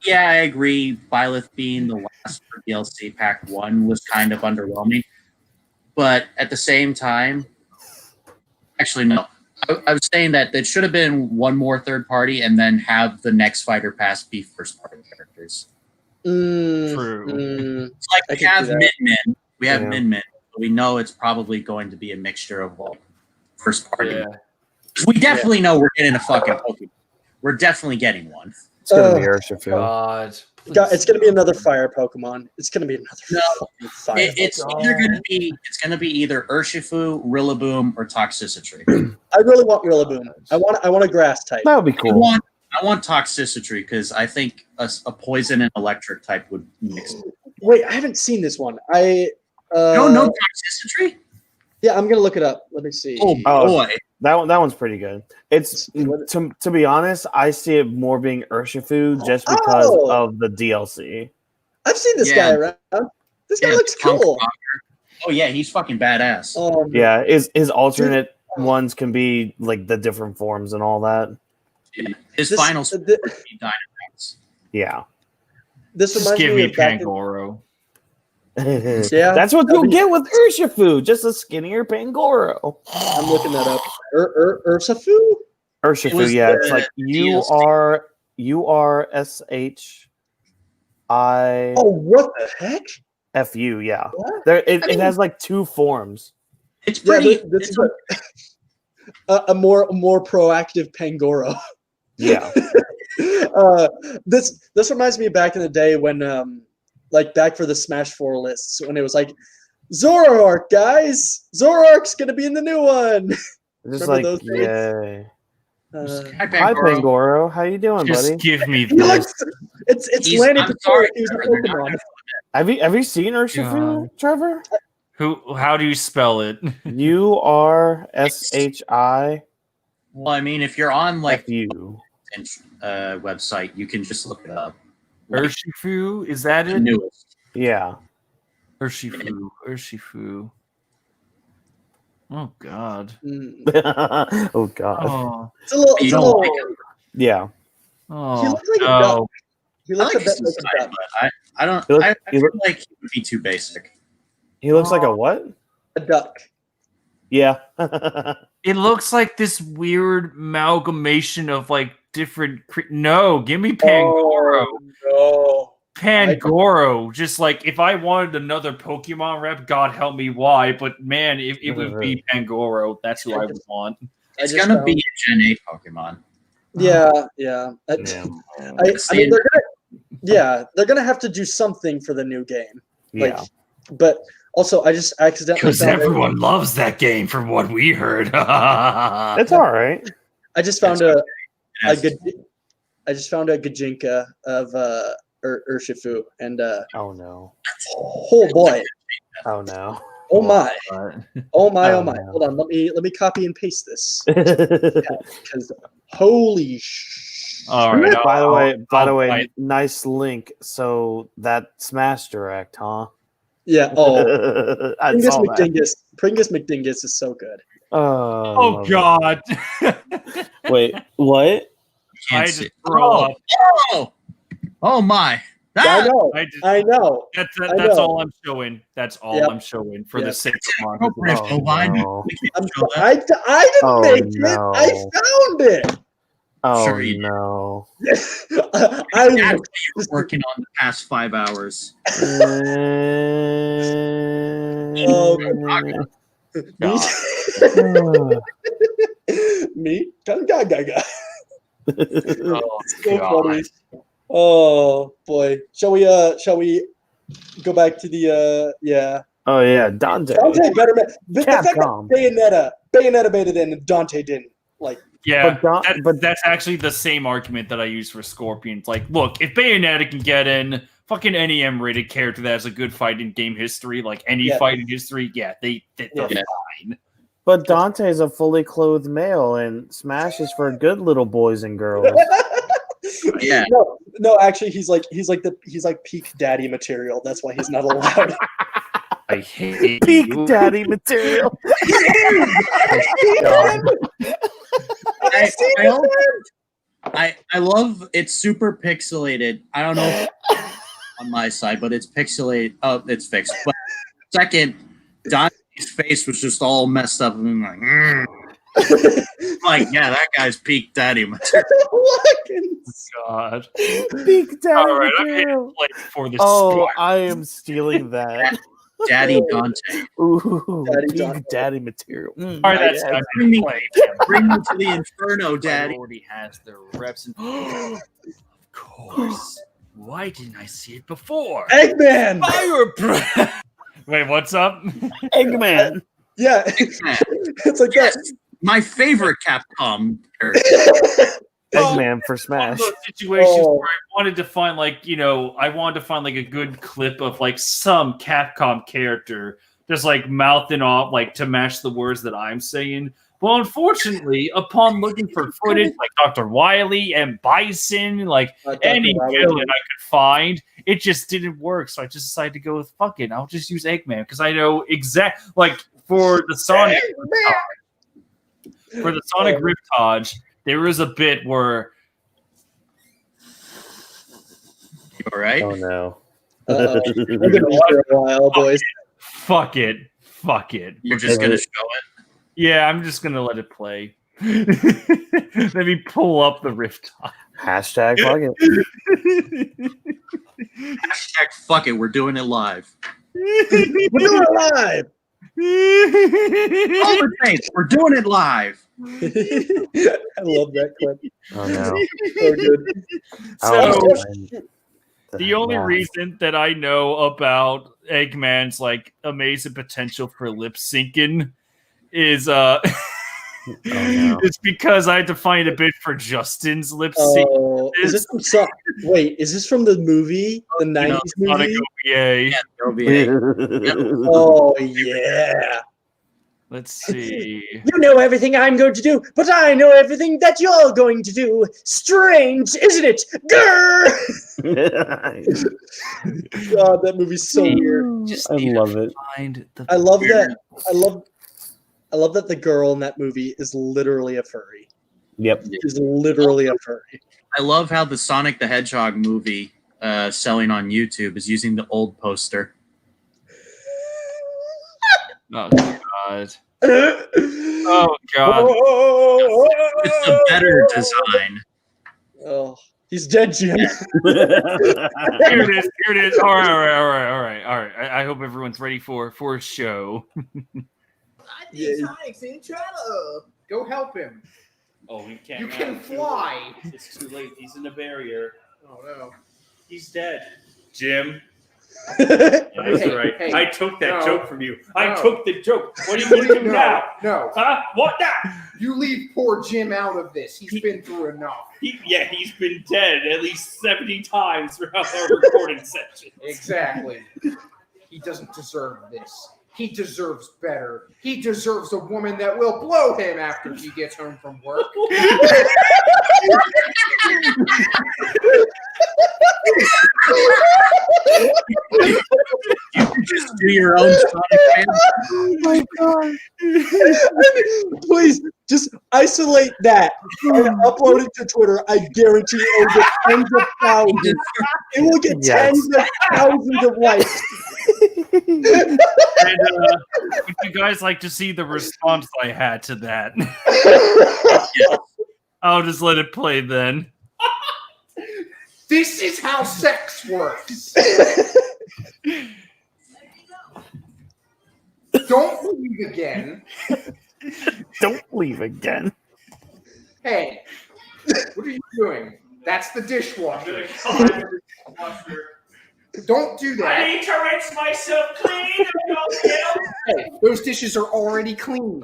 Yeah, I agree. Byleth being the last for DLC Pack 1 was kind of underwhelming. But at the same time, actually, no. I was saying that it should have been one more third party, and then have the next fighter pass be first party characters. True. It's like we have Min Min. We have Yeah. Min Min. We know it's probably going to be a mixture of all first party. Yeah. We definitely know we're getting a fucking Pokemon. We're definitely getting one. It's gonna be Urshifu. God. It's gonna be another fire Pokemon. It's gonna be another fucking fire. It's either gonna be either Urshifu, Rillaboom, or Toxicity. I really want Rillaboom. I want a grass type. That would be cool. I want Toxicity because I think a poison and electric type would mix. Wait, I haven't seen this one. You don't know Toxicity? Yeah, I'm gonna look it up. Let me see. Oh boy, that one's pretty good. It's to be honest, I see it more being Urshifu just because of the DLC. I've seen this guy around. This guy looks cool. Oh yeah, he's fucking badass. Yeah, his alternate ones can be like the different forms and all that. Yeah. His final would be Dynamax. Yeah. This Just reminds give me me of back Pangoro. Yeah, that's what you'll get with Urshifu, just a skinnier Pangoro. I'm looking that up. Ursafu? Urshifu, yeah, it's like URSHI. Oh, what the heck? FU, yeah. There, it has like two forms. It's pretty. This is a more proactive Pangoro. Yeah. This reminds me of back in the day when like back for the Smash 4 lists when it was like Zoroark, guys, Zoroark's gonna be in the new one. Just like, those days? yay. Hi, Hi, Pangoro. How you doing, Just buddy? give me this. It's landed before he was a Pokemon. Have you seen Urshifu, Trevor? How do you spell it? URSHI. Well, I mean, if you're on like FU website, you can just look it up. Urshifu? Is that The it? newest. Yeah. Urshifu. Oh God. Oh God. Oh. It's a little. You don't like him. Yeah. Oh, He looks like a no. duck. He I looks like a bit his like a design, duck. but I don't. He look- I he feel look- like he would be too basic. He looks like a what? A duck. Yeah. It looks like this weird amalgamation of like different. No, give me Pangoro. No. Pangoro. Just like if I wanted another Pokemon rep, God help me, why? But man, it would be Pangoro. That's who I would want. It's gonna be a Gen 8 Pokemon. Yeah. I mean, they're gonna have to do something for the new game. Yeah. But also, I just accidentally Because found everyone loves that game, from what we heard. It's all right. I just found a Gajinka of Urshifu, and Oh no. oh boy, Oh no. oh my, oh my. Oh, no. Hold on, let me copy and paste this because holy All right. By the I'll way, bite. nice link. So that Smash Direct, huh? yeah. Oh, I Pringus saw that. McDingus is so good. Oh God. Wait, what? Can't I see- just throw up. Oh my! I know. I know. That's I know. all I'm showing. That's all Yep. I'm showing for the Yep. 6 month. Oh, line. no. I didn't Oh, make it. no. I found it. Oh Sure you did. no. That's I what you were working on the past 5 hours. Me? Gaga. Oh, So God. funny. Oh boy. Shall we go back to the yeah. Oh yeah, Dante. Dante better the fact that Capcom. Bayonetta made it in and Dante didn't. Like Yeah, But that's actually the same argument that I use for Scorpions. Like, look, if Bayonetta can get in, fucking any M-rated character that has a good fight in game history, like any fight in history, they're fine. But Dante's a fully clothed male, and Smash is for good little boys and girls. Yeah. No, actually he's like peak daddy material. That's why he's not allowed. I hate Peak you. daddy material. I love it's super pixelated. I don't know if on my side, but it's pixelated. Oh, it's fixed. But second, Dante's face was just all messed up and like, Like, yeah, that guy's peak daddy material. God. Big daddy All right, I'm material. hitting play before this. Oh, I am stealing that. Daddy Dante. Ooh, Daddy big Dante. daddy material. All right, that's yes. time Bring me, to play. bring me to the inferno, daddy. Already has the reps. And of course. Why didn't I see it before? Eggman. Fire breath. Wait, what's up? Eggman. Yeah, it's like that. My favorite Capcom character. Eggman for One of Smash. those situations Oh. where I wanted to find like a good clip of like some Capcom character just like mouthing off like to match the words that I'm saying. Well, unfortunately, upon looking for footage like Dr. Wily and Bison, like any villain I could find, it just didn't work. So I just decided to go with fuck it. I'll just use Eggman because I know like for the Sonic Riptide, there was a bit where All right. Oh no. We're gonna be here a while, boys. fuck it. You're just gonna show it. Yeah, I'm just gonna let it play. Let me pull up the Riptide. Hashtag fuck it. Hashtag fuck it. We're doing it live. We're doing it live. All the things. We're doing it live. I love that clip. Oh no. So good. So the only Yeah. reason that I know about Eggman's like amazing potential for lip syncing is it's because I had to find a bit for Justin's lip sync. Oh, is this from wait, is this from the movie? The 90s Sonic movie? OVA. Oh yeah. Let's see. You know everything I'm going to do, but I know everything that you're going to do. Strange, isn't it? Grr! God, that movie's so weird. I love it. I love that. I love that the girl in that movie is literally a furry. Yep. Is literally a furry. I love how the Sonic the Hedgehog movie selling on YouTube is using the old poster. Oh god. Oh god. It's a better design. Oh, he's dead, Jim. Here it is. All right. I hope everyone's ready for a show. I think Sonic's in trouble. Go help him. Oh, he can't. You can fly. It's too late. He's in a barrier. Oh no. He's dead. Jim. That's right. Hey, I took that no, joke from you. I no. took the joke. What are you going to do now? No. Huh? What now? You leave poor Jim out of this. He's been through enough. He's been dead at least 70 times throughout our recording session. Exactly. He doesn't deserve this. He deserves better. He deserves a woman that will blow him after he gets home from work. You can just do your own Sonic fan. Oh my god. Please just isolate that and upload it to Twitter. I guarantee it will get tens of thousands. It will get tens of thousands of likes. And would you guys like to see the response I had to that? I'll just let it play then. This is how sex works. Don't leave again. Don't leave again. Hey, what are you doing? That's the dishwasher. Don't do that. I need to rinse myself clean. Hey, those dishes are already clean.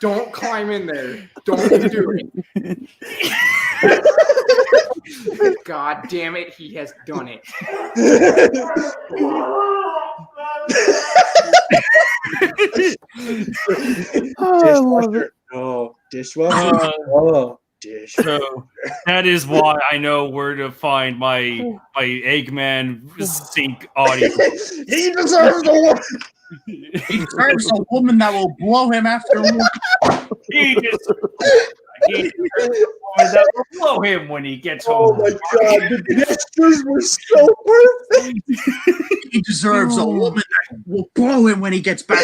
Don't climb in there. Don't do it. God damn it, he has done it. I love it. Oh, dishwasher. Oh, dishwasher. So that is why I know where to find my Eggman sync audio. He deserves a woman. He deserves a woman that will blow him after work. He deserves a woman that will blow him when he gets home. Oh my god, the gestures were so perfect. He deserves a woman that will blow him when he gets back.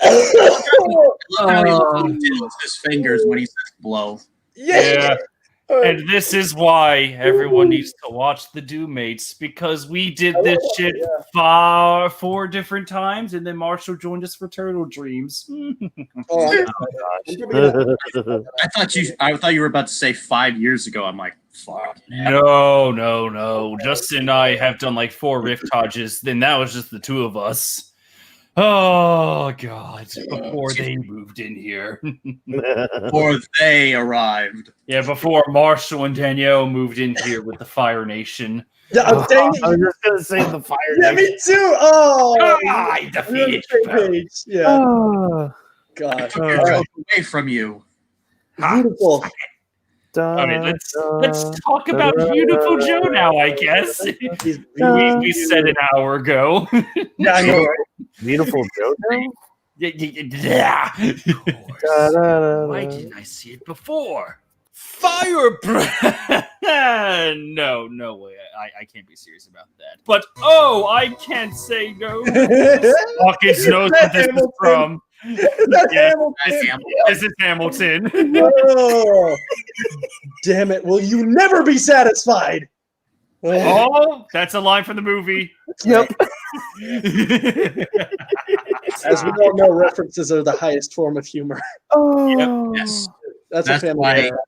How he diddles his fingers when he says blow. Yeah. And this is why everyone needs to watch the Doommates, because we did this shit 4 different times, and then Marshall joined us for Turtle Dreams. I thought you were about to say 5 years ago. I'm like, fuck. No. Justin and I have done like 4 Riftages, then that was just the 2 of us. Oh God! Before they moved in here, before they arrived. Yeah, before Marshall and Danielle moved in here with the Fire Nation. Yeah, dang it. I was just gonna say the Fire Yeah, Nation. me too. Oh, I defeated page. Yeah. Oh, God. Away from you. Beautiful. All right, let's talk about Beautiful Joe now. I guess we said an hour ago. Yeah, I know. Right? Beautiful Joe. Yeah. Why didn't I see it before? Fire breath! No way. I can't be serious about that. But I can't say no. Hawkins knows where this is from. This is Hamilton. Oh, damn it. Will you never be satisfied? Oh, that's a line from the movie. Yep. As we all know, references are the highest form of humor. Oh, yes. That's a family why. error.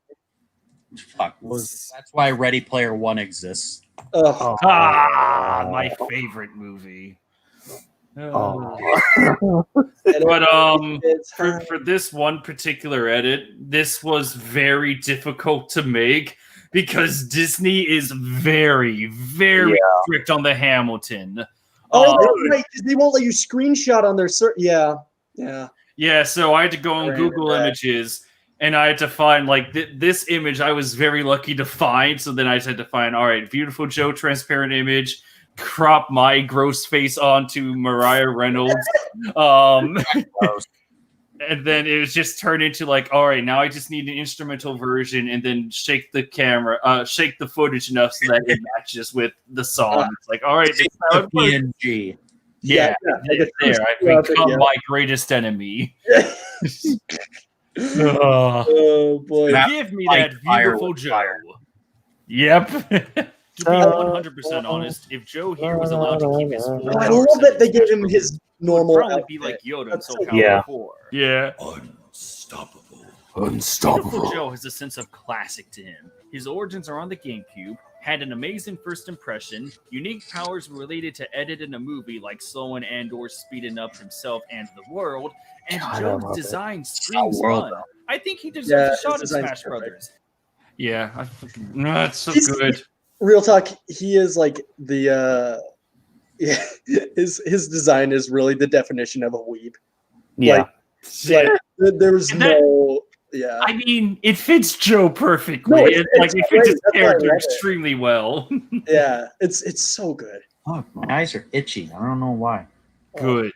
Fuck. That's why Ready Player One exists. My favorite movie. But for this one particular edit, this was very difficult to make because Disney is very, very strict on the Hamilton. Oh, that's right, because they won't let you screenshot on their Yeah, so I had to go on Google Images, and I had to find, like, this image I was very lucky to find, so then I just had to find, all right, Beautiful Joe transparent image, crop my gross face onto Mariah Reynolds, and then it was just turned into, like, all right, now I just need an instrumental version, and then shake the camera, shake the footage enough so that it matches with the song. It's like, all right, it's how it works. PNG. Yeah, there. I've become my greatest enemy. Oh boy! Give me that Beautiful Joe. Yep. To be 100% honest, if Joe here was allowed to keep his full I love that they gave him his normal. Probably be like Yoda and Soul Yeah. Calibur 4. Yeah. Beautiful Joe has a sense of classic to him. His origins are on the GameCube, had an amazing first impression, unique powers related to editing a movie like slowing and/or speeding up himself and the world, and Joe's design screams fun. I think he deserves a shot at Smash Brothers. Yeah, it's so good. Real talk, he is like the his design is really the definition of a weeb. Yeah. Like there's no. Yeah. I mean, it fits Joe perfectly. No, it fits his character extremely well. Yeah, it's so good. Oh, my eyes are itchy. I don't know why. Good.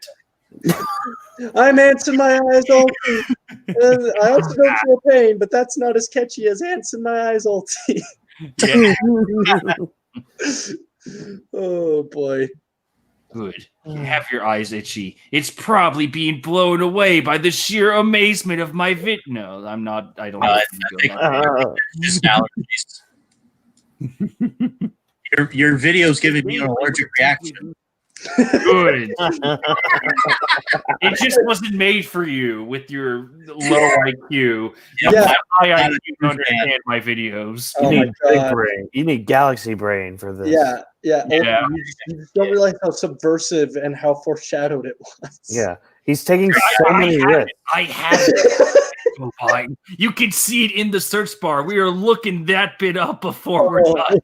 I'm ants in my eyes ulti. And I also don't feel pain, but that's not as catchy as ants in my eyes ulti. Oh boy. Good. You have your eyes itchy. It's probably being blown away by the sheer amazement of my vid. No, I'm not. I don't know. Just allergies. Your video's giving me an allergic reaction. Good. It just wasn't made for you with your low IQ. Yeah. High IQ don't understand my videos. Oh You my need big God. brain. You need galaxy brain for this. Yeah. Yeah. You just don't realize how subversive and how foreshadowed it was. Yeah. He's taking so many risks. I have it. Oh, fine. You can see it in the search bar. We are looking that bit up before we're done.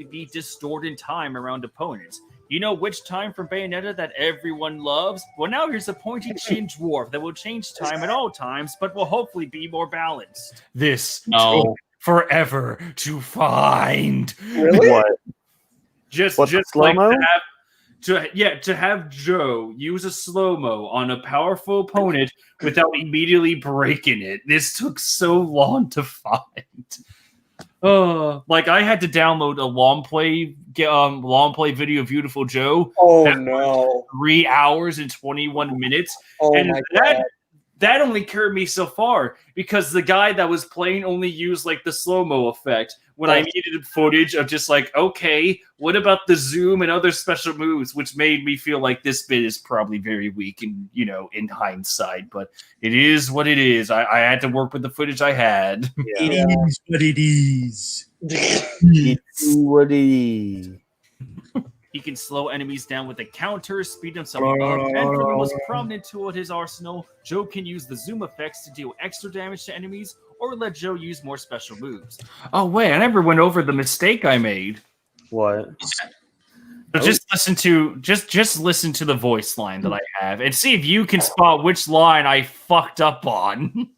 To be distorted time around opponents. You know which time from Bayonetta that everyone loves? Well, now here's a pointy chin dwarf that will change time at all times, but will hopefully be more balanced. This took forever to find. Really? What? Just slow-mo? to have Joe use a slow-mo on a powerful opponent without immediately breaking it. This took so long to find. Like I had to download a long play video of Beautiful Joe. Oh no! 3 hours and 21 minutes. Oh and my god! That only carried me so far because the guy that was playing only used like the slow-mo effect when I needed footage of just like, okay, what about the zoom and other special moves, which made me feel like this bit is probably very weak in in hindsight, but it is what it is. I had to work with the footage I had. It is what it is. It's what it is. He can slow enemies down with a counter, speed himself up, and for the most prominent tool at his arsenal, Joe can use the zoom effects to deal extra damage to enemies, or let Joe use more special moves. Oh wait, I never went over the mistake I made. What? So just listen to the voice line that I have and see if you can spot which line I fucked up on.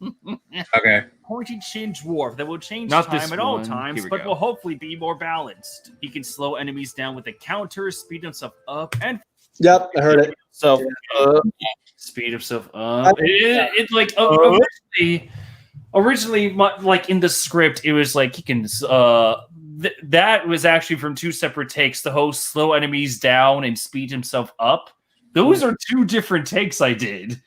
Okay. Pointy chin dwarf that will change Not time this at all one. times, Here we but go. will hopefully be more balanced. He can slow enemies down with a counter, speed himself up, and Yep, I heard it. So speed himself up. It's like originally, like in the script, it was like he can. That was actually from 2 separate takes. The host slow enemies down and speed himself up. Those are 2 different takes I did.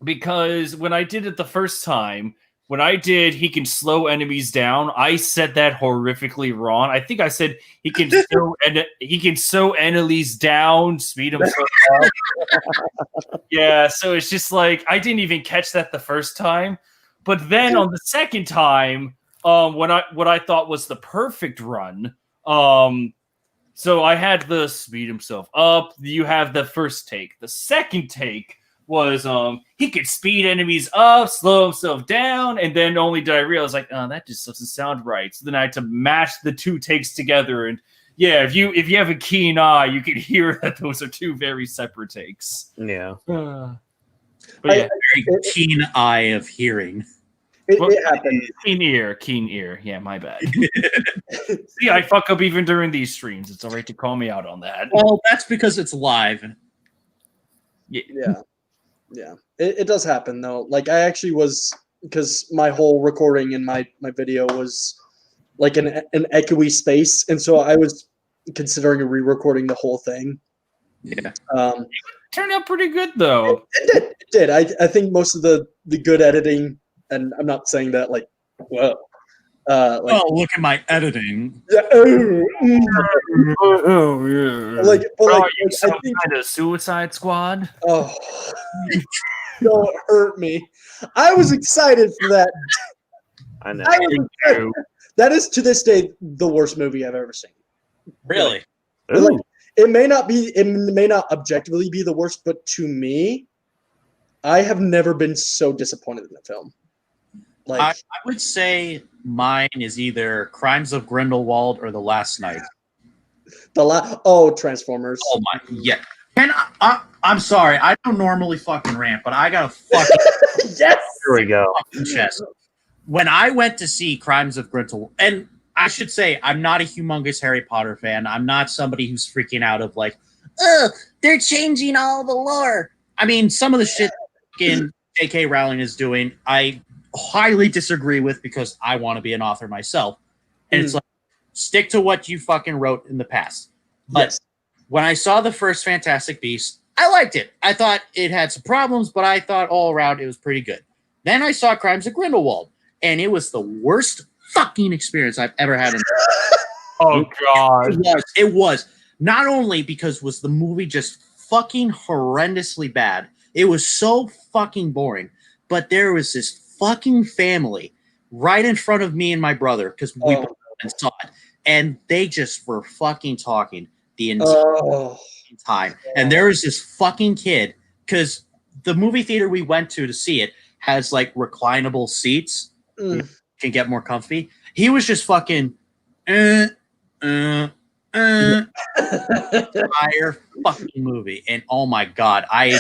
Because when I did it the first time, when I did he can slow enemies down, I said that horrifically wrong. I think I said he can slow enemies down, speed himself up. Yeah, so it's just like I didn't even catch that the first time. But then on the second time, what I thought was the perfect run, so I had the speed himself up. You have the first take. The second take was he could speed enemies up, slow himself down, and then only did I realize like, oh, that just doesn't sound right. So then I had to mash the 2 takes together, and yeah, if you have a keen eye, you can hear that those are 2 very separate takes. Yeah. But yeah, very keen eye of hearing. It happened. Keen ear. Yeah, my bad. See, I fuck up even during these streams. It's all right to call me out on that. Well, that's because it's live. Yeah. It does happen though. Like I actually was, because my whole recording in my video was like an echoey space, and so I was considering re-recording the whole thing. Yeah. Turned out pretty good though. It did. I think most of the good editing, and I'm not saying that like, whoa. Look at my editing. Yeah, Like, you some kind of Suicide Squad? Oh, don't hurt me. I was excited for that. I know. That is to this day the worst movie I've ever seen. Really? Like, it may not objectively be the worst, but to me, I have never been so disappointed in a film. Like I would say mine is either Crimes of Grindelwald or The Last Night. Transformers. Oh my, yeah. And I'm sorry, I don't normally fucking rant, but I got a fucking yes. Here we go. Chest. When I went to see Crimes of Grindelwald, and I should say I'm not a humongous Harry Potter fan. I'm not somebody who's freaking out of like, ugh, they're changing all the lore. I mean, some of the shit in J.K. Rowling is doing, I highly disagree with because I want to be an author myself. And it's like, stick to what you fucking wrote in the past. But when I saw the first Fantastic Beasts, I liked it. I thought it had some problems, but I thought all around it was pretty good. Then I saw Crimes of Grindelwald, and it was the worst fucking experience I've ever had. Oh, God. It was. Not only because was the movie just fucking horrendously bad, it was so fucking boring, but there was this fucking family right in front of me and my brother because we went and saw it, and they just were fucking talking the entire time. And there was this fucking kid, because the movie theater we went to see it has like reclinable seats, you can get more comfy. He was just fucking entire fucking movie, and oh my god, I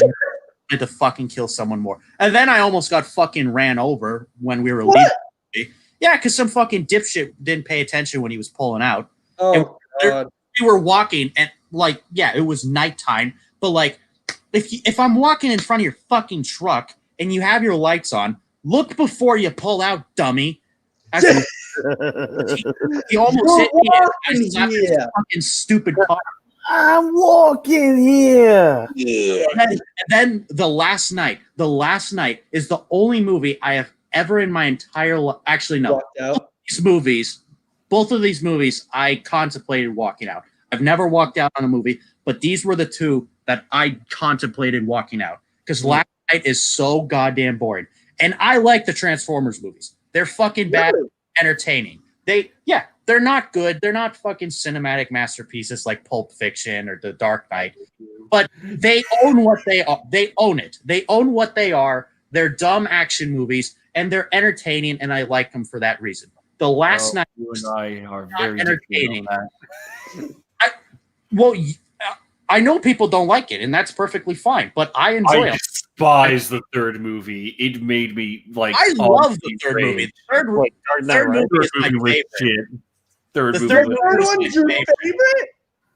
had to fucking kill someone more. And then I almost got fucking ran over when we were leaving. Yeah, because some fucking dipshit didn't pay attention when he was pulling out. Oh, God. We were walking, and like, yeah, it was nighttime, but like, if I'm walking in front of your fucking truck and you have your lights on, look before you pull out, dummy. He almost hit me. I slapped his fucking stupid car. I'm walking here. Yeah. And then the last night is the only movie I have ever in my entire life. Actually, no. Both of these movies, I contemplated walking out. I've never walked out on a movie, but these were the two that I contemplated walking out. Because Last Night is so goddamn boring. And I like the Transformers movies. They're fucking bad, entertaining. They're not good. They're not fucking cinematic masterpieces like Pulp Fiction or The Dark Knight. But they own what they are. They own it. They own what they are. They're dumb action movies, and they're entertaining, and I like them for that reason. The Last Night was are not very entertaining. I know people don't like it, and that's perfectly fine. But I enjoy it. I despise the third movie. It made me like. I love the third movie. The third movie is my favorite. Shit. The third one's your favorite?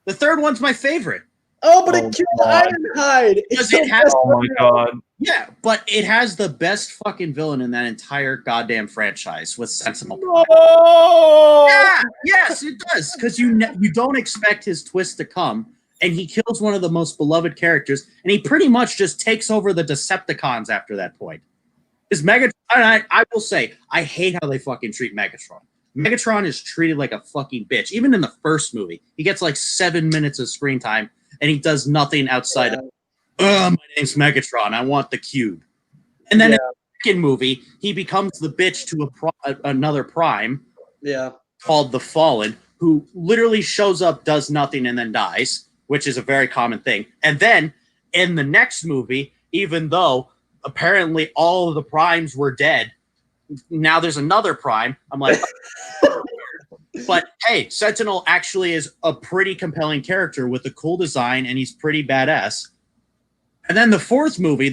The third one's my favorite. Oh, but it killed Ironhide. Because it has. Oh my god. Yeah, but it has the best fucking villain in that entire goddamn franchise with Sentinel. No! Yeah, yes, it does. Because you don't expect his twist to come, and he kills one of the most beloved characters, and he pretty much just takes over the Decepticons after that point. Is Megatron? I will say, I hate how they fucking treat Megatron. Megatron is treated like a fucking bitch. Even in the first movie, he gets like 7 minutes of screen time, and he does nothing outside of, my name's Megatron, I want the cube. And then in the second movie, he becomes the bitch to another Prime called the Fallen, who literally shows up, does nothing, and then dies, which is a very common thing. And then in the next movie, even though apparently all of the Primes were dead, now there's another Prime. I'm like, but hey, Sentinel actually is a pretty compelling character with a cool design, and he's pretty badass. And then the fourth movie,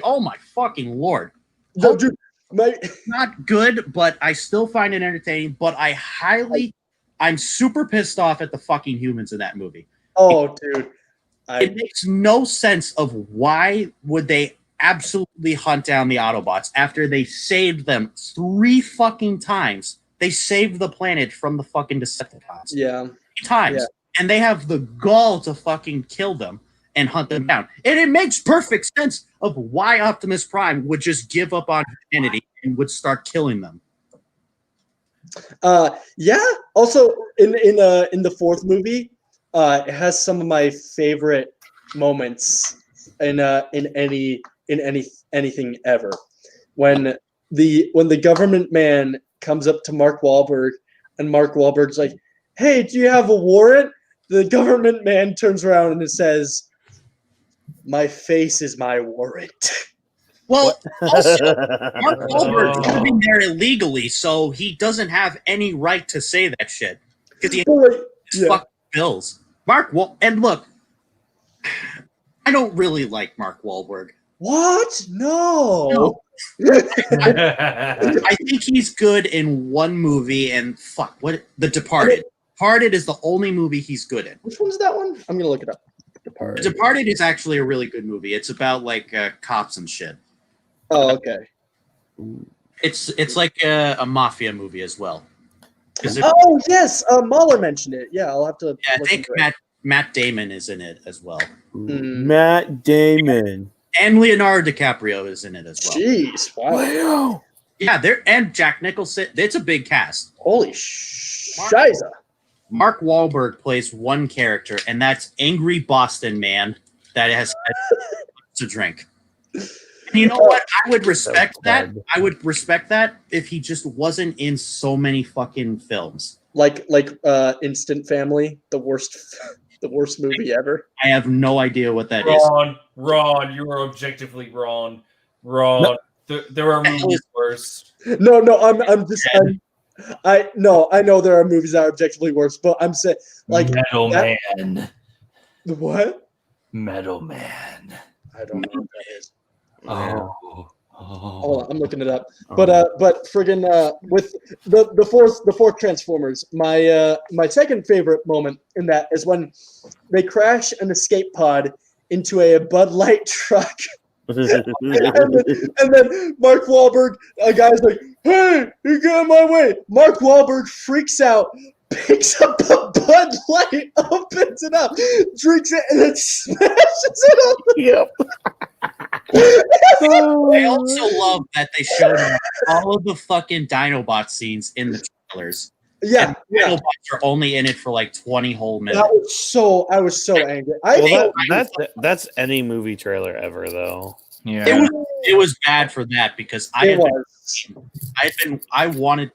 oh my fucking lord. No, dude, not good, but I still find it entertaining, but I'm super pissed off at the fucking humans in that movie. Oh, dude. It makes no sense of why would they absolutely hunt down the Autobots after they saved them 3 fucking times. They saved the planet from the fucking Decepticons. 3 times. And they have the gall to fucking kill them and hunt them down. And it makes perfect sense of why Optimus Prime would just give up on humanity and would start killing them. Also, in the fourth movie, it has some of my favorite moments in anything ever. When the government man comes up to Mark Wahlberg, and Mark Wahlberg's like, "Hey, do you have a warrant?" The government man turns around and says, "My face is my warrant." Well, also, Mark Wahlberg's living there illegally, so he doesn't have any right to say that shit because he has fucking bills. And look, I don't really like Mark Wahlberg. What? No. I think he's good in one movie, and The Departed. Departed is the only movie he's good in. Which one's that one? I'm gonna look it up. The Departed is actually a really good movie. It's about like cops and shit. Oh, okay. It's like a mafia movie as well. Oh yes, Mahler mentioned it. Yeah, I'll have to. Yeah, I think Matt Damon is in it as well. Matt Damon and Leonardo DiCaprio is in it as well. Jeez, wow. Yeah, and Jack Nicholson. It's a big cast. Holy shiza. Mark Wahlberg plays one character, and that's angry Boston man that has to drink. And you know what? I would respect that. I would respect that if he just wasn't in so many fucking films. Like Instant Family, the worst movie ever. I have no idea what that is. Ron, you are objectively wrong. Ron, there are movies worse. No, I know there are movies that are objectively worse, but I'm saying like Metal Man. What? Metal Man. I don't know what that is. Oh. Hold on, I'm looking it up. But friggin' with the fourth Transformers, my second favorite moment in that is when they crash an escape pod into a Bud Light truck and then Mark Wahlberg, a guy's like, "Hey, you get in my way!" Mark Wahlberg freaks out, picks up a Bud Light, opens it up, drinks it, and then smashes it on the. Yep. I also love that they showed all of the fucking Dinobot scenes in the trailers. Yeah, Dinobots are only in it for like 20 whole minutes. I was so angry. That's any movie trailer ever, though. Yeah, it was bad for that because I wanted,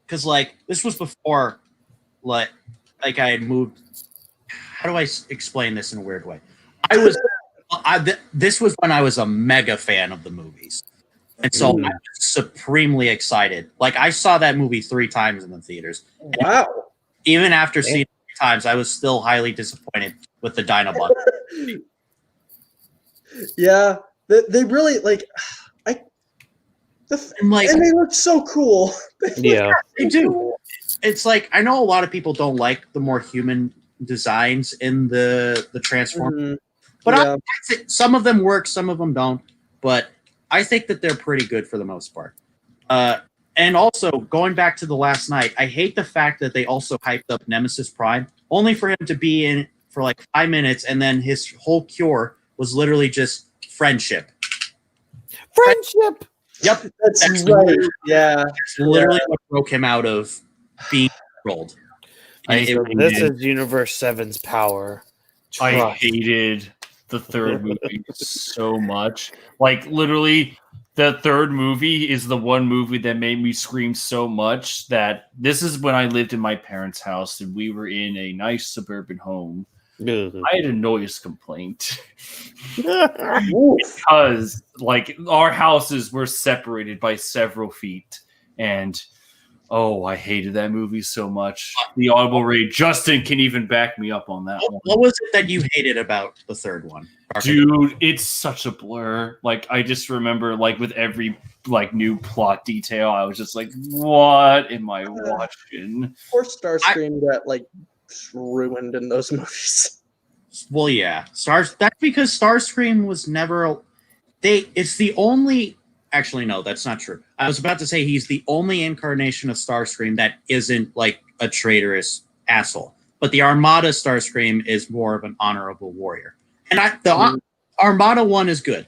because like this was before like I had moved. How do I explain this in a weird way? This was when I was a mega fan of the movies. And so I was supremely excited. Like, I saw that movie 3 times in the theaters. Wow. Even after seeing it 3 times, I was still highly disappointed with the Dinobot. Yeah. They really, like, and they look so cool. Yeah. They do. It's like, I know a lot of people don't like the more human designs in the Transformers. But I think some of them work, some of them don't. But I think that they're pretty good for the most part. And also, going back to the last night, I hate the fact that they also hyped up Nemesis Prime, only for him to be in for like 5 minutes, and then his whole cure was literally just friendship. Friendship! Yep. That's right. Yeah. That's literally what broke him out of being controlled. This is Universe 7's power. I hated the third movie so much. Like, literally, the third movie is the one movie that made me scream so much that this is when I lived in my parents' house and we were in a nice suburban home. I had a noise complaint because, like, our houses were separated by several feet, and I hated that movie so much. The audible rate. Justin can even back me up on that one. What was it that you hated about the third one? Dude, it's such a blur. Like, I just remember, like, with every, like, new plot detail, I was just like, what am I watching? Poor Starscream got, like, ruined in those movies. Well, yeah. That's because Starscream was never... It's the only... Actually, no, that's not true. I was about to say he's the only incarnation of Starscream that isn't, like, a traitorous asshole. But the Armada Starscream is more of an honorable warrior. And the Armada one is good.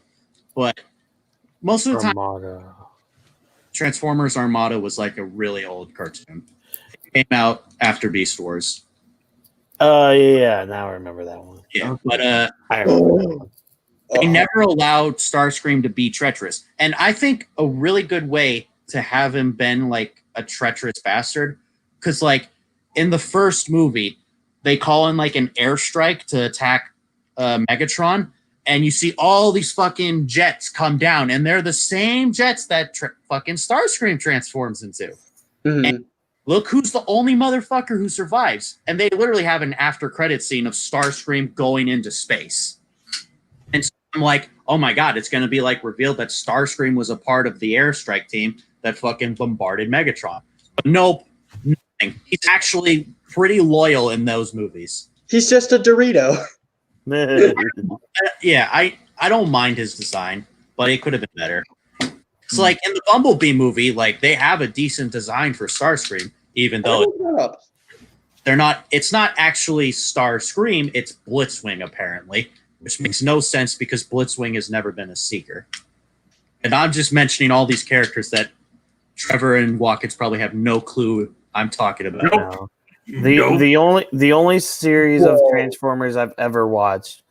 But most of the time, Transformers Armada was, like, a really old cartoon. It came out after Beast Wars. Yeah, now I remember that one. Yeah, but I remember that one. They never allowed Starscream to be treacherous. And I think a really good way to have him been like a treacherous bastard, because like in the first movie, they call in like an airstrike to attack Megatron, and you see all these fucking jets come down, and they're the same jets that fucking Starscream transforms into. And look who's the only motherfucker who survives. And they literally have an after credit scene of Starscream going into space. And so I'm like, oh my god, it's going to be like revealed that Starscream was a part of the airstrike team that fucking bombarded Megatron. But nope, nothing. He's actually pretty loyal in those movies. He's just a Dorito. Yeah, I don't mind his design, but it could have been better. It's like in the Bumblebee movie, like they have a decent design for Starscream, even though it's not actually Starscream, it's Blitzwing apparently, which makes no sense because Blitzwing has never been a Seeker. And I'm just mentioning all these characters that Trevor and Watkins probably have no clue I'm talking about. Nope. The only series of Transformers I've ever watched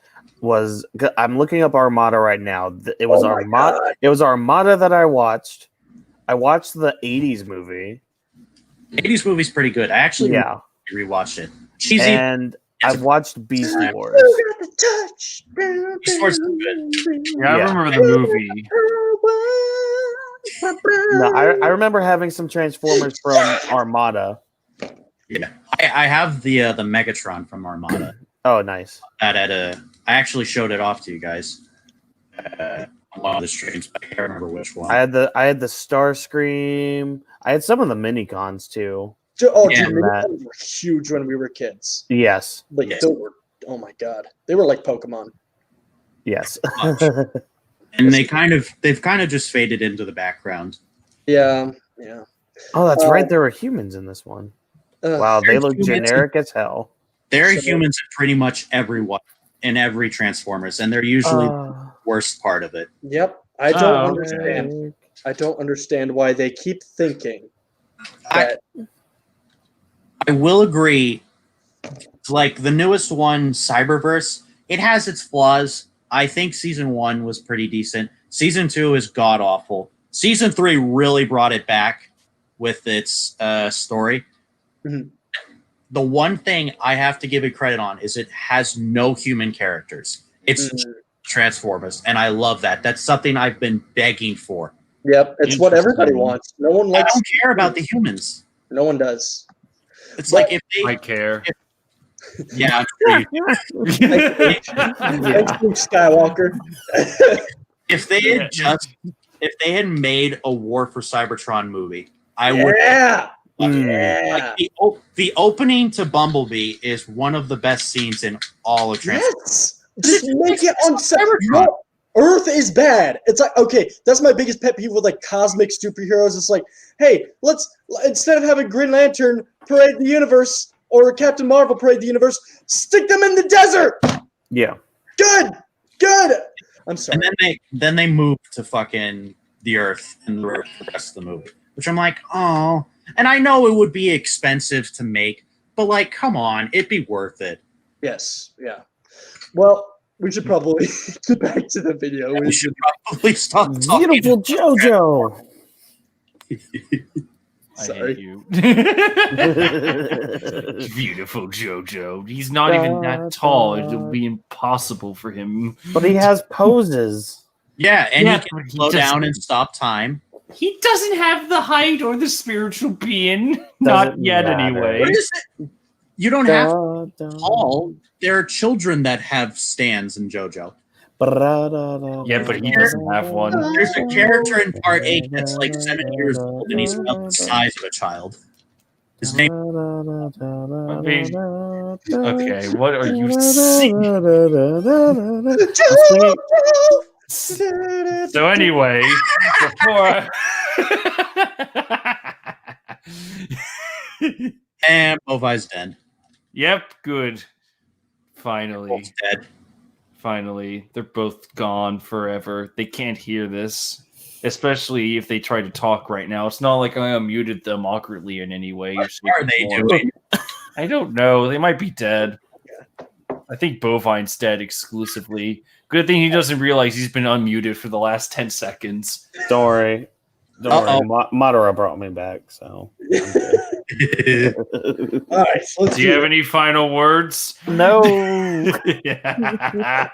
was, I'm looking up Armada right now. It was Armada. It was Armada that I watched. I watched the 80s movie. The 80s movie's pretty good. I actually rewatched it. Cheesy. And I've watched Beast Wars. Beast Wars is good. Yeah, I remember the movie. No, I remember having some Transformers from Armada. Yeah, I have the Megatron from Armada. Oh, nice. I actually showed it off to you guys on one of the streams, but I can't remember which one. I had the Starscream. I had some of the Minicons too. Oh, dude, Minicons were huge when we were kids. Yes. Like they were. Oh my god, they were like Pokemon. Yes. And they've kind of just faded into the background. Yeah. Oh, that's right. There were humans in this one. Wow, they look generic as hell. There are humans in pretty much everyone in every Transformers, and they're usually the worst part of it. Yep. I don't understand. I don't understand why they keep thinking that. I will agree. Like the newest one, Cyberverse, it has its flaws. I think season 1 was pretty decent. Season 2 is god awful. Season 3 really brought it back with its story. Mm-hmm. The one thing I have to give it credit on is it has no human characters. It's Transformers, and I love that. That's something I've been begging for. Yep, it's what everybody wants. No one likes. I don't care about the humans. No one does. It's like if they. I care. Yeah. Thanks, Luke Skywalker. If they had made a War for Cybertron movie, I would. Like the opening to Bumblebee is one of the best scenes in all of Transformers. Yes, just make it on Cybertron. Earth is bad. It's like, okay, that's my biggest pet peeve with like cosmic superheroes. It's like, hey, let's instead of having Green Lantern parade the universe or Captain Marvel parade the universe, stick them in the desert. Yeah. Good. I'm sorry. And then they move to fucking the Earth and the rest of the movie, which I'm like, oh. And I know it would be expensive to make, but like, come on, it'd be worth it. Yes. Yeah. Well, we should probably get back to the video. We should probably stop talking. Beautiful JoJo. Sorry. I hate you. Beautiful JoJo. He's not even that tall. It'll be impossible for him. But he has poses. Yeah, and he can slow down and stop time. He doesn't have the height or the spiritual being. Not yet, anyway. What is it? You don't have tall. There are children that have stands in JoJo. Yeah, but he doesn't have one. There's a character in Part 8 that's like 7 years old, and he's about the size of a child. His name. Okay, what are you singing? So anyway, before and Bovi's dead. Yep, good. Finally. Both dead. Finally. They're both gone forever. They can't hear this. Especially if they try to talk right now. It's not like I unmuted them awkwardly in any way. What are they doing? I don't know. They might be dead. I think Bovine's dead exclusively. Good thing he doesn't realize he's been unmuted for the last 10 seconds. Don't worry. Madara brought me back, so. All right. Do you have any final words? No. Yeah.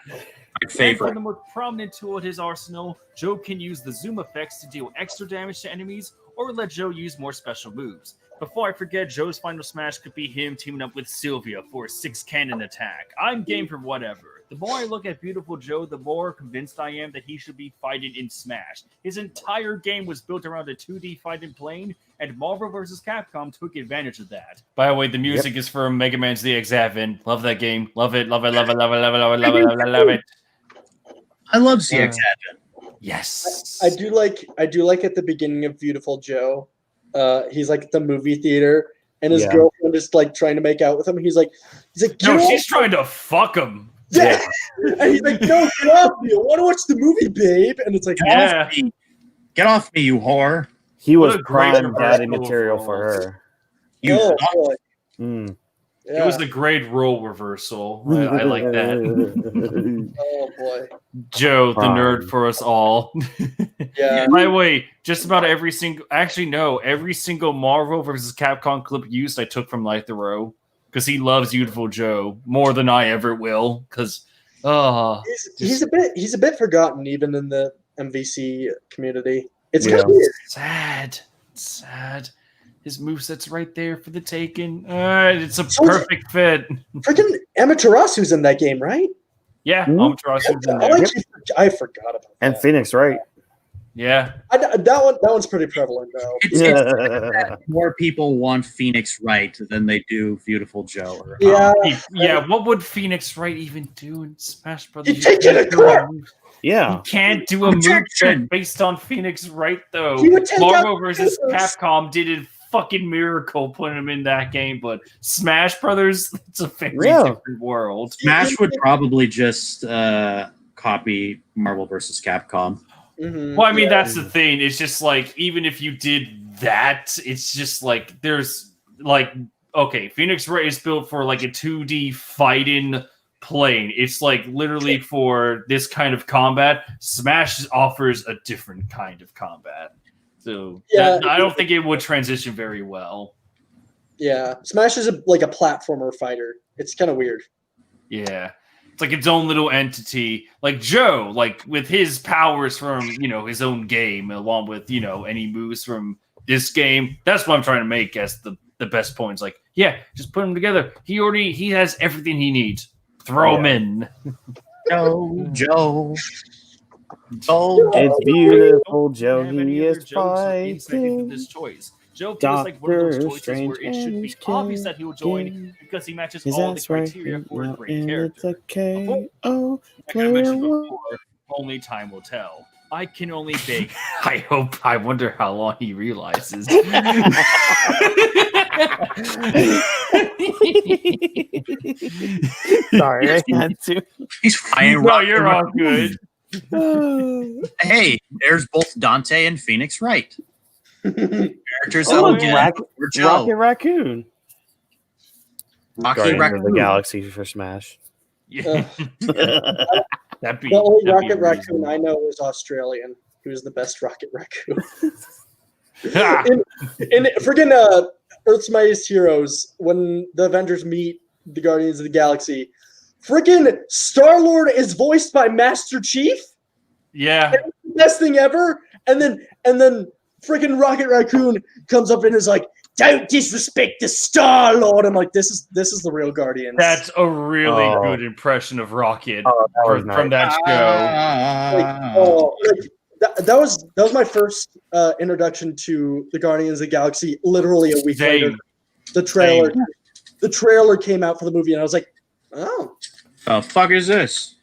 My favorite. The more prominent tool at his arsenal, Joe can use the zoom effects to deal extra damage to enemies, or let Joe use more special moves. Before I forget, Joe's final smash could be him teaming up with Sylvia for a 6-cannon attack. I'm game for whatever. The more I look at Beautiful Joe, the more convinced I am that he should be fighting in Smash. His entire game was built around a 2D fighting plane, and Marvel vs. Capcom took advantage of that. By the way, the music is from Mega Man ZX Advent. Love that game. Love it, love it, love it, love it, love it, love it, love it, love it, love it. I love ZX Advent. Yes. I do like at the beginning of Beautiful Joe, he's like at the movie theater, and his girlfriend is like trying to make out with him. He's like, no, she's trying to fuck him. Yeah. And he's like, no, get off me. I want to watch the movie, babe. And it's like, get off me, you whore. He was prime daddy material for her. You It was a great role reversal. I like that. Oh boy. Joe, the nerd for us all. Yeah. By the way, just about every single Marvel vs. Capcom clip used I took from Light the Row. Because he loves Beautiful Joe more than I ever will. Because he's a bit forgotten even in the MVC community. It's kind of weird. Sad. His moveset's right there for the taking. It's a perfect fit. Freaking Amaterasu's in that game, right? Yeah, Amaterasu's in there. I forgot about that. And Phoenix, right? Yeah. That one's pretty prevalent, though. It's more people want Phoenix Wright than they do Beautiful Joe. Yeah, what would Phoenix Wright even do in Smash Brothers? You take it to court! Yeah. You can't do a move based on Phoenix Wright, though. He would take Marvel out versus Thanos. Capcom did a fucking miracle putting him in that game, but Smash Brothers, it's a very different world. Smash would probably just copy Marvel versus Capcom. Well, I mean, that's the thing. It's just like, even if you did that, it's just like, there's like, okay, Phoenix Wright is built for like a 2D fighting plane. It's like literally for this kind of combat. Smash offers a different kind of combat. So I don't think it would transition very well. Yeah, Smash is like a platformer fighter. It's kind of weird. Yeah. It's like its own little entity. Like Joe, like with his powers from, his own game, along with, any moves from this game. That's what I'm trying to make as the best points. Like, yeah, just put them together. He has everything he needs. Throw him in. Joe. It's beautiful, Joe. He is fighting this choice. Joe feels like one of those choices where it should be obvious that he will join because he matches all the criteria for a great character. Like I mentioned before, only time will tell. I can only beg. I wonder how long he realizes. Sorry, I had to. He's fine. No, you're all good. Hey, there's both Dante and Phoenix Wright. Characters Rocket Raccoon. Rocky Raccoon. Of the Galaxy for Smash. Yeah. The only Rocket Raccoon I know is Australian. He was the best Rocket Raccoon. in friggin' Earth's Mightiest Heroes, when the Avengers meet the Guardians of the Galaxy, friggin' Star-Lord is voiced by Master Chief. Yeah. Best thing ever. And then friggin' Rocket Raccoon comes up and is like, "Don't disrespect the Star-Lord." I'm like, this is the real Guardians. That's a really good impression of Rocket from that show. That was my first introduction to the Guardians of the Galaxy. Literally a week later, the trailer came out for the movie, and I was like, "Oh, the fuck is this?"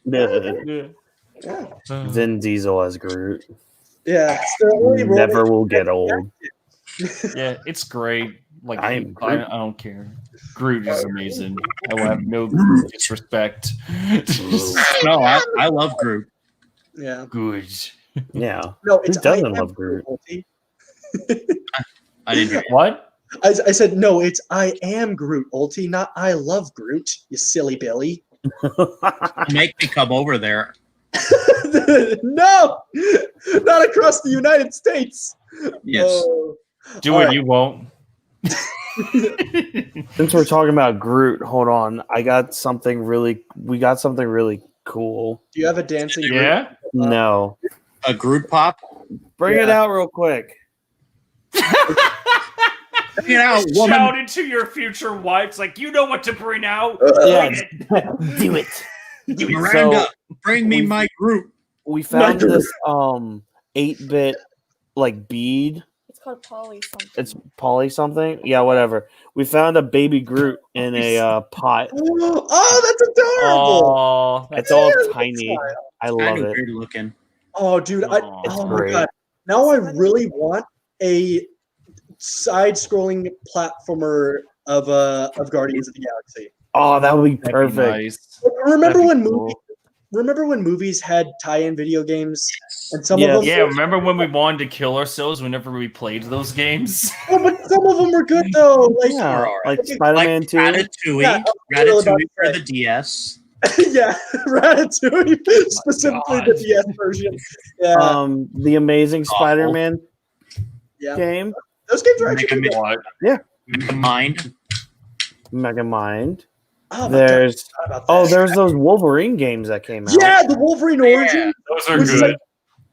Vin Diesel as Groot. Yeah, never will get old. Yeah, it's great. Like I don't care. Groot is amazing. I will have no disrespect. No, I love Groot. Yeah, good. Yeah, no, who doesn't love Groot? I didn't hear what? I said no. It's I am Groot, Ulti, not I love Groot. You silly Billy. Make me come over there. No, not across the United States. Yes. Do it. You won't. Since we're talking about Groot, hold on. We got something really cool. Do you have a dancing Groot? Yeah? No. A Groot pop? Bring it out real quick. Bring it out, woman. Shout into your future wives, like, you know what to bring out. Yeah, do it. Miranda, bring me my Groot. We found this 8-bit like bead. It's called Polly something. It's Polly something. Yeah, whatever. We found a baby Groot in a pot. Oh, that's adorable. Oh, it's all tiny. I love it. Weird looking. Oh, dude! Oh my god! Now I really want a side-scrolling platformer of Guardians of the Galaxy. Oh, that would be perfect. Nice. Remember when movies had tie-in video games, and some of them? Yeah, remember when we wanted to kill ourselves whenever we played those games? Oh, but some of them were good though. Like Spider-Man 2, Ratatouille for the DS. Yeah, Ratatouille, specifically the DS version. Yeah. The Amazing Spider-Man game. Those games are actually good. Yeah. Mega Mind. Oh, there's those Wolverine games that came out. Yeah, the Wolverine Origins. Those are good.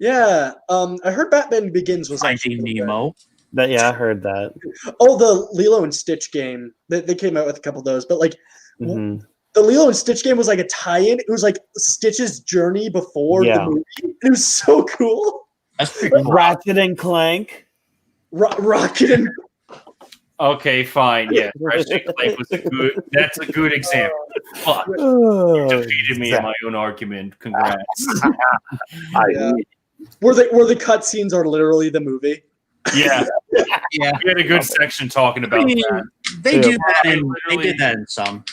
I heard Batman Begins was Finding Nemo. I heard that. Oh, the Lilo and Stitch game. They came out with a couple of those, but the Lilo and Stitch game was like a tie-in. It was like Stitch's journey before the movie. It was so cool. That's pretty cool. Ratchet and Clank. Rocket and Okay, fine. Yeah, Ratchet and Clank was a good. That's a good example. But you defeated me in my own argument. Congrats. Yeah. Where the cutscenes are literally the movie. Yeah. Yeah. We had a good section talking about that. They do that, and they did that in some.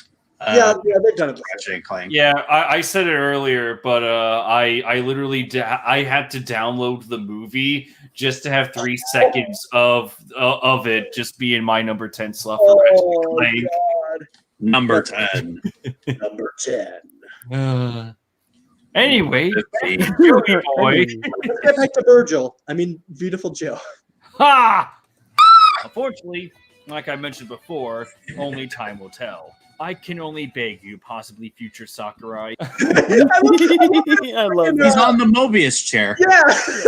Yeah, they've done it before. Ratchet and Clank. Yeah, I said it earlier, but I literally I had to download the movie just to have 3 seconds of it just being my number 10 slot for Ratchet and Clank. God. Number 10. Number 10. Anyway, Joey boy. Let's get back to Virgil. I mean, beautiful Joe. Ha! Unfortunately, like I mentioned before, only time will tell. I can only beg you, possibly future Sakurai. I love He's on the Mobius chair.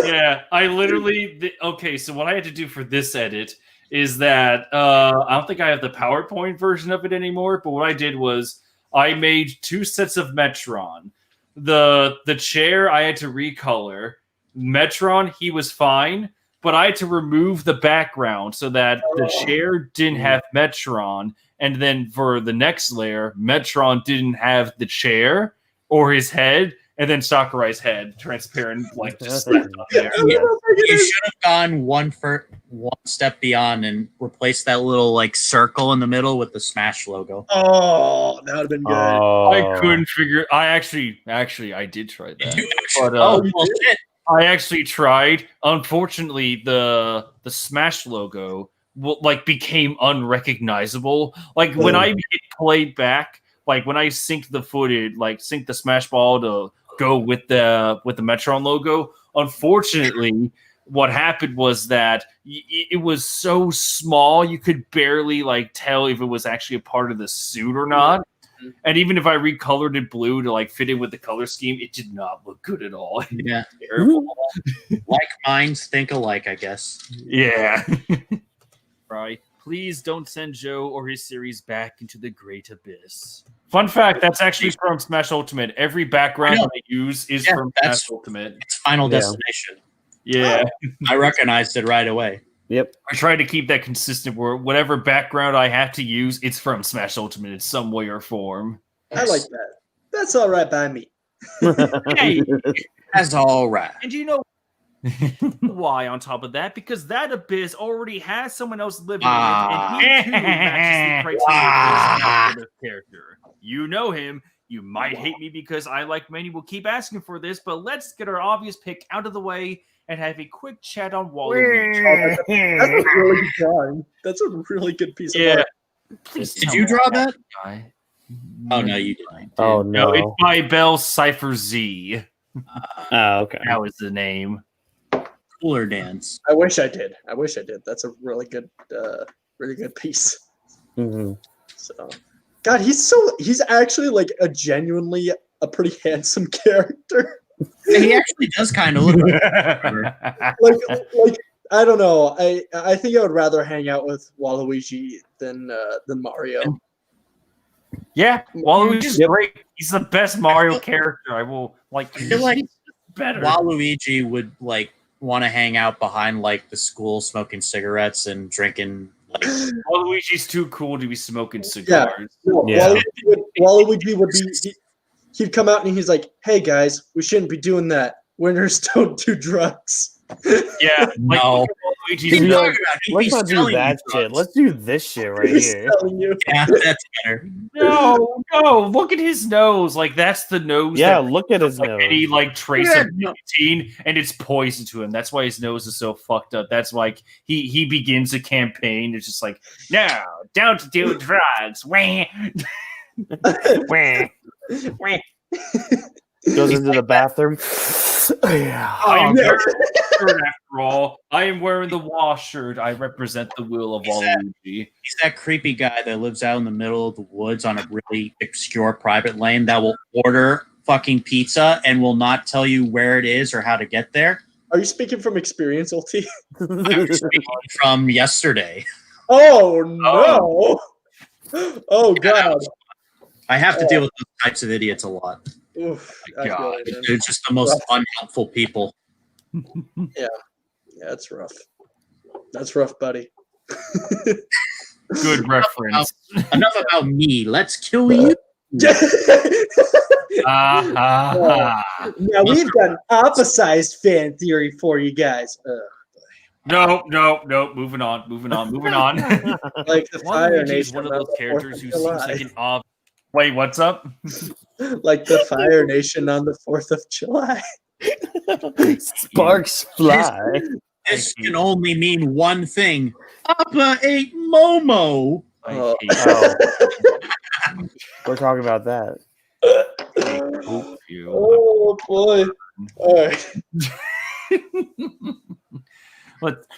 Yeah, I literally... Okay, so what I had to do for this edit is that... I don't think I have the PowerPoint version of it anymore, but what I did was I made 2 sets of Metron. The chair I had to recolor. Metron, he was fine, but I had to remove the background so that the chair didn't have Metron, and then for the next layer, Metron didn't have the chair or his head, and then Sakurai's head, transparent, like just left on there. You should have gone one step beyond and replaced that little like circle in the middle with the Smash logo. Oh, that would have been good. I couldn't figure. I actually, I did try that. But, shit! I actually tried. Unfortunately, the Smash logo became unrecognizable. Like when I hit play back, like when I synced the footage, like sync the Smash Ball to go with the Metron logo. Unfortunately, what happened was that it was so small you could barely like tell if it was actually a part of the suit or not. And even if I recolored it blue to like fit in with the color scheme, it did not look good at all. Yeah, Terrible. Like minds think alike, I guess. Yeah. Right. Please don't send Joe or his series back into the great abyss. Fun fact, that's actually from Smash Ultimate. Every background I use is from Smash Ultimate. It's Final Destination. Yeah. I recognized it right away. Yep. I try to keep that consistent where whatever background I have to use, it's from Smash Ultimate in some way or form. I like that. That's all right by me. Hey, that's all right. And you know why on top of that? Because that abyss already has someone else living in it, and he too matches the criteria for this character. You know him. You might hate me because I, like many, will keep asking for this, but let's get our obvious pick out of the way and have a quick chat on Waluigi. That's a really good drawing. That's a really good piece of art. Please Did you draw that? Guy. Oh no, you didn't. Oh No, no. it's by Bell Cypher Z. Oh, okay. That was the name. Cooler dance. I wish I did. That's a really good piece. Mm-hmm. So, God, he's actually like a pretty handsome character. Yeah, he actually does kind of look like I don't know. I think I would rather hang out with Waluigi than Mario. Yeah, Waluigi's great. He's the best Mario character. I will like. I feel like better. Waluigi would like want to hang out behind like the school smoking cigarettes and drinking. Like, Waluigi's too cool to be smoking cigars. Waluigi would be. He'd come out and he's like, "Hey guys, we shouldn't be doing that. Winners don't do drugs." Yeah, no. Let's not do that shit. Let's do this shit right here. Yeah, that's better. No, look at his nose. Like that's the nose. Yeah, look at his like nose. any like trace of nicotine, and it's poison to him. That's why his nose is so fucked up. That's like he begins a campaign. It's just like, no, don't do drugs. Wah. Wah. Wah. Goes into the bathroom. I am wearing the shirt after all. I am wearing the wash shirt. I represent the will of Waluigi. He's that creepy guy that lives out in the middle of the woods on a really obscure private lane that will order fucking pizza and will not tell you where it is or how to get there. Are you speaking from experience, LT? I'm speaking from yesterday. Oh no! Oh god! I have to deal with those types of idiots a lot. Oof, God, they're just the most unhelpful people. Yeah, that's rough. That's rough, buddy. Good reference. Enough about me. Let's kill you. Now we've got an opposized fan theory for you guys. No. Moving on. Like the Fire Waluigi Nation is one of on those the 4th characters of who July. seems like an obvious. Wait, what's up? Like the Fire Nation on the 4th of July. Sparks fly. This can only mean one thing. Appa ate Momo. Oh. We're talking about that. Oh boy! All right.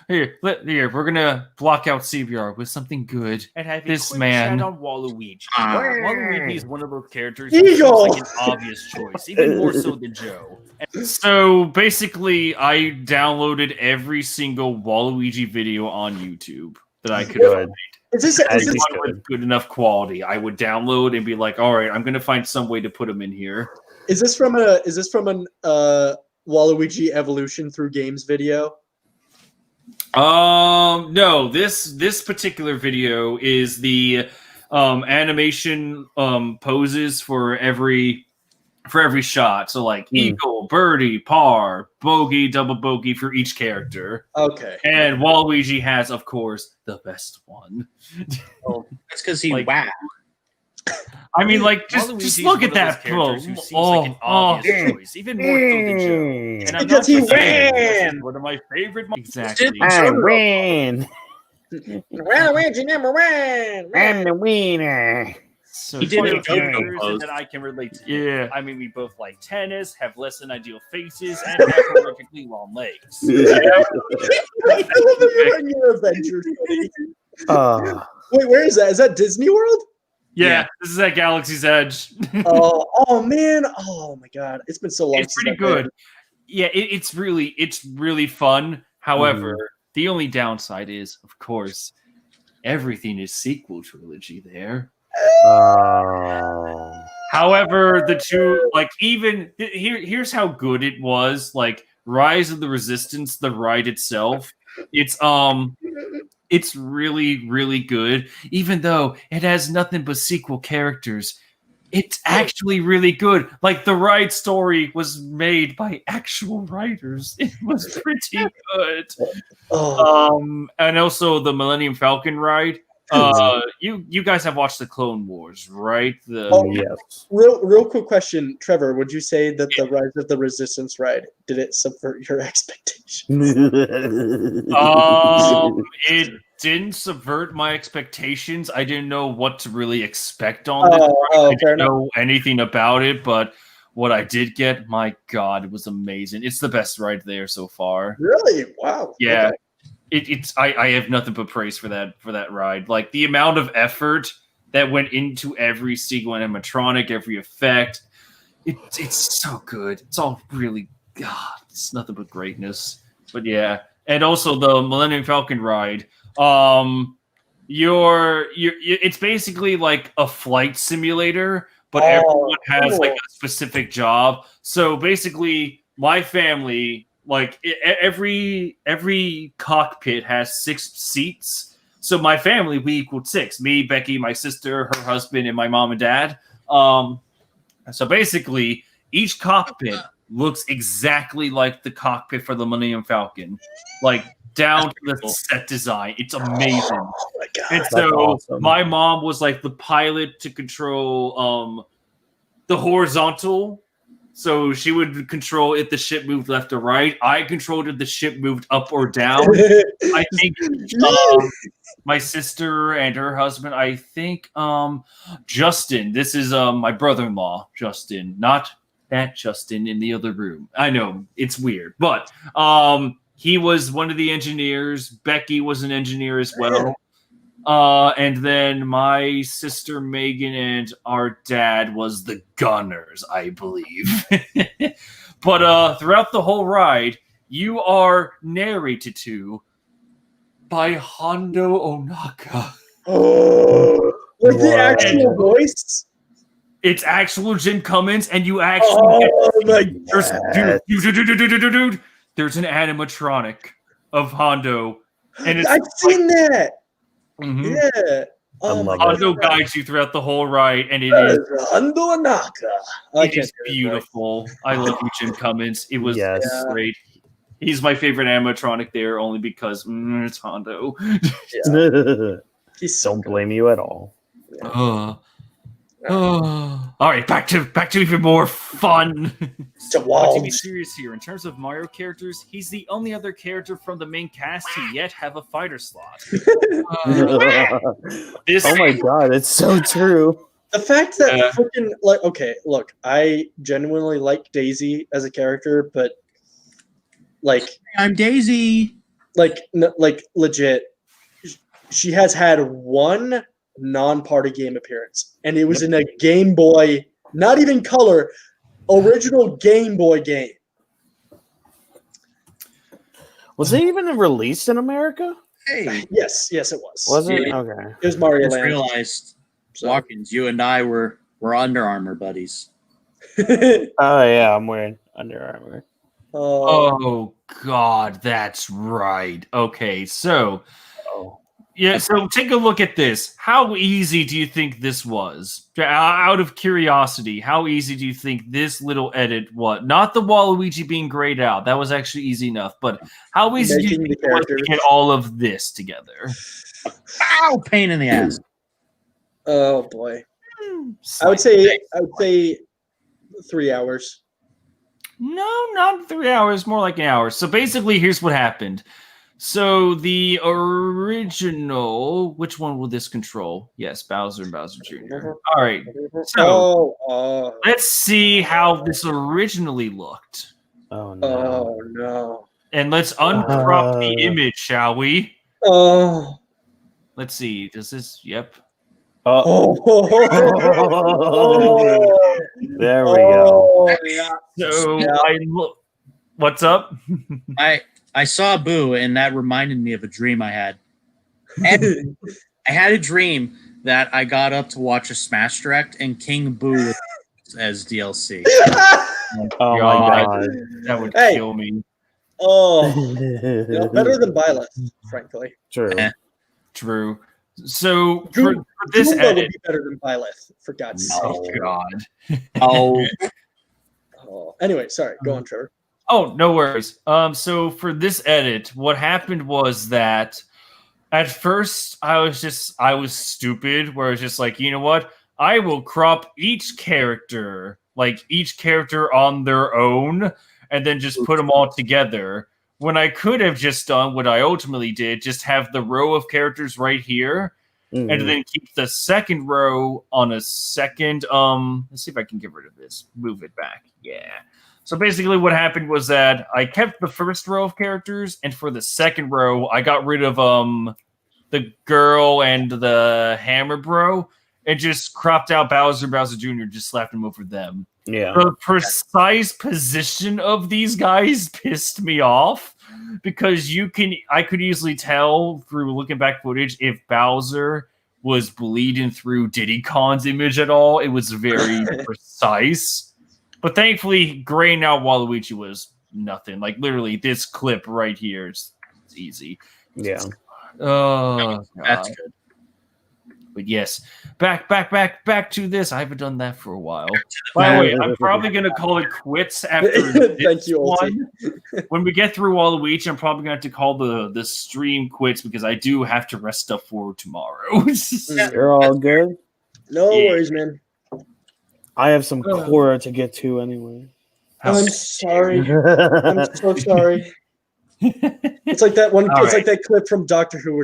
Here, we're gonna block out CBR with something good. And have a This quick man. chat on Waluigi. Waluigi is one of those characters Eagle! who seems like an obvious choice, even more so than Joe. So basically, I downloaded every single Waluigi video on YouTube that I could find. Is this with good enough quality? I would download and be like, "All right, I'm gonna find some way to put them in here." Is this from an Waluigi evolution through games video? No. This particular video is the animation poses for every shot. So like eagle, birdie, par, bogey, double bogey for each character. Okay. And Waluigi has, of course, the best one. Oh, that's because he Like- wow. I mean, like, just Waluigi's look one at of that those characters pro. who seems like an obvious choice, even more so than Joe. And I'm not Because he just saying this is ran! one of my favorite. Exactly. I win. Waluigi number one. I'm the winner. So He did One a of JoJo characters pose. that I can relate to. Yeah. I mean, we both like tennis, have less than ideal faces, and have horrifically long legs. I love that you're in your Avengers. Wait, where is that? Is that Disney World? Yeah, this is at Galaxy's Edge. Oh man! Oh my god! It's been so long. It's since pretty I've been. good. Yeah, it's really fun. However, the only downside is, of course, everything is sequel trilogy there. However, the two, like, even here's how good it was. Like Rise of the Resistance, the ride itself, it's really good. Even though it has nothing but sequel characters, it's actually really good. Like the ride story was made by actual writers. It was pretty good. And also the Millennium Falcon ride. You guys have watched the Clone Wars, right? Yes. Real quick question, Trevor. Would you say that the Rise of the Resistance ride did it subvert your expectations? It didn't subvert my expectations. I didn't know what to really expect on this. I didn't know anything about it, but what I did get, my God, it was amazing. It's the best ride there so far. Really? Wow. Yeah. Okay. I have nothing but praise for that ride. Like the amount of effort that went into every single animatronic, every effect. It's so good. It's all really it's nothing but greatness. But yeah. And also the Millennium Falcon ride. It's basically like a flight simulator, but everyone has like a specific job. So basically my family, like every cockpit has 6 seats. So my family, we equaled 6. Me, Becky, my sister, her husband, and my mom and dad. So basically, each cockpit looks exactly like the cockpit for the Millennium Falcon, like down to the set design. It's amazing. Oh my God, and so my mom was like the pilot to control the horizontal. So she would control if the ship moved left or right. I controlled if the ship moved up or down. I think my sister and her husband, I think Justin, this is my brother-in-law, Justin, not that Justin in the other room. I know, it's weird. But he was one of the engineers. Becky was an engineer as well. And then my sister Megan and our dad was the gunners, I believe. But throughout the whole ride, you are narrated to by Hondo Onaka. Oh, like the actual voice? It's actual Jim Cummins, and you actually there's an animatronic of Hondo, and it's I've seen that. Mhm. Yeah. Oh my God. Hondo guides you throughout the whole ride, and it is Hondo Anaka. it is beautiful. I love you, Jim Cummins. It was Yes. great. He's my favorite animatronic there, only because it's Hondo. Don't blame you at all. All right, back to even more fun. But to be serious here, in terms of Mario characters, he's the only other character from the main cast to yet have a fighter slot. Oh my God, it's so true. The fact that freaking like, okay, look, I genuinely like Daisy as a character, but like, I'm Daisy. like legit, she has had one non-party game appearance, and it was in a Game Boy, not even color, original Game Boy game. Was it even released in America? Hey. Yes, it was. Was it? Yeah. Okay. It was Mario I just Land. realized, Watkins, you and I were Under Armour buddies. Oh yeah, I'm wearing Under Armour. Oh God, that's right. Okay, so yeah, so take a look at this. How easy do you think this was? Out of curiosity, how easy do you think this little edit was? Not the Waluigi being grayed out. That was actually easy enough. But how easy do you think it was to get all of this together? Ow! Pain in the ass. Oh boy. I would say 3 hours. No, not 3 hours, more like an hour. So basically, here's what happened. So the original, which one will this control? Yes, Bowser and Bowser Jr. All right. So let's see how this originally looked. Oh no. Oh no. And let's uncrop the image, shall we? Oh. Let's see. Does this? Yep. There we go. So I look. What's up? I saw Boo, and that reminded me of a dream I had. And I had a dream that I got up to watch a Smash Direct, and King Boo was as DLC. Oh my God. That would kill me. Oh, better than Byleth, frankly. True. True. So for this Goomba edit, would be better than Byleth, for God's sake. oh God. Oh. Anyway, sorry. Go on, Trevor. Oh, no worries. So for this edit, what happened was that at first I was stupid, where I was just like, you know what? I will crop each character on their own, and then just put them all together. When I could have just done what I ultimately did, just have the row of characters right here, and then keep the second row on a second. Let's see if I can get rid of this. Move it back. Yeah. So basically what happened was that I kept the first row of characters, and for the second row, I got rid of the girl and the hammer bro, and just cropped out Bowser Jr., just slapped him over them. Yeah. The precise position of these guys pissed me off, because I could easily tell through looking back footage if Bowser was bleeding through Diddy Kon's image at all. It was very precise. But thankfully, graying out Waluigi was nothing. Like, literally, this clip right here is easy. Yeah. Oh, that's God. good. But yes, back to this. I haven't done that for a while. By the way, I'm probably going to call it quits after this Thank you, one. When we get through Waluigi, I'm probably going to have to call the stream quits, because I do have to rest stuff for tomorrow. You're all good. No worries, man. I have some Korra to get to anyway. I'm sorry. I'm so sorry. It's like that one. Like that clip from Doctor Who.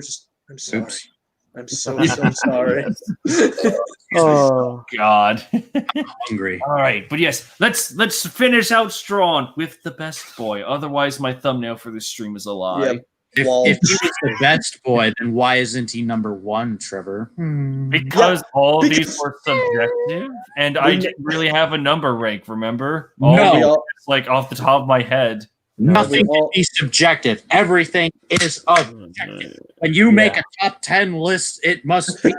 I'm sorry. Oops. I'm so sorry. Oh God. I'm hungry. All right, but yes, let's finish out strong with the best boy. Otherwise, my thumbnail for this stream is a lie. Yep. If he was the best boy, then why isn't he number one, Trevor? Because these were subjective, and I didn't really have a number rank, remember? It's like off the top of my head. Nothing can be subjective. Everything is objective. When you make a top 10 list, it must be.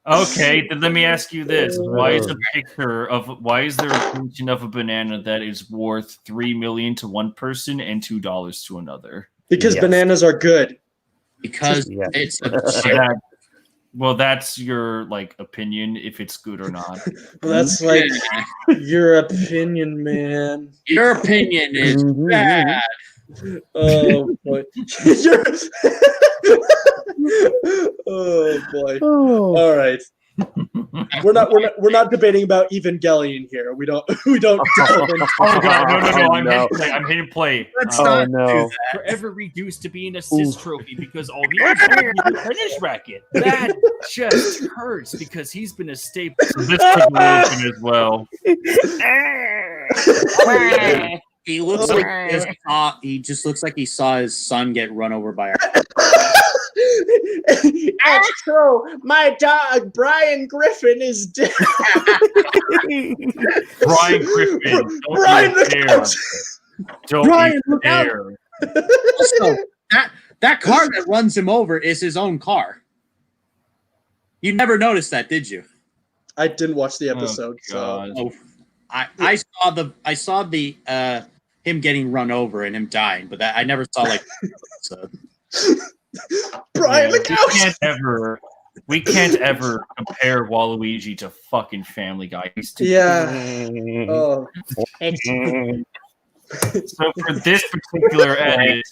Okay, then let me ask you this: why is there a painting of a banana that is worth $3 million to one person and $2 to another? Because bananas are good. Because Yeah. it's a Well, that's your like opinion if it's good or not. Well, that's like your opinion, man. Your opinion is bad. Oh boy. Oh boy. All right. We're not debating about Evangelion here. We don't delve into. Oh god, no! no. I'm hitting play. Let's Oh not no. do that. Forever reduced to being an assist trophy because all he was doing was a finish racket. That just hurts because he's been a staple. This could open as well. He looks he just looks like he saw his son get run over by a That's true. My dog Brian Griffin is dead. Brian Griffin. Brian Don't you dare. Don't Brian, you look out. dare. Also, that car that runs him over is his own car. You never noticed that, did you? I didn't watch the episode, God. Oh, I saw the him getting run over and him dying, but I never saw like so. Brian, look out! We can't ever compare Waluigi to fucking Family Guy. He's too Oh. So for this particular edit,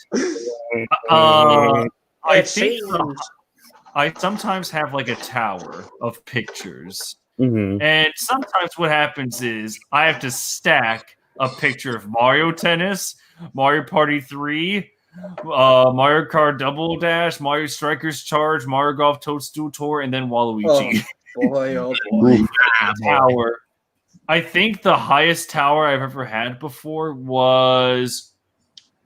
I think I sometimes have like a tower of pictures. And sometimes what happens is I have to stack a picture of Mario Tennis, Mario Party 3, Mario Kart Double Dash, Mario Strikers Charge, Mario Golf Toadstool Tour, and then Waluigi. Oh boy. Tower. I think the highest tower I've ever had before was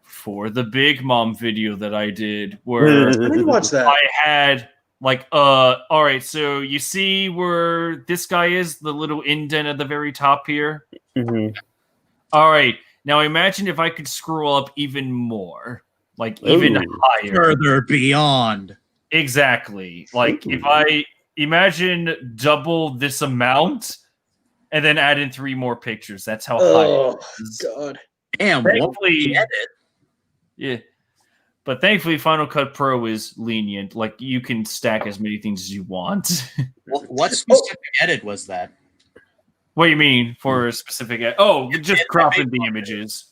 for the Big Mom video that I did, where I didn't watch that. I had like all right, so you see where this guy is, the little indent at the very top here. All right, now imagine if I could scroll up even more, like even higher, Further beyond. Exactly. Like if I imagine double this amount and then add in 3 more pictures. That's how high it is. God. Damn, thankfully, yeah. But thankfully, Final Cut Pro is lenient. Like you can stack as many things as you want. What specific edit was that? What do you mean for a specific edit? Oh, just cropping the images.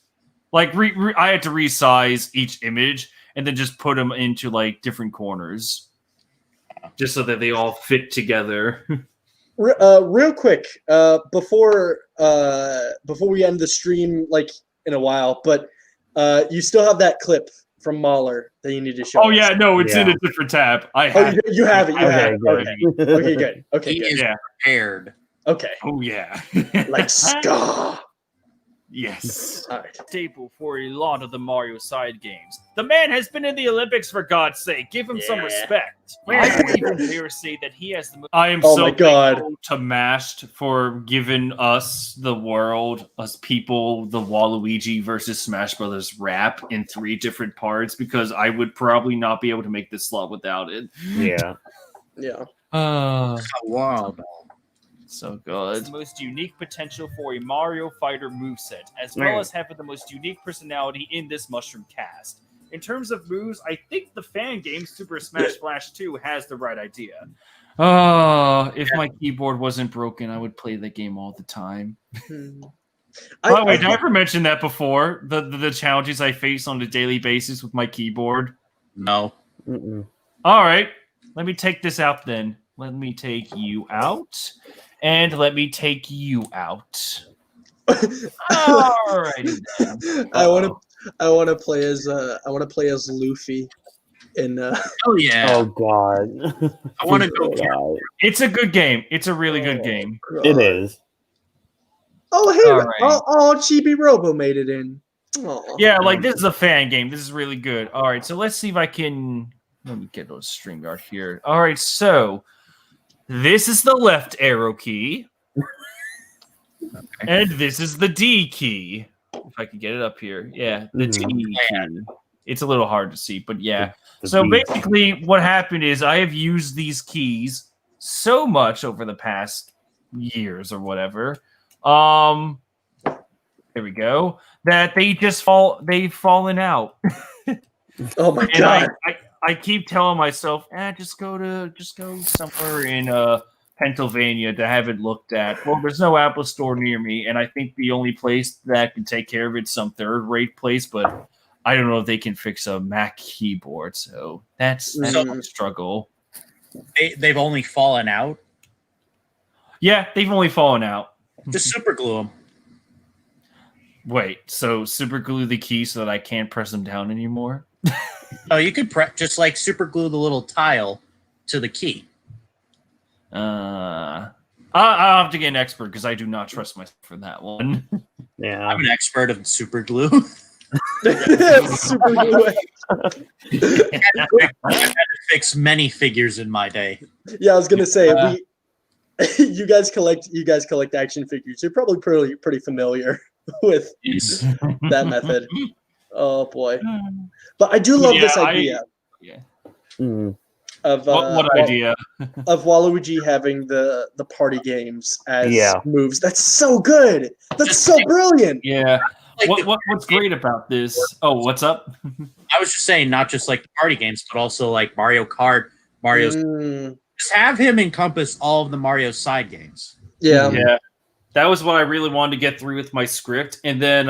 Like I had to resize each image and then just put them into like different corners, just so that they all fit together. Real quick, before we end the stream, like in a while, but you still have that clip from Mahler that you need to show. Oh yeah, no, it's in a different tab. I have you have it. You have it. good. Okay, good. Okay, He good. is prepared. Okay. Oh yeah. Like ska. Yes. All right. Staple for a lot of the Mario side games. The man has been in the Olympics, for God's sake. Give him some respect. I would even dare say that he has the most. I am Oh so my God. thankful to Mashed for giving us the world, us people, the Waluigi versus Smash Brothers rap in 3 different parts, because I would probably not be able to make this slot without it. Yeah. Yeah. Wow. So good. The most unique potential for a Mario Fighter moveset, as well as having the most unique personality in this mushroom cast. In terms of moves, I think the fan game Super Smash Bros. 2 has the right idea. If my keyboard wasn't broken, I would play the game all the time. By the way, did I ever mention that before? The challenges I face on a daily basis with my keyboard? No. All right. Let me take this out then. Let me take you out. And let me take you out. Alrighty then. I want to play as Luffy in Oh yeah. Oh god. I want to go. It's a good game. It's a really good game. It is. Oh hey, All right. Chibi Robo made it in. Aw. Yeah, like this is a fan game. This is really good. All right, so let's see if I can. Let me get a StreamYard here. All right, so this is the left arrow key, and this is the D key. If I can get it up here, yeah, the D key. It's a little hard to see, but yeah. So basically, what happened is I have used these keys so much over the past years or whatever. There we go. That they just they've fallen out. Oh my god! I keep telling myself, just go somewhere in Pennsylvania to have it looked at. Well, there's no Apple store near me, and I think the only place that can take care of it's some third-rate place, but I don't know if they can fix a Mac keyboard, so that's a struggle. They've only fallen out. Yeah, they've only fallen out. Just super glue them. Wait, so super glue the key so that I can't press them down anymore? Oh, you could just like super glue the little tile to the key. I'll have to get an expert because I do not trust myself for that one. Yeah, I'm an expert of super glue. Super glue. I had to fix many figures in my day. Yeah, I was gonna say you guys collect action figures. You're probably pretty familiar with that method. Oh boy, but I do love this idea. Of what idea? Of Waluigi having the party games as moves. That's so good. That's so brilliant. Yeah. What's great about this? Oh, what's up? I was just saying, not just like the party games, but also like Mario Kart, Mario's. Just have him encompass all of the Mario side games. Yeah. That was what I really wanted to get through with my script, and then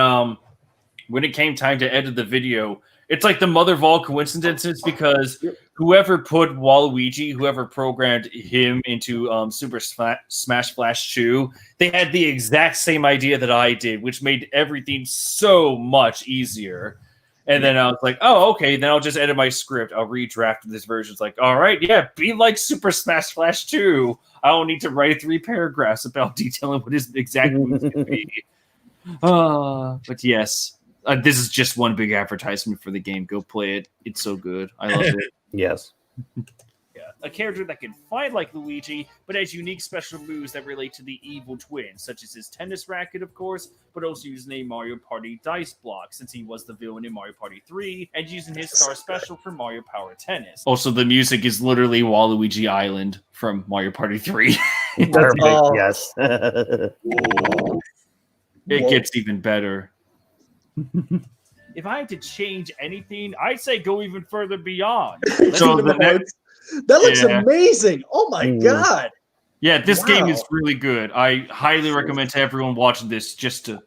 when it came time to edit the video, it's like the mother of all coincidences because whoever programmed him into Super Smash Flash 2, they had the exact same idea that I did, which made everything so much easier. And then I was like, oh, okay, then I'll just edit my script. I'll redraft this version. It's like, all right, yeah, be like Super Smash Flash 2. I don't need to write 3 paragraphs about detailing what his exact moves can be. But yes. This is just one big advertisement for the game. Go play it. It's so good. I love it. Yes. Yeah. A character that can fight like Luigi, but has unique special moves that relate to the evil twin, such as his tennis racket, of course, but also using a Mario Party dice block, since he was the villain in Mario Party 3, and using his star special for Mario Power Tennis. Also, the music is literally Waluigi Island from Mario Party 3. Perfect, yes. It gets even better. If I had to change anything, I'd say go even further beyond. That looks amazing. Oh my god. Yeah, this game is really good. I highly recommend to everyone watching this just to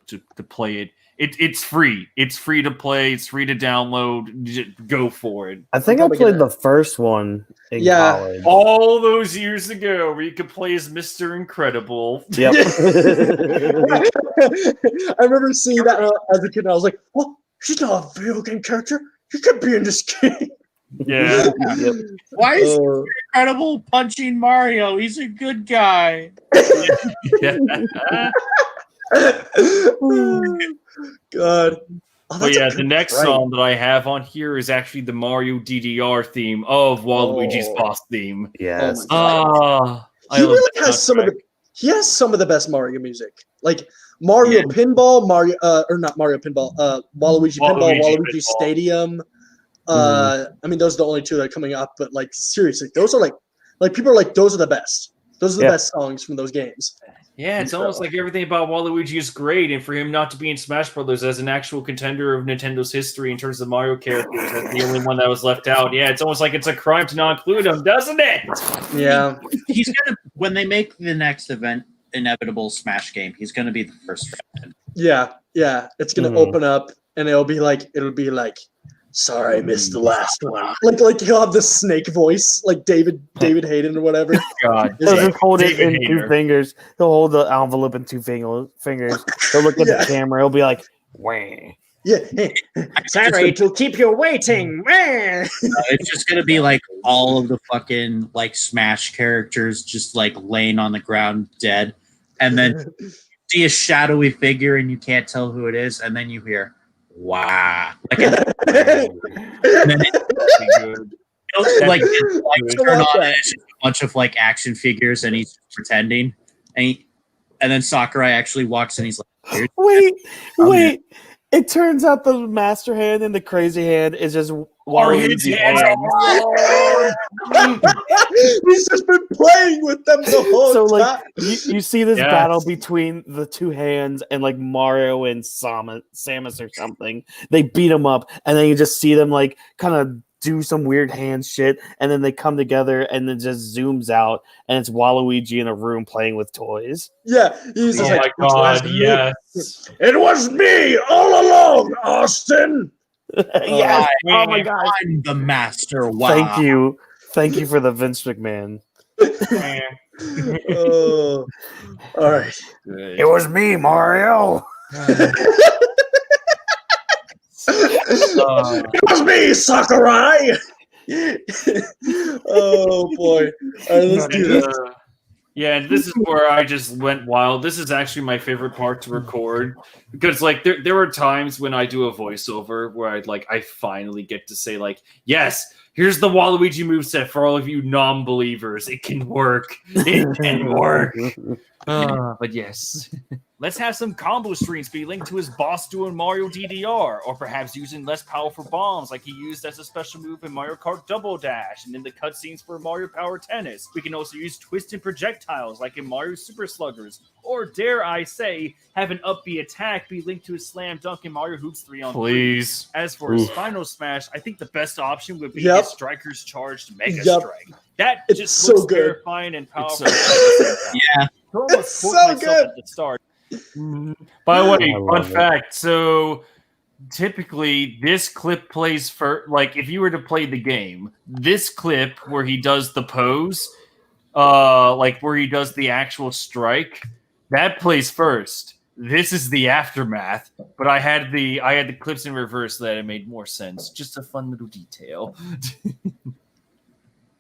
play it. It's free. It's free to play. It's free to download. Just go for it. I think I played the first one in college. All those years ago where you could play as Mr. Incredible. Yep. I remember seeing that as a kid, and I was like, well, she's not a video game character. She could be in this game. Yeah. Yep. Why is Mr. Incredible punching Mario? He's a good guy. God. But yeah, the next song that I have on here is actually the Mario DDR theme of Waluigi's boss theme. Yes. He really has he has some of the best Mario music. Like Mario Pinball, Waluigi Pinball, Waluigi Stadium. I mean, those are the only two that are coming up, but like seriously, those are like people are like, those are the best. Those are the best songs from those games. Yeah, it's almost like everything about Waluigi is great, and for him not to be in Smash Brothers as an actual contender of Nintendo's history in terms of Mario characters, as the only one that was left out. Yeah, it's almost like it's a crime to not include him, doesn't it? Yeah. He's gonna, when they make the next inevitable Smash game, he's gonna be the first. Yeah, it's gonna open up, and it'll be like, sorry, I missed the last one. Like he'll have the snake voice, like David Hayden or whatever. God, he'll just hold it in 2 fingers. He'll hold the envelope in 2 fingers. He'll look at the camera. He'll be like, "Wah." Yeah. Sorry to keep you waiting. It's just gonna be like all of the fucking like Smash characters just like laying on the ground dead, and then see a shadowy figure and you can't tell who it is, and then you hear. Wow! Like, and then like turn on, and it's just a bunch of like action figures, and he's pretending, and then Sakurai actually walks in. He's like, "Wait! It turns out the Master Hand and the Crazy Hand is just Waluigi's hand. He's just been playing with them the whole so, time. like, you see this battle between the 2 hands and like Mario and Samus or something. They beat him up, and then you just see them like kind of do some weird hand shit, and then they come together, and then just zooms out, and it's Waluigi in a room playing with toys. Yeah, he's just Oh like, my god, yes. It was me all along, Austin. Yes. Oh my god. I'm the master. Wow. Thank you for the Vince McMahon. Oh, all right. It was me, Mario. It was me, Sakurai. Oh boy. All right, let's do this. Yeah, and this is where I just went wild. This is actually my favorite part to record because, like, there were times when I do a voiceover where I finally get to say, like, yes, here's the Waluigi moveset for all of you non-believers. It can work. It can work. But yes. Let's have some combo streams be linked to his boss doing Mario DDR, or perhaps using less powerful bombs like he used as a special move in Mario Kart Double Dash and in the cutscenes for Mario Power Tennis. We can also use twisted projectiles like in Mario Super Sluggers, or dare I say, have an upbeat attack be linked to his slam dunk in Mario Hoops 3-on-3. Please. As for his final smash, I think the best option would be his Striker's Charged Mega Strike. That just so looks good. terrifying and powerful. Yeah. It's so good. At the start. By the way, fun fact. So typically this clip plays for, like, if you were to play the game, this clip where he does the pose, like where he does the actual strike, that plays first. This is the aftermath, but I had the clips in reverse so that it made more sense. Just a fun little detail.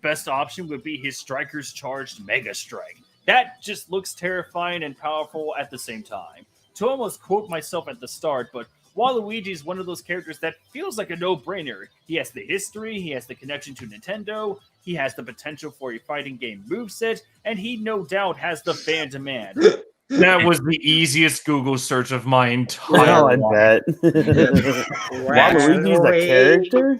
Best option would be his Striker's Charged Mega Strike. That just looks terrifying and powerful at the same time. To almost quote myself at the start, but Waluigi is one of those characters that feels like a no-brainer. He has the history, he has the connection to Nintendo, he has the potential for a fighting game moveset, and he no doubt has the fan demand. That was the easiest Google search of my entire life. I bet. Waluigi's the character?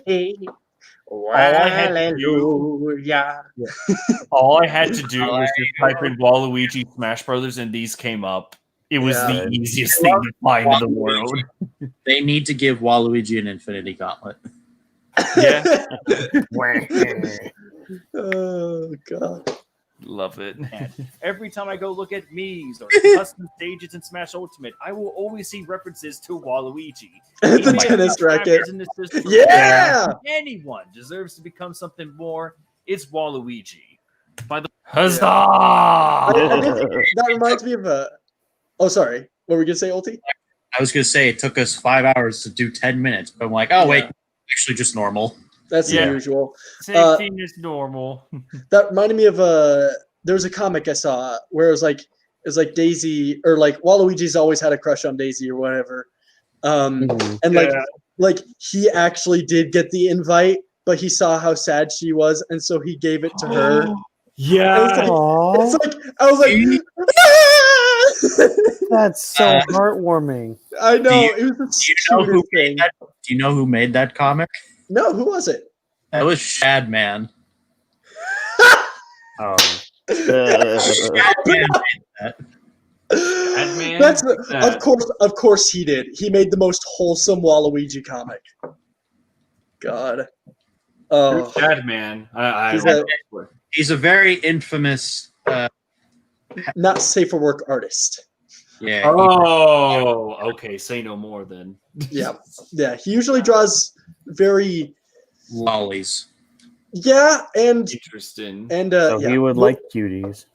All I had to do was just type in Waluigi Smash Brothers, and these came up. It was the easiest thing to find in the world. They need to give Waluigi an Infinity Gauntlet. Yeah. Oh god. Love it. Every time I go look at memes or custom stages in Smash Ultimate, I will always see references to Waluigi. The tennis racket. Yeah! Anyone deserves to become something more. It's Waluigi. By the Huzzah! That reminds me of a. Oh, sorry. What were we gonna say, Ulti? I was gonna say it took us 5 hours to do 10 minutes, but I'm like, oh wait, actually just normal. That's the usual. Same thing as normal. That reminded me of there was a comic I saw where it was like Daisy, or like Waluigi's always had a crush on Daisy or whatever. And like he actually did get the invite, but he saw how sad she was, and so he gave it to her. Yeah. It's like I was like, that's so heartwarming. I know. It was the stupidest thing. Do you know who made that comic? No, who was it? That was Shadman. Shadman. That's of course he did. He made the most wholesome Waluigi comic. God. Oh, Shadman. He's a very infamous not safe for work artist. Yeah. Oh, okay. Say no more then. Yeah. He usually draws very lollies. Yeah, and interesting. And so he would like cuties.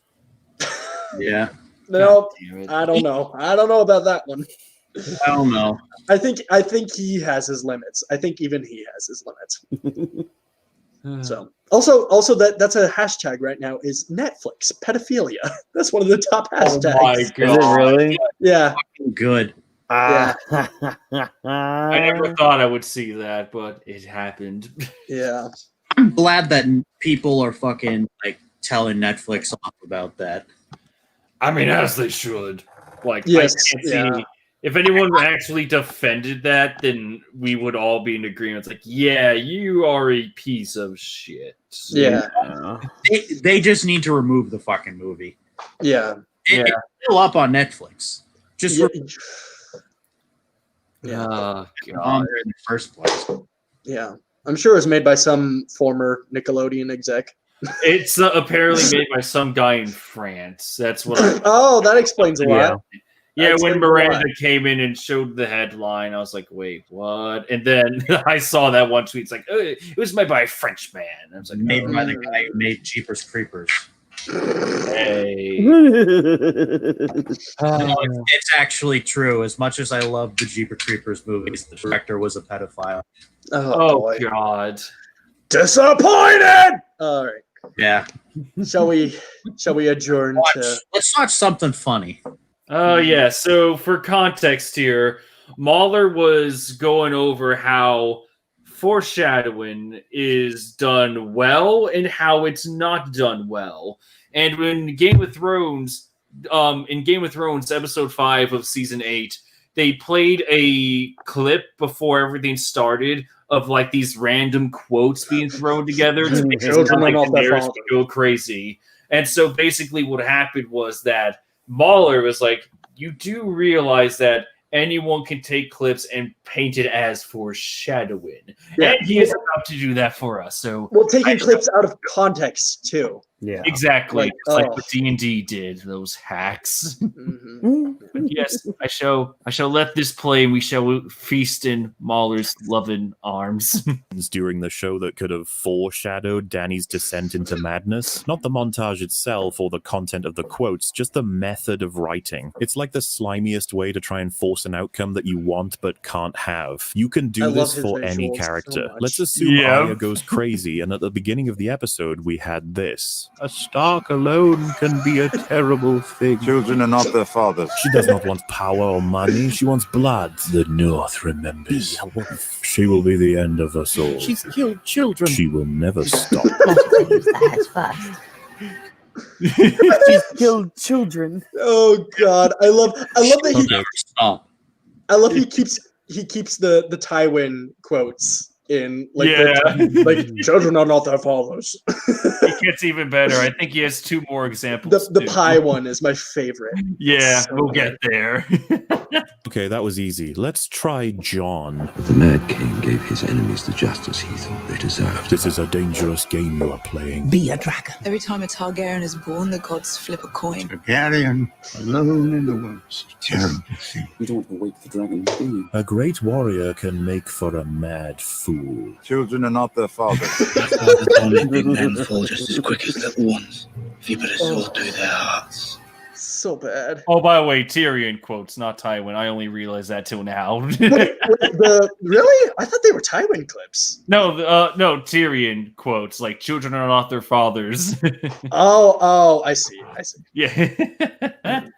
Yeah. No, I don't know. I don't know about that one. I don't know. I think he has his limits. I think even he has his limits. So also that's a hashtag right now is Netflix pedophilia. That's one of the top hashtags. Oh my God. Is it really? Yeah. Good. I never thought I would see that, but it happened. Yeah. I'm glad that people are fucking like telling Netflix off about that. I mean, as they should. Like, yes, I can't see. If anyone actually defended that, then we would all be in agreement. It's like, yeah, you are a piece of shit. Yeah. They just need to remove the fucking movie. Yeah. It's still up on Netflix. Just on there in the first place. Yeah. I'm sure it was made by some former Nickelodeon exec. It's apparently made by some guy in France. That's what. Oh, that explains a lot. Yeah, That when explains a lot. Miranda came in and showed the headline, I was like, "Wait, what?" And then I saw that one tweet. It's like, "Oh, it was made by a French man." I was like, Made by the guy who made Jeepers Creepers. Hey. It's actually true. As much as I love the Jeepers Creepers movies, the director was a pedophile. Oh God. Disappointed. All right. Yeah. Shall we adjourn to? Let's watch something funny. Oh yeah. So for context here, Mahler was going over how foreshadowing is done well and how it's not done well. And when Game of Thrones, in Game of Thrones episode 5 of season 8, they played a clip before everything started of like these random quotes being thrown together to make it sound like Daenerys would go crazy. And so basically what happened was that Mahler was like, you do realize that anyone can take clips and paint it as foreshadowing. Yeah. And he is about to do that for us. So Well, taking clips out of context too. Yeah, exactly. It's like oh. what D&D did, those hacks. Mm-hmm. But yes, I shall let this play, and we shall feast in Mahler's loving arms. During the show that could have foreshadowed Danny's descent into madness. Not the montage itself or the content of the quotes, just the method of writing. It's like the slimiest way to try and force an outcome that you want but can't have. You can do this for any character. Let's assume Arya goes crazy, and at the beginning of the episode, we had this. A Stark alone can be a terrible thing. Children are not their fathers. She does not want power or money. She wants blood. The North remembers. She will be the end of us all. She's killed children. She will never stop. That's fast. She's killed children. Oh God, I love that he. Never stop. I love he keeps the Tywin quotes in like like children are not their fathers. It gets even better. I think he has 2 more examples. The pie one is my favorite. Yeah, So we'll good. get there. Okay, that was easy. Let's try John. The Mad King gave his enemies the justice he thought they deserved. This is a dangerous game you are playing. Be a dragon. Every time a Targaryen is born, the gods flip a coin. Targaryen, alone in the woods. Terrible thing. You don't want to wake the dragon, do you? A great warrior can make for a mad fool. Children are not their fathers. Big men fall just as quick as little ones. If you put a sword through their hearts. So bad. Oh, by the way, Tyrion quotes, not Tywin. I only realized that till now. Really? I thought they were Tywin clips. No, Tyrion quotes like children are not their fathers. Oh, I see. Yeah.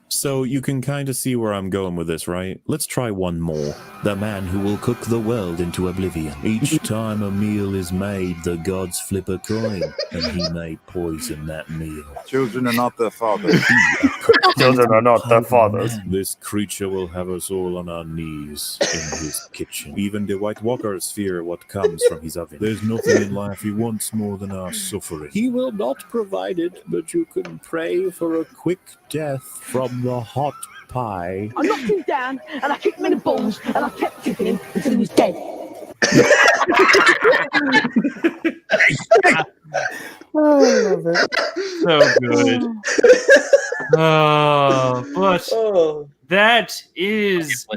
So you can kind of see where I'm going with this, right? Let's try one more. The man who will cook the world into oblivion. Each time a meal is made, the gods flip a coin, and he may poison that meal. Children are not their fathers. Children are not their fathers. This creature will have us all on our knees in his kitchen. Even the White Walkers fear what comes from his oven. There's nothing in life he wants more than our suffering. He will not provide it, but you can pray for a quick death from the hot pie. I knocked him down and I kicked him in the balls and I kept kicking him until he was dead. Oh, I love it. So good. But that is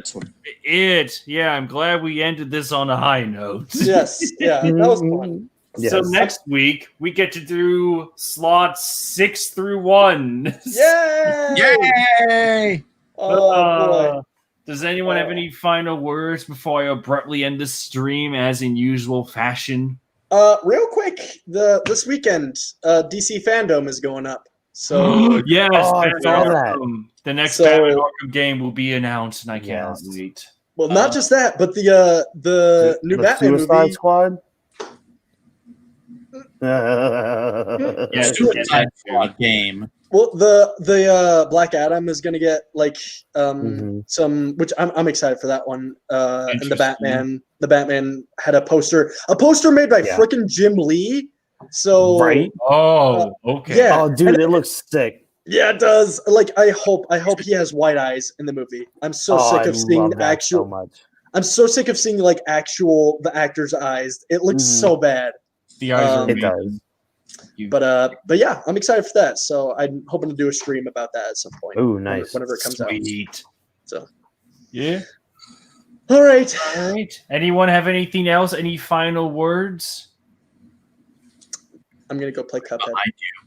it. Yeah, I'm glad we ended this on a high note. Yes, yeah, that was fun. So Yes. next week we get to do slots 6 through 1. Yay! Yay! Oh boy. Does anyone have any final words before I abruptly end this stream as in usual fashion? Real quick, this weekend, DC Fandom is going up. So yes, I saw that. The next So- Batman Arkham game will be announced, and I can't wait. well, not just that, but the new Batman Suicide movie. Squad. Yeah, Suicide Squad game. Well, the Black Adam is going to get like some, which I'm excited for that one. And the Batman had a poster made by frickin' Jim Lee. So Right? Oh, okay. Yeah. Oh, dude, it looks sick. Yeah, it does. Like I hope he has white eyes in the movie. I'm so sick I of seeing love that actual. so much. I'm so sick of seeing like the actor's eyes. It looks so bad. The eyes are It does. But yeah, I'm excited for that. So I'm hoping to do a stream about that at some point. Oh, nice. Whenever it comes out. Sweet. So yeah. All right. All right. Anyone have anything else? Any final words? I'm gonna go play Cuphead. I do.